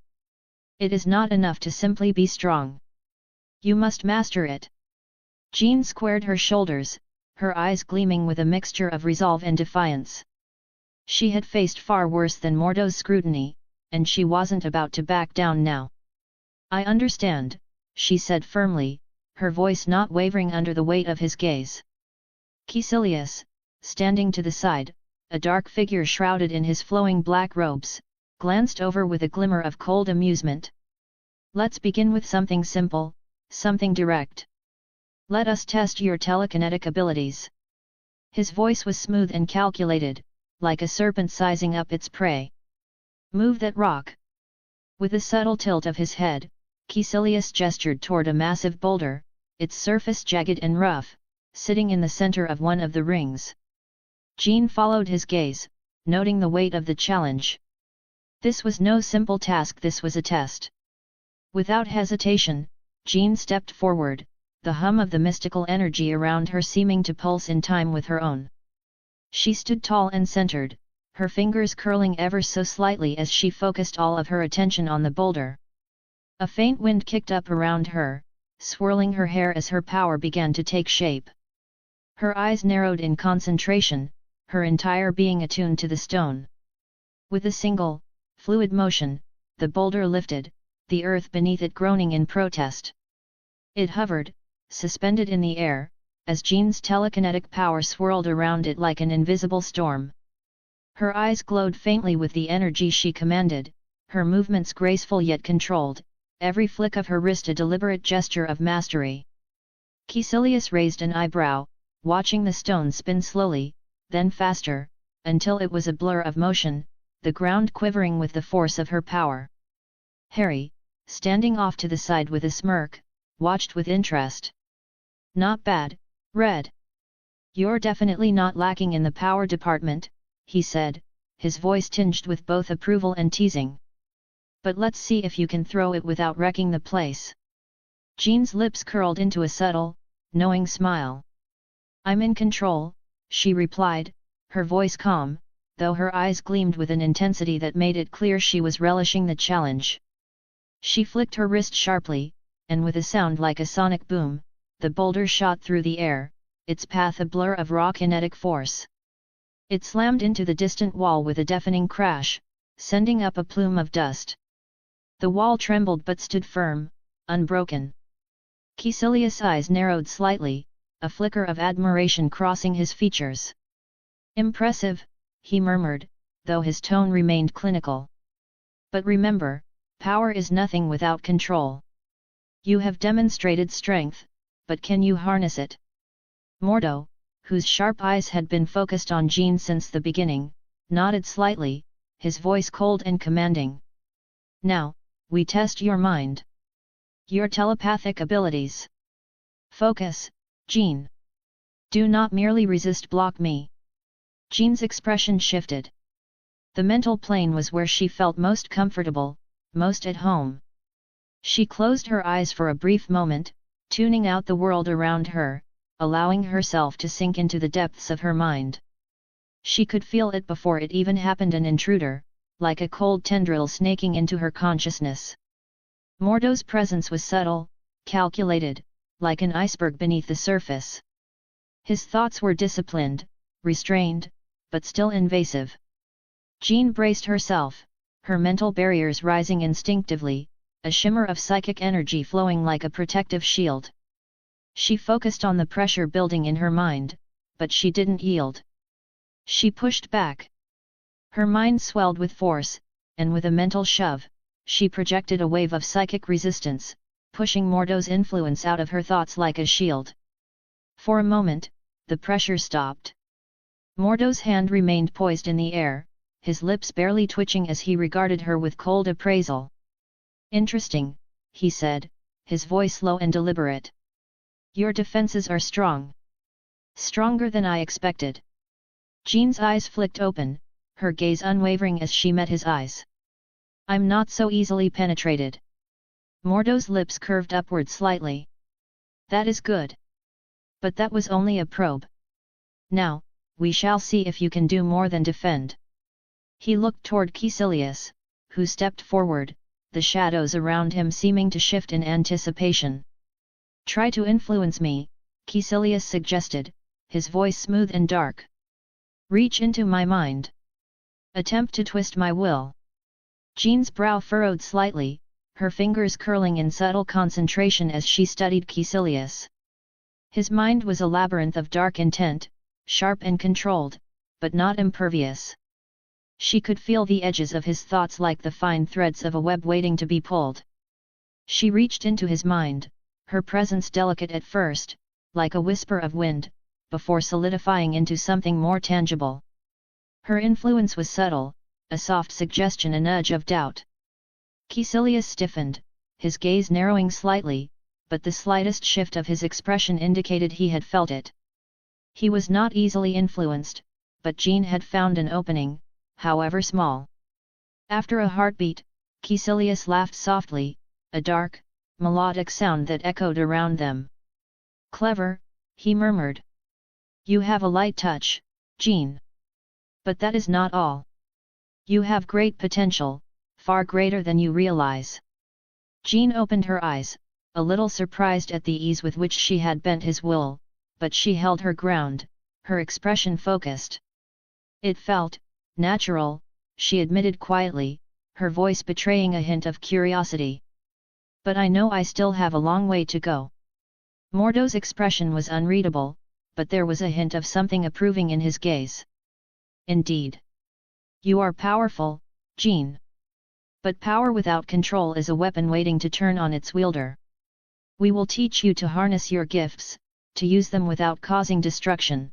It is not enough to simply be strong. You must master it. Jean squared her shoulders, her eyes gleaming with a mixture of resolve and defiance. She had faced far worse than Mordo's scrutiny, and she wasn't about to back down now. I understand, she said firmly, her voice not wavering under the weight of his gaze. Caecilius, standing to the side, a dark figure shrouded in his flowing black robes, glanced over with a glimmer of cold amusement. Let's begin with something simple, something direct. Let us test your telekinetic abilities. His voice was smooth and calculated, like a serpent sizing up its prey. Move that rock. With a subtle tilt of his head, Caecilius gestured toward a massive boulder, its surface jagged and rough, sitting in the center of one of the rings. Jean followed his gaze, noting the weight of the challenge. This was no simple task, this was a test. Without hesitation, Jean stepped forward, the hum of the mystical energy around her seeming to pulse in time with her own. She stood tall and centered, her fingers curling ever so slightly as she focused all of her attention on the boulder. A faint wind kicked up around her, swirling her hair as her power began to take shape. Her eyes narrowed in concentration, her entire being attuned to the stone. With a single, fluid motion, the boulder lifted, the earth beneath it groaning in protest. It hovered, suspended in the air, as Jean's telekinetic power swirled around it like an invisible storm. Her eyes glowed faintly with the energy she commanded, her movements graceful yet controlled, every flick of her wrist a deliberate gesture of mastery. Caecilius raised an eyebrow, watching the stone spin slowly, then faster, until it was a blur of motion, the ground quivering with the force of her power. Harry, standing off to the side with a smirk, watched with interest. Not bad, Red. You're definitely not lacking in the power department, he said, his voice tinged with both approval and teasing. But let's see if you can throw it without wrecking the place. Jean's lips curled into a subtle, knowing smile. I'm in control, she replied, her voice calm, though her eyes gleamed with an intensity that made it clear she was relishing the challenge. She flicked her wrist sharply, and with a sound like a sonic boom, the boulder shot through the air, its path a blur of raw kinetic force. It slammed into the distant wall with a deafening crash, sending up a plume of dust. The wall trembled but stood firm, unbroken. Caecilius' eyes narrowed slightly, a flicker of admiration crossing his features. Impressive, he murmured, though his tone remained clinical. But remember, power is nothing without control. You have demonstrated strength, but can you harness it? Mordo, whose sharp eyes had been focused on Jean since the beginning, nodded slightly, his voice cold and commanding. Now, we test your mind. Your telepathic abilities. Focus, Jean. Do not merely resist, block me. Jean's expression shifted. The mental plane was where she felt most comfortable, most at home. She closed her eyes for a brief moment, tuning out the world around her, allowing herself to sink into the depths of her mind. She could feel it before it even happened, an intruder, like a cold tendril snaking into her consciousness. Mordo's presence was subtle, calculated, like an iceberg beneath the surface. His thoughts were disciplined, restrained, but still invasive. Jean braced herself, her mental barriers rising instinctively, a shimmer of psychic energy flowing like a protective shield. She focused on the pressure building in her mind, but she didn't yield. She pushed back. Her mind swelled with force, and with a mental shove, she projected a wave of psychic resistance, pushing Mordo's influence out of her thoughts like a shield. For a moment, the pressure stopped. Mordo's hand remained poised in the air, his lips barely twitching as he regarded her with cold appraisal. Interesting, he said, his voice low and deliberate. Your defenses are strong. Stronger than I expected. Jean's eyes flicked open, her gaze unwavering as she met his eyes. I'm not so easily penetrated. Mordo's lips curved upward slightly. That is good. But that was only a probe. Now, we shall see if you can do more than defend. He looked toward Caecilius, who stepped forward, the shadows around him seeming to shift in anticipation. Try to influence me, Caecilius suggested, his voice smooth and dark. Reach into my mind. Attempt to twist my will. Jean's brow furrowed slightly, her fingers curling in subtle concentration as she studied Caecilius. His mind was a labyrinth of dark intent, sharp and controlled, but not impervious. She could feel the edges of his thoughts like the fine threads of a web waiting to be pulled. She reached into his mind, her presence delicate at first, like a whisper of wind, before solidifying into something more tangible. Her influence was subtle, a soft suggestion, a nudge of doubt. Caecilius stiffened, his gaze narrowing slightly, but the slightest shift of his expression indicated he had felt it. He was not easily influenced, but Jean had found an opening, however small. After a heartbeat, Caecilius laughed softly, a dark, melodic sound that echoed around them. Clever, he murmured. You have a light touch, Jean. But that is not all. You have great potential, far greater than you realize. Jean opened her eyes, a little surprised at the ease with which she had bent his will, but she held her ground, her expression focused. It felt natural, she admitted quietly, her voice betraying a hint of curiosity. But I know I still have a long way to go. Mordo's expression was unreadable, but there was a hint of something approving in his gaze. Indeed. You are powerful, Jean. But power without control is a weapon waiting to turn on its wielder. We will teach you to harness your gifts, to use them without causing destruction.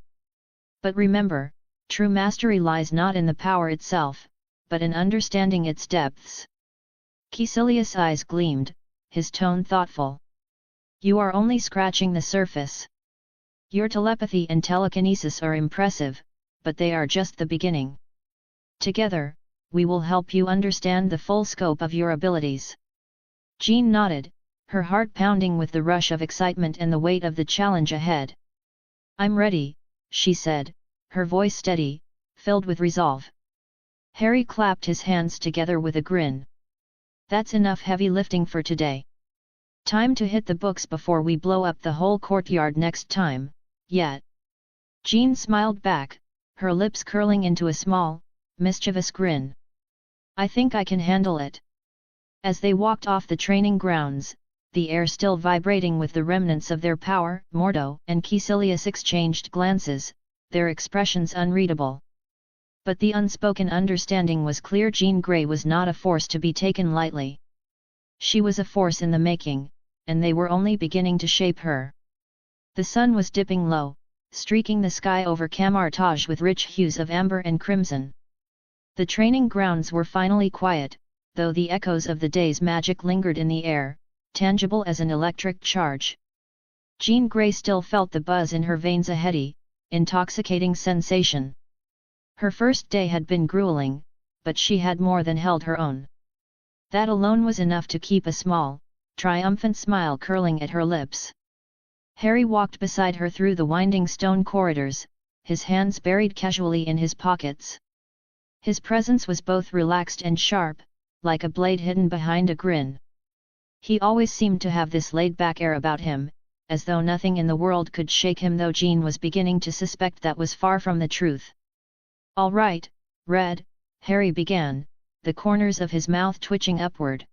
But remember, true mastery lies not in the power itself, but in understanding its depths. Caecilius' eyes gleamed, his tone thoughtful. You are only scratching the surface. Your telepathy and telekinesis are impressive, but they are just the beginning. Together, we will help you understand the full scope of your abilities. Jean nodded, her heart pounding with the rush of excitement and the weight of the challenge ahead. I'm ready, she said, her voice steady, filled with resolve. Harry clapped his hands together with a grin. That's enough heavy lifting for today. Time to hit the books before we blow up the whole courtyard next time, yet. Jean smiled back, her lips curling into a small, mischievous grin. I think I can handle it. As they walked off the training grounds, the air still vibrating with the remnants of their power, Mordo and Caecilius exchanged glances, their expressions unreadable. But the unspoken understanding was clear: Jean Grey was not a force to be taken lightly. She was a force in the making, and they were only beginning to shape her. The sun was dipping low, streaking the sky over camouflage with rich hues of amber and crimson. The training grounds were finally quiet, though the echoes of the day's magic lingered in the air, tangible as an electric charge. Jean Grey still felt the buzz in her veins, a heady, intoxicating sensation. Her first day had been grueling, but she had more than held her own. That alone was enough to keep a small, triumphant smile curling at her lips. Harry walked beside her through the winding stone corridors, his hands buried casually in his pockets. His presence was both relaxed and sharp, like a blade hidden behind a grin. He always seemed to have this laid-back air about him, as though nothing in the world could shake him, though Jean was beginning to suspect that was far from the truth. "All right, Red," Harry began, the corners of his mouth twitching upward.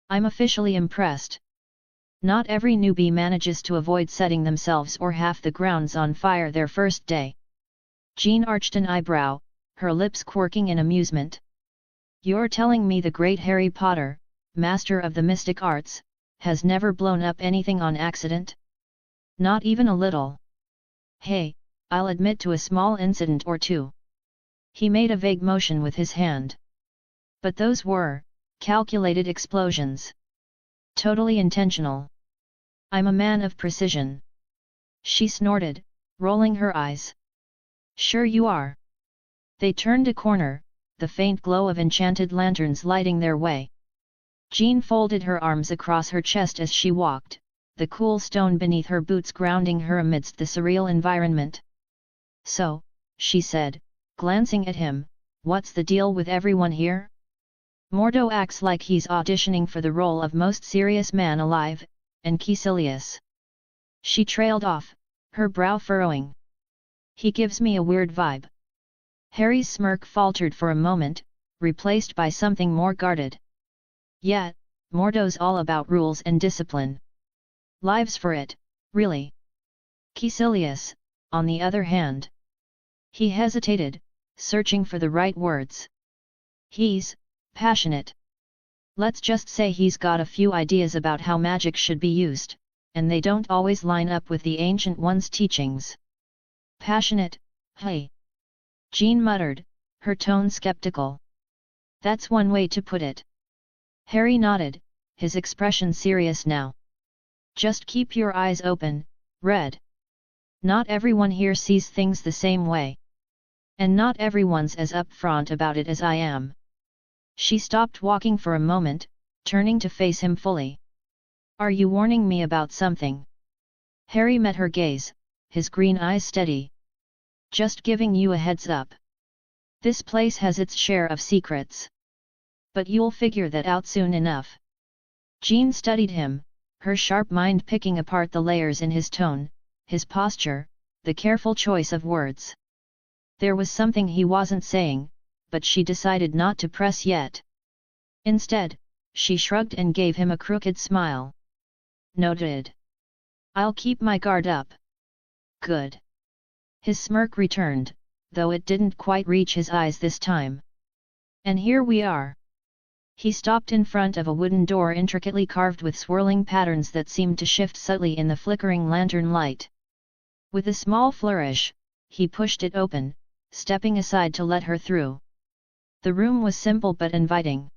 "I'm officially impressed. Not every newbie manages to avoid setting themselves or half the grounds on fire their first day." Jean arched an eyebrow, her lips quirking in amusement. "You're telling me the great Harry Potter, master of the mystic arts, has never blown up anything on accident? Not even a little?" "Hey, I'll admit to a small incident or two." He made a vague motion with his hand. "But those were calculated explosions. Totally intentional. I'm a man of precision." She snorted, rolling her eyes. "Sure you are." They turned a corner, the faint glow of enchanted lanterns lighting their way. Jean folded her arms across her chest as she walked, the cool stone beneath her boots grounding her amidst the surreal environment. "So," she said, glancing at him, "what's the deal with everyone here? Mordo acts like he's auditioning for the role of most serious man alive, and Caecilius." She trailed off, her brow furrowing. "He gives me a weird vibe." Harry's smirk faltered for a moment, replaced by something more guarded. "Yeah, Mordo's all about rules and discipline. Lives for it, really. Caecilius, on the other hand." He hesitated, searching for the right words. "He's passionate. Let's just say he's got a few ideas about how magic should be used, and they don't always line up with the Ancient One's teachings." "Passionate, hey?" Jean muttered, her tone skeptical. "That's one way to put it." Harry nodded, his expression serious now. "Just keep your eyes open, Red. Not everyone here sees things the same way. And not everyone's as upfront about it as I am." She stopped walking for a moment, turning to face him fully. "Are you warning me about something?" Harry met her gaze, his green eyes steady. "Just giving you a heads up. This place has its share of secrets. But you'll figure that out soon enough." Jean studied him, her sharp mind picking apart the layers in his tone, his posture, the careful choice of words. There was something he wasn't saying, but she decided not to press yet. Instead, she shrugged and gave him a crooked smile. "Noted. I'll keep my guard up." "Good." His smirk returned, though it didn't quite reach his eyes this time. "And here we are." He stopped in front of a wooden door intricately carved with swirling patterns that seemed to shift subtly in the flickering lantern light. With a small flourish, he pushed it open, stepping aside to let her through. The room was simple but inviting.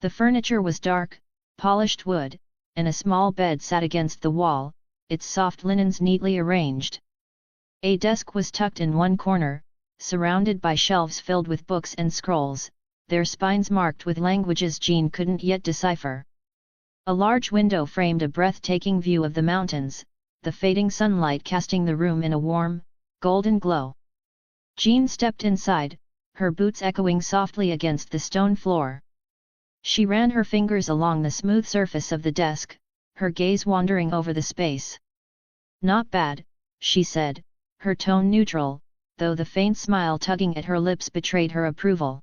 The furniture was dark, polished wood, and a small bed sat against the wall, its soft linens neatly arranged. A desk was tucked in one corner, surrounded by shelves filled with books and scrolls, their spines marked with languages Jean couldn't yet decipher. A large window framed a breathtaking view of the mountains, the fading sunlight casting the room in a warm, golden glow. Jean stepped inside, her boots echoing softly against the stone floor. She ran her fingers along the smooth surface of the desk, her gaze wandering over the space. "Not bad," she said, her tone neutral, though the faint smile tugging at her lips betrayed her approval.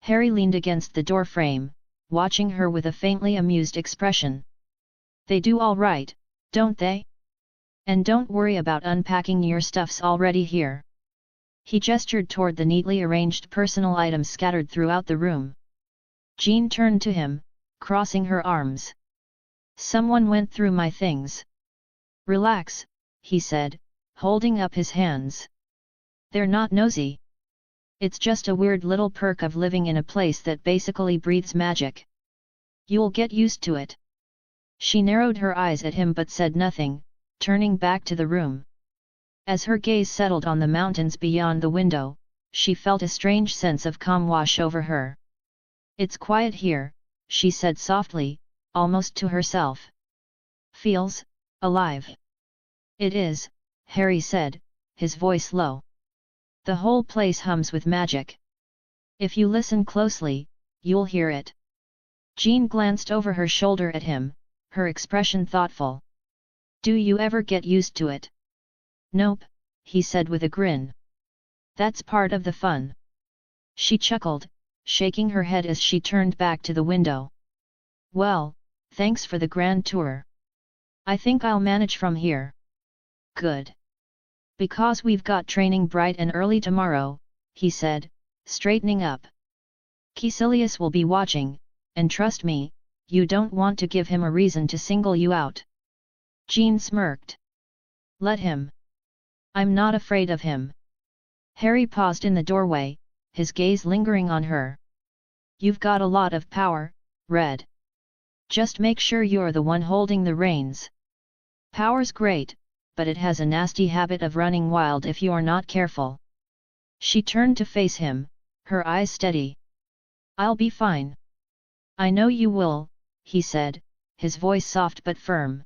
Harry leaned against the doorframe, watching her with a faintly amused expression. "They do all right, don't they? And don't worry about unpacking, your stuff's already here." He gestured toward the neatly arranged personal items scattered throughout the room. Jean turned to him, crossing her arms. "Someone went through my things." "Relax," he said, holding up his hands. They're not nosy. It's just a weird little perk of living in a place that basically breathes magic. You'll get used to it. She narrowed her eyes at him but said nothing, turning back to the room. As her gaze settled on the mountains beyond the window, she felt a strange sense of calm wash over her. It's quiet here, she said softly, almost to herself. Feels alive. It is, Harry said, his voice low. The whole place hums with magic. If you listen closely, you'll hear it. Jean glanced over her shoulder at him, her expression thoughtful. Do you ever get used to it? Nope, he said with a grin. That's part of the fun. She chuckled, shaking her head as she turned back to the window. Well, thanks for the grand tour. I think I'll manage from here. Good. Because we've got training bright and early tomorrow, he said, straightening up. Caecilius will be watching, and trust me, you don't want to give him a reason to single you out. Jean smirked. Let him. I'm not afraid of him. Harry paused in the doorway, his gaze lingering on her. You've got a lot of power, Red. Just make sure you're the one holding the reins. Power's great, but it has a nasty habit of running wild if you're not careful. She turned to face him, her eyes steady. I'll be fine. I know you will, he said, his voice soft but firm.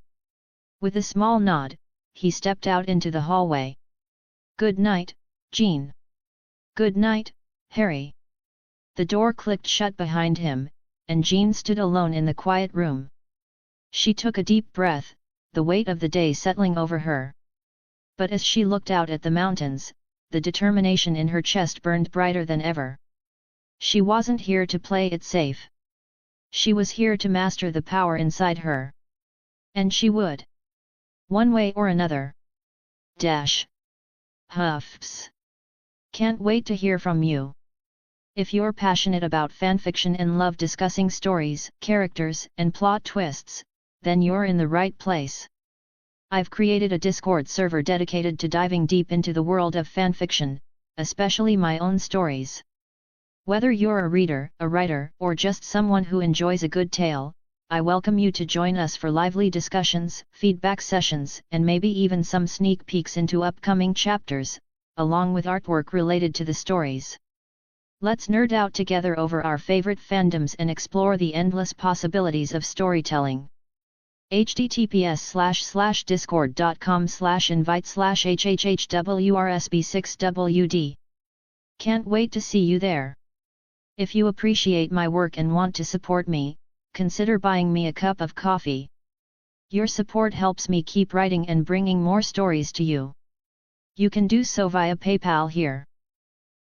With a small nod, he stepped out into the hallway. Good night, Jean. Good night, Harry. The door clicked shut behind him, and Jean stood alone in the quiet room. She took a deep breath, the weight of the day settling over her. But as she looked out at the mountains, the determination in her chest burned brighter than ever. She wasn't here to play it safe. She was here to master the power inside her. And she would. One way or another. Dash. Huffs. Can't wait to hear from you. If you're passionate about fanfiction and love discussing stories, characters, and plot twists, then you're in the right place. I've created a Discord server dedicated to diving deep into the world of fanfiction, especially my own stories. Whether you're a reader, a writer, or just someone who enjoys a good tale, I welcome you to join us for lively discussions, feedback sessions, and maybe even some sneak peeks into upcoming chapters, along with artwork related to the stories. Let's nerd out together over our favorite fandoms and explore the endless possibilities of storytelling. https://discord.com/invite/hhhwrsb6wd. Can't wait to see you there. If you appreciate my work and want to support me, consider buying me a cup of coffee. Your support helps me keep writing and bringing more stories to you. You can do so via PayPal here.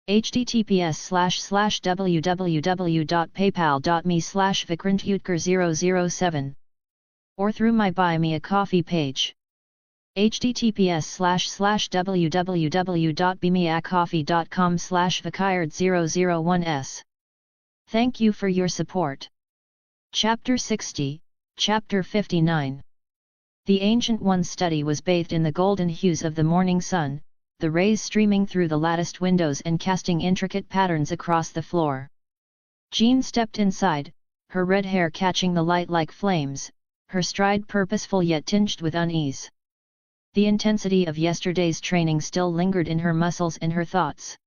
https://www.paypal.me/vikrantutker007 or through my Buy Me a Coffee page. https://www.bemeacoffee.com/vikard001s. Thank you for your support. Chapter 60, Chapter 59. The Ancient One's study was bathed in the golden hues of the morning sun, the rays streaming through the latticed windows and casting intricate patterns across the floor. Jean stepped inside, her red hair catching the light like flames, her stride purposeful yet tinged with unease. The intensity of yesterday's training still lingered in her muscles and her thoughts.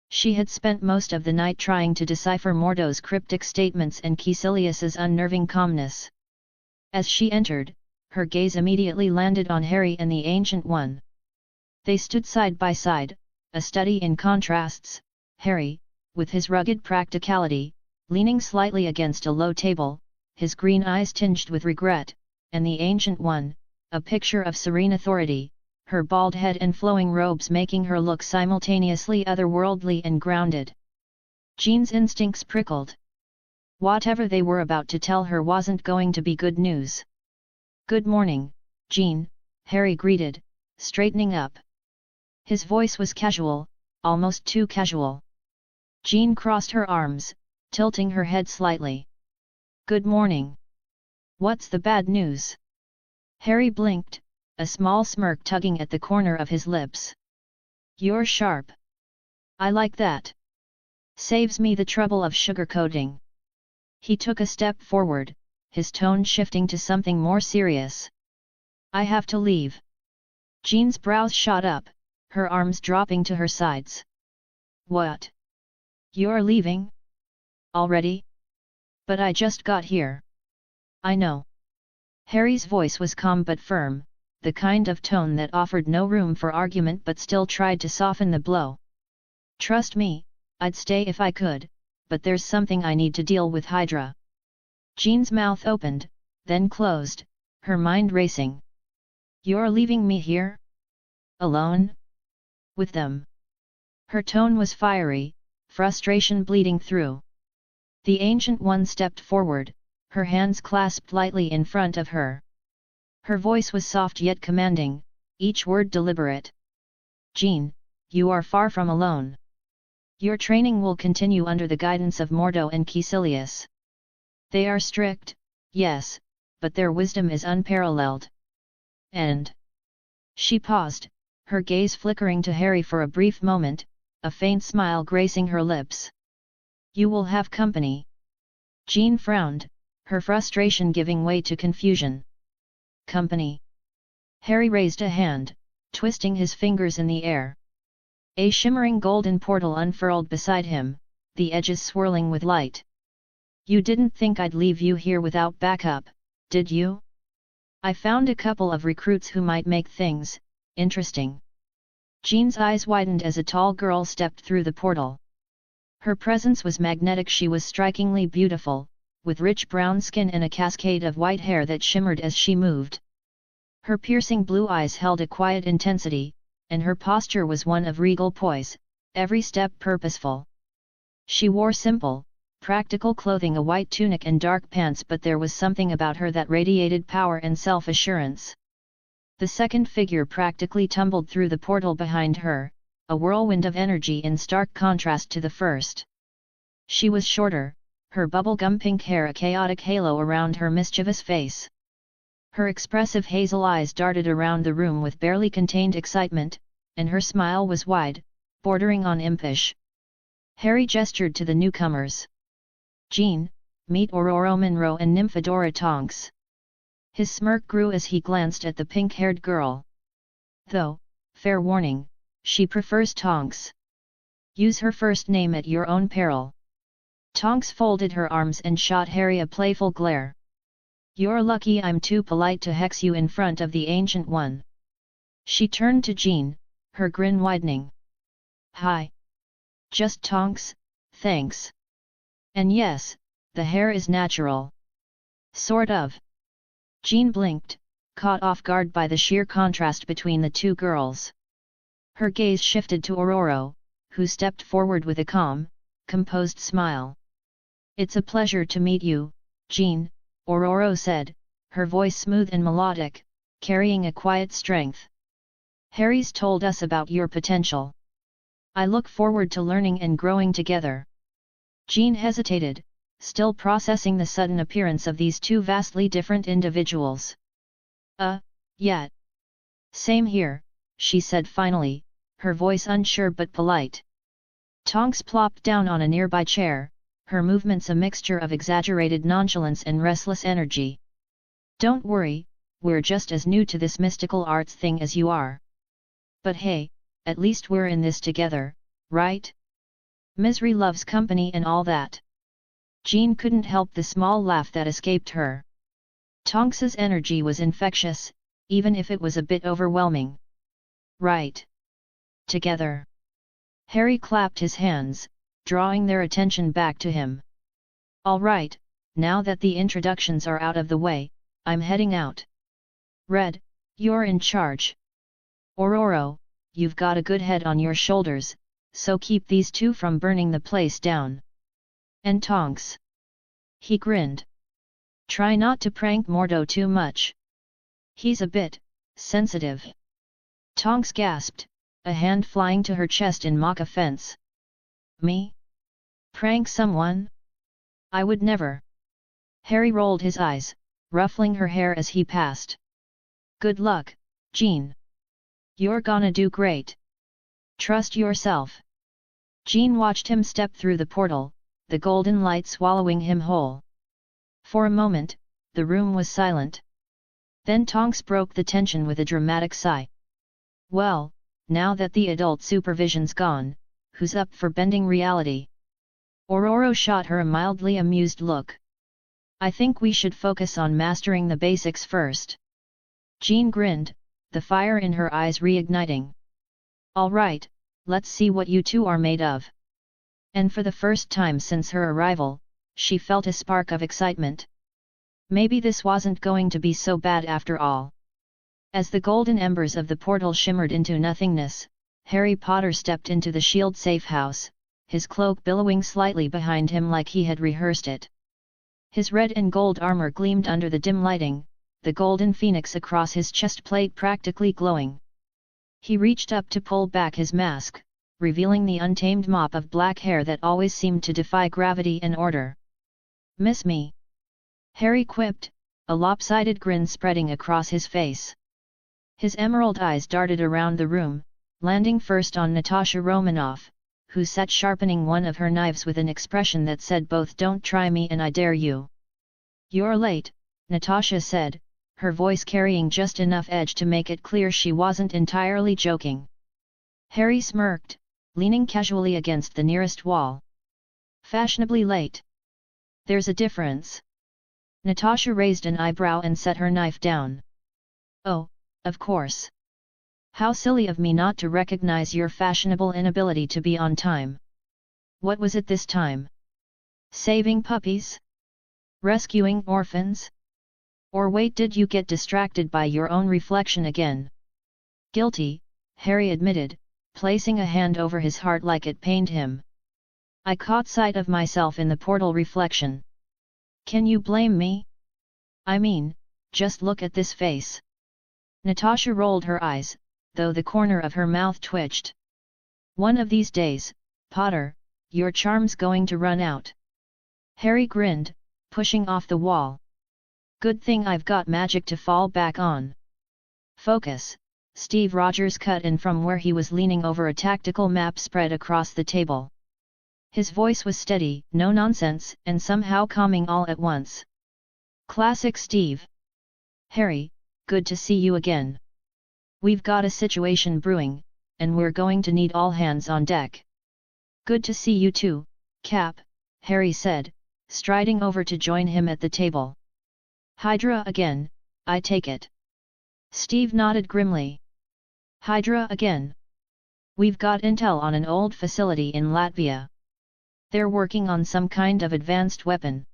She had spent most of the night trying to decipher Mordo's cryptic statements and Caecilius's unnerving calmness. As she entered, her gaze immediately landed on Harry and the Ancient One. They stood side by side, a study in contrasts, Harry, with his rugged practicality, leaning slightly against a low table, his green eyes tinged with regret, and the Ancient One, a picture of serene authority, her bald head and flowing robes making her look simultaneously otherworldly and grounded. Jean's instincts prickled. Whatever they were about to tell her wasn't going to be good news. Good morning, Jean, Harry greeted, straightening up. His voice was casual, almost too casual. Jean crossed her arms, tilting her head slightly. Good morning. What's the bad news? Harry blinked, a small smirk tugging at the corner of his lips. You're sharp. I like that. Saves me the trouble of sugarcoating. He took a step forward, his tone shifting to something more serious. I have to leave. Jean's brows shot up, her arms dropping to her sides. What? You're leaving? Already? But I just got here. I know. Harry's voice was calm but firm, the kind of tone that offered no room for argument but still tried to soften the blow. Trust me, I'd stay if I could, but there's something I need to deal with Hydra. Jean's mouth opened, then closed, her mind racing. You're leaving me here? Alone? With them? Her tone was fiery, frustration bleeding through. The Ancient One stepped forward, her hands clasped lightly in front of her. Her voice was soft yet commanding, each word deliberate. Jean, you are far from alone. Your training will continue under the guidance of Mordo and Caecilius. They are strict, yes, but their wisdom is unparalleled. And she paused, her gaze flickering to Harry for a brief moment, a faint smile gracing her lips. You will have company. Jean frowned, her frustration giving way to confusion. Company. Harry raised a hand, twisting his fingers in the air. A shimmering golden portal unfurled beside him, the edges swirling with light. You didn't think I'd leave you here without backup, did you? I found a couple of recruits who might make things interesting. Jean's eyes widened as a tall girl stepped through the portal. Her presence was magnetic. She was strikingly beautiful, with rich brown skin and a cascade of white hair that shimmered as she moved. Her piercing blue eyes held a quiet intensity, and her posture was one of regal poise, every step purposeful. She wore simple, practical clothing, a white tunic and dark pants, but there was something about her that radiated power and self-assurance. The second figure practically tumbled through the portal behind her, a whirlwind of energy in stark contrast to the first. She was shorter, her bubblegum pink hair a chaotic halo around her mischievous face. Her expressive hazel eyes darted around the room with barely contained excitement, and her smile was wide, bordering on impish. Harry gestured to the newcomers. Jean, meet Aurora Monroe and Nymphadora Tonks. His smirk grew as he glanced at the pink-haired girl. Though, fair warning, she prefers Tonks. Use her first name at your own peril. Tonks folded her arms and shot Harry a playful glare. You're lucky I'm too polite to hex you in front of the Ancient One. She turned to Jean, her grin widening. Hi. Just Tonks, thanks. And yes, the hair is natural. Sort of. Jean blinked, caught off guard by the sheer contrast between the two girls. Her gaze shifted to Aurora, who stepped forward with a calm, composed smile. It's a pleasure to meet you, Jean, Aurora said, her voice smooth and melodic, carrying a quiet strength. Harry's told us about your potential. I look forward to learning and growing together. Jean hesitated, still processing the sudden appearance of these two vastly different individuals. Yeah. Same here, she said finally, her voice unsure but polite. Tonks plopped down on a nearby chair, her movements a mixture of exaggerated nonchalance and restless energy. Don't worry, we're just as new to this mystical arts thing as you are. But hey, at least we're in this together, right? Misery loves company and all that. Jean couldn't help the small laugh that escaped her. Tonks's energy was infectious, even if it was a bit overwhelming. Right. Together. Harry clapped his hands, drawing their attention back to him. All right, now that the introductions are out of the way, I'm heading out. Red, you're in charge. Aurora, you've got a good head on your shoulders, so keep these two from burning the place down. And Tonks. He grinned. Try not to prank Mordo too much. He's a bit sensitive. Tonks gasped, a hand flying to her chest in mock offense. Me? Prank someone? I would never. Harry rolled his eyes, ruffling her hair as he passed. Good luck, Jean. You're gonna do great. Trust yourself. Jean watched him step through the portal, the golden light swallowing him whole. For a moment, the room was silent. Then Tonks broke the tension with a dramatic sigh. Well, now that the adult supervision's gone, who's up for bending reality? Ororo shot her a mildly amused look. I think we should focus on mastering the basics first. Jean grinned, the fire in her eyes reigniting. All right, let's see what you two are made of. And for the first time since her arrival, she felt a spark of excitement. Maybe this wasn't going to be so bad after all. As the golden embers of the portal shimmered into nothingness, Harry Potter stepped into the shield safe house, his cloak billowing slightly behind him like he had rehearsed it. His red and gold armor gleamed under the dim lighting, the golden phoenix across his chest plate practically glowing. He reached up to pull back his mask, revealing the untamed mop of black hair that always seemed to defy gravity and order. Miss me? Harry quipped, a lopsided grin spreading across his face. His emerald eyes darted around the room, landing first on Natasha Romanoff, who sat sharpening one of her knives with an expression that said both "Don't try me and I dare you." You're late, Natasha said, her voice carrying just enough edge to make it clear she wasn't entirely joking. Harry smirked, leaning casually against the nearest wall. Fashionably late. There's a difference. Natasha raised an eyebrow and set her knife down. Oh, of course. How silly of me not to recognize your fashionable inability to be on time. What was it this time? Saving puppies? Rescuing orphans? Or wait, did you get distracted by your own reflection again? Guilty, Harry admitted, placing a hand over his heart like it pained him. I caught sight of myself in the portal reflection. Can you blame me? I mean, just look at this face. Natasha rolled her eyes, though the corner of her mouth twitched. One of these days, Potter, your charm's going to run out. Harry grinned, pushing off the wall. Good thing I've got magic to fall back on. Focus, Steve Rogers cut in from where he was leaning over a tactical map spread across the table. His voice was steady, no nonsense, and somehow calming all at once. Classic Steve. Harry, good to see you again. We've got a situation brewing, and we're going to need all hands on deck. Good to see you too, Cap, Harry said, striding over to join him at the table. Hydra again, I take it. Steve nodded grimly. Hydra again. We've got intel on an old facility in Latvia. They're working on some kind of advanced weapon.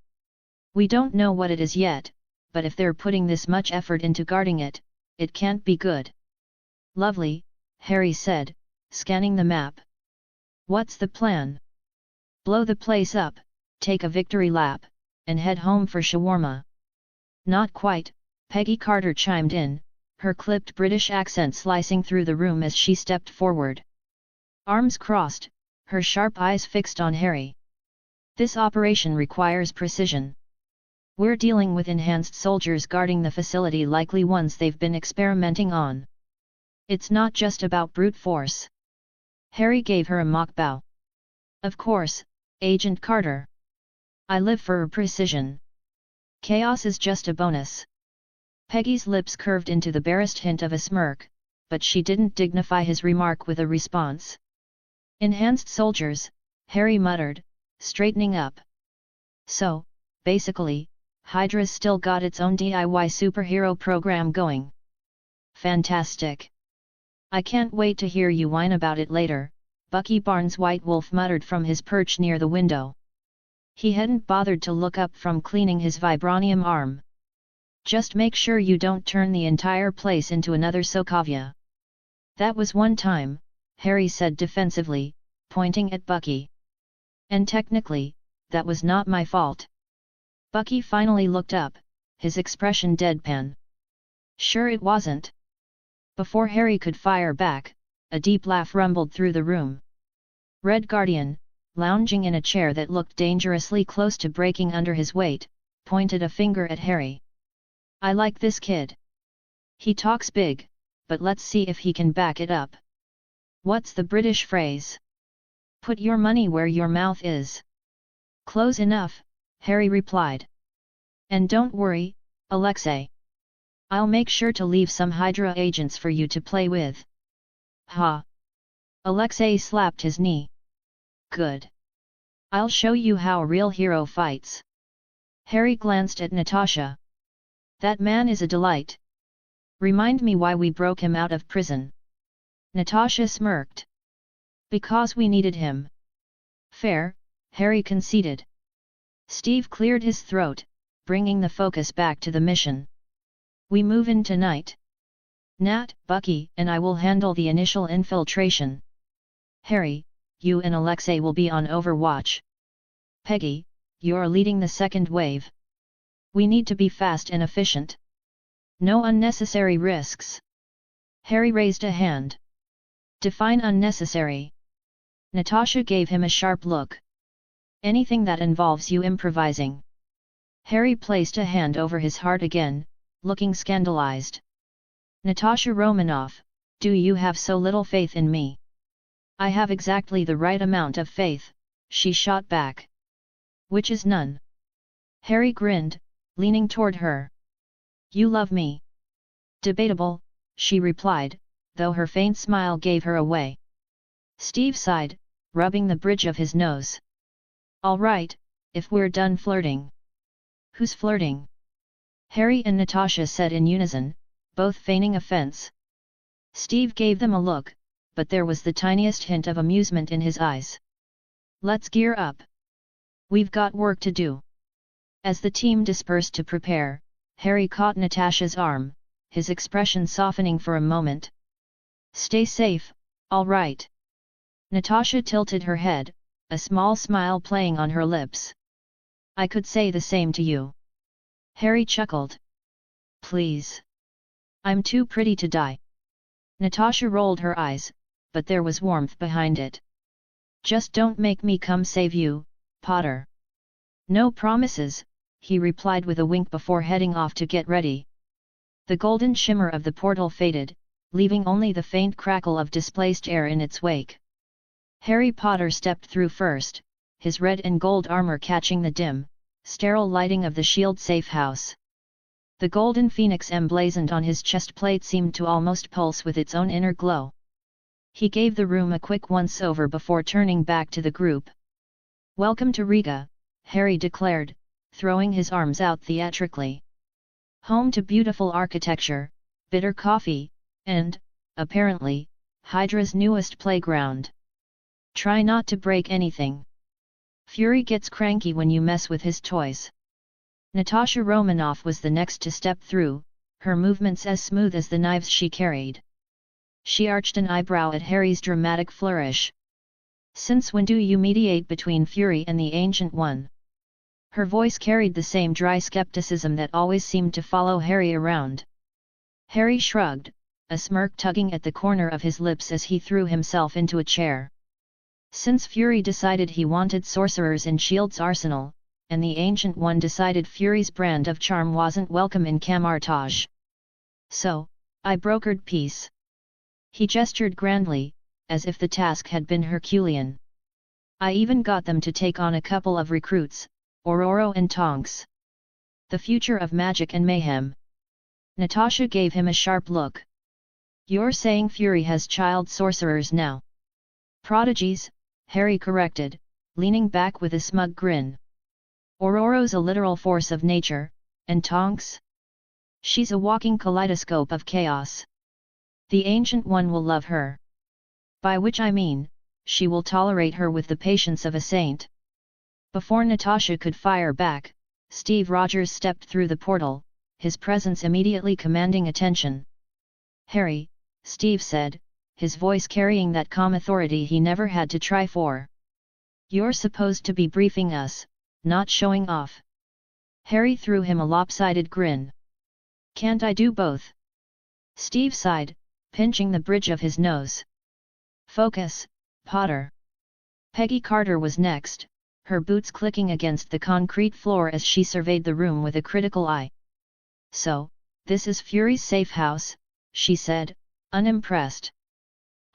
We don't know what it is yet, but if they're putting this much effort into guarding it, it can't be good. Lovely, Harry said, scanning the map. What's the plan? Blow the place up, take a victory lap, and head home for shawarma. Not quite, Peggy Carter chimed in, her clipped British accent slicing through the room as she stepped forward. Arms crossed, her sharp eyes fixed on Harry. This operation requires precision. We're dealing with enhanced soldiers guarding the facility, likely ones they've been experimenting on. It's not just about brute force. Harry gave her a mock bow. Of course, Agent Carter. I live for precision. Chaos is just a bonus. Peggy's lips curved into the barest hint of a smirk, but she didn't dignify his remark with a response. Enhanced soldiers, Harry muttered, straightening up. So, basically, Hydra's still got its own DIY superhero program going. Fantastic. I can't wait to hear you whine about it later, Bucky Barnes' White Wolf muttered from his perch near the window. He hadn't bothered to look up from cleaning his vibranium arm. Just make sure you don't turn the entire place into another Sokovia. That was one time, Harry said defensively, pointing at Bucky. And technically, that was not my fault. Bucky finally looked up, his expression deadpan. Sure it wasn't. Before Harry could fire back, a deep laugh rumbled through the room. Red Guardian, lounging in a chair that looked dangerously close to breaking under his weight, pointed a finger at Harry. I like this kid. He talks big, but let's see if he can back it up. What's the British phrase? Put your money where your mouth is. Close enough, Harry replied. And don't worry, Alexei. I'll make sure to leave some Hydra agents for you to play with. Ha! Alexei slapped his knee. Good. I'll show you how a real hero fights. Harry glanced at Natasha. That man is a delight. Remind me why we broke him out of prison. Natasha smirked. Because we needed him. Fair, Harry conceded. Steve cleared his throat, bringing the focus back to the mission. We move in tonight. Nat, Bucky, and I will handle the initial infiltration. Harry, you and Alexei will be on Overwatch. Peggy, you're leading the second wave. We need to be fast and efficient. No unnecessary risks. Harry raised a hand. Define unnecessary. Natasha gave him a sharp look. Anything that involves you improvising. Harry placed a hand over his heart again, looking scandalized. Natasha Romanoff, do you have so little faith in me? I have exactly the right amount of faith, she shot back. Which is none. Harry grinned, leaning toward her. You love me. Debatable, she replied, though her faint smile gave her away. Steve sighed, rubbing the bridge of his nose. All right, if we're done flirting. Who's flirting? Harry and Natasha said in unison, both feigning offense. Steve gave them a look, but there was the tiniest hint of amusement in his eyes. Let's gear up. We've got work to do. As the team dispersed to prepare, Harry caught Natasha's arm, his expression softening for a moment. Stay safe, all right. Natasha tilted her head, a small smile playing on her lips. I could say the same to you. Harry chuckled. Please. I'm too pretty to die. Natasha rolled her eyes, but there was warmth behind it. Just don't make me come save you, Potter. No promises, he replied with a wink before heading off to get ready. The golden shimmer of the portal faded, leaving only the faint crackle of displaced air in its wake. Harry Potter stepped through first, his red and gold armor catching the dim, sterile lighting of the shield safe house. The golden phoenix emblazoned on his chest plate seemed to almost pulse with its own inner glow. He gave the room a quick once-over before turning back to the group. Welcome to Riga, Harry declared, throwing his arms out theatrically. Home to beautiful architecture, bitter coffee, and, apparently, Hydra's newest playground. Try not to break anything. Fury gets cranky when you mess with his toys. Natasha Romanoff was the next to step through, her movements as smooth as the knives she carried. She arched an eyebrow at Harry's dramatic flourish. Since when do you mediate between Fury and the Ancient One? Her voice carried the same dry skepticism that always seemed to follow Harry around. Harry shrugged, a smirk tugging at the corner of his lips as he threw himself into a chair. Since Fury decided he wanted sorcerers in S.H.I.E.L.D.'s arsenal, and the Ancient One decided Fury's brand of charm wasn't welcome in Camartage. So, I brokered peace. He gestured grandly, as if the task had been Herculean. I even got them to take on a couple of recruits, Aurora and Tonks. The future of magic and mayhem. Natasha gave him a sharp look. You're saying Fury has child sorcerers now? Prodigies, Harry corrected, leaning back with a smug grin. Aurora's a literal force of nature, and Tonks? She's a walking kaleidoscope of chaos. The Ancient One will love her. By which I mean, she will tolerate her with the patience of a saint. Before Natasha could fire back, Steve Rogers stepped through the portal, his presence immediately commanding attention. Harry, Steve said, his voice carrying that calm authority he never had to try for. You're supposed to be briefing us, not showing off. Harry threw him a lopsided grin. Can't I do both? Steve sighed, pinching the bridge of his nose. Focus, Potter. Peggy Carter was next, her boots clicking against the concrete floor as she surveyed the room with a critical eye. So, this is Fury's safe house, she said, unimpressed.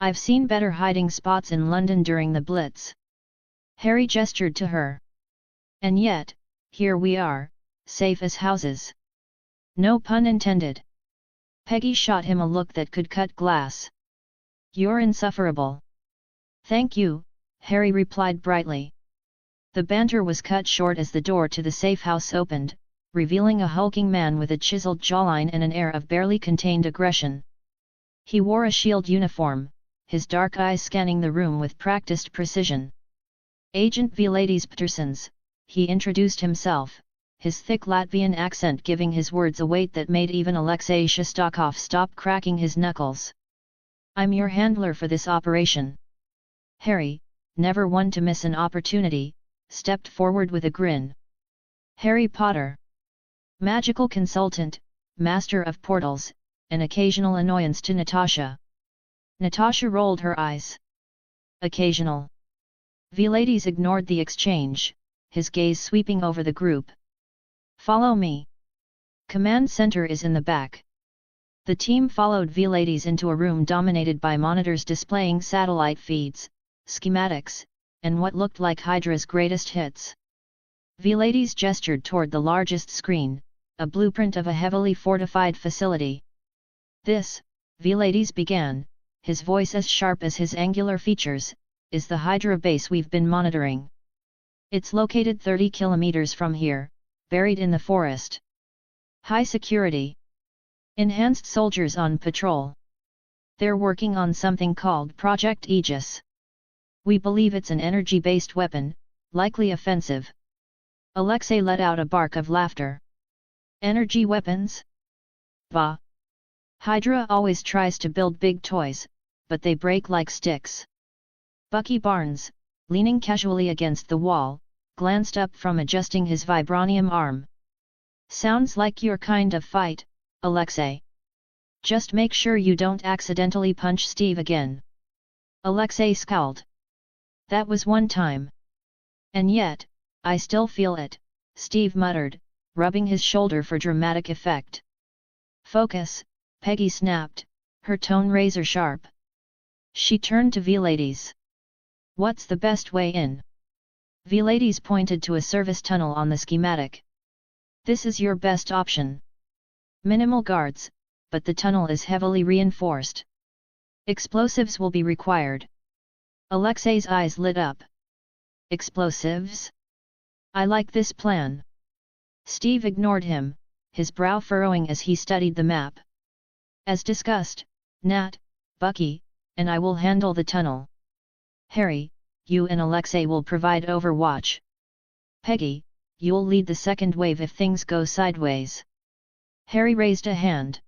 I've seen better hiding spots in London during the Blitz. Harry gestured to her. And yet, here we are, safe as houses. No pun intended. Peggy shot him a look that could cut glass. You're insufferable. Thank you, Harry replied brightly. The banter was cut short as the door to the safe house opened, revealing a hulking man with a chiseled jawline and an air of barely contained aggression. He wore a shield uniform, his dark eyes scanning the room with practiced precision. Agent Vladislav Petersons, he introduced himself, his thick Latvian accent giving his words a weight that made even Alexei Shostakov stop cracking his knuckles. I'm your handler for this operation. Harry, never one to miss an opportunity, stepped forward with a grin. Harry Potter. Magical consultant, master of portals, an occasional annoyance to Natasha. Natasha rolled her eyes. Occasional. Vladislav ignored the exchange, his gaze sweeping over the group. Follow me. Command center is in the back. The team followed Vladislav into a room dominated by monitors displaying satellite feeds, schematics, and what looked like Hydra's greatest hits. Vladislav gestured toward the largest screen, a blueprint of a heavily fortified facility. This, Vladislav began, his voice as sharp as his angular features, is the Hydra base we've been monitoring. It's located 30 kilometers from here, buried in the forest. High security. Enhanced soldiers on patrol. They're working on something called Project Aegis. We believe it's an energy-based weapon, likely offensive. Alexei let out a bark of laughter. Energy weapons? Bah! Hydra always tries to build big toys, but they break like sticks. Bucky Barnes, leaning casually against the wall, glanced up from adjusting his vibranium arm. Sounds like your kind of fight, Alexei. Just make sure you don't accidentally punch Steve again. Alexei scowled. That was one time. And yet, I still feel it, Steve muttered, rubbing his shoulder for dramatic effect. Focus, Peggy snapped, her tone razor sharp. She turned to Vladislav. What's the best way in? Vladislav pointed to a service tunnel on the schematic. This is your best option. Minimal guards, but the tunnel is heavily reinforced. Explosives will be required. Alexei's eyes lit up. Explosives? I like this plan. Steve ignored him, his brow furrowing as he studied the map. As discussed, Nat, Bucky, and I will handle the tunnel. Harry, you and Alexei will provide overwatch. Peggy, you'll lead the second wave if things go sideways. Harry raised a hand.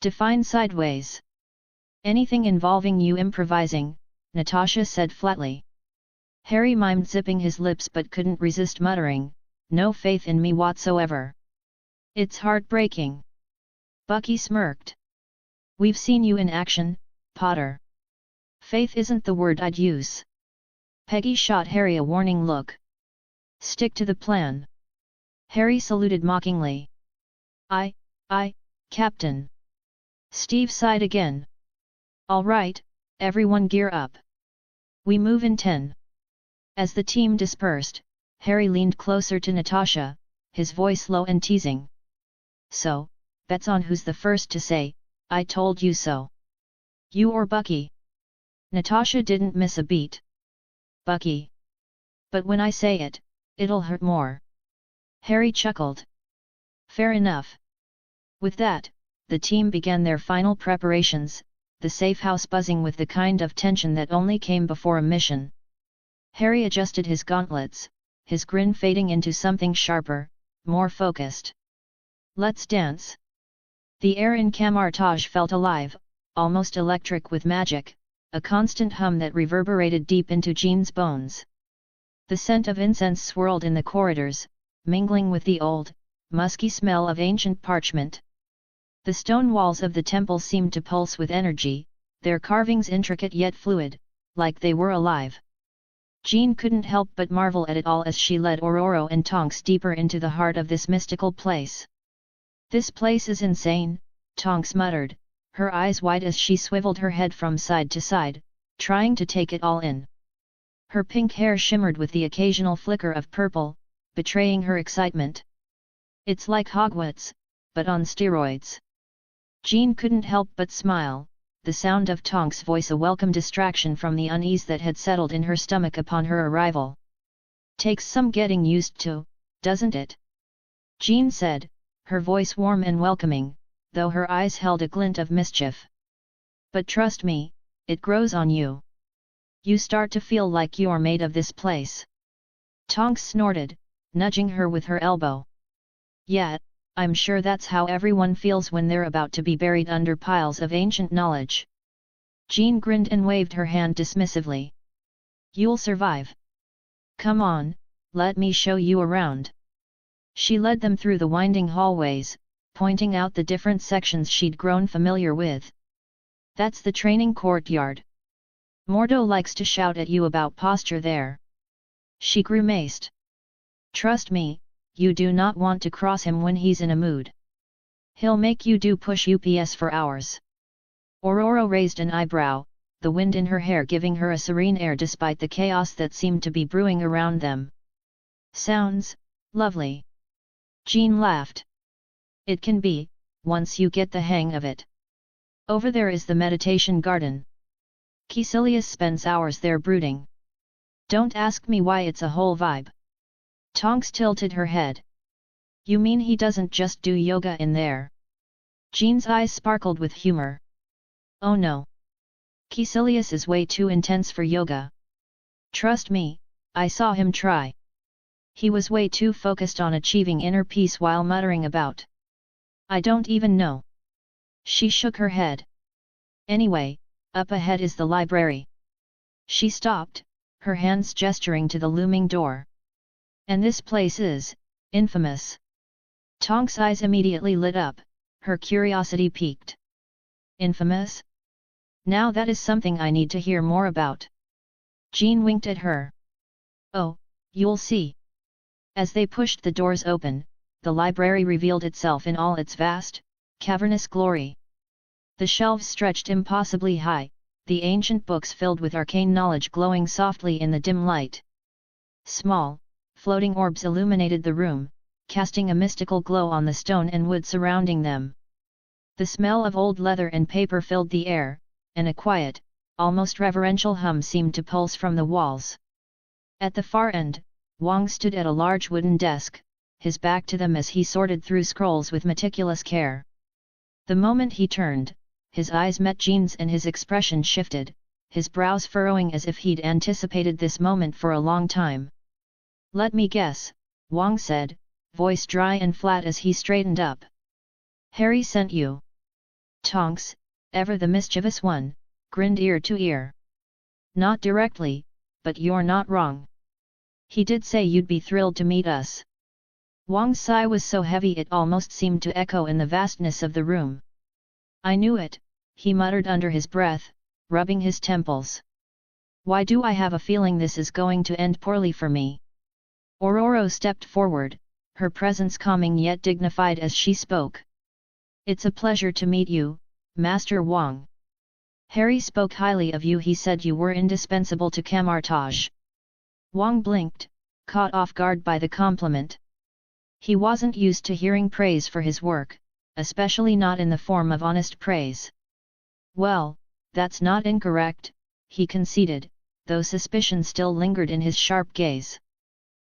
Define sideways. Anything involving you improvising, Natasha said flatly. Harry mimed zipping his lips but couldn't resist muttering, no faith in me whatsoever. It's heartbreaking. Bucky smirked. We've seen you in action, Potter. Faith isn't the word I'd use. Peggy shot Harry a warning look. Stick to the plan. Harry saluted mockingly. Aye, Captain. Steve sighed again. All right, everyone gear up. We move in 10. As the team dispersed, Harry leaned closer to Natasha, his voice low and teasing. So, bets on who's the first to say, I told you so. You or Bucky? Natasha didn't miss a beat. Bucky. But when I say it, it'll hurt more. Harry chuckled. Fair enough. With that, the team began their final preparations, the safe house buzzing with the kind of tension that only came before a mission. Harry adjusted his gauntlets, his grin fading into something sharper, more focused. Let's dance. The air in Camartage felt alive, almost electric with magic, a constant hum that reverberated deep into Jean's bones. The scent of incense swirled in the corridors, mingling with the old, musky smell of ancient parchment. The stone walls of the temple seemed to pulse with energy, their carvings intricate yet fluid, like they were alive. Jean couldn't help but marvel at it all as she led Aurora and Tonks deeper into the heart of this mystical place. This place is insane, Tonks muttered, her eyes wide as she swiveled her head from side to side, trying to take it all in. Her pink hair shimmered with the occasional flicker of purple, betraying her excitement. It's like Hogwarts, but on steroids. Jean couldn't help but smile, the sound of Tonks' voice a welcome distraction from the unease that had settled in her stomach upon her arrival. Takes some getting used to, doesn't it? Jean said, her voice warm and welcoming, though her eyes held a glint of mischief. But trust me, it grows on you. You start to feel like you're made of this place. Tonks snorted, nudging her with her elbow. Yeah, I'm sure that's how everyone feels when they're about to be buried under piles of ancient knowledge. Jean grinned and waved her hand dismissively. You'll survive. Come on, let me show you around. She led them through the winding hallways, pointing out the different sections she'd grown familiar with. That's the training courtyard. Mordo likes to shout at you about posture there. She grimaced. Trust me, you do not want to cross him when he's in a mood. He'll make you do push-ups for hours. Aurora raised an eyebrow, the wind in her hair giving her a serene air despite the chaos that seemed to be brewing around them. Sounds lovely. Jean laughed. It can be, once you get the hang of it. Over there is the meditation garden. Caecilius spends hours there brooding. Don't ask me why, it's a whole vibe. Tonks tilted her head. You mean he doesn't just do yoga in there? Jean's eyes sparkled with humor. Oh no. Caecilius is way too intense for yoga. Trust me, I saw him try. He was way too focused on achieving inner peace while muttering about. I don't even know. She shook her head. Anyway, up ahead is the library. She stopped, her hands gesturing to the looming door. And this place is infamous. Tonks' eyes immediately lit up, her curiosity piqued. Infamous? Now that is something I need to hear more about. Jean winked at her. Oh, you'll see. As they pushed the doors open, the library revealed itself in all its vast, cavernous glory. The shelves stretched impossibly high, the ancient books filled with arcane knowledge glowing softly in the dim light. Small, floating orbs illuminated the room, casting a mystical glow on the stone and wood surrounding them. The smell of old leather and paper filled the air, and a quiet, almost reverential hum seemed to pulse from the walls. At the far end, Wang stood at a large wooden desk, his back to them as he sorted through scrolls with meticulous care. The moment he turned, his eyes met Jean's and his expression shifted, his brows furrowing as if he'd anticipated this moment for a long time. Let me guess, Wang said, voice dry and flat as he straightened up. Harry sent you. Tonks, ever the mischievous one, grinned ear to ear. Not directly, but you're not wrong. He did say you'd be thrilled to meet us. Wang's sigh was so heavy it almost seemed to echo in the vastness of the room. I knew it, he muttered under his breath, rubbing his temples. Why do I have a feeling this is going to end poorly for me? Aurora stepped forward, her presence calming yet dignified as she spoke. It's a pleasure to meet you, Master Wang. Harry spoke highly of you. He said you were indispensable to Camartage. Wang blinked, caught off guard by the compliment. He wasn't used to hearing praise for his work, especially not in the form of honest praise. Well, that's not incorrect, he conceded, though suspicion still lingered in his sharp gaze.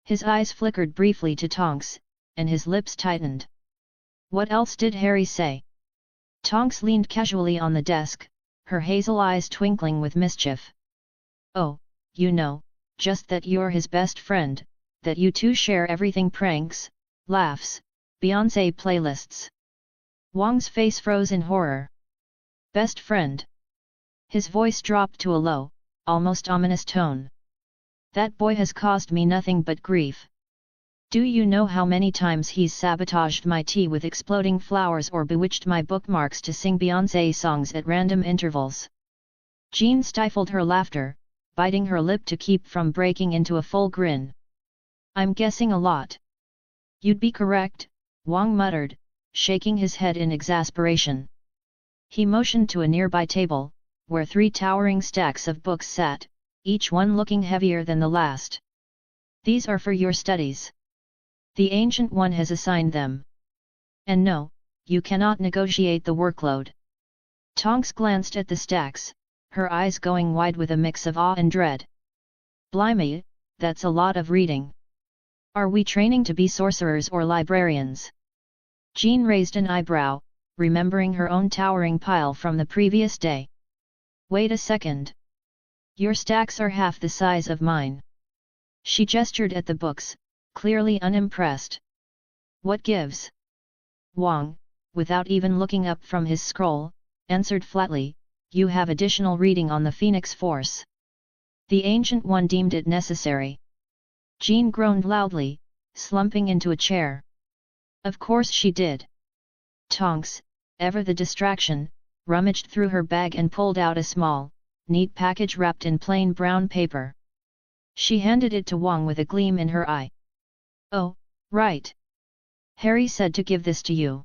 His eyes flickered briefly to Tonks, and his lips tightened. What else did Harry say? Tonks leaned casually on the desk, her hazel eyes twinkling with mischief. Oh, you know, just that you're his best friend, that you two share everything: pranks, laughs, Beyoncé playlists. Wang's face froze in horror. Best friend? His voice dropped to a low, almost ominous tone. That boy has caused me nothing but grief. Do you know how many times he's sabotaged my tea with exploding flowers or bewitched my bookmarks to sing Beyoncé songs at random intervals? Jean stifled her laughter, biting her lip to keep from breaking into a full grin. I'm guessing a lot. You'd be correct, Wang muttered, shaking his head in exasperation. He motioned to a nearby table, where 3 towering stacks of books sat, each one looking heavier than the last. These are for your studies. The Ancient One has assigned them. And no, you cannot negotiate the workload. Tonks glanced at the stacks, her eyes going wide with a mix of awe and dread. Blimey, that's a lot of reading. Are we training to be sorcerers or librarians? Jean raised an eyebrow, remembering her own towering pile from the previous day. Wait a second. Your stacks are half the size of mine. She gestured at the books, clearly unimpressed. What gives? Wang, without even looking up from his scroll, answered flatly, you have additional reading on the Phoenix Force. The Ancient One deemed it necessary. Jean groaned loudly, slumping into a chair. Of course she did. Tonks, ever the distraction, rummaged through her bag and pulled out a small, neat package wrapped in plain brown paper. She handed it to Wang with a gleam in her eye. Oh, right. Harry said to give this to you.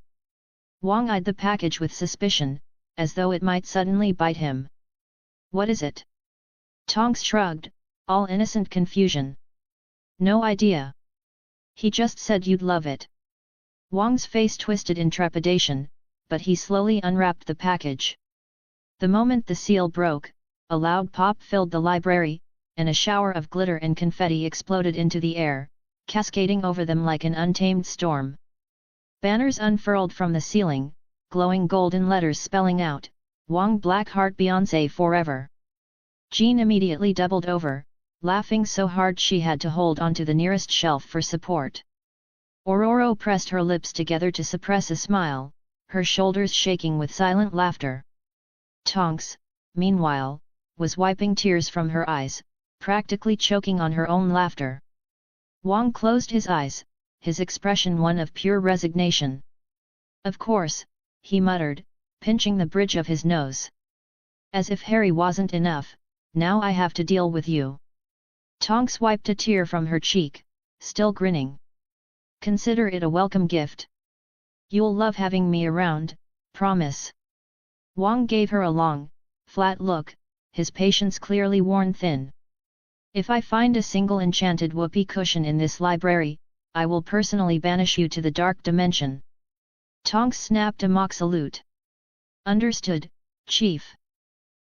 Wang eyed the package with suspicion, as though it might suddenly bite him. What is it? Tonks shrugged, all innocent confusion. No idea. He just said you'd love it. Wang's face twisted in trepidation, but he slowly unwrapped the package. The moment the seal broke, a loud pop filled the library, and a shower of glitter and confetti exploded into the air, cascading over them like an untamed storm. Banners unfurled from the ceiling, glowing golden letters spelling out, Wang Blackheart Beyoncé Forever. Jean immediately doubled over, laughing so hard she had to hold onto the nearest shelf for support. Aurora pressed her lips together to suppress a smile, her shoulders shaking with silent laughter. Tonks, meanwhile, was wiping tears from her eyes, practically choking on her own laughter. Wang closed his eyes, his expression one of pure resignation. Of course, he muttered, pinching the bridge of his nose. As if Harry wasn't enough, now I have to deal with you. Tonks wiped a tear from her cheek, still grinning. Consider it a welcome gift. You'll love having me around, promise. Wang gave her a long, flat look, his patience clearly worn thin. If I find a single enchanted whoopee cushion in this library, I will personally banish you to the dark dimension. Tonks snapped a mock salute. Understood, Chief.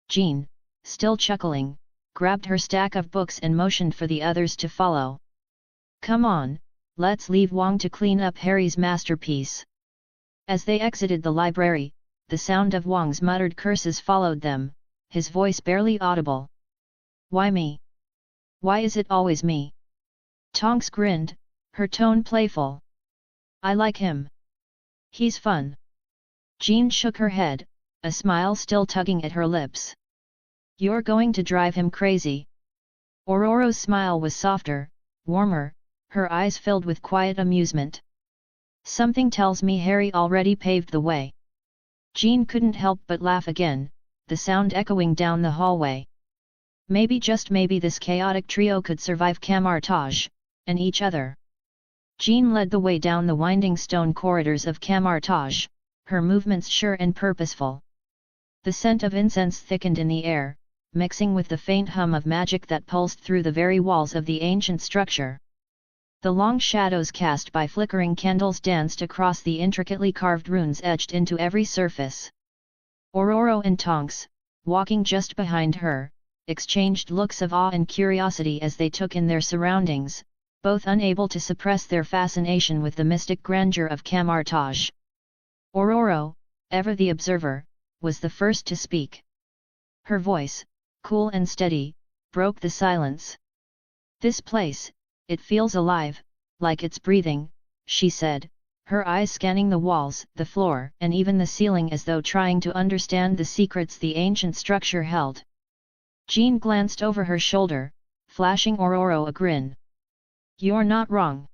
Jean, still chuckling, grabbed her stack of books and motioned for the others to follow. Come on, let's leave Wang to clean up Harry's masterpiece. As they exited the library, the sound of Wang's muttered curses followed them, his voice barely audible. Why me? Why is it always me? Tonks grinned, her tone playful. I like him. He's fun. Jean shook her head, a smile still tugging at her lips. You're going to drive him crazy. Aurora's smile was softer, warmer, her eyes filled with quiet amusement. Something tells me Harry already paved the way. Jean couldn't help but laugh again, the sound echoing down the hallway. Maybe just maybe this chaotic trio could survive Camartage, and each other. Jean led the way down the winding stone corridors of Camartage, her movements sure and purposeful. The scent of incense thickened in the air, mixing with the faint hum of magic that pulsed through the very walls of the ancient structure. The long shadows cast by flickering candles danced across the intricately carved runes etched into every surface. Aurora and Tonks, walking just behind her, exchanged looks of awe and curiosity as they took in their surroundings, both unable to suppress their fascination with the mystic grandeur of Camartage. Aurora, ever the observer, was the first to speak. Her voice, cool and steady, broke the silence. This place, it feels alive, like it's breathing, she said, her eyes scanning the walls, the floor, and even the ceiling as though trying to understand the secrets the ancient structure held. Jean glanced over her shoulder, flashing Aurora a grin. You're not wrong.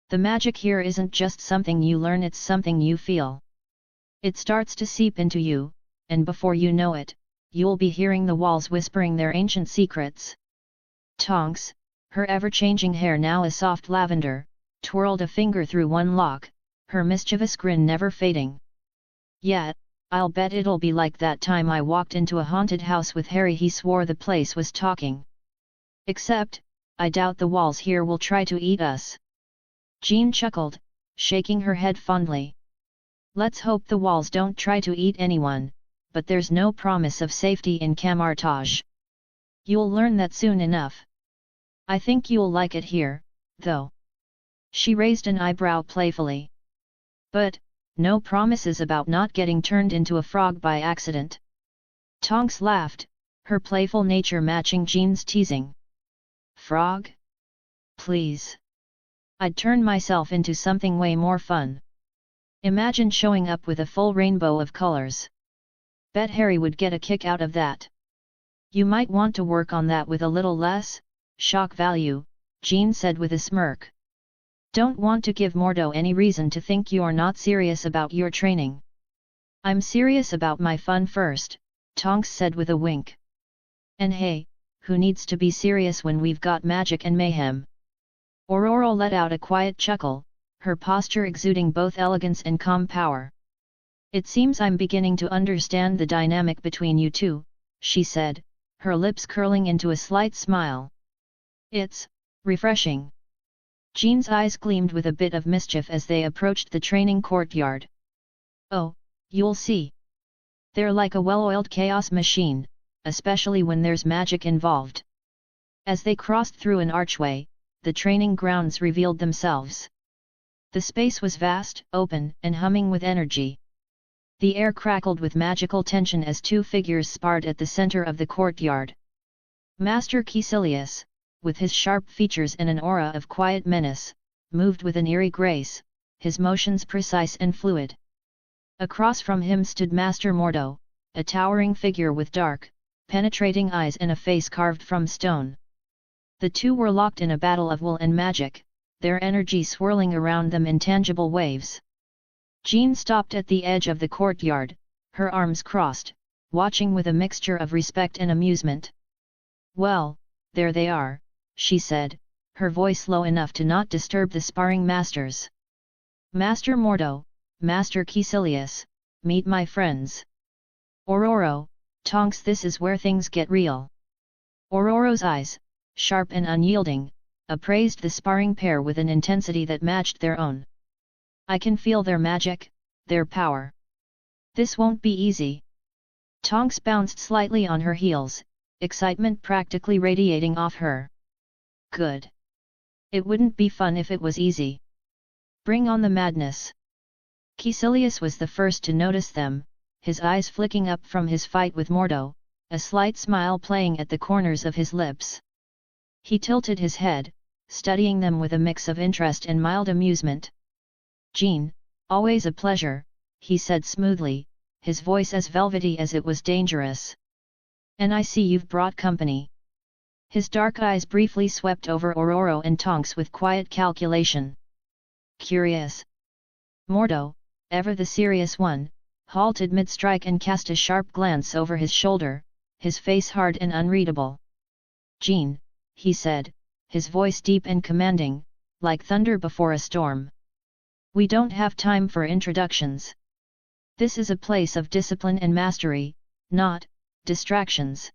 The magic here isn't just something you learn, it's something you feel. It starts to seep into you, and before you know it, you'll be hearing the walls whispering their ancient secrets. Tonks, her ever-changing hair now a soft lavender, twirled a finger through one lock, her mischievous grin never fading. Yeah, I'll bet it'll be like that time I walked into a haunted house with Harry. He swore the place was talking. Except, I doubt the walls here will try to eat us. Jean chuckled, shaking her head fondly. Let's hope the walls don't try to eat anyone, but there's no promise of safety in Camartage. You'll learn that soon enough. I think you'll like it here, though. She raised an eyebrow playfully. But, no promises about not getting turned into a frog by accident. Tonks laughed, her playful nature matching Jean's teasing. Frog? Please. I'd turn myself into something way more fun. Imagine showing up with a full rainbow of colors. Bet Harry would get a kick out of that. You might want to work on that with a little less shock value, Jean said with a smirk. Don't want to give Mordo any reason to think you're not serious about your training. I'm serious about my fun first, Tonks said with a wink. And hey, who needs to be serious when we've got magic and mayhem? Aurora let out a quiet chuckle, her posture exuding both elegance and calm power. It seems I'm beginning to understand the dynamic between you two, she said, her lips curling into a slight smile. It's refreshing. Jean's eyes gleamed with a bit of mischief as they approached the training courtyard. Oh, you'll see. They're like a well-oiled chaos machine, especially when there's magic involved. As they crossed through an archway, the training grounds revealed themselves. The space was vast, open, and humming with energy. The air crackled with magical tension as two figures sparred at the center of the courtyard. Master Caecilius, with his sharp features and an aura of quiet menace, moved with an eerie grace, his motions precise and fluid. Across from him stood Master Mordo, a towering figure with dark, penetrating eyes and a face carved from stone. The two were locked in a battle of will and magic, their energy swirling around them in tangible waves. Jean stopped at the edge of the courtyard, her arms crossed, watching with a mixture of respect and amusement. Well, there they are, she said, her voice low enough to not disturb the sparring masters. Master Mordo, Master Caecilius, meet my friends. Aurora, Tonks, this is where things get real. Aurora's eyes, sharp and unyielding, appraised the sparring pair with an intensity that matched their own. I can feel their magic, their power. This won't be easy. Tonks bounced slightly on her heels, excitement practically radiating off her. Good. It wouldn't be fun if it was easy. Bring on the madness. Caecilius was the first to notice them, his eyes flicking up from his fight with Mordo, a slight smile playing at the corners of his lips. He tilted his head, studying them with a mix of interest and mild amusement. Jean, always a pleasure, he said smoothly, his voice as velvety as it was dangerous. And I see you've brought company. His dark eyes briefly swept over Aurora and Tonks with quiet calculation. Curious. Mordo, ever the serious one, halted mid-strike and cast a sharp glance over his shoulder, his face hard and unreadable. Jean, he said, his voice deep and commanding, like thunder before a storm. We don't have time for introductions. This is a place of discipline and mastery, not distractions.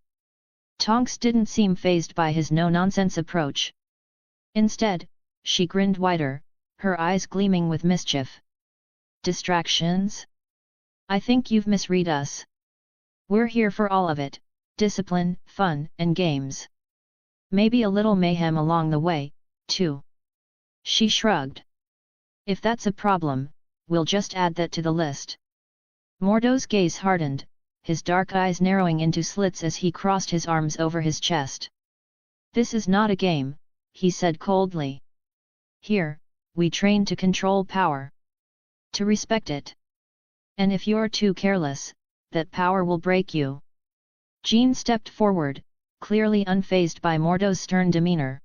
Tonks didn't seem fazed by his no-nonsense approach. Instead, she grinned wider, her eyes gleaming with mischief. Distractions? I think you've misread us. We're here for all of it, discipline, fun, and games. Maybe a little mayhem along the way, too. She shrugged. If that's a problem, we'll just add that to the list. Mordo's gaze hardened, his dark eyes narrowing into slits as he crossed his arms over his chest. This is not a game, he said coldly. Here, we train to control power. To respect it. And if you're too careless, that power will break you. Jean stepped forward, clearly unfazed by Mordo's stern demeanor.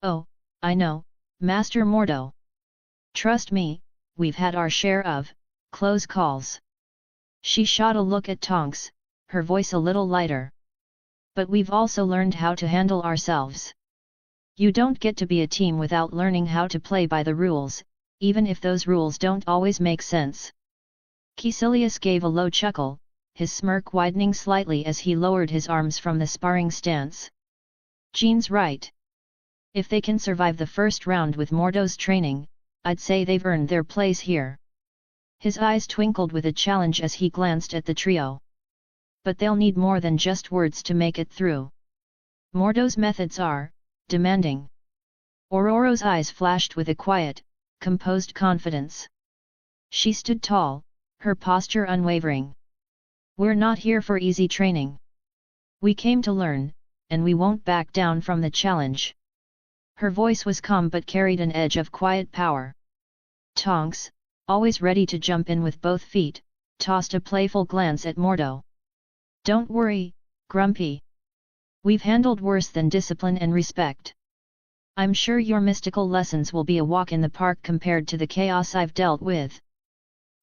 Oh, I know, Master Mordo. Trust me, we've had our share of close calls. She shot a look at Tonks, her voice a little lighter. But we've also learned how to handle ourselves. You don't get to be a team without learning how to play by the rules, even if those rules don't always make sense. Caecilius gave a low chuckle, his smirk widening slightly as he lowered his arms from the sparring stance. Jean's right. If they can survive the first round with Mordo's training, I'd say they've earned their place here. His eyes twinkled with a challenge as he glanced at the trio. But they'll need more than just words to make it through. Mordo's methods are demanding. Aurora's eyes flashed with a quiet, composed confidence. She stood tall, her posture unwavering. We're not here for easy training. We came to learn, and we won't back down from the challenge. Her voice was calm but carried an edge of quiet power. Tonks, always ready to jump in with both feet, tossed a playful glance at Mordo. Don't worry, Grumpy. We've handled worse than discipline and respect. I'm sure your mystical lessons will be a walk in the park compared to the chaos I've dealt with.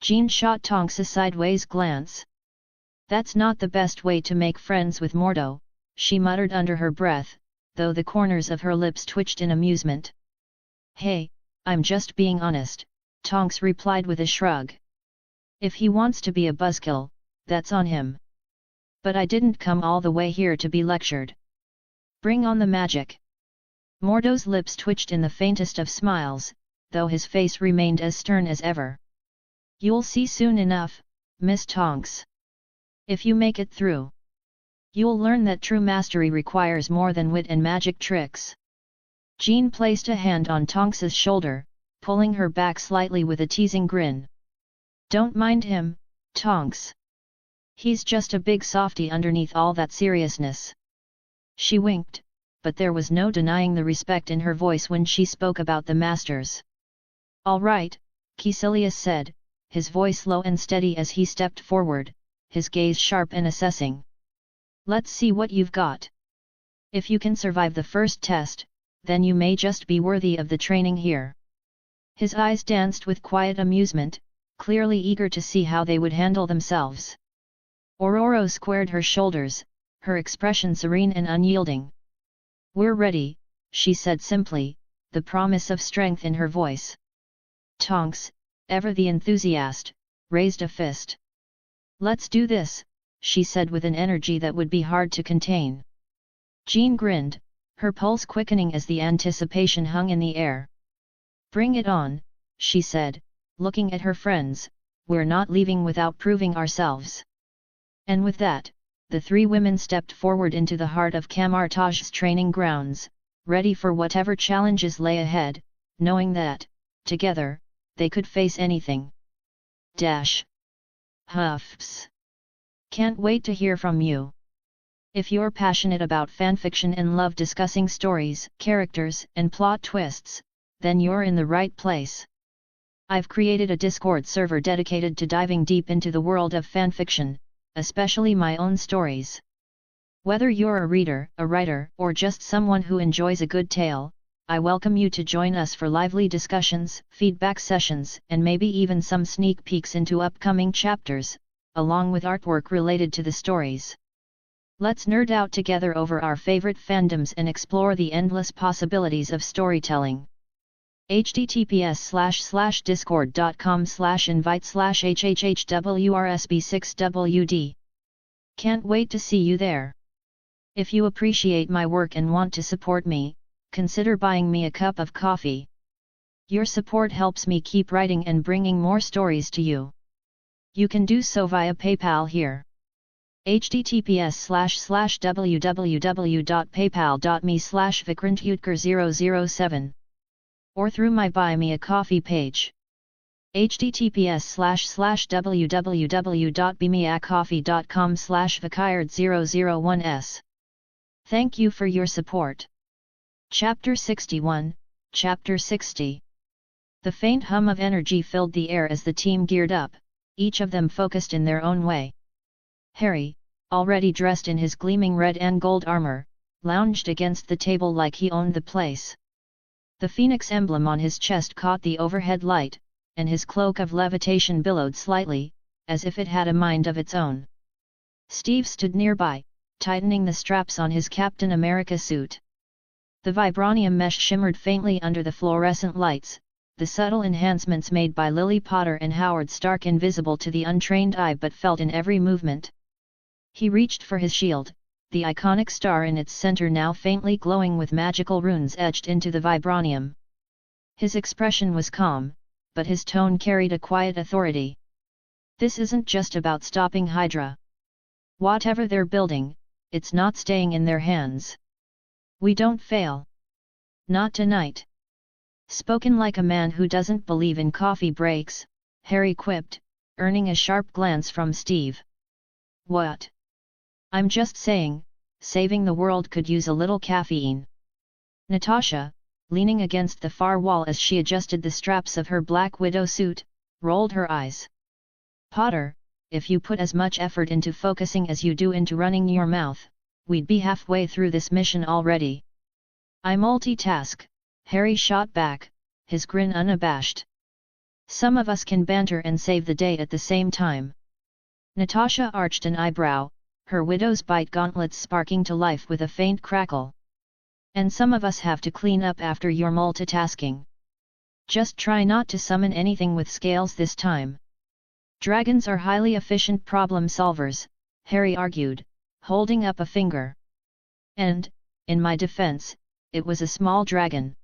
Jean shot Tonks a sideways glance. That's not the best way to make friends with Mordo, she muttered under her breath, though the corners of her lips twitched in amusement. Hey, I'm just being honest, Tonks replied with a shrug. If he wants to be a buzzkill, that's on him. But I didn't come all the way here to be lectured. Bring on the magic. Mordo's lips twitched in the faintest of smiles, though his face remained as stern as ever. You'll see soon enough, Miss Tonks. If you make it through, you'll learn that true mastery requires more than wit and magic tricks. Jean placed a hand on Tonks's shoulder, pulling her back slightly with a teasing grin. Don't mind him, Tonks. He's just a big softy underneath all that seriousness. She winked, but there was no denying the respect in her voice when she spoke about the masters. All right, Caecilius said, his voice low and steady as he stepped forward, his gaze sharp and assessing. Let's see what you've got. If you can survive the first test, then you may just be worthy of the training here. His eyes danced with quiet amusement, clearly eager to see how they would handle themselves. Aurora squared her shoulders, her expression serene and unyielding. We're ready, she said simply, the promise of strength in her voice. Tonks, ever the enthusiast, raised a fist. Let's do this, she said with an energy that would be hard to contain. Jean grinned, her pulse quickening as the anticipation hung in the air. Bring it on, she said, looking at her friends, we're not leaving without proving ourselves. And with that, the three women stepped forward into the heart of Camartage's training grounds, ready for whatever challenges lay ahead, knowing that, together, they could face anything. Huffs. Can't wait to hear from you. If you're passionate about fanfiction and love discussing stories, characters, and plot twists, then you're in the right place. I've created a Discord server dedicated to diving deep into the world of fanfiction, especially my own stories. Whether you're a reader, a writer, or just someone who enjoys a good tale, I welcome you to join us for lively discussions, feedback sessions, and maybe even some sneak peeks into upcoming chapters, along with artwork related to the stories. Let's nerd out together over our favorite fandoms and explore the endless possibilities of storytelling. https://discord.com/invite/hhhwrsb6wd. Can't wait to see you there. If you appreciate my work and want to support me, consider buying me a cup of coffee. Your support helps me keep writing and bringing more stories to you. You can do so via PayPal here. https://www.paypal.me/vikrantutker007 or through my Buy Me a Coffee page. https://www.bemeacoffee.com/vikard001s. Thank you for your support. Chapter 61, Chapter 60. The faint hum of energy filled the air as the team geared up, each of them focused in their own way. Harry, already dressed in his gleaming red and gold armor, lounged against the table like he owned the place. The phoenix emblem on his chest caught the overhead light, and his cloak of levitation billowed slightly, as if it had a mind of its own. Steve stood nearby, tightening the straps on his Captain America suit. The vibranium mesh shimmered faintly under the fluorescent lights, the subtle enhancements made by Lily Potter and Howard Stark invisible to the untrained eye but felt in every movement. He reached for his shield, the iconic star in its center now faintly glowing with magical runes etched into the vibranium. His expression was calm, but his tone carried a quiet authority. This isn't just about stopping Hydra. Whatever they're building, it's not staying in their hands. We don't fail. Not tonight. Spoken like a man who doesn't believe in coffee breaks, Harry quipped, earning a sharp glance from Steve. What? I'm just saying, saving the world could use a little caffeine. Natasha, leaning against the far wall as she adjusted the straps of her Black Widow suit, rolled her eyes. Potter, if you put as much effort into focusing as you do into running your mouth, we'd be halfway through this mission already. I multitask, Harry shot back, his grin unabashed. Some of us can banter and save the day at the same time. Natasha arched an eyebrow, her widow's bite gauntlets sparking to life with a faint crackle. And some of us have to clean up after your multitasking. Just try not to summon anything with scales this time. Dragons are highly efficient problem solvers, Harry argued, holding up a finger. And, in my defense, it was a small dragon.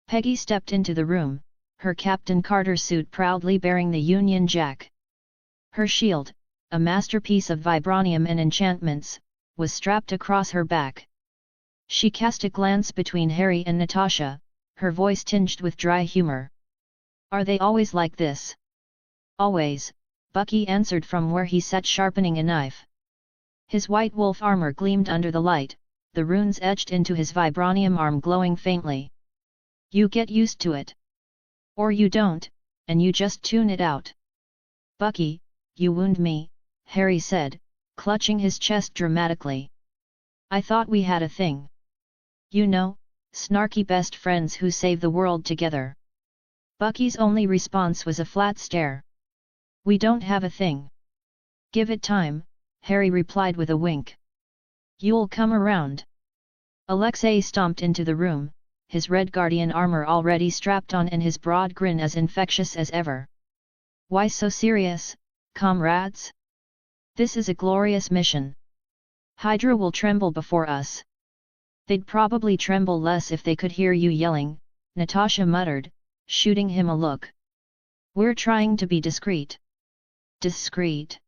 Peggy stepped into the room, her Captain Carter suit proudly bearing the Union Jack. Her shield, a masterpiece of vibranium and enchantments, was strapped across her back. She cast a glance between Harry and Natasha, her voice tinged with dry humor. Are they always like this? Always, Bucky answered from where he sat sharpening a knife. His white wolf armor gleamed under the light, the runes etched into his vibranium arm glowing faintly. You get used to it. Or you don't, and you just tune it out. Bucky, you wound me, Harry said, clutching his chest dramatically. I thought we had a thing. You know, snarky best friends who save the world together. Bucky's only response was a flat stare. We don't have a thing. Give it time, Harry replied with a wink. You'll come around. Alexei stomped into the room, his red guardian armor already strapped on and his broad grin as infectious as ever. Why so serious, comrades? This is a glorious mission. Hydra will tremble before us. They'd probably tremble less if they could hear you yelling, Natasha muttered, shooting him a look. We're trying to be discreet. Discreet?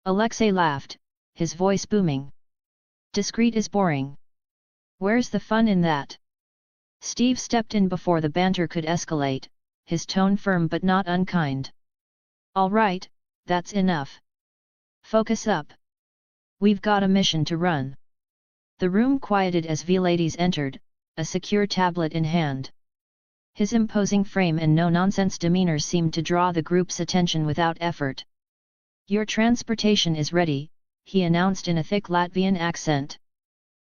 Alexei laughed, his voice booming. Discreet is boring. Where's the fun in that? Steve stepped in before the banter could escalate, his tone firm but not unkind. All right, that's enough. Focus up. We've got a mission to run. The room quieted as Vlades entered, a secure tablet in hand. His imposing frame and no-nonsense demeanor seemed to draw the group's attention without effort. Your transportation is ready, he announced in a thick Latvian accent.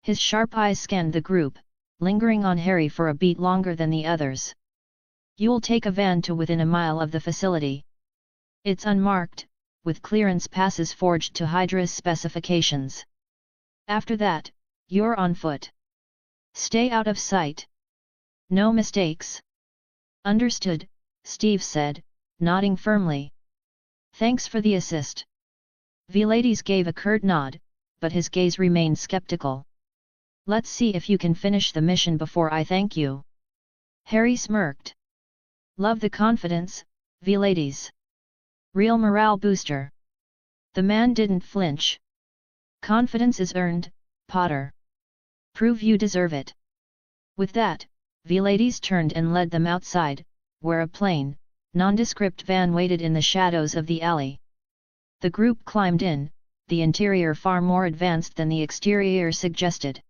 His sharp eyes scanned the group, lingering on Harry for a beat longer than the others. You'll take a van to within a mile of the facility. It's unmarked, with clearance passes forged to Hydra's specifications. After that, you're on foot. Stay out of sight. No mistakes. Understood, Steve said, nodding firmly. Thanks for the assist. Vlades gave a curt nod, but his gaze remained skeptical. Let's see if you can finish the mission before I thank you. Harry smirked. Love the confidence, Vlades. Real morale booster. The man didn't flinch. Confidence is earned, Potter. Prove you deserve it. With that, Vlades turned and led them outside, where a plain, nondescript van waited in the shadows of the alley. The group climbed in, the interior far more advanced than the exterior suggested.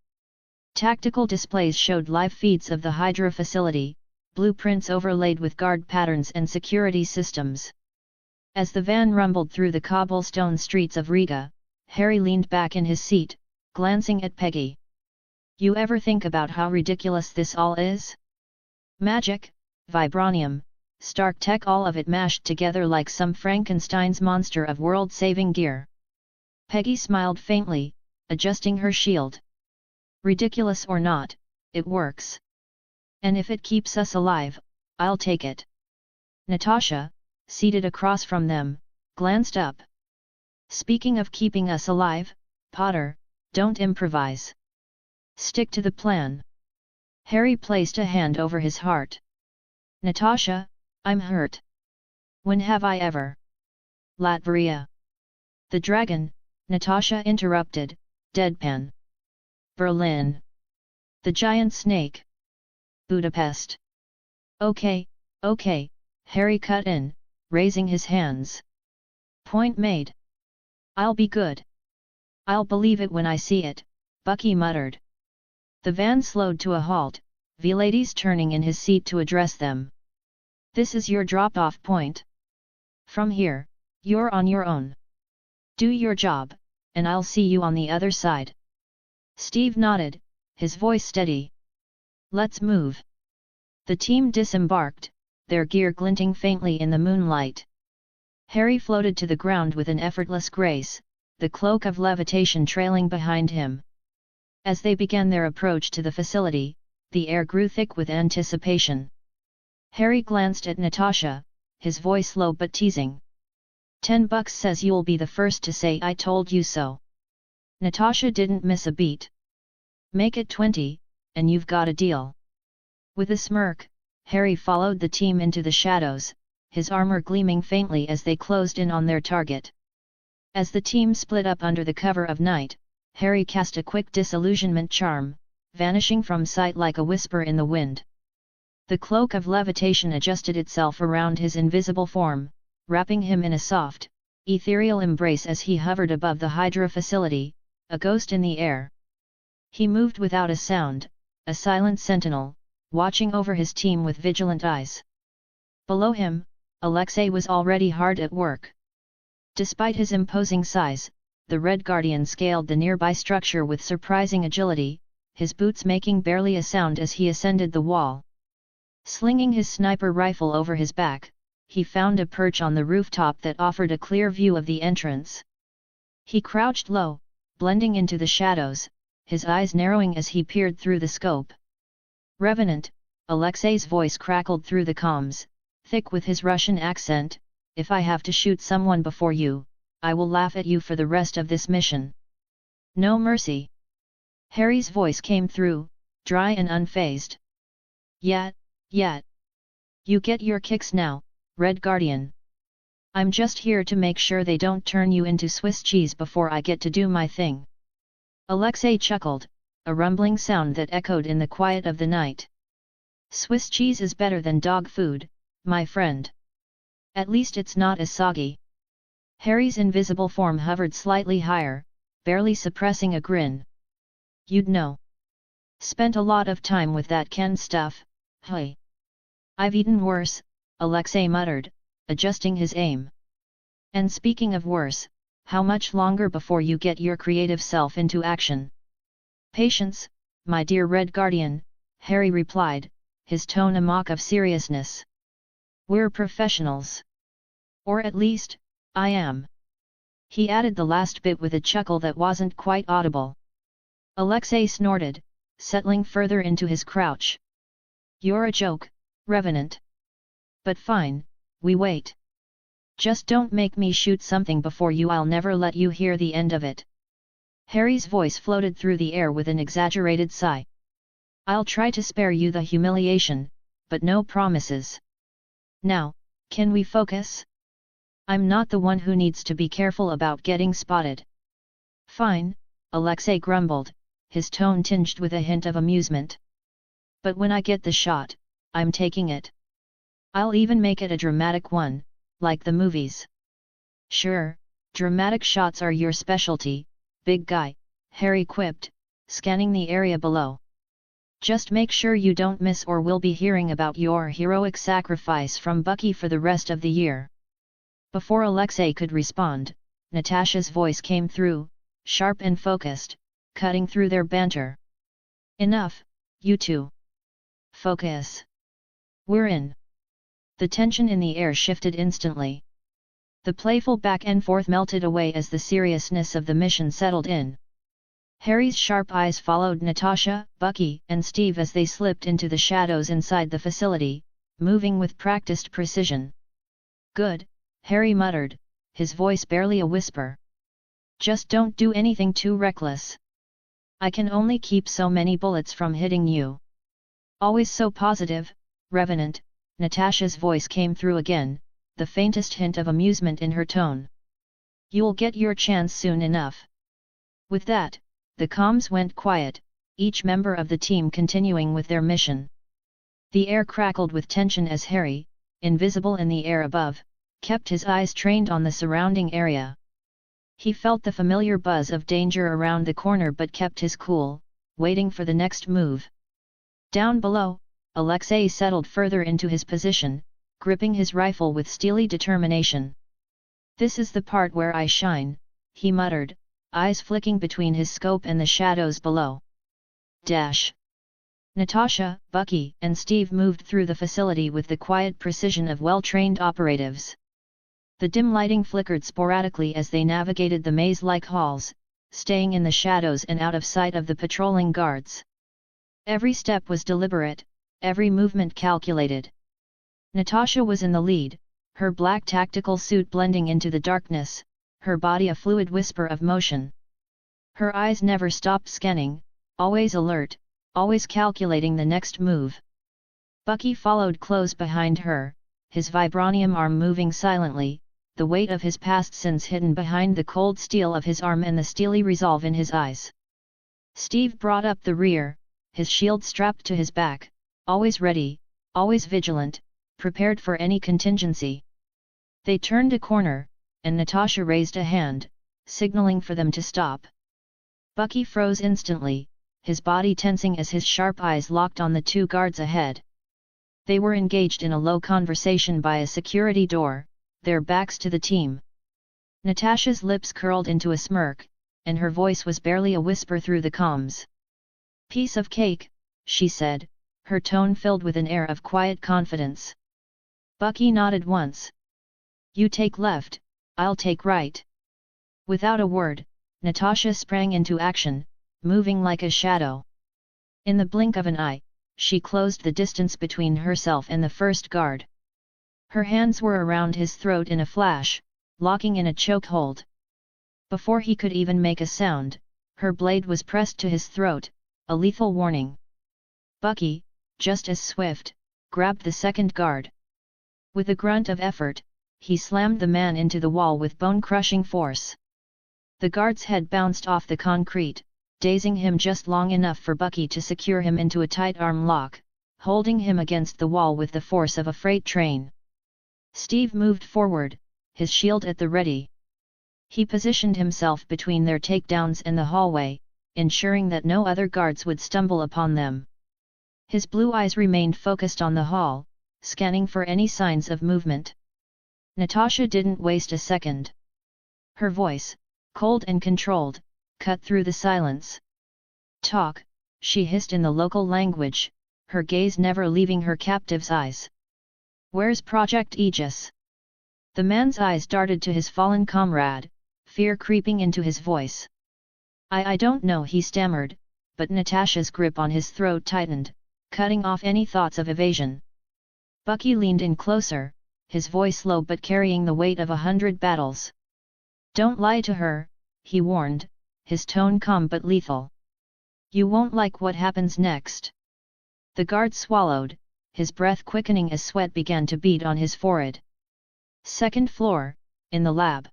Tactical displays showed live feeds of the Hydra facility, blueprints overlaid with guard patterns and security systems. As the van rumbled through the cobblestone streets of Riga, Harry leaned back in his seat, glancing at Peggy. You ever think about how ridiculous this all is? Magic, vibranium, Stark tech, all of it mashed together like some Frankenstein's monster of world-saving gear. Peggy smiled faintly, adjusting her shield. Ridiculous or not, it works. And if it keeps us alive, I'll take it. Natasha, seated across from them, glanced up. Speaking of keeping us alive, Potter, don't improvise. Stick to the plan. Harry placed a hand over his heart. Natasha, I'm hurt. When have I ever? Latvia. The dragon, Natasha interrupted, deadpan. Berlin. The giant snake. Budapest. Okay, okay, Harry cut in, raising his hands. Point made. I'll be good. I'll believe it when I see it, Bucky muttered. The van slowed to a halt, Vilades turning in his seat to address them. This is your drop-off point. From here, you're on your own. Do your job, and I'll see you on the other side. Steve nodded, his voice steady. Let's move. The team disembarked, their gear glinting faintly in the moonlight. Harry floated to the ground with an effortless grace, the cloak of levitation trailing behind him. As they began their approach to the facility, the air grew thick with anticipation. Harry glanced at Natasha, his voice low but teasing. $10 says you'll be the first to say I told you so. Natasha didn't miss a beat. Make it 20, and you've got a deal. With a smirk, Harry followed the team into the shadows, his armor gleaming faintly as they closed in on their target. As the team split up under the cover of night, Harry cast a quick disillusionment charm, vanishing from sight like a whisper in the wind. The cloak of levitation adjusted itself around his invisible form, wrapping him in a soft, ethereal embrace as he hovered above the Hydra facility, a ghost in the air. He moved without a sound, a silent sentinel, watching over his team with vigilant eyes. Below him, Alexei was already hard at work. Despite his imposing size, the Red Guardian scaled the nearby structure with surprising agility, his boots making barely a sound as he ascended the wall. Slinging his sniper rifle over his back, he found a perch on the rooftop that offered a clear view of the entrance. He crouched low, blending into the shadows, his eyes narrowing as he peered through the scope. Revenant, Alexei's voice crackled through the comms, thick with his Russian accent, if I have to shoot someone before you, I will laugh at you for the rest of this mission. No mercy. Harry's voice came through, dry and unfazed. Yet. You get your kicks now, Red Guardian. I'm just here to make sure they don't turn you into Swiss cheese before I get to do my thing. Alexei chuckled, a rumbling sound that echoed in the quiet of the night. Swiss cheese is better than dog food, my friend. At least it's not as soggy. Harry's invisible form hovered slightly higher, barely suppressing a grin. You'd know. Spent a lot of time with that Ken stuff, hey. I've eaten worse, Alexei muttered, adjusting his aim. And speaking of worse, how much longer before you get your creative self into action? Patience, my dear Red Guardian, Harry replied, his tone a mock of seriousness. We're professionals. Or at least, I am. He added the last bit with a chuckle that wasn't quite audible. Alexei snorted, settling further into his crouch. You're a joke, Revenant. But fine, we wait. Just don't make me shoot something before you. I'll never let you hear the end of it. Harry's voice floated through the air with an exaggerated sigh. I'll try to spare you the humiliation, but no promises. Now, can we focus? I'm not the one who needs to be careful about getting spotted. Fine, Alexei grumbled, his tone tinged with a hint of amusement. But when I get the shot, I'm taking it. I'll even make it a dramatic one, like the movies. Sure, dramatic shots are your specialty, big guy, Harry quipped, scanning the area below. Just make sure you don't miss or we'll be hearing about your heroic sacrifice from Bucky for the rest of the year. Before Alexei could respond, Natasha's voice came through, sharp and focused, cutting through their banter. Enough, you two. Focus. We're in. The tension in the air shifted instantly. The playful back and forth melted away as the seriousness of the mission settled in. Harry's sharp eyes followed Natasha, Bucky, and Steve as they slipped into the shadows inside the facility, moving with practiced precision. "Good," Harry muttered, his voice barely a whisper. "Just don't do anything too reckless. I can only keep so many bullets from hitting you." "Always so positive, Revenant," Natasha's voice came through again, the faintest hint of amusement in her tone. "You'll get your chance soon enough." With that, the comms went quiet, each member of the team continuing with their mission. The air crackled with tension as Harry, invisible in the air above, kept his eyes trained on the surrounding area. He felt the familiar buzz of danger around the corner but kept his cool, waiting for the next move. Down below, Alexei settled further into his position, gripping his rifle with steely determination. "This is the part where I shine," he muttered, eyes flicking between his scope and the shadows below. Dash! Natasha, Bucky, and Steve moved through the facility with the quiet precision of well-trained operatives. The dim lighting flickered sporadically as they navigated the maze-like halls, staying in the shadows and out of sight of the patrolling guards. Every step was deliberate, every movement calculated. Natasha was in the lead, her black tactical suit blending into the darkness, her body a fluid whisper of motion. Her eyes never stopped scanning, always alert, always calculating the next move. Bucky followed close behind her, his vibranium arm moving silently, the weight of his past sins hidden behind the cold steel of his arm and the steely resolve in his eyes. Steve brought up the rear, his shield strapped to his back, always ready, always vigilant, prepared for any contingency. They turned a corner, and Natasha raised a hand, signaling for them to stop. Bucky froze instantly, his body tensing as his sharp eyes locked on the two guards ahead. They were engaged in a low conversation by a security door, their backs to the team. Natasha's lips curled into a smirk, and her voice was barely a whisper through the comms. "Piece of cake," she said, her tone filled with an air of quiet confidence. Bucky nodded once. "You take left, I'll take right." Without a word, Natasha sprang into action, moving like a shadow. In the blink of an eye, she closed the distance between herself and the first guard. Her hands were around his throat in a flash, locking in a chokehold. Before he could even make a sound, her blade was pressed to his throat, a lethal warning. Bucky, just as swift, grabbed the second guard. With a grunt of effort, he slammed the man into the wall with bone-crushing force. The guard's head bounced off the concrete, dazing him just long enough for Bucky to secure him into a tight arm lock, holding him against the wall with the force of a freight train. Steve moved forward, his shield at the ready. He positioned himself between their takedowns and the hallway, ensuring that no other guards would stumble upon them. His blue eyes remained focused on the hall, scanning for any signs of movement. Natasha didn't waste a second. Her voice, cold and controlled, cut through the silence. "Talk," she hissed in the local language, her gaze never leaving her captive's eyes. "Where's Project Aegis?" The man's eyes darted to his fallen comrade, fear creeping into his voice. I don't know," he stammered, but Natasha's grip on his throat tightened, cutting off any thoughts of evasion. Bucky leaned in closer, his voice low but carrying the weight of 100 battles. "Don't lie to her," he warned, his tone calm but lethal. "You won't like what happens next." The guard swallowed, his breath quickening as sweat began to bead on his forehead. "Second floor, in the lab.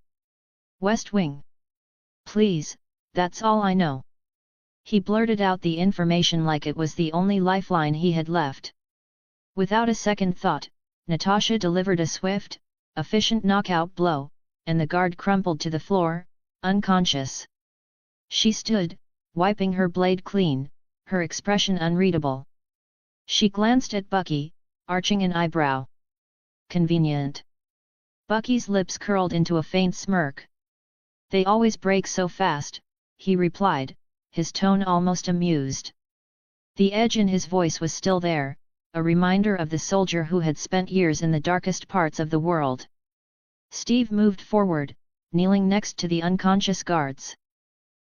West Wing. Please, that's all I know." He blurted out the information like it was the only lifeline he had left. Without a second thought, Natasha delivered a swift, efficient knockout blow, and the guard crumpled to the floor, unconscious. She stood, wiping her blade clean, her expression unreadable. She glanced at Bucky, arching an eyebrow. "Convenient." Bucky's lips curled into a faint smirk. "They always break so fast," he replied, his tone almost amused. The edge in his voice was still there, a reminder of the soldier who had spent years in the darkest parts of the world. Steve moved forward, kneeling next to the unconscious guards.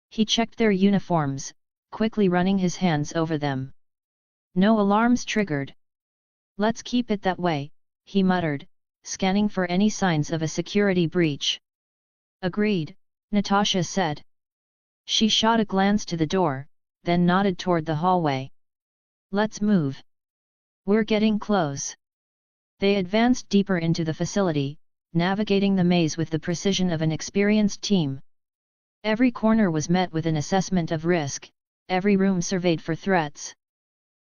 He checked their uniforms, quickly running his hands over them. "No alarms triggered." Let's keep it that way, he muttered, scanning for any signs of a security breach. Agreed, Natasha said. She shot a glance to the door, then nodded toward the hallway. Let's move. We're getting close. They advanced deeper into the facility, navigating the maze with the precision of an experienced team. Every corner was met with an assessment of risk, every room surveyed for threats.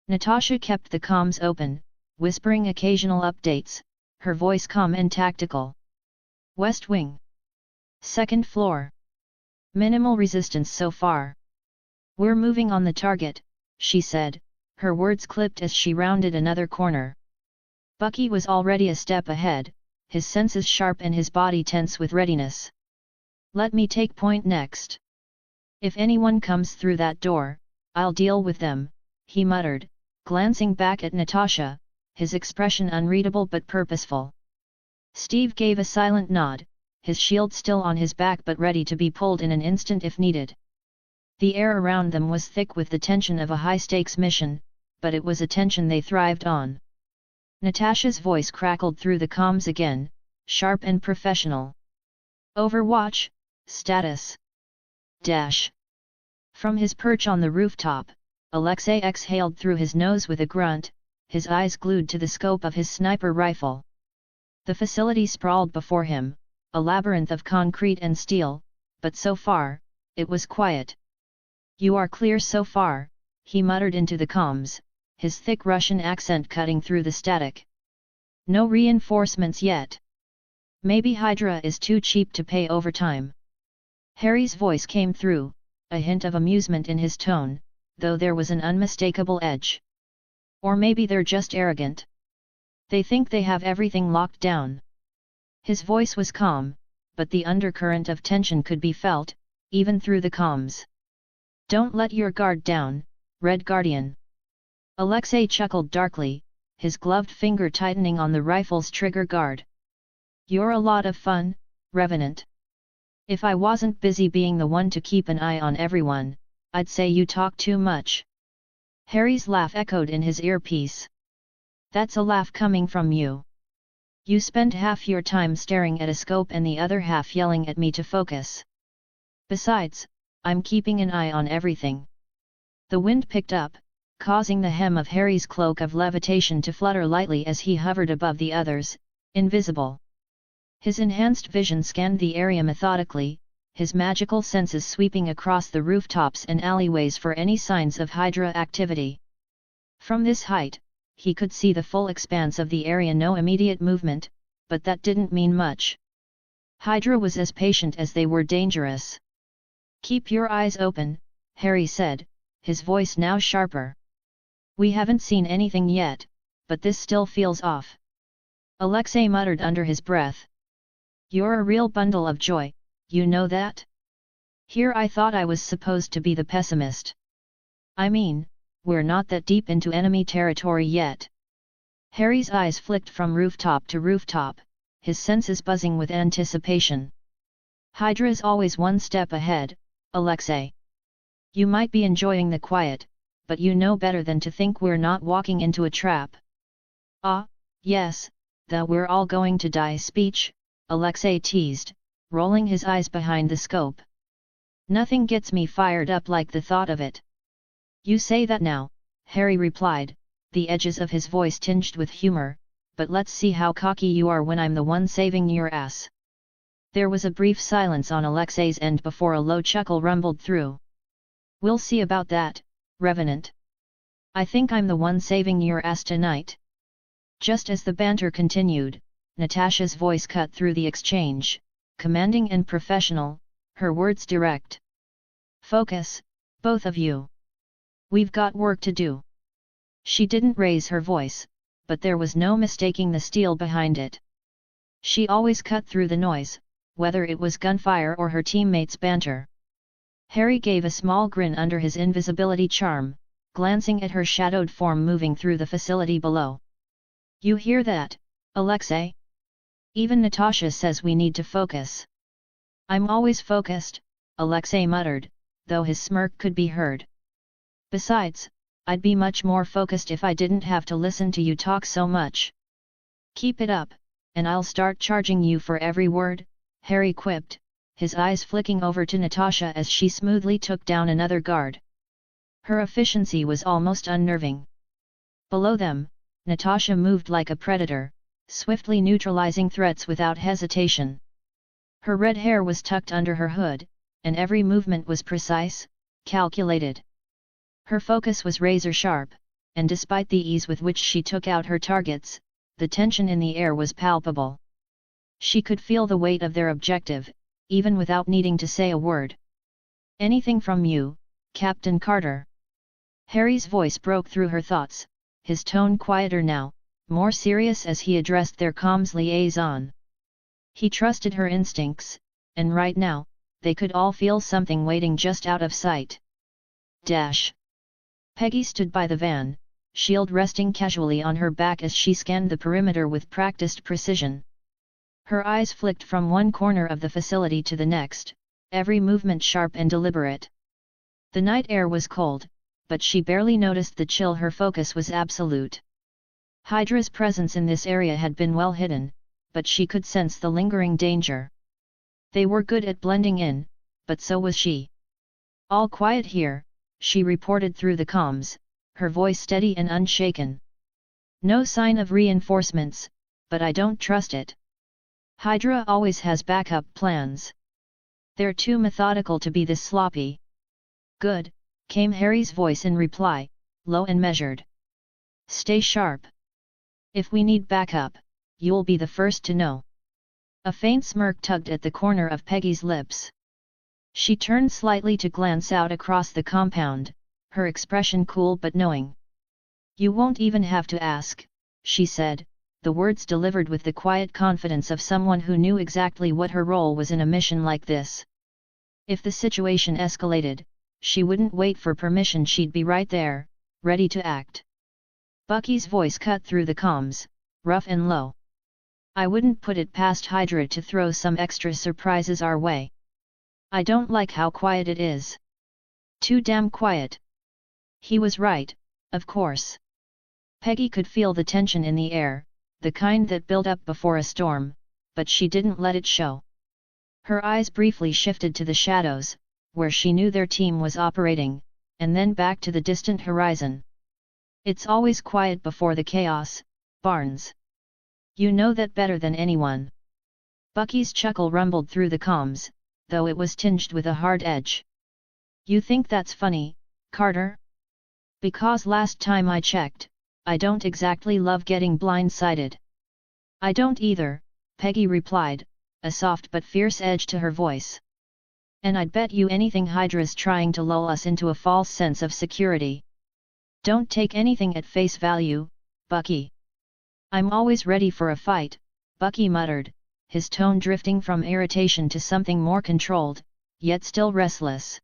Natasha kept the comms open, whispering occasional updates, her voice calm and tactical. West Wing. Second floor. Minimal resistance so far. We're moving on the target, she said, her words clipped as she rounded another corner. Bucky was already a step ahead, his senses sharp and his body tense with readiness. Let me take point next. If anyone comes through that door, I'll deal with them, he muttered, glancing back at Natasha, his expression unreadable but purposeful. Steve gave a silent nod, his shield still on his back but ready to be pulled in an instant if needed. The air around them was thick with the tension of a high-stakes mission, but it was a tension they thrived on. Natasha's voice crackled through the comms again, sharp and professional. Overwatch, status. Dash. From his perch on the rooftop, Alexei exhaled through his nose with a grunt, his eyes glued to the scope of his sniper rifle. The facility sprawled before him, a labyrinth of concrete and steel, but so far, it was quiet. You are clear so far, he muttered into the comms, his thick Russian accent cutting through the static. No reinforcements yet. Maybe Hydra is too cheap to pay overtime. Harry's voice came through, a hint of amusement in his tone, though there was an unmistakable edge. Or maybe they're just arrogant. They think they have everything locked down. His voice was calm, but the undercurrent of tension could be felt, even through the comms. Don't let your guard down, Red Guardian. Alexei chuckled darkly, his gloved finger tightening on the rifle's trigger guard. You're a lot of fun, Revenant. If I wasn't busy being the one to keep an eye on everyone, I'd say you talk too much. Harry's laugh echoed in his earpiece. That's a laugh coming from you. You spend half your time staring at a scope and the other half yelling at me to focus. Besides, I'm keeping an eye on everything. The wind picked up, causing the hem of Harry's cloak of levitation to flutter lightly as he hovered above the others, invisible. His enhanced vision scanned the area methodically, his magical senses sweeping across the rooftops and alleyways for any signs of Hydra activity. From this height, he could see the full expanse of the area, no immediate movement, but that didn't mean much. Hydra was as patient as they were dangerous. Keep your eyes open, Harry said, his voice now sharper. We haven't seen anything yet, but this still feels off. Alexei muttered under his breath. You're a real bundle of joy, you know that? Here I thought I was supposed to be the pessimist. I mean, we're not that deep into enemy territory yet. Harry's eyes flicked from rooftop to rooftop, his senses buzzing with anticipation. Hydra's always one step ahead, Alexei. You might be enjoying the quiet, but you know better than to think we're not walking into a trap. Ah, yes, the we're all going to die speech, Alexei teased, rolling his eyes behind the scope. Nothing gets me fired up like the thought of it. You say that now, Harry replied, the edges of his voice tinged with humor, but let's see how cocky you are when I'm the one saving your ass. There was a brief silence on Alexei's end before a low chuckle rumbled through. We'll see about that, Revenant. I think I'm the one saving your ass tonight. Just as the banter continued, Natasha's voice cut through the exchange, commanding and professional, her words direct. Focus, both of you. We've got work to do. She didn't raise her voice, but there was no mistaking the steel behind it. She always cut through the noise, whether it was gunfire or her teammates' banter. Harry gave a small grin under his invisibility charm, glancing at her shadowed form moving through the facility below. You hear that, Alexei? Even Natasha says we need to focus. I'm always focused, Alexei muttered, though his smirk could be heard. Besides, I'd be much more focused if I didn't have to listen to you talk so much. Keep it up, and I'll start charging you for every word, Harry quipped, his eyes flicking over to Natasha as she smoothly took down another guard. Her efficiency was almost unnerving. Below them, Natasha moved like a predator, swiftly neutralizing threats without hesitation. Her red hair was tucked under her hood, and every movement was precise, calculated. Her focus was razor-sharp, and despite the ease with which she took out her targets, the tension in the air was palpable. She could feel the weight of their objective, even without needing to say a word. "Anything from you, Captain Carter?" Harry's voice broke through her thoughts, his tone quieter now, more serious as he addressed their comms liaison. He trusted her instincts, and right now, they could all feel something waiting just out of sight. Dash. Peggy stood by the van, shield resting casually on her back as she scanned the perimeter with practiced precision. Her eyes flicked from one corner of the facility to the next, every movement sharp and deliberate. The night air was cold, but she barely noticed the chill. Her focus was absolute. Hydra's presence in this area had been well hidden, but she could sense the lingering danger. They were good at blending in, but so was she. "All quiet here," she reported through the comms, her voice steady and unshaken. "No sign of reinforcements, but I don't trust it. Hydra always has backup plans. They're too methodical to be this sloppy." "Good," came Harry's voice in reply, low and measured. "Stay sharp. If we need backup, you'll be the first to know." A faint smirk tugged at the corner of Peggy's lips. She turned slightly to glance out across the compound, her expression cool but knowing. "You won't even have to ask," she said, the words delivered with the quiet confidence of someone who knew exactly what her role was in a mission like this. If the situation escalated, she wouldn't wait for permission, she'd be right there, ready to act. Bucky's voice cut through the comms, rough and low. "I wouldn't put it past Hydra to throw some extra surprises our way. I don't like how quiet it is. Too damn quiet." He was right, of course. Peggy could feel the tension in the air, the kind that built up before a storm, but she didn't let it show. Her eyes briefly shifted to the shadows, where she knew their team was operating, and then back to the distant horizon. "It's always quiet before the chaos, Barnes. You know that better than anyone." Bucky's chuckle rumbled through the comms, though it was tinged with a hard edge. "You think that's funny, Carter? Because last time I checked, I don't exactly love getting blindsided." "I don't either," Peggy replied, a soft but fierce edge to her voice. "And I'd bet you anything Hydra's trying to lull us into a false sense of security." "Don't take anything at face value, Bucky." "I'm always ready for a fight," Bucky muttered, his tone drifting from irritation to something more controlled, yet still restless.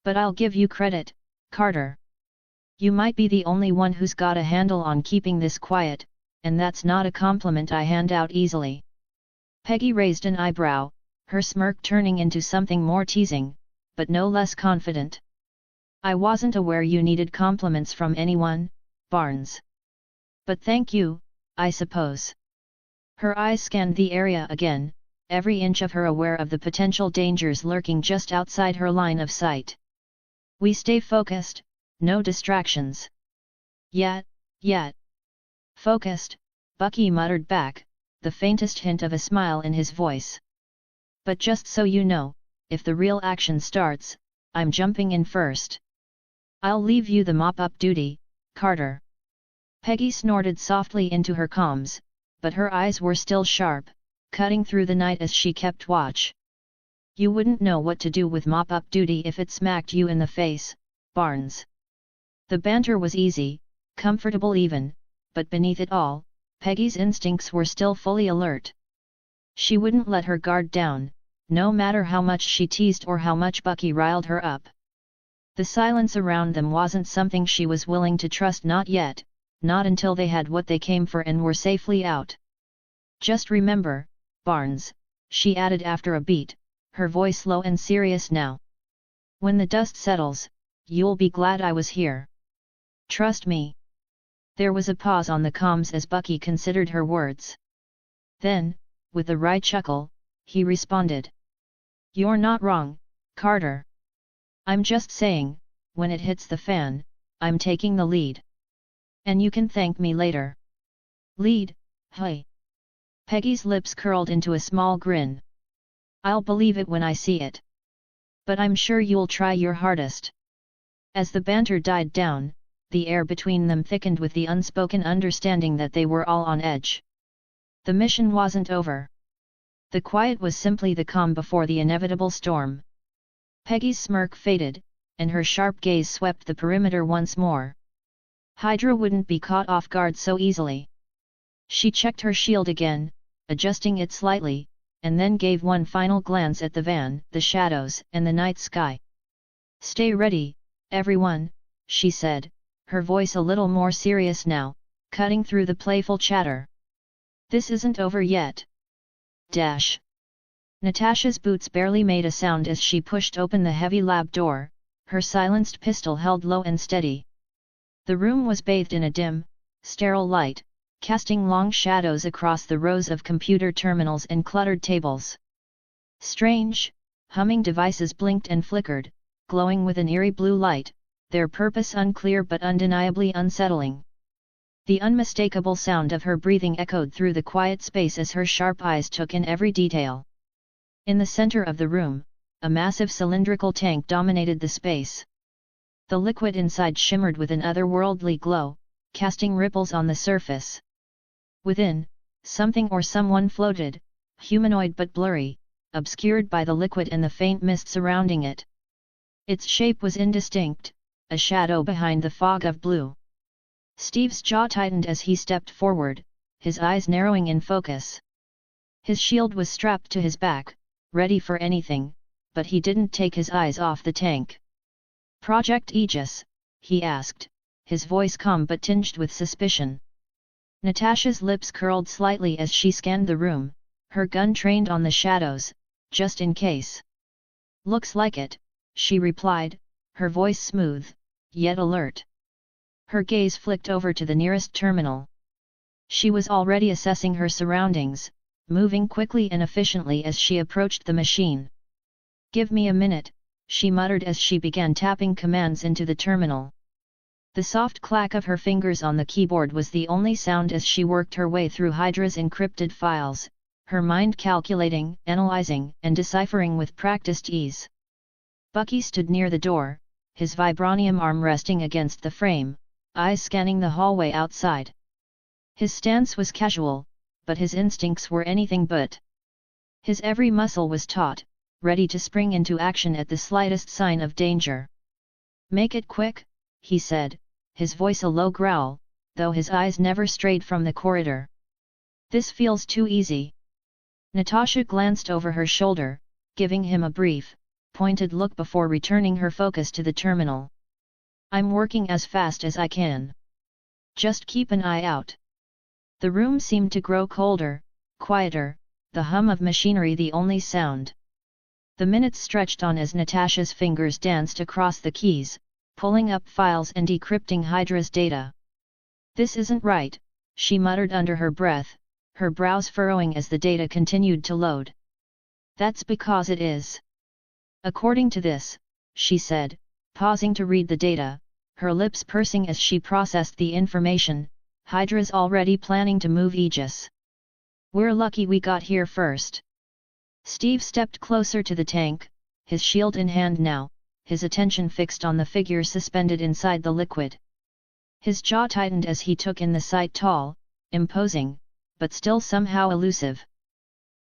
"But I'll give you credit, Carter. You might be the only one who's got a handle on keeping this quiet, and that's not a compliment I hand out easily." Peggy raised an eyebrow, her smirk turning into something more teasing, but no less confident. "I wasn't aware you needed compliments from anyone, Barnes. But thank you, I suppose." Her eyes scanned the area again, every inch of her aware of the potential dangers lurking just outside her line of sight. "We stay focused, no distractions." Yet. "Focused," Bucky muttered back, the faintest hint of a smile in his voice. "But just so you know, if the real action starts, I'm jumping in first. I'll leave you the mop-up duty, Carter." Peggy snorted softly into her comms, but her eyes were still sharp, cutting through the night as she kept watch. "You wouldn't know what to do with mop-up duty if it smacked you in the face, Barnes." The banter was easy, comfortable even, but beneath it all, Peggy's instincts were still fully alert. She wouldn't let her guard down, no matter how much she teased or how much Bucky riled her up. The silence around them wasn't something she was willing to trust, not yet, not until they had what they came for and were safely out. "Just remember, Barnes," she added after a beat, her voice low and serious now. "When the dust settles, you'll be glad I was here. Trust me. There was a pause on the comms as Bucky considered her words. Then, with a wry chuckle, he responded. You're not wrong, Carter. I'm just saying, when it hits the fan, I'm taking the lead. And you can thank me later. Lead, hey. Peggy's lips curled into a small grin. I'll believe it when I see it. But I'm sure you'll try your hardest. As the banter died down, the air between them thickened with the unspoken understanding that they were all on edge. The mission wasn't over. The quiet was simply the calm before the inevitable storm. Peggy's smirk faded, and her sharp gaze swept the perimeter once more. Hydra wouldn't be caught off guard so easily. She checked her shield again, adjusting it slightly, and then gave one final glance at the van, the shadows, and the night sky. Stay ready, everyone, she said, her voice a little more serious now, cutting through the playful chatter. This isn't over yet. Dash. Natasha's boots barely made a sound as she pushed open the heavy lab door, her silenced pistol held low and steady. The room was bathed in a dim, sterile light, casting long shadows across the rows of computer terminals and cluttered tables. Strange, humming devices blinked and flickered, glowing with an eerie blue light, their purpose unclear but undeniably unsettling. The unmistakable sound of her breathing echoed through the quiet space as her sharp eyes took in every detail. In the center of the room, a massive cylindrical tank dominated the space. The liquid inside shimmered with an otherworldly glow, casting ripples on the surface. Within, something or someone floated, humanoid but blurry, obscured by the liquid and the faint mist surrounding it. Its shape was indistinct, a shadow behind the fog of blue. Steve's jaw tightened as he stepped forward, his eyes narrowing in focus. His shield was strapped to his back, ready for anything, but he didn't take his eyes off the tank. Project Aegis, he asked, his voice calm but tinged with suspicion. Natasha's lips curled slightly as she scanned the room, her gun trained on the shadows, just in case. Looks like it, she replied, her voice smooth, yet alert. Her gaze flicked over to the nearest terminal. She was already assessing her surroundings, moving quickly and efficiently as she approached the machine. Give me a minute, she muttered as she began tapping commands into the terminal. The soft clack of her fingers on the keyboard was the only sound as she worked her way through Hydra's encrypted files, her mind calculating, analyzing, and deciphering with practiced ease. Bucky stood near the door, his vibranium arm resting against the frame, eyes scanning the hallway outside. His stance was casual, but his instincts were anything but. His every muscle was taut, ready to spring into action at the slightest sign of danger. Make it quick, he said, his voice a low growl, though his eyes never strayed from the corridor. This feels too easy. Natasha glanced over her shoulder, giving him a brief, pointed look before returning her focus to the terminal. I'm working as fast as I can. Just keep an eye out. The room seemed to grow colder, quieter, the hum of machinery the only sound. The minutes stretched on as Natasha's fingers danced across the keys, pulling up files and decrypting Hydra's data. This isn't right, she muttered under her breath, her brows furrowing as the data continued to load. That's because it is. According to this, she said, pausing to read the data, her lips pursing as she processed the information, Hydra's already planning to move Aegis. We're lucky we got here first. Steve stepped closer to the tank, his shield in hand now, his attention fixed on the figure suspended inside the liquid. His jaw tightened as he took in the sight, tall, imposing, but still somehow elusive.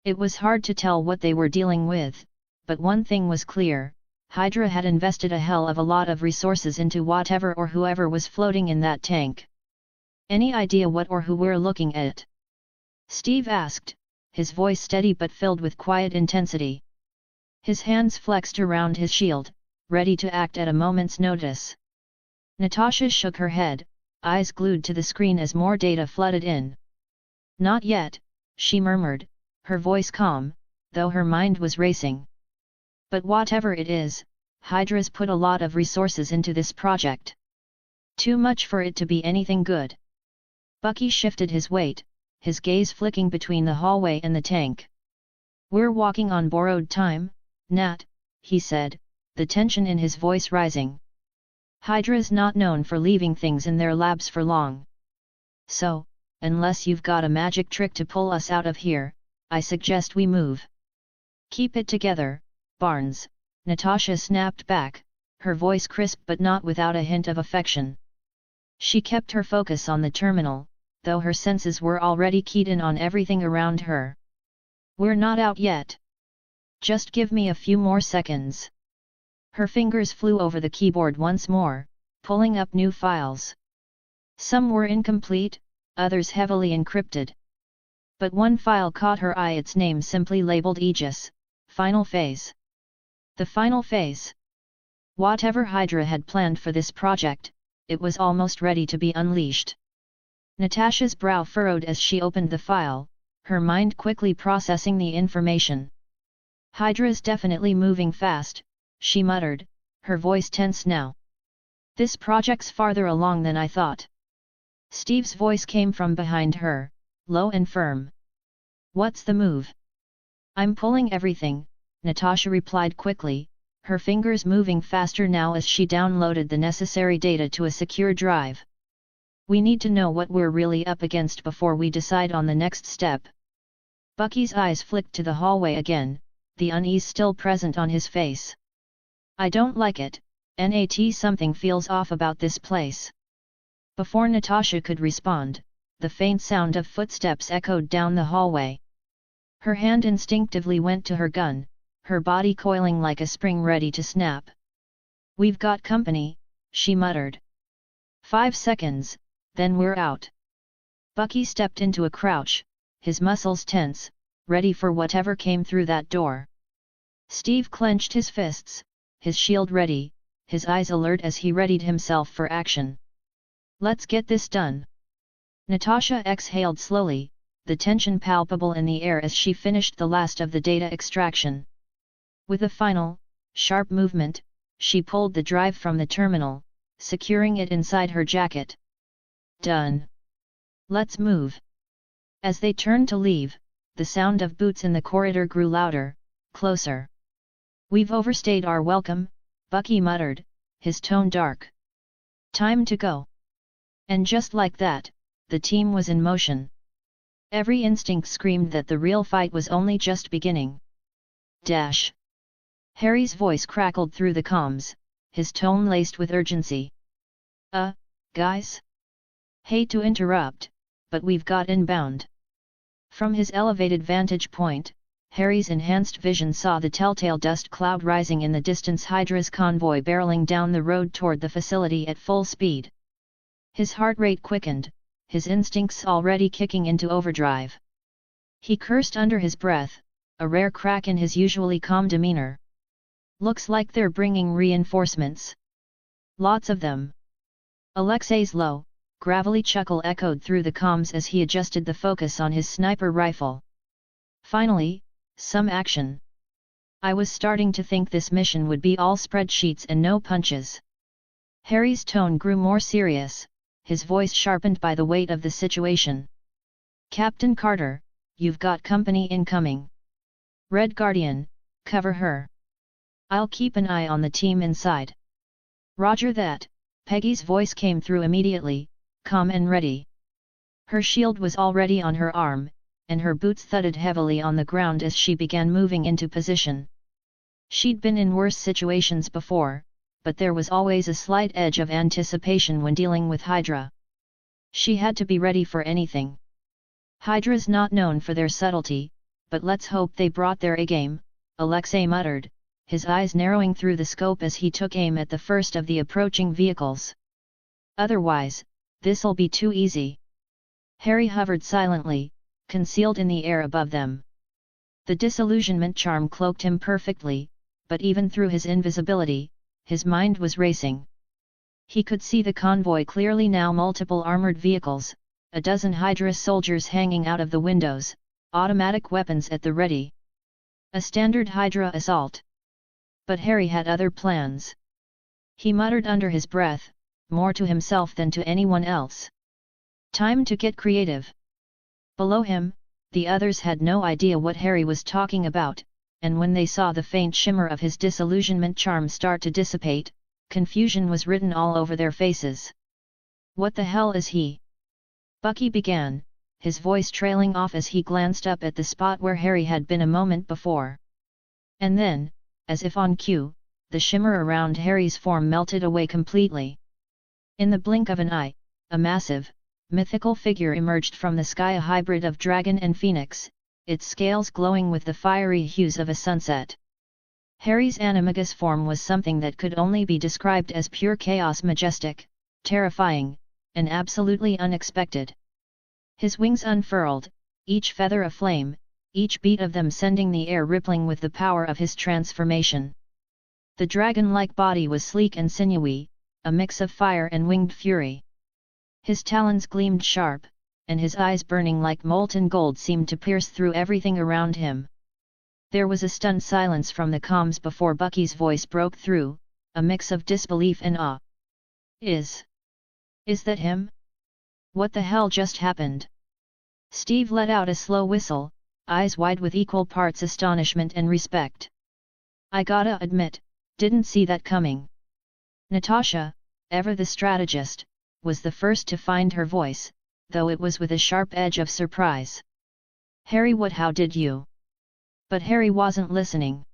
It was hard to tell what they were dealing with, but one thing was clear, Hydra had invested a hell of a lot of resources into whatever or whoever was floating in that tank. Any idea what or who we're looking at? Steve asked, his voice steady but filled with quiet intensity. His hands flexed around his shield, ready to act at a moment's notice. Natasha shook her head, eyes glued to the screen as more data flooded in. Not yet, she murmured, her voice calm, though her mind was racing. But whatever it is, Hydra's put a lot of resources into this project. Too much for it to be anything good. Bucky shifted his weight, his gaze flicking between the hallway and the tank. We're walking on borrowed time, Nat, he said, the tension in his voice rising. Hydra's not known for leaving things in their labs for long. So, unless you've got a magic trick to pull us out of here, I suggest we move. Keep it together, Barnes, Natasha snapped back, her voice crisp but not without a hint of affection. She kept her focus on the terminal, though her senses were already keyed in on everything around her. We're not out yet. Just give me a few more seconds. Her fingers flew over the keyboard once more, pulling up new files. Some were incomplete, others heavily encrypted. But one file caught her eye, its name simply labeled Aegis, Final Phase. The final phase. Whatever Hydra had planned for this project, it was almost ready to be unleashed. Natasha's brow furrowed as she opened the file, her mind quickly processing the information. Hydra's definitely moving fast, she muttered, her voice tense now. This project's farther along than I thought. Steve's voice came from behind her, low and firm. What's the move? I'm pulling everything, Natasha replied quickly, her fingers moving faster now as she downloaded the necessary data to a secure drive. We need to know what we're really up against before we decide on the next step. Bucky's eyes flicked to the hallway again, the unease still present on his face. I don't like it, Nat, something feels off about this place. Before Natasha could respond, the faint sound of footsteps echoed down the hallway. Her hand instinctively went to her gun, her body coiling like a spring ready to snap. We've got company, she muttered. 5 seconds, then we're out. Bucky stepped into a crouch, his muscles tense, ready for whatever came through that door. Steve clenched his fists, his shield ready, his eyes alert as he readied himself for action. Let's get this done. Natasha exhaled slowly, the tension palpable in the air as she finished the last of the data extraction. With a final, sharp movement, she pulled the drive from the terminal, securing it inside her jacket. Done. Let's move. As they turned to leave, the sound of boots in the corridor grew louder, closer. We've overstayed our welcome, Bucky muttered, his tone dark. Time to go. And just like that, the team was in motion. Every instinct screamed that the real fight was only just beginning. Dash. Harry's voice crackled through the comms, his tone laced with urgency. Guys? Hate to interrupt, but we've got inbound. From his elevated vantage point, Harry's enhanced vision saw the telltale dust cloud rising in the distance, Hydra's convoy barreling down the road toward the facility at full speed. His heart rate quickened, his instincts already kicking into overdrive. He cursed under his breath, a rare crack in his usually calm demeanor. Looks like they're bringing reinforcements. Lots of them. Alexei's low, gravelly chuckle echoed through the comms as he adjusted the focus on his sniper rifle. Finally, some action. I was starting to think this mission would be all spreadsheets and no punches. Harry's tone grew more serious, his voice sharpened by the weight of the situation. Captain Carter, you've got company incoming. Red Guardian, cover her. I'll keep an eye on the team inside. Roger that, Peggy's voice came through immediately, calm and ready. Her shield was already on her arm, and her boots thudded heavily on the ground as she began moving into position. She'd been in worse situations before, but there was always a slight edge of anticipation when dealing with Hydra. She had to be ready for anything. Hydra's not known for their subtlety, but let's hope they brought their A-game, Alexei muttered, his eyes narrowing through the scope as he took aim at the first of the approaching vehicles. Otherwise, this'll be too easy. Harry hovered silently, concealed in the air above them. The disillusionment charm cloaked him perfectly, but even through his invisibility, his mind was racing. He could see the convoy clearly now, multiple armored vehicles, a dozen Hydra soldiers hanging out of the windows, automatic weapons at the ready. A standard Hydra assault. But Harry had other plans. He muttered under his breath, more to himself than to anyone else. Time to get creative. Below him, the others had no idea what Harry was talking about, and when they saw the faint shimmer of his disillusionment charm start to dissipate, confusion was written all over their faces. "What the hell is he?" Bucky began, his voice trailing off as he glanced up at the spot where Harry had been a moment before. And then, as if on cue, the shimmer around Harry's form melted away completely. In the blink of an eye, a massive, mythical figure emerged from the sky, a hybrid of dragon and phoenix, its scales glowing with the fiery hues of a sunset. Harry's animagus form was something that could only be described as pure chaos, majestic, terrifying, and absolutely unexpected. His wings unfurled, each feather aflame, each beat of them sending the air rippling with the power of his transformation. The dragon-like body was sleek and sinewy, a mix of fire and winged fury. His talons gleamed sharp, and his eyes burning like molten gold seemed to pierce through everything around him. There was a stunned silence from the comms before Bucky's voice broke through, a mix of disbelief and awe. Is that him? What the hell just happened?" Steve let out a slow whistle, eyes wide with equal parts astonishment and respect. "I gotta admit, didn't see that coming." Natasha, ever the strategist, was the first to find her voice, though it was with a sharp edge of surprise. "Harry, how did you?" But Harry wasn't listening.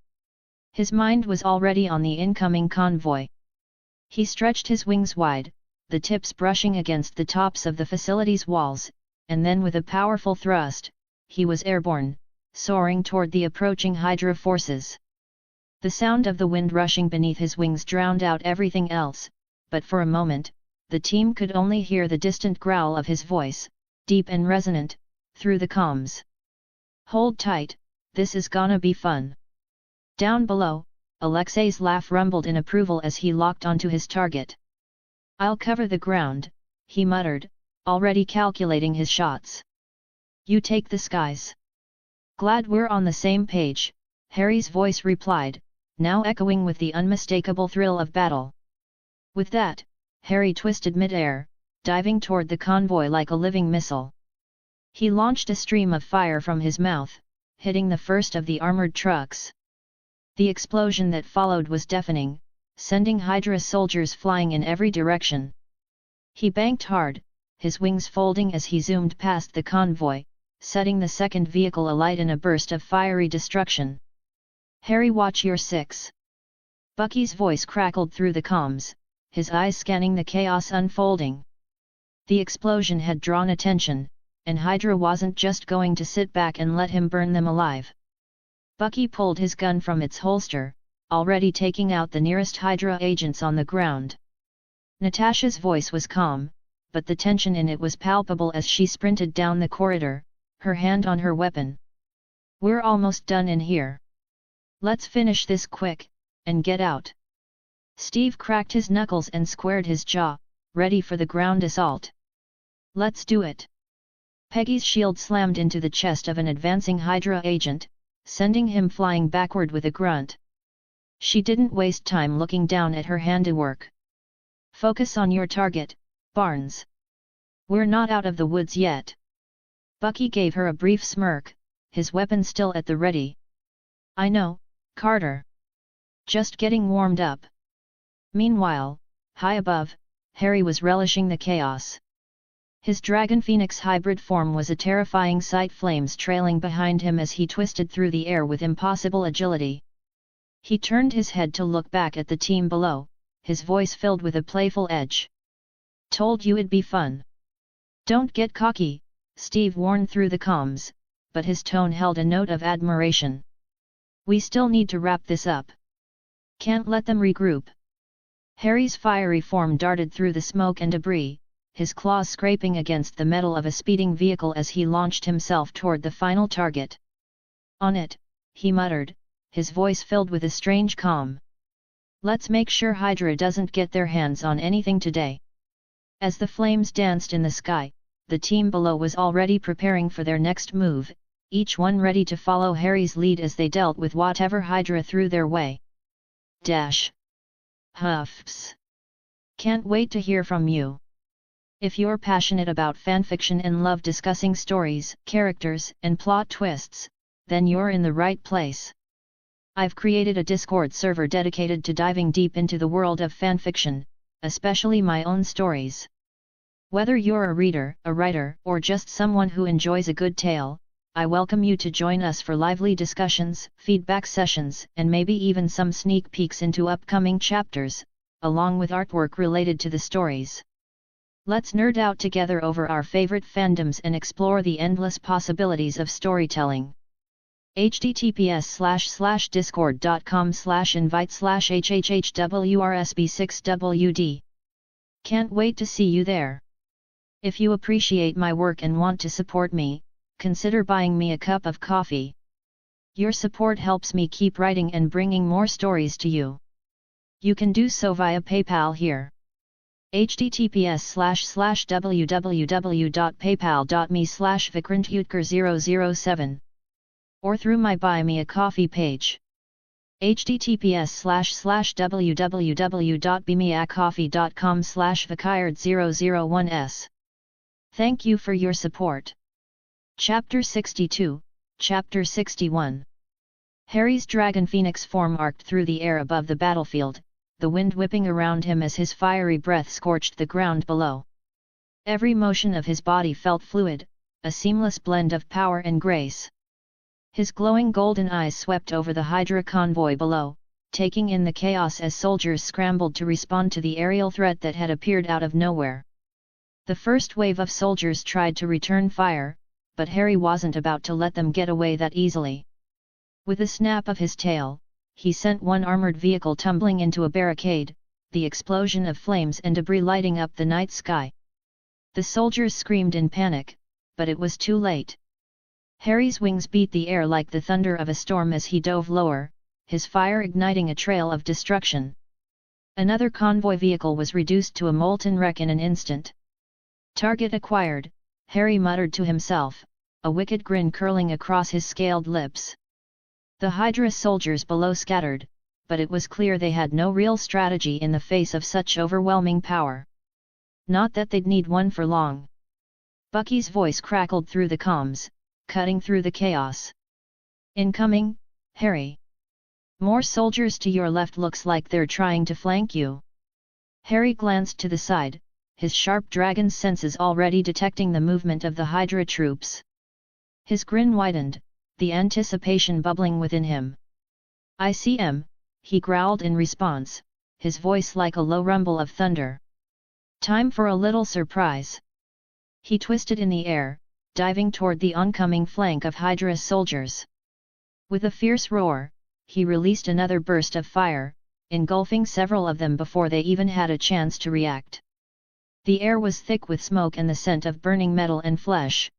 His mind was already on the incoming convoy. He stretched his wings wide, the tips brushing against the tops of the facility's walls, and then with a powerful thrust, he was airborne, soaring toward the approaching Hydra forces. The sound of the wind rushing beneath his wings drowned out everything else, but for a moment, the team could only hear the distant growl of his voice, deep and resonant, through the comms. "Hold tight, this is gonna be fun." Down below, Alexei's laugh rumbled in approval as he locked onto his target. "I'll cover the ground," he muttered, already calculating his shots. "You take the skies." "Glad we're on the same page," Harry's voice replied, now echoing with the unmistakable thrill of battle. With that, Harry twisted mid-air, diving toward the convoy like a living missile. He launched a stream of fire from his mouth, hitting the first of the armored trucks. The explosion that followed was deafening, sending Hydra soldiers flying in every direction. He banked hard, his wings folding as he zoomed past the convoy, setting the second vehicle alight in a burst of fiery destruction. "Harry, watch your six." Bucky's voice crackled through the comms, his eyes scanning the chaos unfolding. The explosion had drawn attention, and Hydra wasn't just going to sit back and let him burn them alive. Bucky pulled his gun from its holster, already taking out the nearest Hydra agents on the ground. Natasha's voice was calm, but the tension in it was palpable as she sprinted down the corridor, her hand on her weapon. "We're almost done in here. Let's finish this quick, and get out." Steve cracked his knuckles and squared his jaw, ready for the ground assault. "Let's do it." Peggy's shield slammed into the chest of an advancing Hydra agent, sending him flying backward with a grunt. She didn't waste time looking down at her handiwork. "Focus on your target, Barnes. We're not out of the woods yet." Bucky gave her a brief smirk, his weapon still at the ready. "I know, Carter. Just getting warmed up." Meanwhile, high above, Harry was relishing the chaos. His Dragon Phoenix hybrid form was a terrifying sight, flames trailing behind him as he twisted through the air with impossible agility. He turned his head to look back at the team below, his voice filled with a playful edge. "Told you it'd be fun." "Don't get cocky," Steve warned through the comms, but his tone held a note of admiration. "We still need to wrap this up. Can't let them regroup." Harry's fiery form darted through the smoke and debris, his claws scraping against the metal of a speeding vehicle as he launched himself toward the final target. "On it," he muttered, his voice filled with a strange calm. "Let's make sure Hydra doesn't get their hands on anything today." As the flames danced in the sky, the team below was already preparing for their next move, each one ready to follow Harry's lead as they dealt with whatever Hydra threw their way. Dash! Huffs! Can't wait to hear from you. If you're passionate about fanfiction and love discussing stories, characters, and plot twists, then you're in the right place. I've created a Discord server dedicated to diving deep into the world of fanfiction, especially my own stories. Whether you're a reader, a writer, or just someone who enjoys a good tale, I welcome you to join us for lively discussions, feedback sessions, and maybe even some sneak peeks into upcoming chapters, along with artwork related to the stories. Let's nerd out together over our favorite fandoms and explore the endless possibilities of storytelling. https://discord.com/invite/hhhwrsb6wd. Can't wait to see you there. If you appreciate my work and want to support me, consider buying me a cup of coffee. Your support helps me keep writing and bringing more stories to you. You can do so via PayPal here. https://www.paypal.me/vikrantutker007 or through my Buy Me a Coffee page. https://www.bemeacoffee.com/vikird001s. Thank you for your support. Chapter 62, Chapter 61. Harry's dragon phoenix form arced through the air above the battlefield, the wind whipping around him as his fiery breath scorched the ground below. Every motion of his body felt fluid, a seamless blend of power and grace. His glowing golden eyes swept over the Hydra convoy below, taking in the chaos as soldiers scrambled to respond to the aerial threat that had appeared out of nowhere. The first wave of soldiers tried to return fire, but Harry wasn't about to let them get away that easily. With a snap of his tail, he sent one armored vehicle tumbling into a barricade, the explosion of flames and debris lighting up the night sky. The soldiers screamed in panic, but it was too late. Harry's wings beat the air like the thunder of a storm as he dove lower, his fire igniting a trail of destruction. Another convoy vehicle was reduced to a molten wreck in an instant. Target acquired, Harry muttered to himself, a wicked grin curling across his scaled lips. The Hydra soldiers below scattered, but it was clear they had no real strategy in the face of such overwhelming power. Not that they'd need one for long. Bucky's voice crackled through the comms, cutting through the chaos. Incoming, Harry. More soldiers to your left, looks like they're trying to flank you. Harry glanced to the side, his sharp dragon senses already detecting the movement of the Hydra troops. His grin widened, the anticipation bubbling within him. I see 'em, he growled in response, his voice like a low rumble of thunder. Time for a little surprise. He twisted in the air, diving toward the oncoming flank of Hydra's soldiers. With a fierce roar, he released another burst of fire, engulfing several of them before they even had a chance to react. The air was thick with smoke and the scent of burning metal and flesh.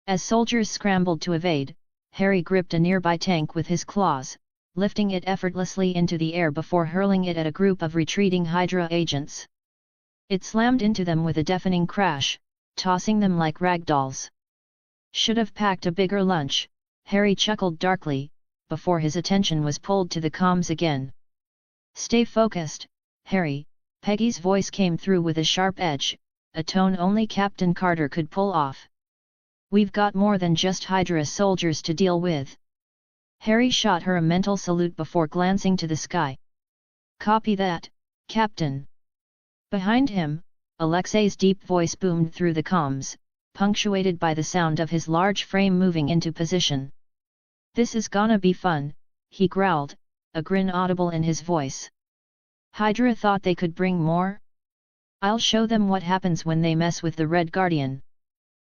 As soldiers scrambled to evade, Harry gripped a nearby tank with his claws, lifting it effortlessly into the air before hurling it at a group of retreating Hydra agents. It slammed into them with a deafening crash, tossing them like ragdolls. Should have packed a bigger lunch, Harry chuckled darkly, before his attention was pulled to the comms again. Stay focused, Harry, Peggy's voice came through with a sharp edge, a tone only Captain Carter could pull off. We've got more than just Hydra soldiers to deal with. Harry shot her a mental salute before glancing to the sky. Copy that, Captain. Behind him, Alexei's deep voice boomed through the comms, punctuated by the sound of his large frame moving into position. This is gonna be fun, he growled, a grin audible in his voice. Hydra thought they could bring more? I'll show them what happens when they mess with the Red Guardian.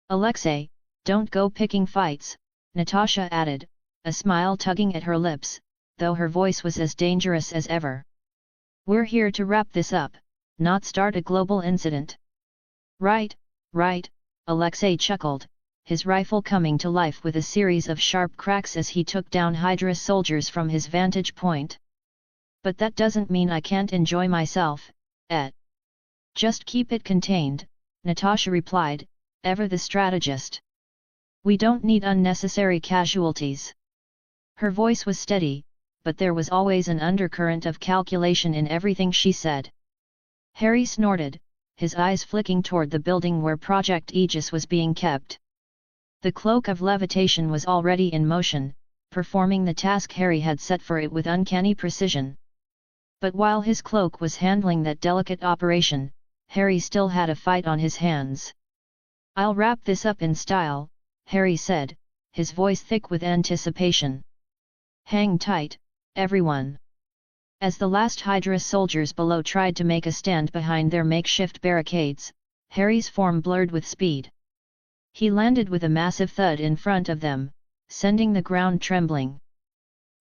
Alexei, don't go picking fights, Natasha added, a smile tugging at her lips, though her voice was as dangerous as ever. We're here to wrap this up, not start a global incident. Right, Alexei chuckled, his rifle coming to life with a series of sharp cracks as he took down Hydra soldiers from his vantage point. But that doesn't mean I can't enjoy myself, Just keep it contained, Natasha replied, ever the strategist. We don't need unnecessary casualties. Her voice was steady, but there was always an undercurrent of calculation in everything she said. Harry snorted, his eyes flicking toward the building where Project Aegis was being kept. The cloak of levitation was already in motion, performing the task Harry had set for it with uncanny precision. But while his cloak was handling that delicate operation, Harry still had a fight on his hands. "I'll wrap this up in style," Harry said, his voice thick with anticipation. "Hang tight, everyone." As the last Hydra soldiers below tried to make a stand behind their makeshift barricades, Harry's form blurred with speed. He landed with a massive thud in front of them, sending the ground trembling.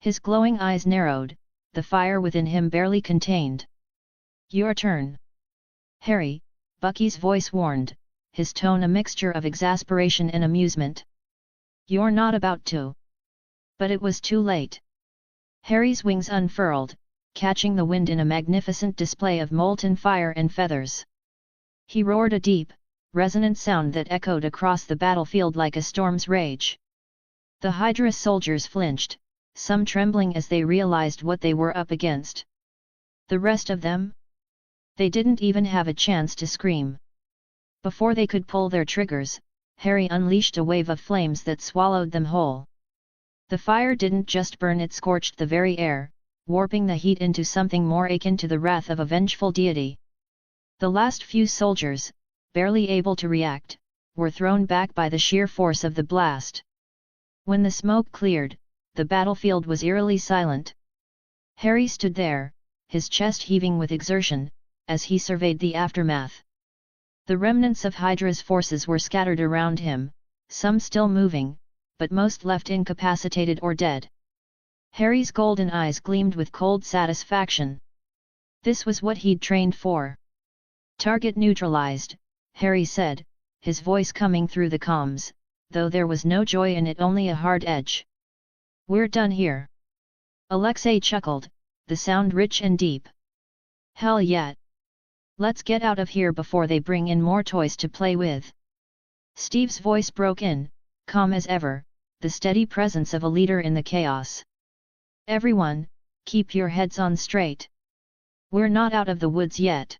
His glowing eyes narrowed, the fire within him barely contained. "Your turn." "Harry," Bucky's voice warned, his tone a mixture of exasperation and amusement. "You're not about to." But it was too late. Harry's wings unfurled, catching the wind in a magnificent display of molten fire and feathers. He roared a deep, resonant sound that echoed across the battlefield like a storm's rage. The Hydra soldiers flinched, some trembling as they realized what they were up against. The rest of them? They didn't even have a chance to scream. Before they could pull their triggers, Harry unleashed a wave of flames that swallowed them whole. The fire didn't just burn, it scorched the very air, warping the heat into something more akin to the wrath of a vengeful deity. The last few soldiers, barely able to react, were thrown back by the sheer force of the blast. When the smoke cleared, the battlefield was eerily silent. Harry stood there, his chest heaving with exertion, as he surveyed the aftermath. The remnants of Hydra's forces were scattered around him, some still moving, but most left incapacitated or dead. Harry's golden eyes gleamed with cold satisfaction. This was what he'd trained for. "Target neutralized," Harry said, his voice coming through the comms, though there was no joy in it, only a hard edge. "We're done here." Alexei chuckled, the sound rich and deep. "Hell yeah! Let's get out of here before they bring in more toys to play with." Steve's voice broke in, calm as ever, the steady presence of a leader in the chaos. "Everyone, keep your heads on straight. We're not out of the woods yet.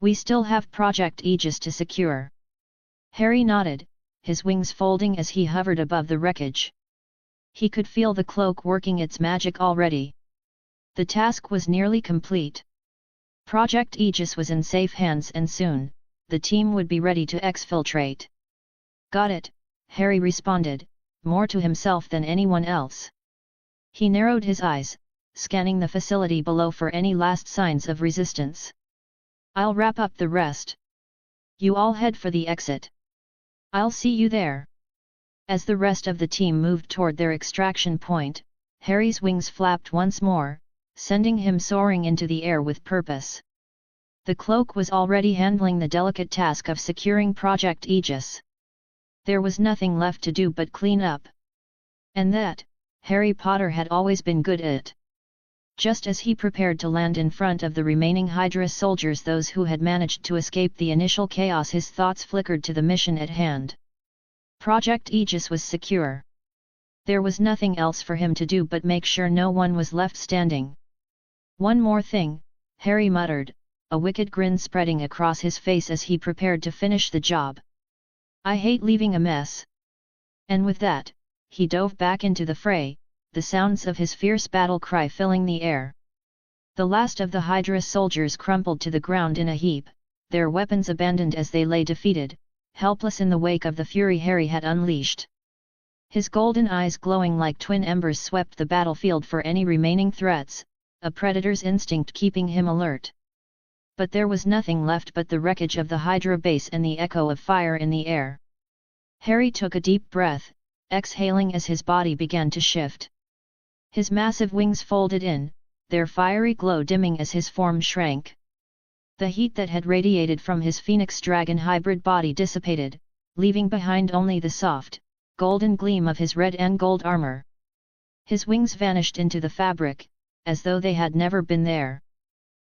We still have Project Aegis to secure." Harry nodded, his wings folding as he hovered above the wreckage. He could feel the cloak working its magic already. The task was nearly complete. Project Aegis was in safe hands and soon, the team would be ready to exfiltrate. "Got it," Harry responded, more to himself than anyone else. He narrowed his eyes, scanning the facility below for any last signs of resistance. "I'll wrap up the rest. You all head for the exit. I'll see you there." As the rest of the team moved toward their extraction point, Harry's wings flapped once more, sending him soaring into the air with purpose. The cloak was already handling the delicate task of securing Project Aegis. There was nothing left to do but clean up. And that, Harry Potter had always been good at. Just as he prepared to land in front of the remaining Hydra soldiers, those who had managed to escape the initial chaos, his thoughts flickered to the mission at hand. Project Aegis was secure. There was nothing else for him to do but make sure no one was left standing. "One more thing," Harry muttered, a wicked grin spreading across his face as he prepared to finish the job. "I hate leaving a mess." And with that, he dove back into the fray, the sounds of his fierce battle cry filling the air. The last of the Hydra soldiers crumpled to the ground in a heap, their weapons abandoned as they lay defeated, helpless in the wake of the fury Harry had unleashed. His golden eyes glowing like twin embers swept the battlefield for any remaining threats, a predator's instinct keeping him alert. But there was nothing left but the wreckage of the Hydra base and the echo of fire in the air. Harry took a deep breath, exhaling as his body began to shift. His massive wings folded in, their fiery glow dimming as his form shrank. The heat that had radiated from his phoenix dragon hybrid body dissipated, leaving behind only the soft, golden gleam of his red and gold armor. His wings vanished into the fabric, as though they had never been there.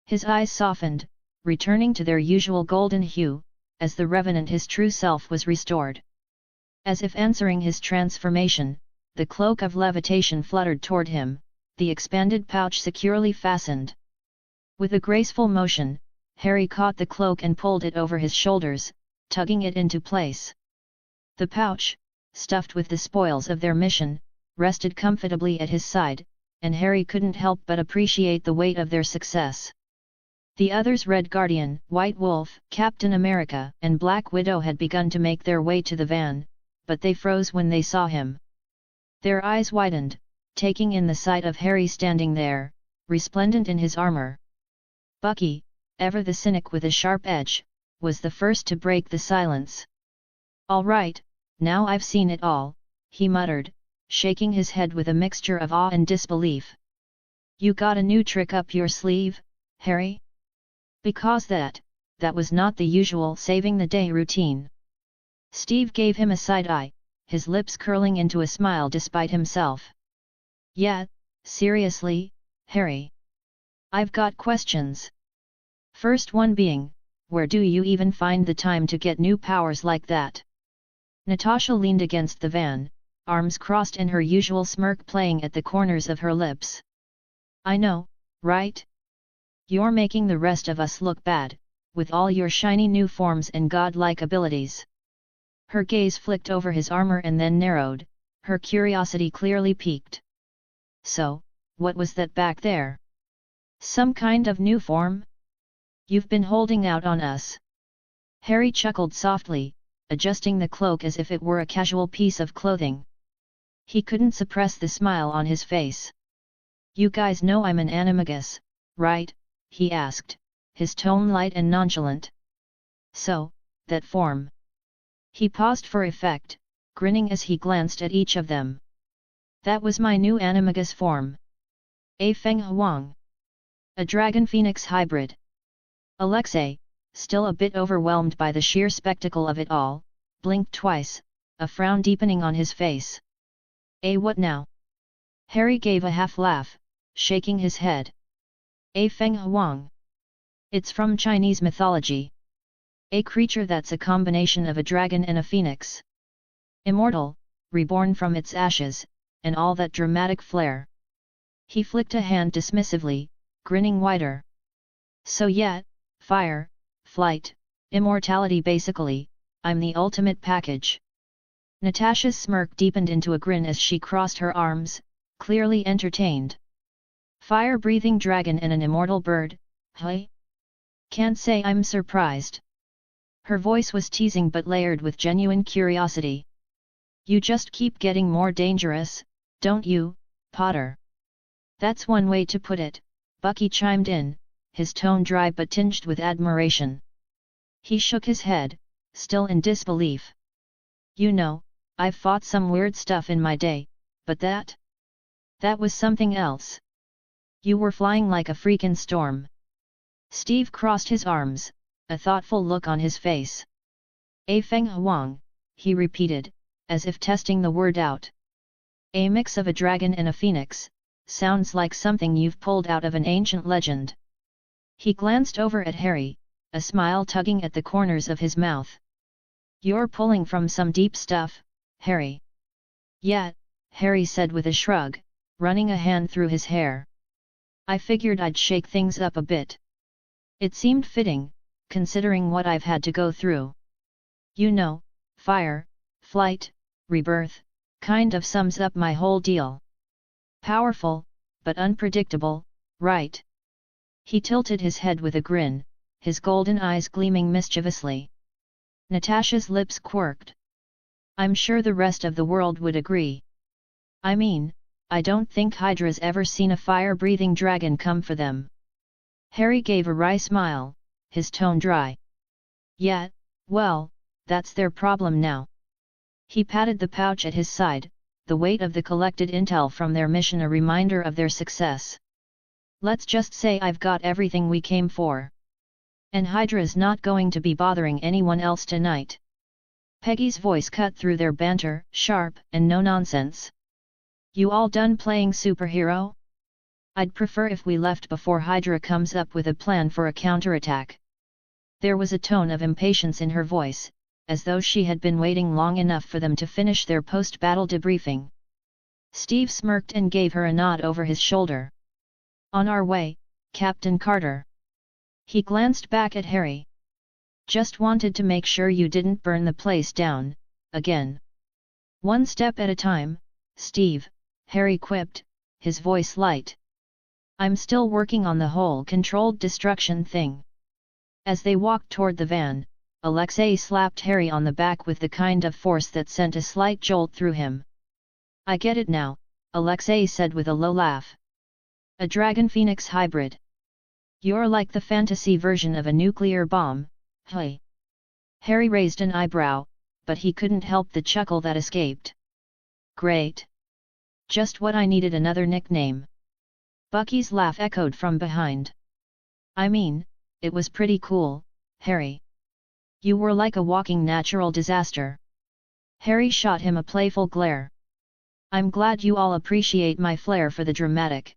His eyes softened, returning to their usual golden hue, as the Revenant, his true self, was restored. As if answering his transformation, the cloak of levitation fluttered toward him, the expanded pouch securely fastened. With a graceful motion, Harry caught the cloak and pulled it over his shoulders, tugging it into place. The pouch, stuffed with the spoils of their mission, rested comfortably at his side, and Harry couldn't help but appreciate the weight of their success. The others, Red Guardian, White Wolf, Captain America, and Black Widow, had begun to make their way to the van, but they froze when they saw him. Their eyes widened, taking in the sight of Harry standing there, resplendent in his armor. Bucky, ever the cynic with a sharp edge, was the first to break the silence. "All right, now I've seen it all," he muttered, shaking his head with a mixture of awe and disbelief. "You got a new trick up your sleeve, Harry?" Because that was not the usual saving-the-day routine. Steve gave him a side-eye, his lips curling into a smile despite himself. "Yeah, seriously, Harry. I've got questions. First one being, where do you even find the time to get new powers like that?" Natasha leaned against the van, arms crossed and her usual smirk playing at the corners of her lips. "I know, right? You're making the rest of us look bad, with all your shiny new forms and godlike abilities." Her gaze flicked over his armor and then narrowed, her curiosity clearly piqued. "So, what was that back there? Some kind of new form? You've been holding out on us." Harry chuckled softly, adjusting the cloak as if it were a casual piece of clothing. He couldn't suppress the smile on his face. "You guys know I'm an animagus, right?" he asked, his tone light and nonchalant. "So, that form." He paused for effect, grinning as he glanced at each of them. "That was my new animagus form. A Feng Huang. A Dragon Phoenix hybrid." Alexei, still a bit overwhelmed by the sheer spectacle of it all, blinked twice, a frown deepening on his face. What now?" Harry gave a half-laugh, shaking his head. "A Feng Huang. It's from Chinese mythology. A creature that's a combination of a dragon and a phoenix. Immortal, reborn from its ashes, and all that dramatic flair." He flicked a hand dismissively, grinning wider. "So yeah, fire, flight, immortality basically, I'm the ultimate package." Natasha's smirk deepened into a grin as she crossed her arms, clearly entertained. "Fire-breathing dragon and an immortal bird, hey? Can't say I'm surprised." Her voice was teasing but layered with genuine curiosity. "You just keep getting more dangerous, don't you, Potter?" "That's one way to put it," Bucky chimed in, his tone dry but tinged with admiration. He shook his head, still in disbelief. "You know, I've fought some weird stuff in my day, but that was something else. You were flying like a freakin' storm." Steve crossed his arms, a thoughtful look on his face. "A Feng Huang," he repeated, as if testing the word out. "A mix of a dragon and a phoenix, sounds like something you've pulled out of an ancient legend." He glanced over at Harry, a smile tugging at the corners of his mouth. "You're pulling from some deep stuff, Harry." "Yeah," Harry said with a shrug, running a hand through his hair. "I figured I'd shake things up a bit. It seemed fitting, considering what I've had to go through. You know, fire, flight, rebirth, kind of sums up my whole deal. Powerful, but unpredictable, right?" He tilted his head with a grin, his golden eyes gleaming mischievously. Natasha's lips quirked. "I'm sure the rest of the world would agree. I mean, I don't think Hydra's ever seen a fire-breathing dragon come for them." Harry gave a wry smile, his tone dry. "Yeah, well, that's their problem now." He patted the pouch at his side, the weight of the collected intel from their mission a reminder of their success. "Let's just say I've got everything we came for. And Hydra's not going to be bothering anyone else tonight." Peggy's voice cut through their banter, sharp and no nonsense. "You all done playing superhero? I'd prefer if we left before Hydra comes up with a plan for a counterattack." There was a tone of impatience in her voice, as though she had been waiting long enough for them to finish their post-battle debriefing. Steve smirked and gave her a nod over his shoulder. "On our way, Captain Carter." He glanced back at Harry. Just wanted to make sure you didn't burn the place down, again. One step at a time, Steve, Harry quipped, his voice light. I'm still working on the whole controlled destruction thing. As they walked toward the van, Alexei slapped Harry on the back with the kind of force that sent a slight jolt through him. I get it now, Alexei said with a low laugh. A Dragon Phoenix hybrid. You're like the fantasy version of a nuclear bomb, hey. Harry raised an eyebrow, but he couldn't help the chuckle that escaped. Great. Just what I needed, another nickname. Bucky's laugh echoed from behind. I mean, it was pretty cool, Harry. You were like a walking natural disaster. Harry shot him a playful glare. I'm glad you all appreciate my flair for the dramatic.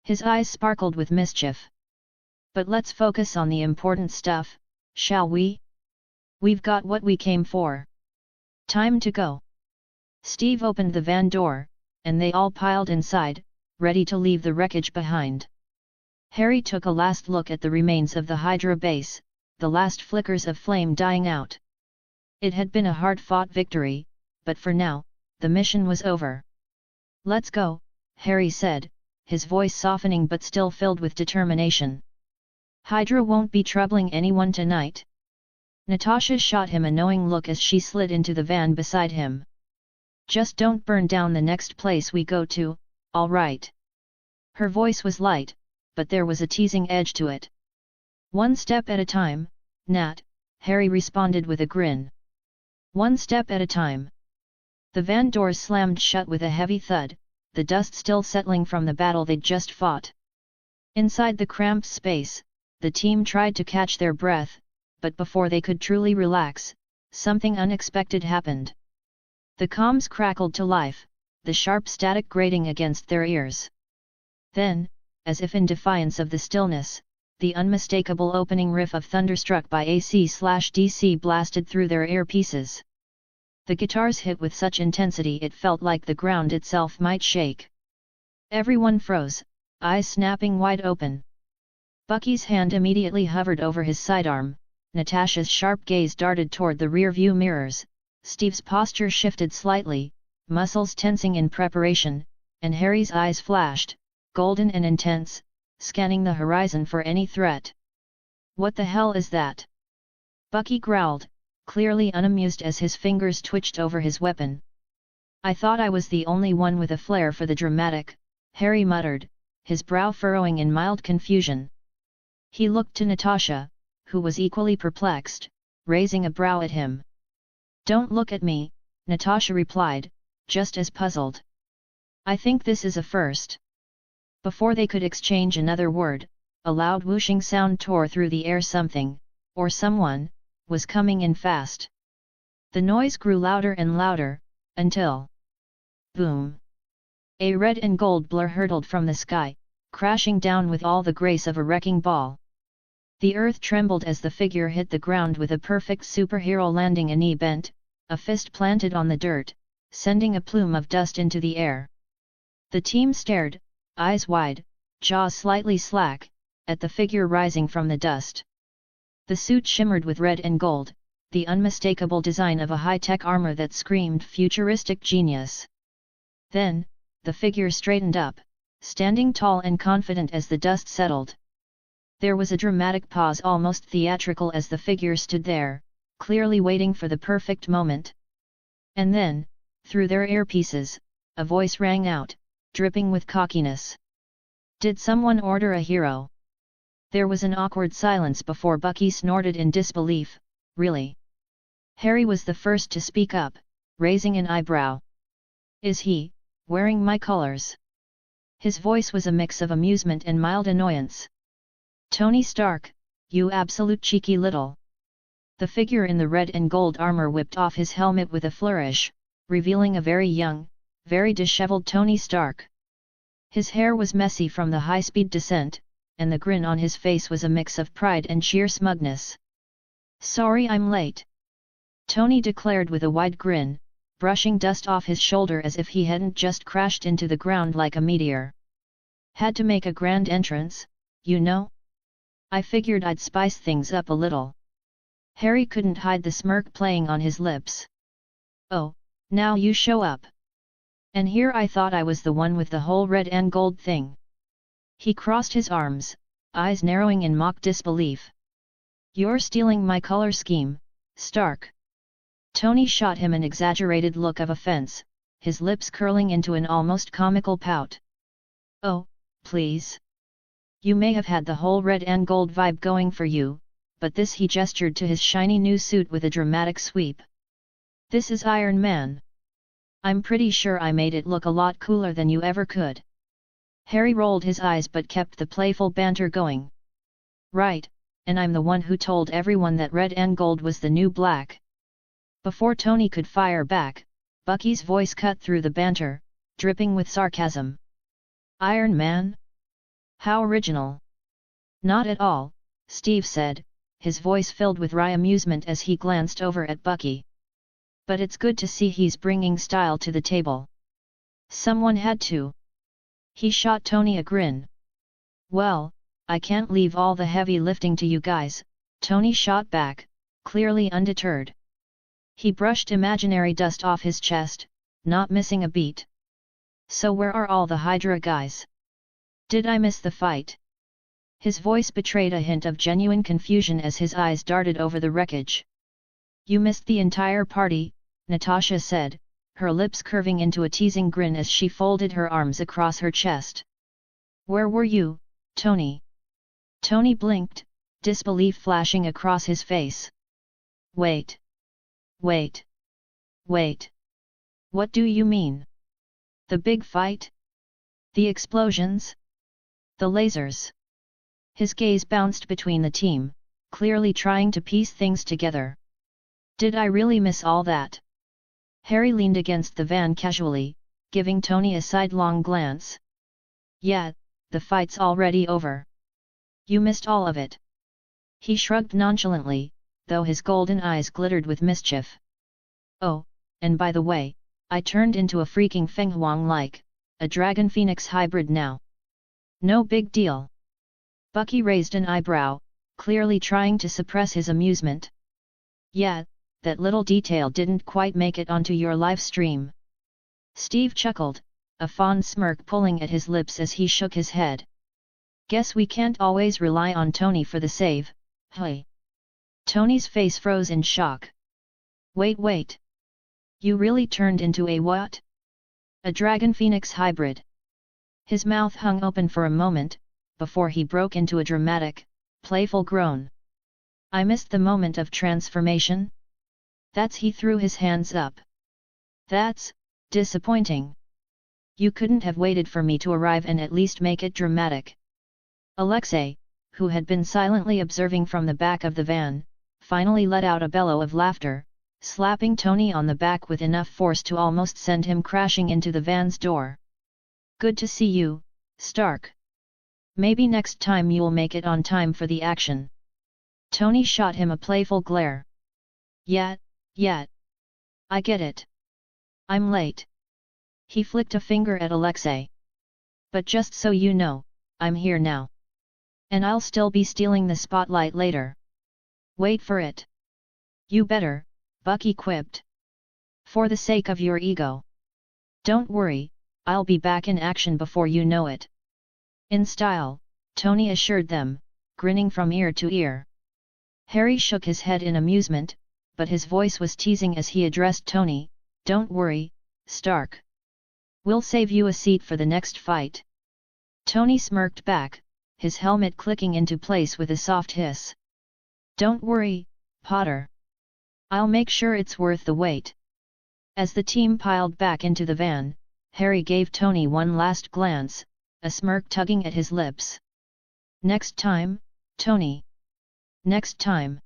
His eyes sparkled with mischief. But let's focus on the important stuff, shall we? We've got what we came for. Time to go. Steve opened the van door, and they all piled inside, ready to leave the wreckage behind. Harry took a last look at the remains of the Hydra base, the last flickers of flame dying out. It had been a hard-fought victory, but for now, the mission was over. Let's go, Harry said, his voice softening but still filled with determination. Hydra won't be troubling anyone tonight. Natasha shot him a knowing look as she slid into the van beside him. Just don't burn down the next place we go to, all right? Her voice was light, but there was a teasing edge to it. One step at a time, Nat, Harry responded with a grin. One step at a time. The van doors slammed shut with a heavy thud, the dust still settling from the battle they'd just fought. Inside the cramped space, the team tried to catch their breath, but before they could truly relax, something unexpected happened. The comms crackled to life, the sharp static grating against their ears. Then, as if in defiance of the stillness, the unmistakable opening riff of Thunderstruck by AC/DC blasted through their earpieces. The guitars hit with such intensity it felt like the ground itself might shake. Everyone froze, eyes snapping wide open. Bucky's hand immediately hovered over his sidearm, Natasha's sharp gaze darted toward the rear-view mirrors, Steve's posture shifted slightly, muscles tensing in preparation, and Harry's eyes flashed, golden and intense, scanning the horizon for any threat. What the hell is that? Bucky growled, clearly unamused as his fingers twitched over his weapon. I thought I was the only one with a flair for the dramatic, Harry muttered, his brow furrowing in mild confusion. He looked to Natasha, who was equally perplexed, raising a brow at him. Don't look at me, Natasha replied, just as puzzled. I think this is a first. Before they could exchange another word, a loud whooshing sound tore through the air. Something, or someone, was coming in fast. The noise grew louder and louder, until... boom! A red and gold blur hurtled from the sky, crashing down with all the grace of a wrecking ball. The earth trembled as the figure hit the ground with a perfect superhero landing, a knee bent, a fist planted on the dirt, sending a plume of dust into the air. The team stared, eyes wide, jaws slightly slack, at the figure rising from the dust. The suit shimmered with red and gold, the unmistakable design of a high-tech armor that screamed futuristic genius. Then, the figure straightened up, standing tall and confident as the dust settled. There was a dramatic pause, almost theatrical, as the figure stood there, clearly waiting for the perfect moment. And then, through their earpieces, a voice rang out, dripping with cockiness. Did someone order a hero? There was an awkward silence before Bucky snorted in disbelief, really? Harry was the first to speak up, raising an eyebrow. Is he, wearing my colors? His voice was a mix of amusement and mild annoyance. Tony Stark, you absolute cheeky little... The figure in the red and gold armor whipped off his helmet with a flourish, revealing a very young, very disheveled Tony Stark. His hair was messy from the high-speed descent, and the grin on his face was a mix of pride and sheer smugness. Sorry I'm late, Tony declared with a wide grin, brushing dust off his shoulder as if he hadn't just crashed into the ground like a meteor. Had to make a grand entrance, you know? I figured I'd spice things up a little. Harry couldn't hide the smirk playing on his lips. Oh, now you show up. And here I thought I was the one with the whole red and gold thing. He crossed his arms, eyes narrowing in mock disbelief. You're stealing my color scheme, Stark. Tony shot him an exaggerated look of offense, his lips curling into an almost comical pout. Oh, please. You may have had the whole red and gold vibe going for you, but this, he gestured to his shiny new suit with a dramatic sweep. This is Iron Man. I'm pretty sure I made it look a lot cooler than you ever could. Harry rolled his eyes but kept the playful banter going. Right, and I'm the one who told everyone that red and gold was the new black. Before Tony could fire back, Bucky's voice cut through the banter, dripping with sarcasm. Iron Man? How original. Not at all, Steve said, his voice filled with wry amusement as he glanced over at Bucky. But it's good to see he's bringing style to the table. Someone had to. He shot Tony a grin. Well, I can't leave all the heavy lifting to you guys, Tony shot back, clearly undeterred. He brushed imaginary dust off his chest, not missing a beat. So where are all the Hydra guys? Did I miss the fight? His voice betrayed a hint of genuine confusion as his eyes darted over the wreckage. You missed the entire party, Natasha said, her lips curving into a teasing grin as she folded her arms across her chest. Where were you, Tony? Tony blinked, disbelief flashing across his face. Wait. Wait. Wait. What do you mean? The big fight? The explosions? The lasers? His gaze bounced between the team, clearly trying to piece things together. Did I really miss all that? Harry leaned against the van casually, giving Tony a sidelong glance. Yeah, the fight's already over. You missed all of it. He shrugged nonchalantly, though his golden eyes glittered with mischief. Oh, and by the way, I turned into a freaking Feng Huang a Dragon Phoenix hybrid now. No big deal. Bucky raised an eyebrow, clearly trying to suppress his amusement. Yeah, that little detail didn't quite make it onto your live stream. Steve chuckled, a fond smirk pulling at his lips as he shook his head. Guess we can't always rely on Tony for the save, hey? Tony's face froze in shock. Wait. You really turned into a what? A Dragon Phoenix hybrid. His mouth hung open for a moment, before he broke into a dramatic, playful groan. I missed the moment of transformation? He threw his hands up. That's disappointing. You couldn't have waited for me to arrive and at least make it dramatic. Alexei, who had been silently observing from the back of the van, finally let out a bellow of laughter, slapping Tony on the back with enough force to almost send him crashing into the van's door. Good to see you, Stark. Maybe next time you'll make it on time for the action. Tony shot him a playful glare. Yeah. I get it. I'm late. He flicked a finger at Alexei. But just so you know, I'm here now. And I'll still be stealing the spotlight later. Wait for it. You better, Bucky quipped. For the sake of your ego. Don't worry, I'll be back in action before you know it. In style, Tony assured them, grinning from ear to ear. Harry shook his head in amusement, but his voice was teasing as he addressed Tony, Don't worry, Stark. We'll save you a seat for the next fight. Tony smirked back, his helmet clicking into place with a soft hiss. Don't worry, Potter. I'll make sure it's worth the wait. As the team piled back into the van, Harry gave Tony one last glance, a smirk tugging at his lips. Next time, Tony. Next time.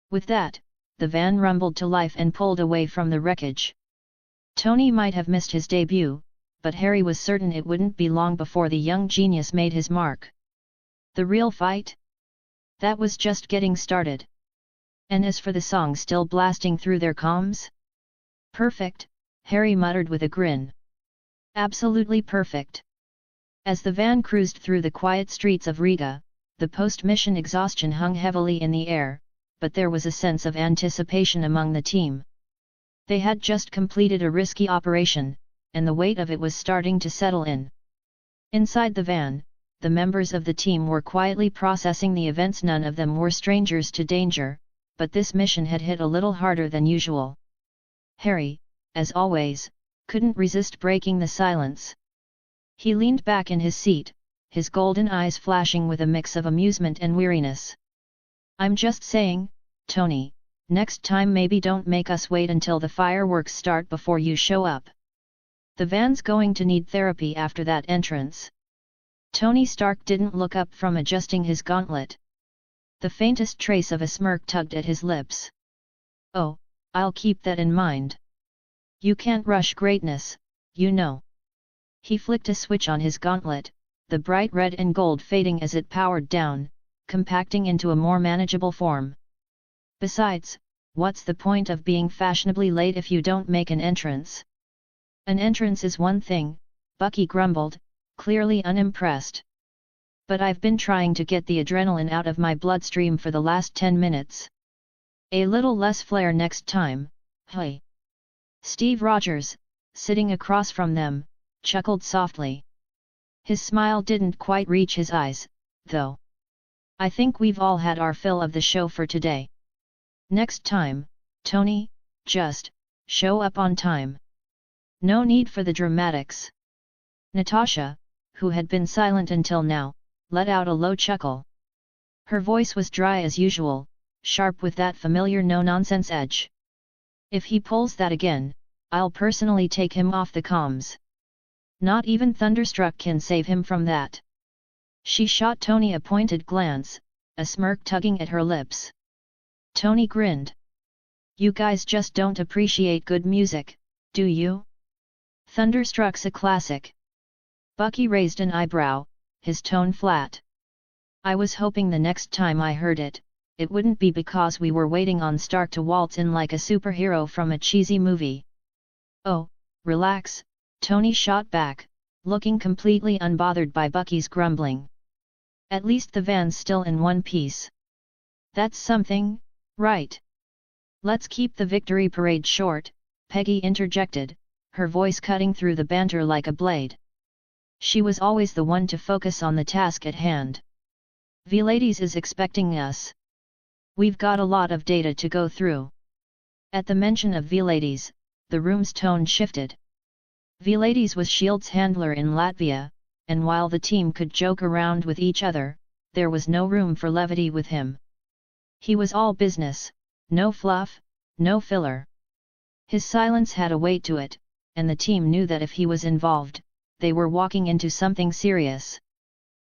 With that, the van rumbled to life and pulled away from the wreckage. Tony might have missed his debut, but Harry was certain it wouldn't be long before the young genius made his mark. The real fight? That was just getting started. And as for the song still blasting through their comms? Perfect, Harry muttered with a grin. Absolutely perfect. As the van cruised through the quiet streets of Riga, the post-mission exhaustion hung heavily in the air, but there was a sense of anticipation among the team. They had just completed a risky operation, and the weight of it was starting to settle in. Inside the van, the members of the team were quietly processing the events. None of them were strangers to danger, but this mission had hit a little harder than usual. Harry, as always, couldn't resist breaking the silence. He leaned back in his seat, his golden eyes flashing with a mix of amusement and weariness. "I'm just saying, Tony, next time maybe don't make us wait until the fireworks start before you show up. The van's going to need therapy after that entrance." Tony Stark didn't look up from adjusting his gauntlet. The faintest trace of a smirk tugged at his lips. "Oh, I'll keep that in mind. You can't rush greatness, you know." He flicked a switch on his gauntlet, the bright red and gold fading as it powered down, compacting into a more manageable form. "Besides, what's the point of being fashionably late if you don't make an entrance?" "An entrance is one thing," Bucky grumbled, clearly unimpressed. "But I've been trying to get the adrenaline out of my bloodstream for the last 10 minutes. A little less flair next time, hey." Steve Rogers, sitting across from them, chuckled softly. His smile didn't quite reach his eyes, though. "I think we've all had our fill of the show for today. Next time, Tony, just show up on time. No need for the dramatics." Natasha, who had been silent until now, let out a low chuckle. Her voice was dry as usual, sharp with that familiar no-nonsense edge. "If he pulls that again, I'll personally take him off the comms. Not even Thunderstruck can save him from that." She shot Tony a pointed glance, a smirk tugging at her lips. Tony grinned. "You guys just don't appreciate good music, do you? Thunderstruck's a classic." Bucky raised an eyebrow, his tone flat. "I was hoping the next time I heard it, it wouldn't be because we were waiting on Stark to waltz in like a superhero from a cheesy movie." "Oh, relax," Tony shot back, looking completely unbothered by Bucky's grumbling. "At least the van's still in one piece. That's something, right?" "Let's keep the victory parade short," Peggy interjected, her voice cutting through the banter like a blade. She was always the one to focus on the task at hand. "Vilades is expecting us. We've got a lot of data to go through." At the mention of Vilades, the room's tone shifted. Vilades was S.H.I.E.L.D.'s handler in Latvia, and while the team could joke around with each other, there was no room for levity with him. He was all business, no fluff, no filler. His silence had a weight to it, and the team knew that if he was involved, they were walking into something serious.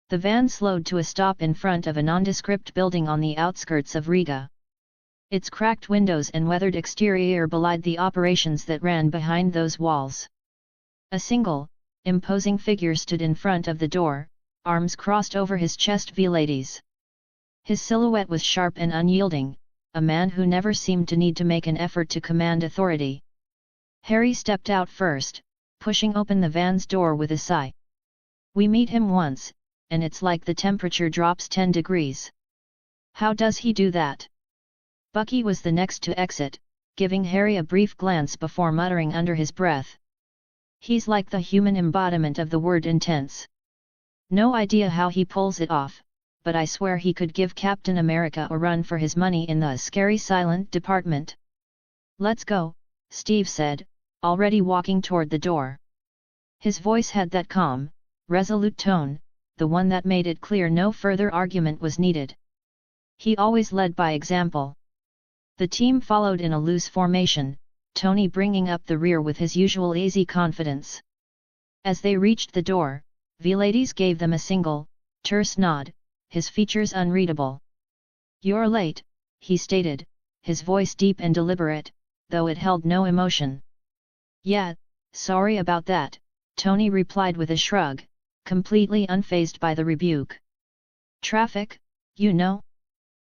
The van slowed to a stop in front of a nondescript building on the outskirts of Riga. Its cracked windows and weathered exterior belied the operations that ran behind those walls. A single, imposing figure stood in front of the door, arms crossed over his chest. Vilades. His silhouette was sharp and unyielding, a man who never seemed to need to make an effort to command authority. Harry stepped out first, pushing open the van's door with a sigh. "We meet him once, and it's like the temperature drops 10 degrees. How does he do that?" Bucky was the next to exit, giving Harry a brief glance before muttering under his breath. "He's like the human embodiment of the word intense. No idea how he pulls it off, but I swear he could give Captain America a run for his money in the scary silent department." "Let's go," Steve said, already walking toward the door. His voice had that calm, resolute tone, the one that made it clear no further argument was needed. He always led by example. The team followed in a loose formation, Tony bringing up the rear with his usual easy confidence. As they reached the door, Vilades gave them a single, terse nod, his features unreadable. "You're late," he stated, his voice deep and deliberate, though it held no emotion. "Yeah, sorry about that," Tony replied with a shrug, completely unfazed by the rebuke. "Traffic, you know?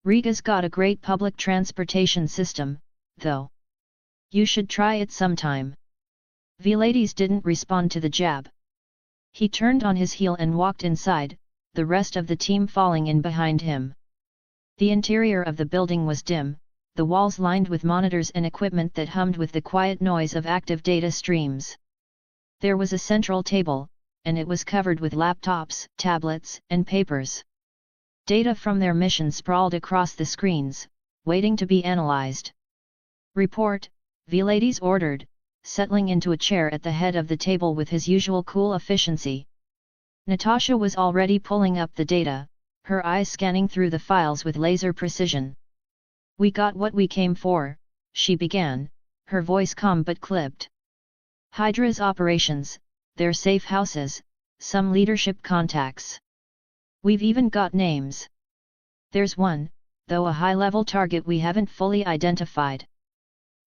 Riga's got a great public transportation system, though. You should try it sometime." Vilades didn't respond to the jab. He turned on his heel and walked inside, the rest of the team falling in behind him. The interior of the building was dim, the walls lined with monitors and equipment that hummed with the quiet noise of active data streams. There was a central table, and it was covered with laptops, tablets, and papers. Data from their mission sprawled across the screens, waiting to be analyzed. "Report," Vilades ordered, settling into a chair at the head of the table with his usual cool efficiency. Natasha was already pulling up the data, her eyes scanning through the files with laser precision. "We got what we came for," she began, her voice calm but clipped. "Hydra's operations, their safe houses, some leadership contacts. We've even got names. There's one, though a high-level target we haven't fully identified.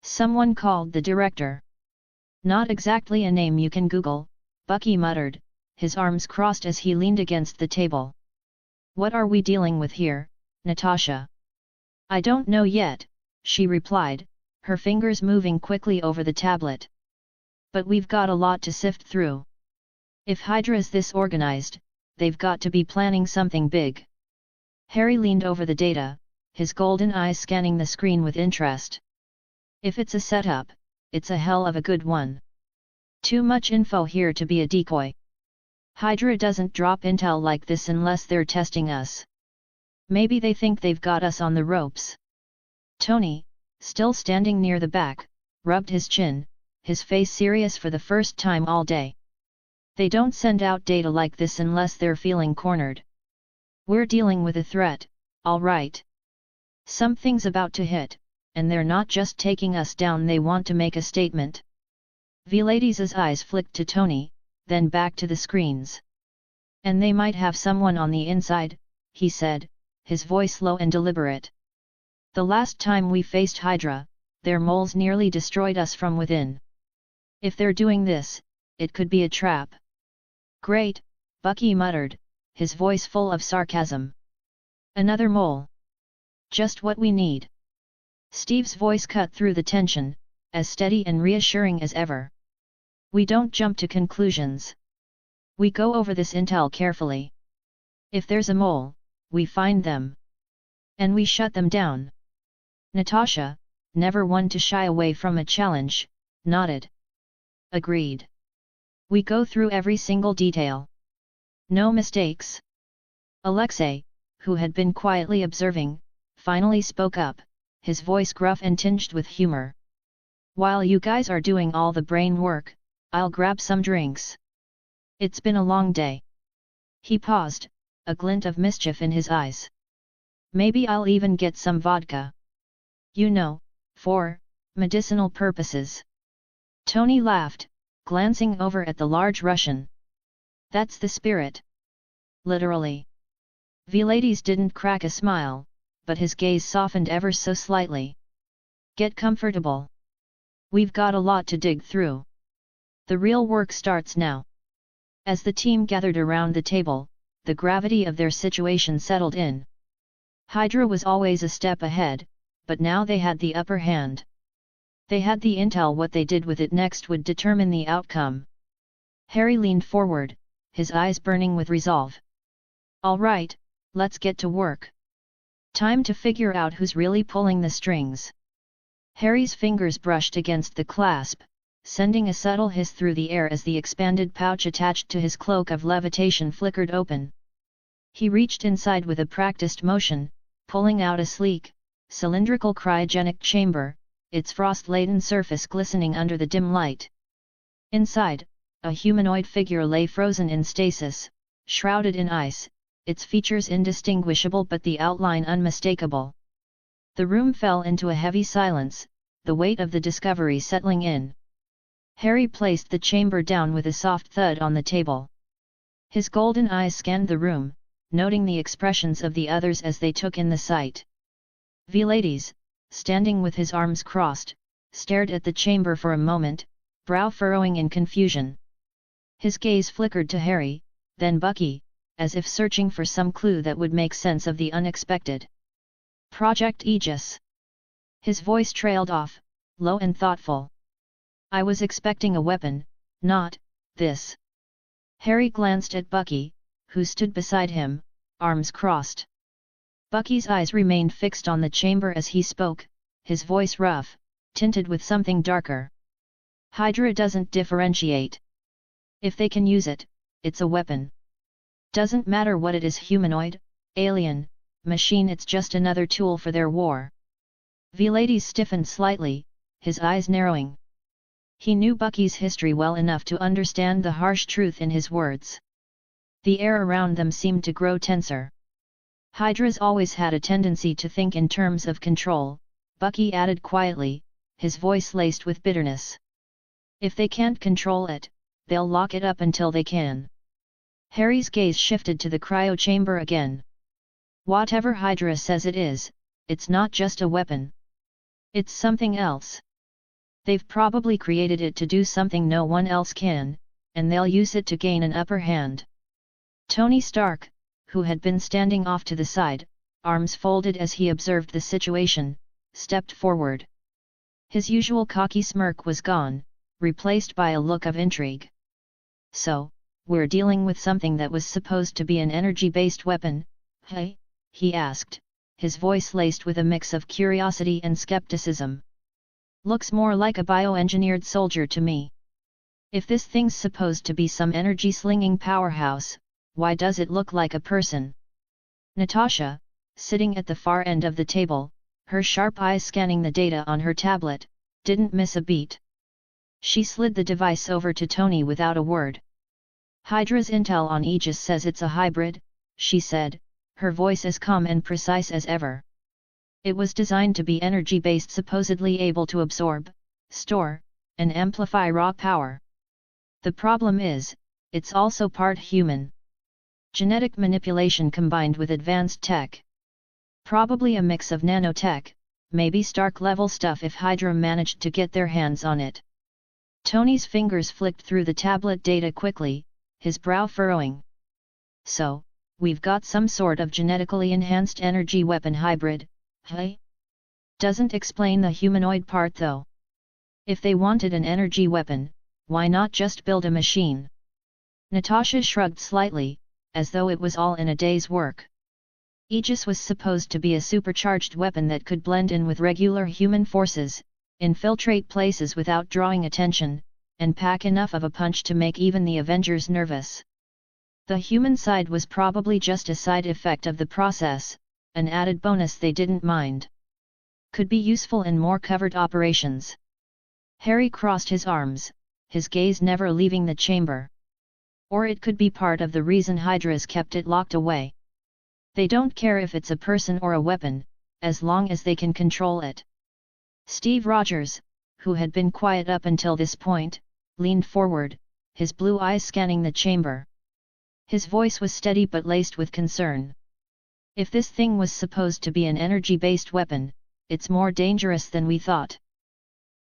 Someone called the director." "Not exactly a name you can Google," Bucky muttered, his arms crossed as he leaned against the table. "What are we dealing with here, Natasha?" "I don't know yet," she replied, her fingers moving quickly over the tablet. "But we've got a lot to sift through. If Hydra's this organized, they've got to be planning something big." Harry leaned over the data, his golden eyes scanning the screen with interest. "If it's a setup, it's a hell of a good one. Too much info here to be a decoy. Hydra doesn't drop intel like this unless they're testing us. Maybe they think they've got us on the ropes." Tony, still standing near the back, rubbed his chin, his face serious for the first time all day. "They don't send out data like this unless they're feeling cornered. We're dealing with a threat, all right. Something's about to hit, and they're not just taking us down, they want to make a statement." Vilades' eyes flicked to Tony, then back to the screens. "And they might have someone on the inside," he said, his voice low and deliberate. "The last time we faced Hydra, their moles nearly destroyed us from within. If they're doing this, it could be a trap." "Great," Bucky muttered, his voice full of sarcasm. "Another mole. Just what we need." Steve's voice cut through the tension, as steady and reassuring as ever. "We don't jump to conclusions. We go over this intel carefully. If there's a mole, we find them. And we shut them down." Natasha, never one to shy away from a challenge, nodded. "Agreed. We go through every single detail. No mistakes." Alexei, who had been quietly observing, finally spoke up, his voice gruff and tinged with humor. "While you guys are doing all the brain work, I'll grab some drinks. It's been a long day." He paused, a glint of mischief in his eyes. "Maybe I'll even get some vodka. You know, for medicinal purposes." Tony laughed, glancing over at the large Russian. "That's the spirit. Literally." Vilades didn't crack a smile, but his gaze softened ever so slightly. "Get comfortable. We've got a lot to dig through. The real work starts now." As the team gathered around the table, the gravity of their situation settled in. Hydra was always a step ahead, but now they had the upper hand. They had the intel. What they did with it next would determine the outcome. Harry leaned forward, his eyes burning with resolve. "All right, let's get to work. Time to figure out who's really pulling the strings." Harry's fingers brushed against the clasp, sending a subtle hiss through the air as the expanded pouch attached to his cloak of levitation flickered open. He reached inside with a practiced motion, pulling out a sleek, cylindrical cryogenic chamber, its frost-laden surface glistening under the dim light. Inside, a humanoid figure lay frozen in stasis, shrouded in ice, its features indistinguishable but the outline unmistakable. The room fell into a heavy silence, the weight of the discovery settling in. Harry placed the chamber down with a soft thud on the table. His golden eyes scanned the room, noting the expressions of the others as they took in the sight. Vilades, standing with his arms crossed, stared at the chamber for a moment, brow furrowing in confusion. His gaze flickered to Harry, then Bucky, as if searching for some clue that would make sense of the unexpected. "Project Aegis." His voice trailed off, low and thoughtful. "I was expecting a weapon, not this." Harry glanced at Bucky, who stood beside him, arms crossed. Bucky's eyes remained fixed on the chamber as he spoke, his voice rough, tinted with something darker. Hydra doesn't differentiate. If they can use it, it's a weapon. Doesn't matter what it is, humanoid, alien, machine, it's just another tool for their war. Vlades stiffened slightly, his eyes narrowing. He knew Bucky's history well enough to understand the harsh truth in his words. The air around them seemed to grow tenser. Hydras always had a tendency to think in terms of control, Bucky added quietly, his voice laced with bitterness. If they can't control it, they'll lock it up until they can. Harry's gaze shifted to the cryo chamber again. Whatever Hydra says it is, it's not just a weapon. It's something else. They've probably created it to do something no one else can, and they'll use it to gain an upper hand. Tony Stark, who had been standing off to the side, arms folded as he observed the situation, stepped forward. His usual cocky smirk was gone, replaced by a look of intrigue. So, we're dealing with something that was supposed to be an energy-based weapon, hey? He asked, his voice laced with a mix of curiosity and skepticism. Looks more like a bioengineered soldier to me. If this thing's supposed to be some energy-slinging powerhouse, why does it look like a person? Natasha, sitting at the far end of the table, her sharp eyes scanning the data on her tablet, didn't miss a beat. She slid the device over to Tony without a word. Hydra's intel on Aegis says it's a hybrid, she said, her voice as calm and precise as ever. It was designed to be energy-based, supposedly able to absorb, store, and amplify raw power. The problem is, it's also part human. Genetic manipulation combined with advanced tech. Probably a mix of nanotech, maybe Stark-level stuff if Hydra managed to get their hands on it. Tony's fingers flicked through the tablet data quickly, his brow furrowing. So, we've got some sort of genetically enhanced energy weapon hybrid, hey? Doesn't explain the humanoid part though. If they wanted an energy weapon, why not just build a machine? Natasha shrugged slightly, as though it was all in a day's work. Aegis was supposed to be a supercharged weapon that could blend in with regular human forces, infiltrate places without drawing attention, and pack enough of a punch to make even the Avengers nervous. The human side was probably just a side effect of the process, an added bonus they didn't mind. Could be useful in more covert operations. Harry crossed his arms, his gaze never leaving the chamber. Or it could be part of the reason Hydras kept it locked away. They don't care if it's a person or a weapon, as long as they can control it. Steve Rogers, who had been quiet up until this point, leaned forward, his blue eyes scanning the chamber. His voice was steady but laced with concern. If this thing was supposed to be an energy-based weapon, it's more dangerous than we thought.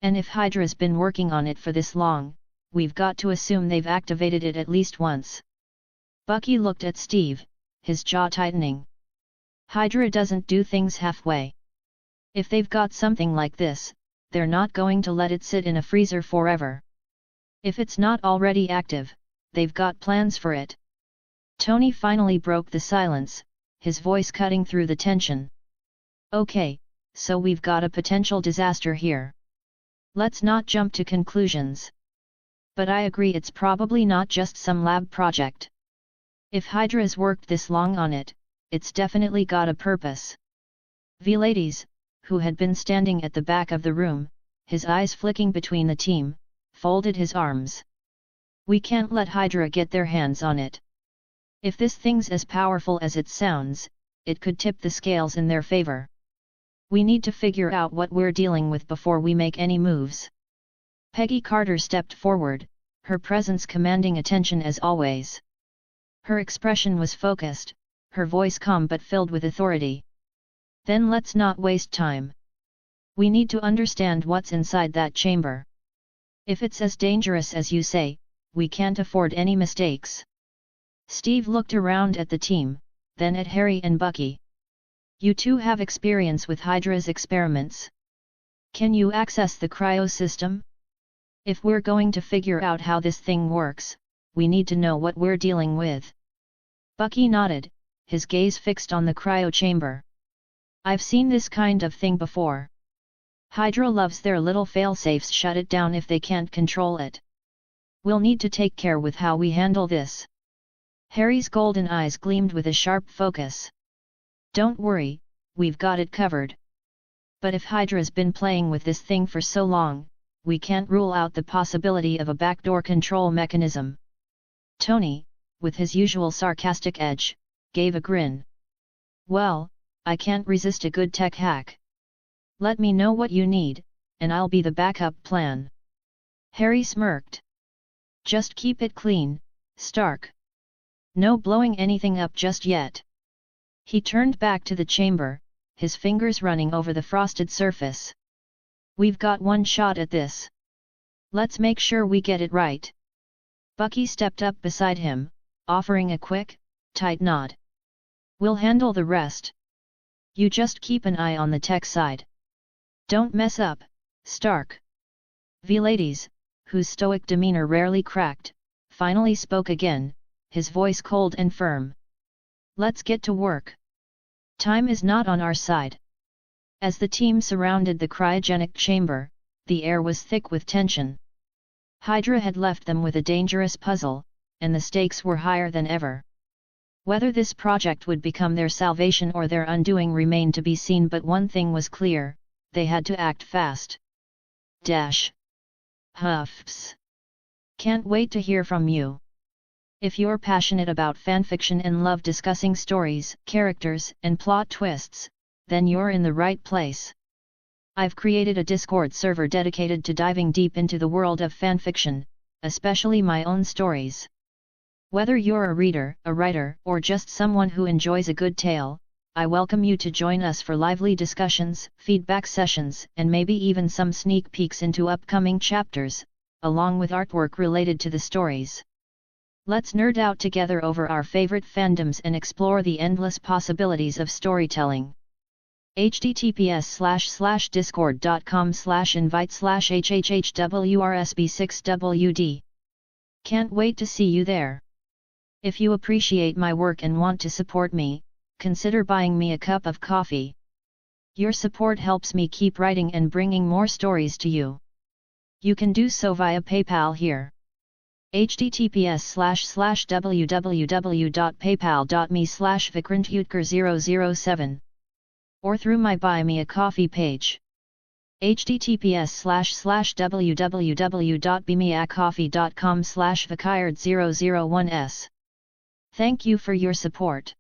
And if Hydra's been working on it for this long, we've got to assume they've activated it at least once. Bucky looked at Steve, his jaw tightening. Hydra doesn't do things halfway. If they've got something like this, they're not going to let it sit in a freezer forever. If it's not already active, they've got plans for it. Tony finally broke the silence, his voice cutting through the tension. Okay, so we've got a potential disaster here. Let's not jump to conclusions. But I agree it's probably not just some lab project. If Hydra's worked this long on it, it's definitely got a purpose. Vlades, who had been standing at the back of the room, his eyes flicking between the team, folded his arms. We can't let Hydra get their hands on it. If this thing's as powerful as it sounds, it could tip the scales in their favor. We need to figure out what we're dealing with before we make any moves. Peggy Carter stepped forward, her presence commanding attention as always. Her expression was focused, her voice calm but filled with authority. Then let's not waste time. We need to understand what's inside that chamber. If it's as dangerous as you say, we can't afford any mistakes. Steve looked around at the team, then at Harry and Bucky. You two have experience with Hydra's experiments. Can you access the cryo system? If we're going to figure out how this thing works, we need to know what we're dealing with. Bucky nodded, his gaze fixed on the cryo chamber. I've seen this kind of thing before. Hydra loves their little failsafes. Shut it down if they can't control it. We'll need to take care with how we handle this. Harry's golden eyes gleamed with a sharp focus. Don't worry, we've got it covered. But if Hydra's been playing with this thing for so long, we can't rule out the possibility of a backdoor control mechanism. Tony, with his usual sarcastic edge, gave a grin. Well, I can't resist a good tech hack. Let me know what you need, and I'll be the backup plan. Harry smirked. Just keep it clean, Stark. No blowing anything up just yet. He turned back to the chamber, his fingers running over the frosted surface. We've got one shot at this. Let's make sure we get it right. Bucky stepped up beside him, offering a quick, tight nod. We'll handle the rest. You just keep an eye on the tech side. Don't mess up, Stark. Vilades, whose stoic demeanor rarely cracked, finally spoke again, his voice cold and firm. Let's get to work. Time is not on our side. As the team surrounded the cryogenic chamber, the air was thick with tension. Hydra had left them with a dangerous puzzle, and the stakes were higher than ever. Whether this project would become their salvation or their undoing remained to be seen, but one thing was clear, they had to act fast. Huffs. Can't wait to hear from you. If you're passionate about fanfiction and love discussing stories, characters, and plot twists, then you're in the right place. I've created a Discord server dedicated to diving deep into the world of fanfiction, especially my own stories. Whether you're a reader, a writer, or just someone who enjoys a good tale, I welcome you to join us for lively discussions, feedback sessions, and maybe even some sneak peeks into upcoming chapters, along with artwork related to the stories. Let's nerd out together over our favorite fandoms and explore the endless possibilities of storytelling. https://discord.com/invite/hhhwrsb6wd. Can't wait to see you there. If you appreciate my work and want to support me, consider buying me a cup of coffee. Your support helps me keep writing and bringing more stories to you. You can do so via PayPal here. https://www.paypal.me/vikrantutker007 or through my Buy Me a Coffee page. https://www.bmeacoffee.com/vikard001s. Thank you for your support.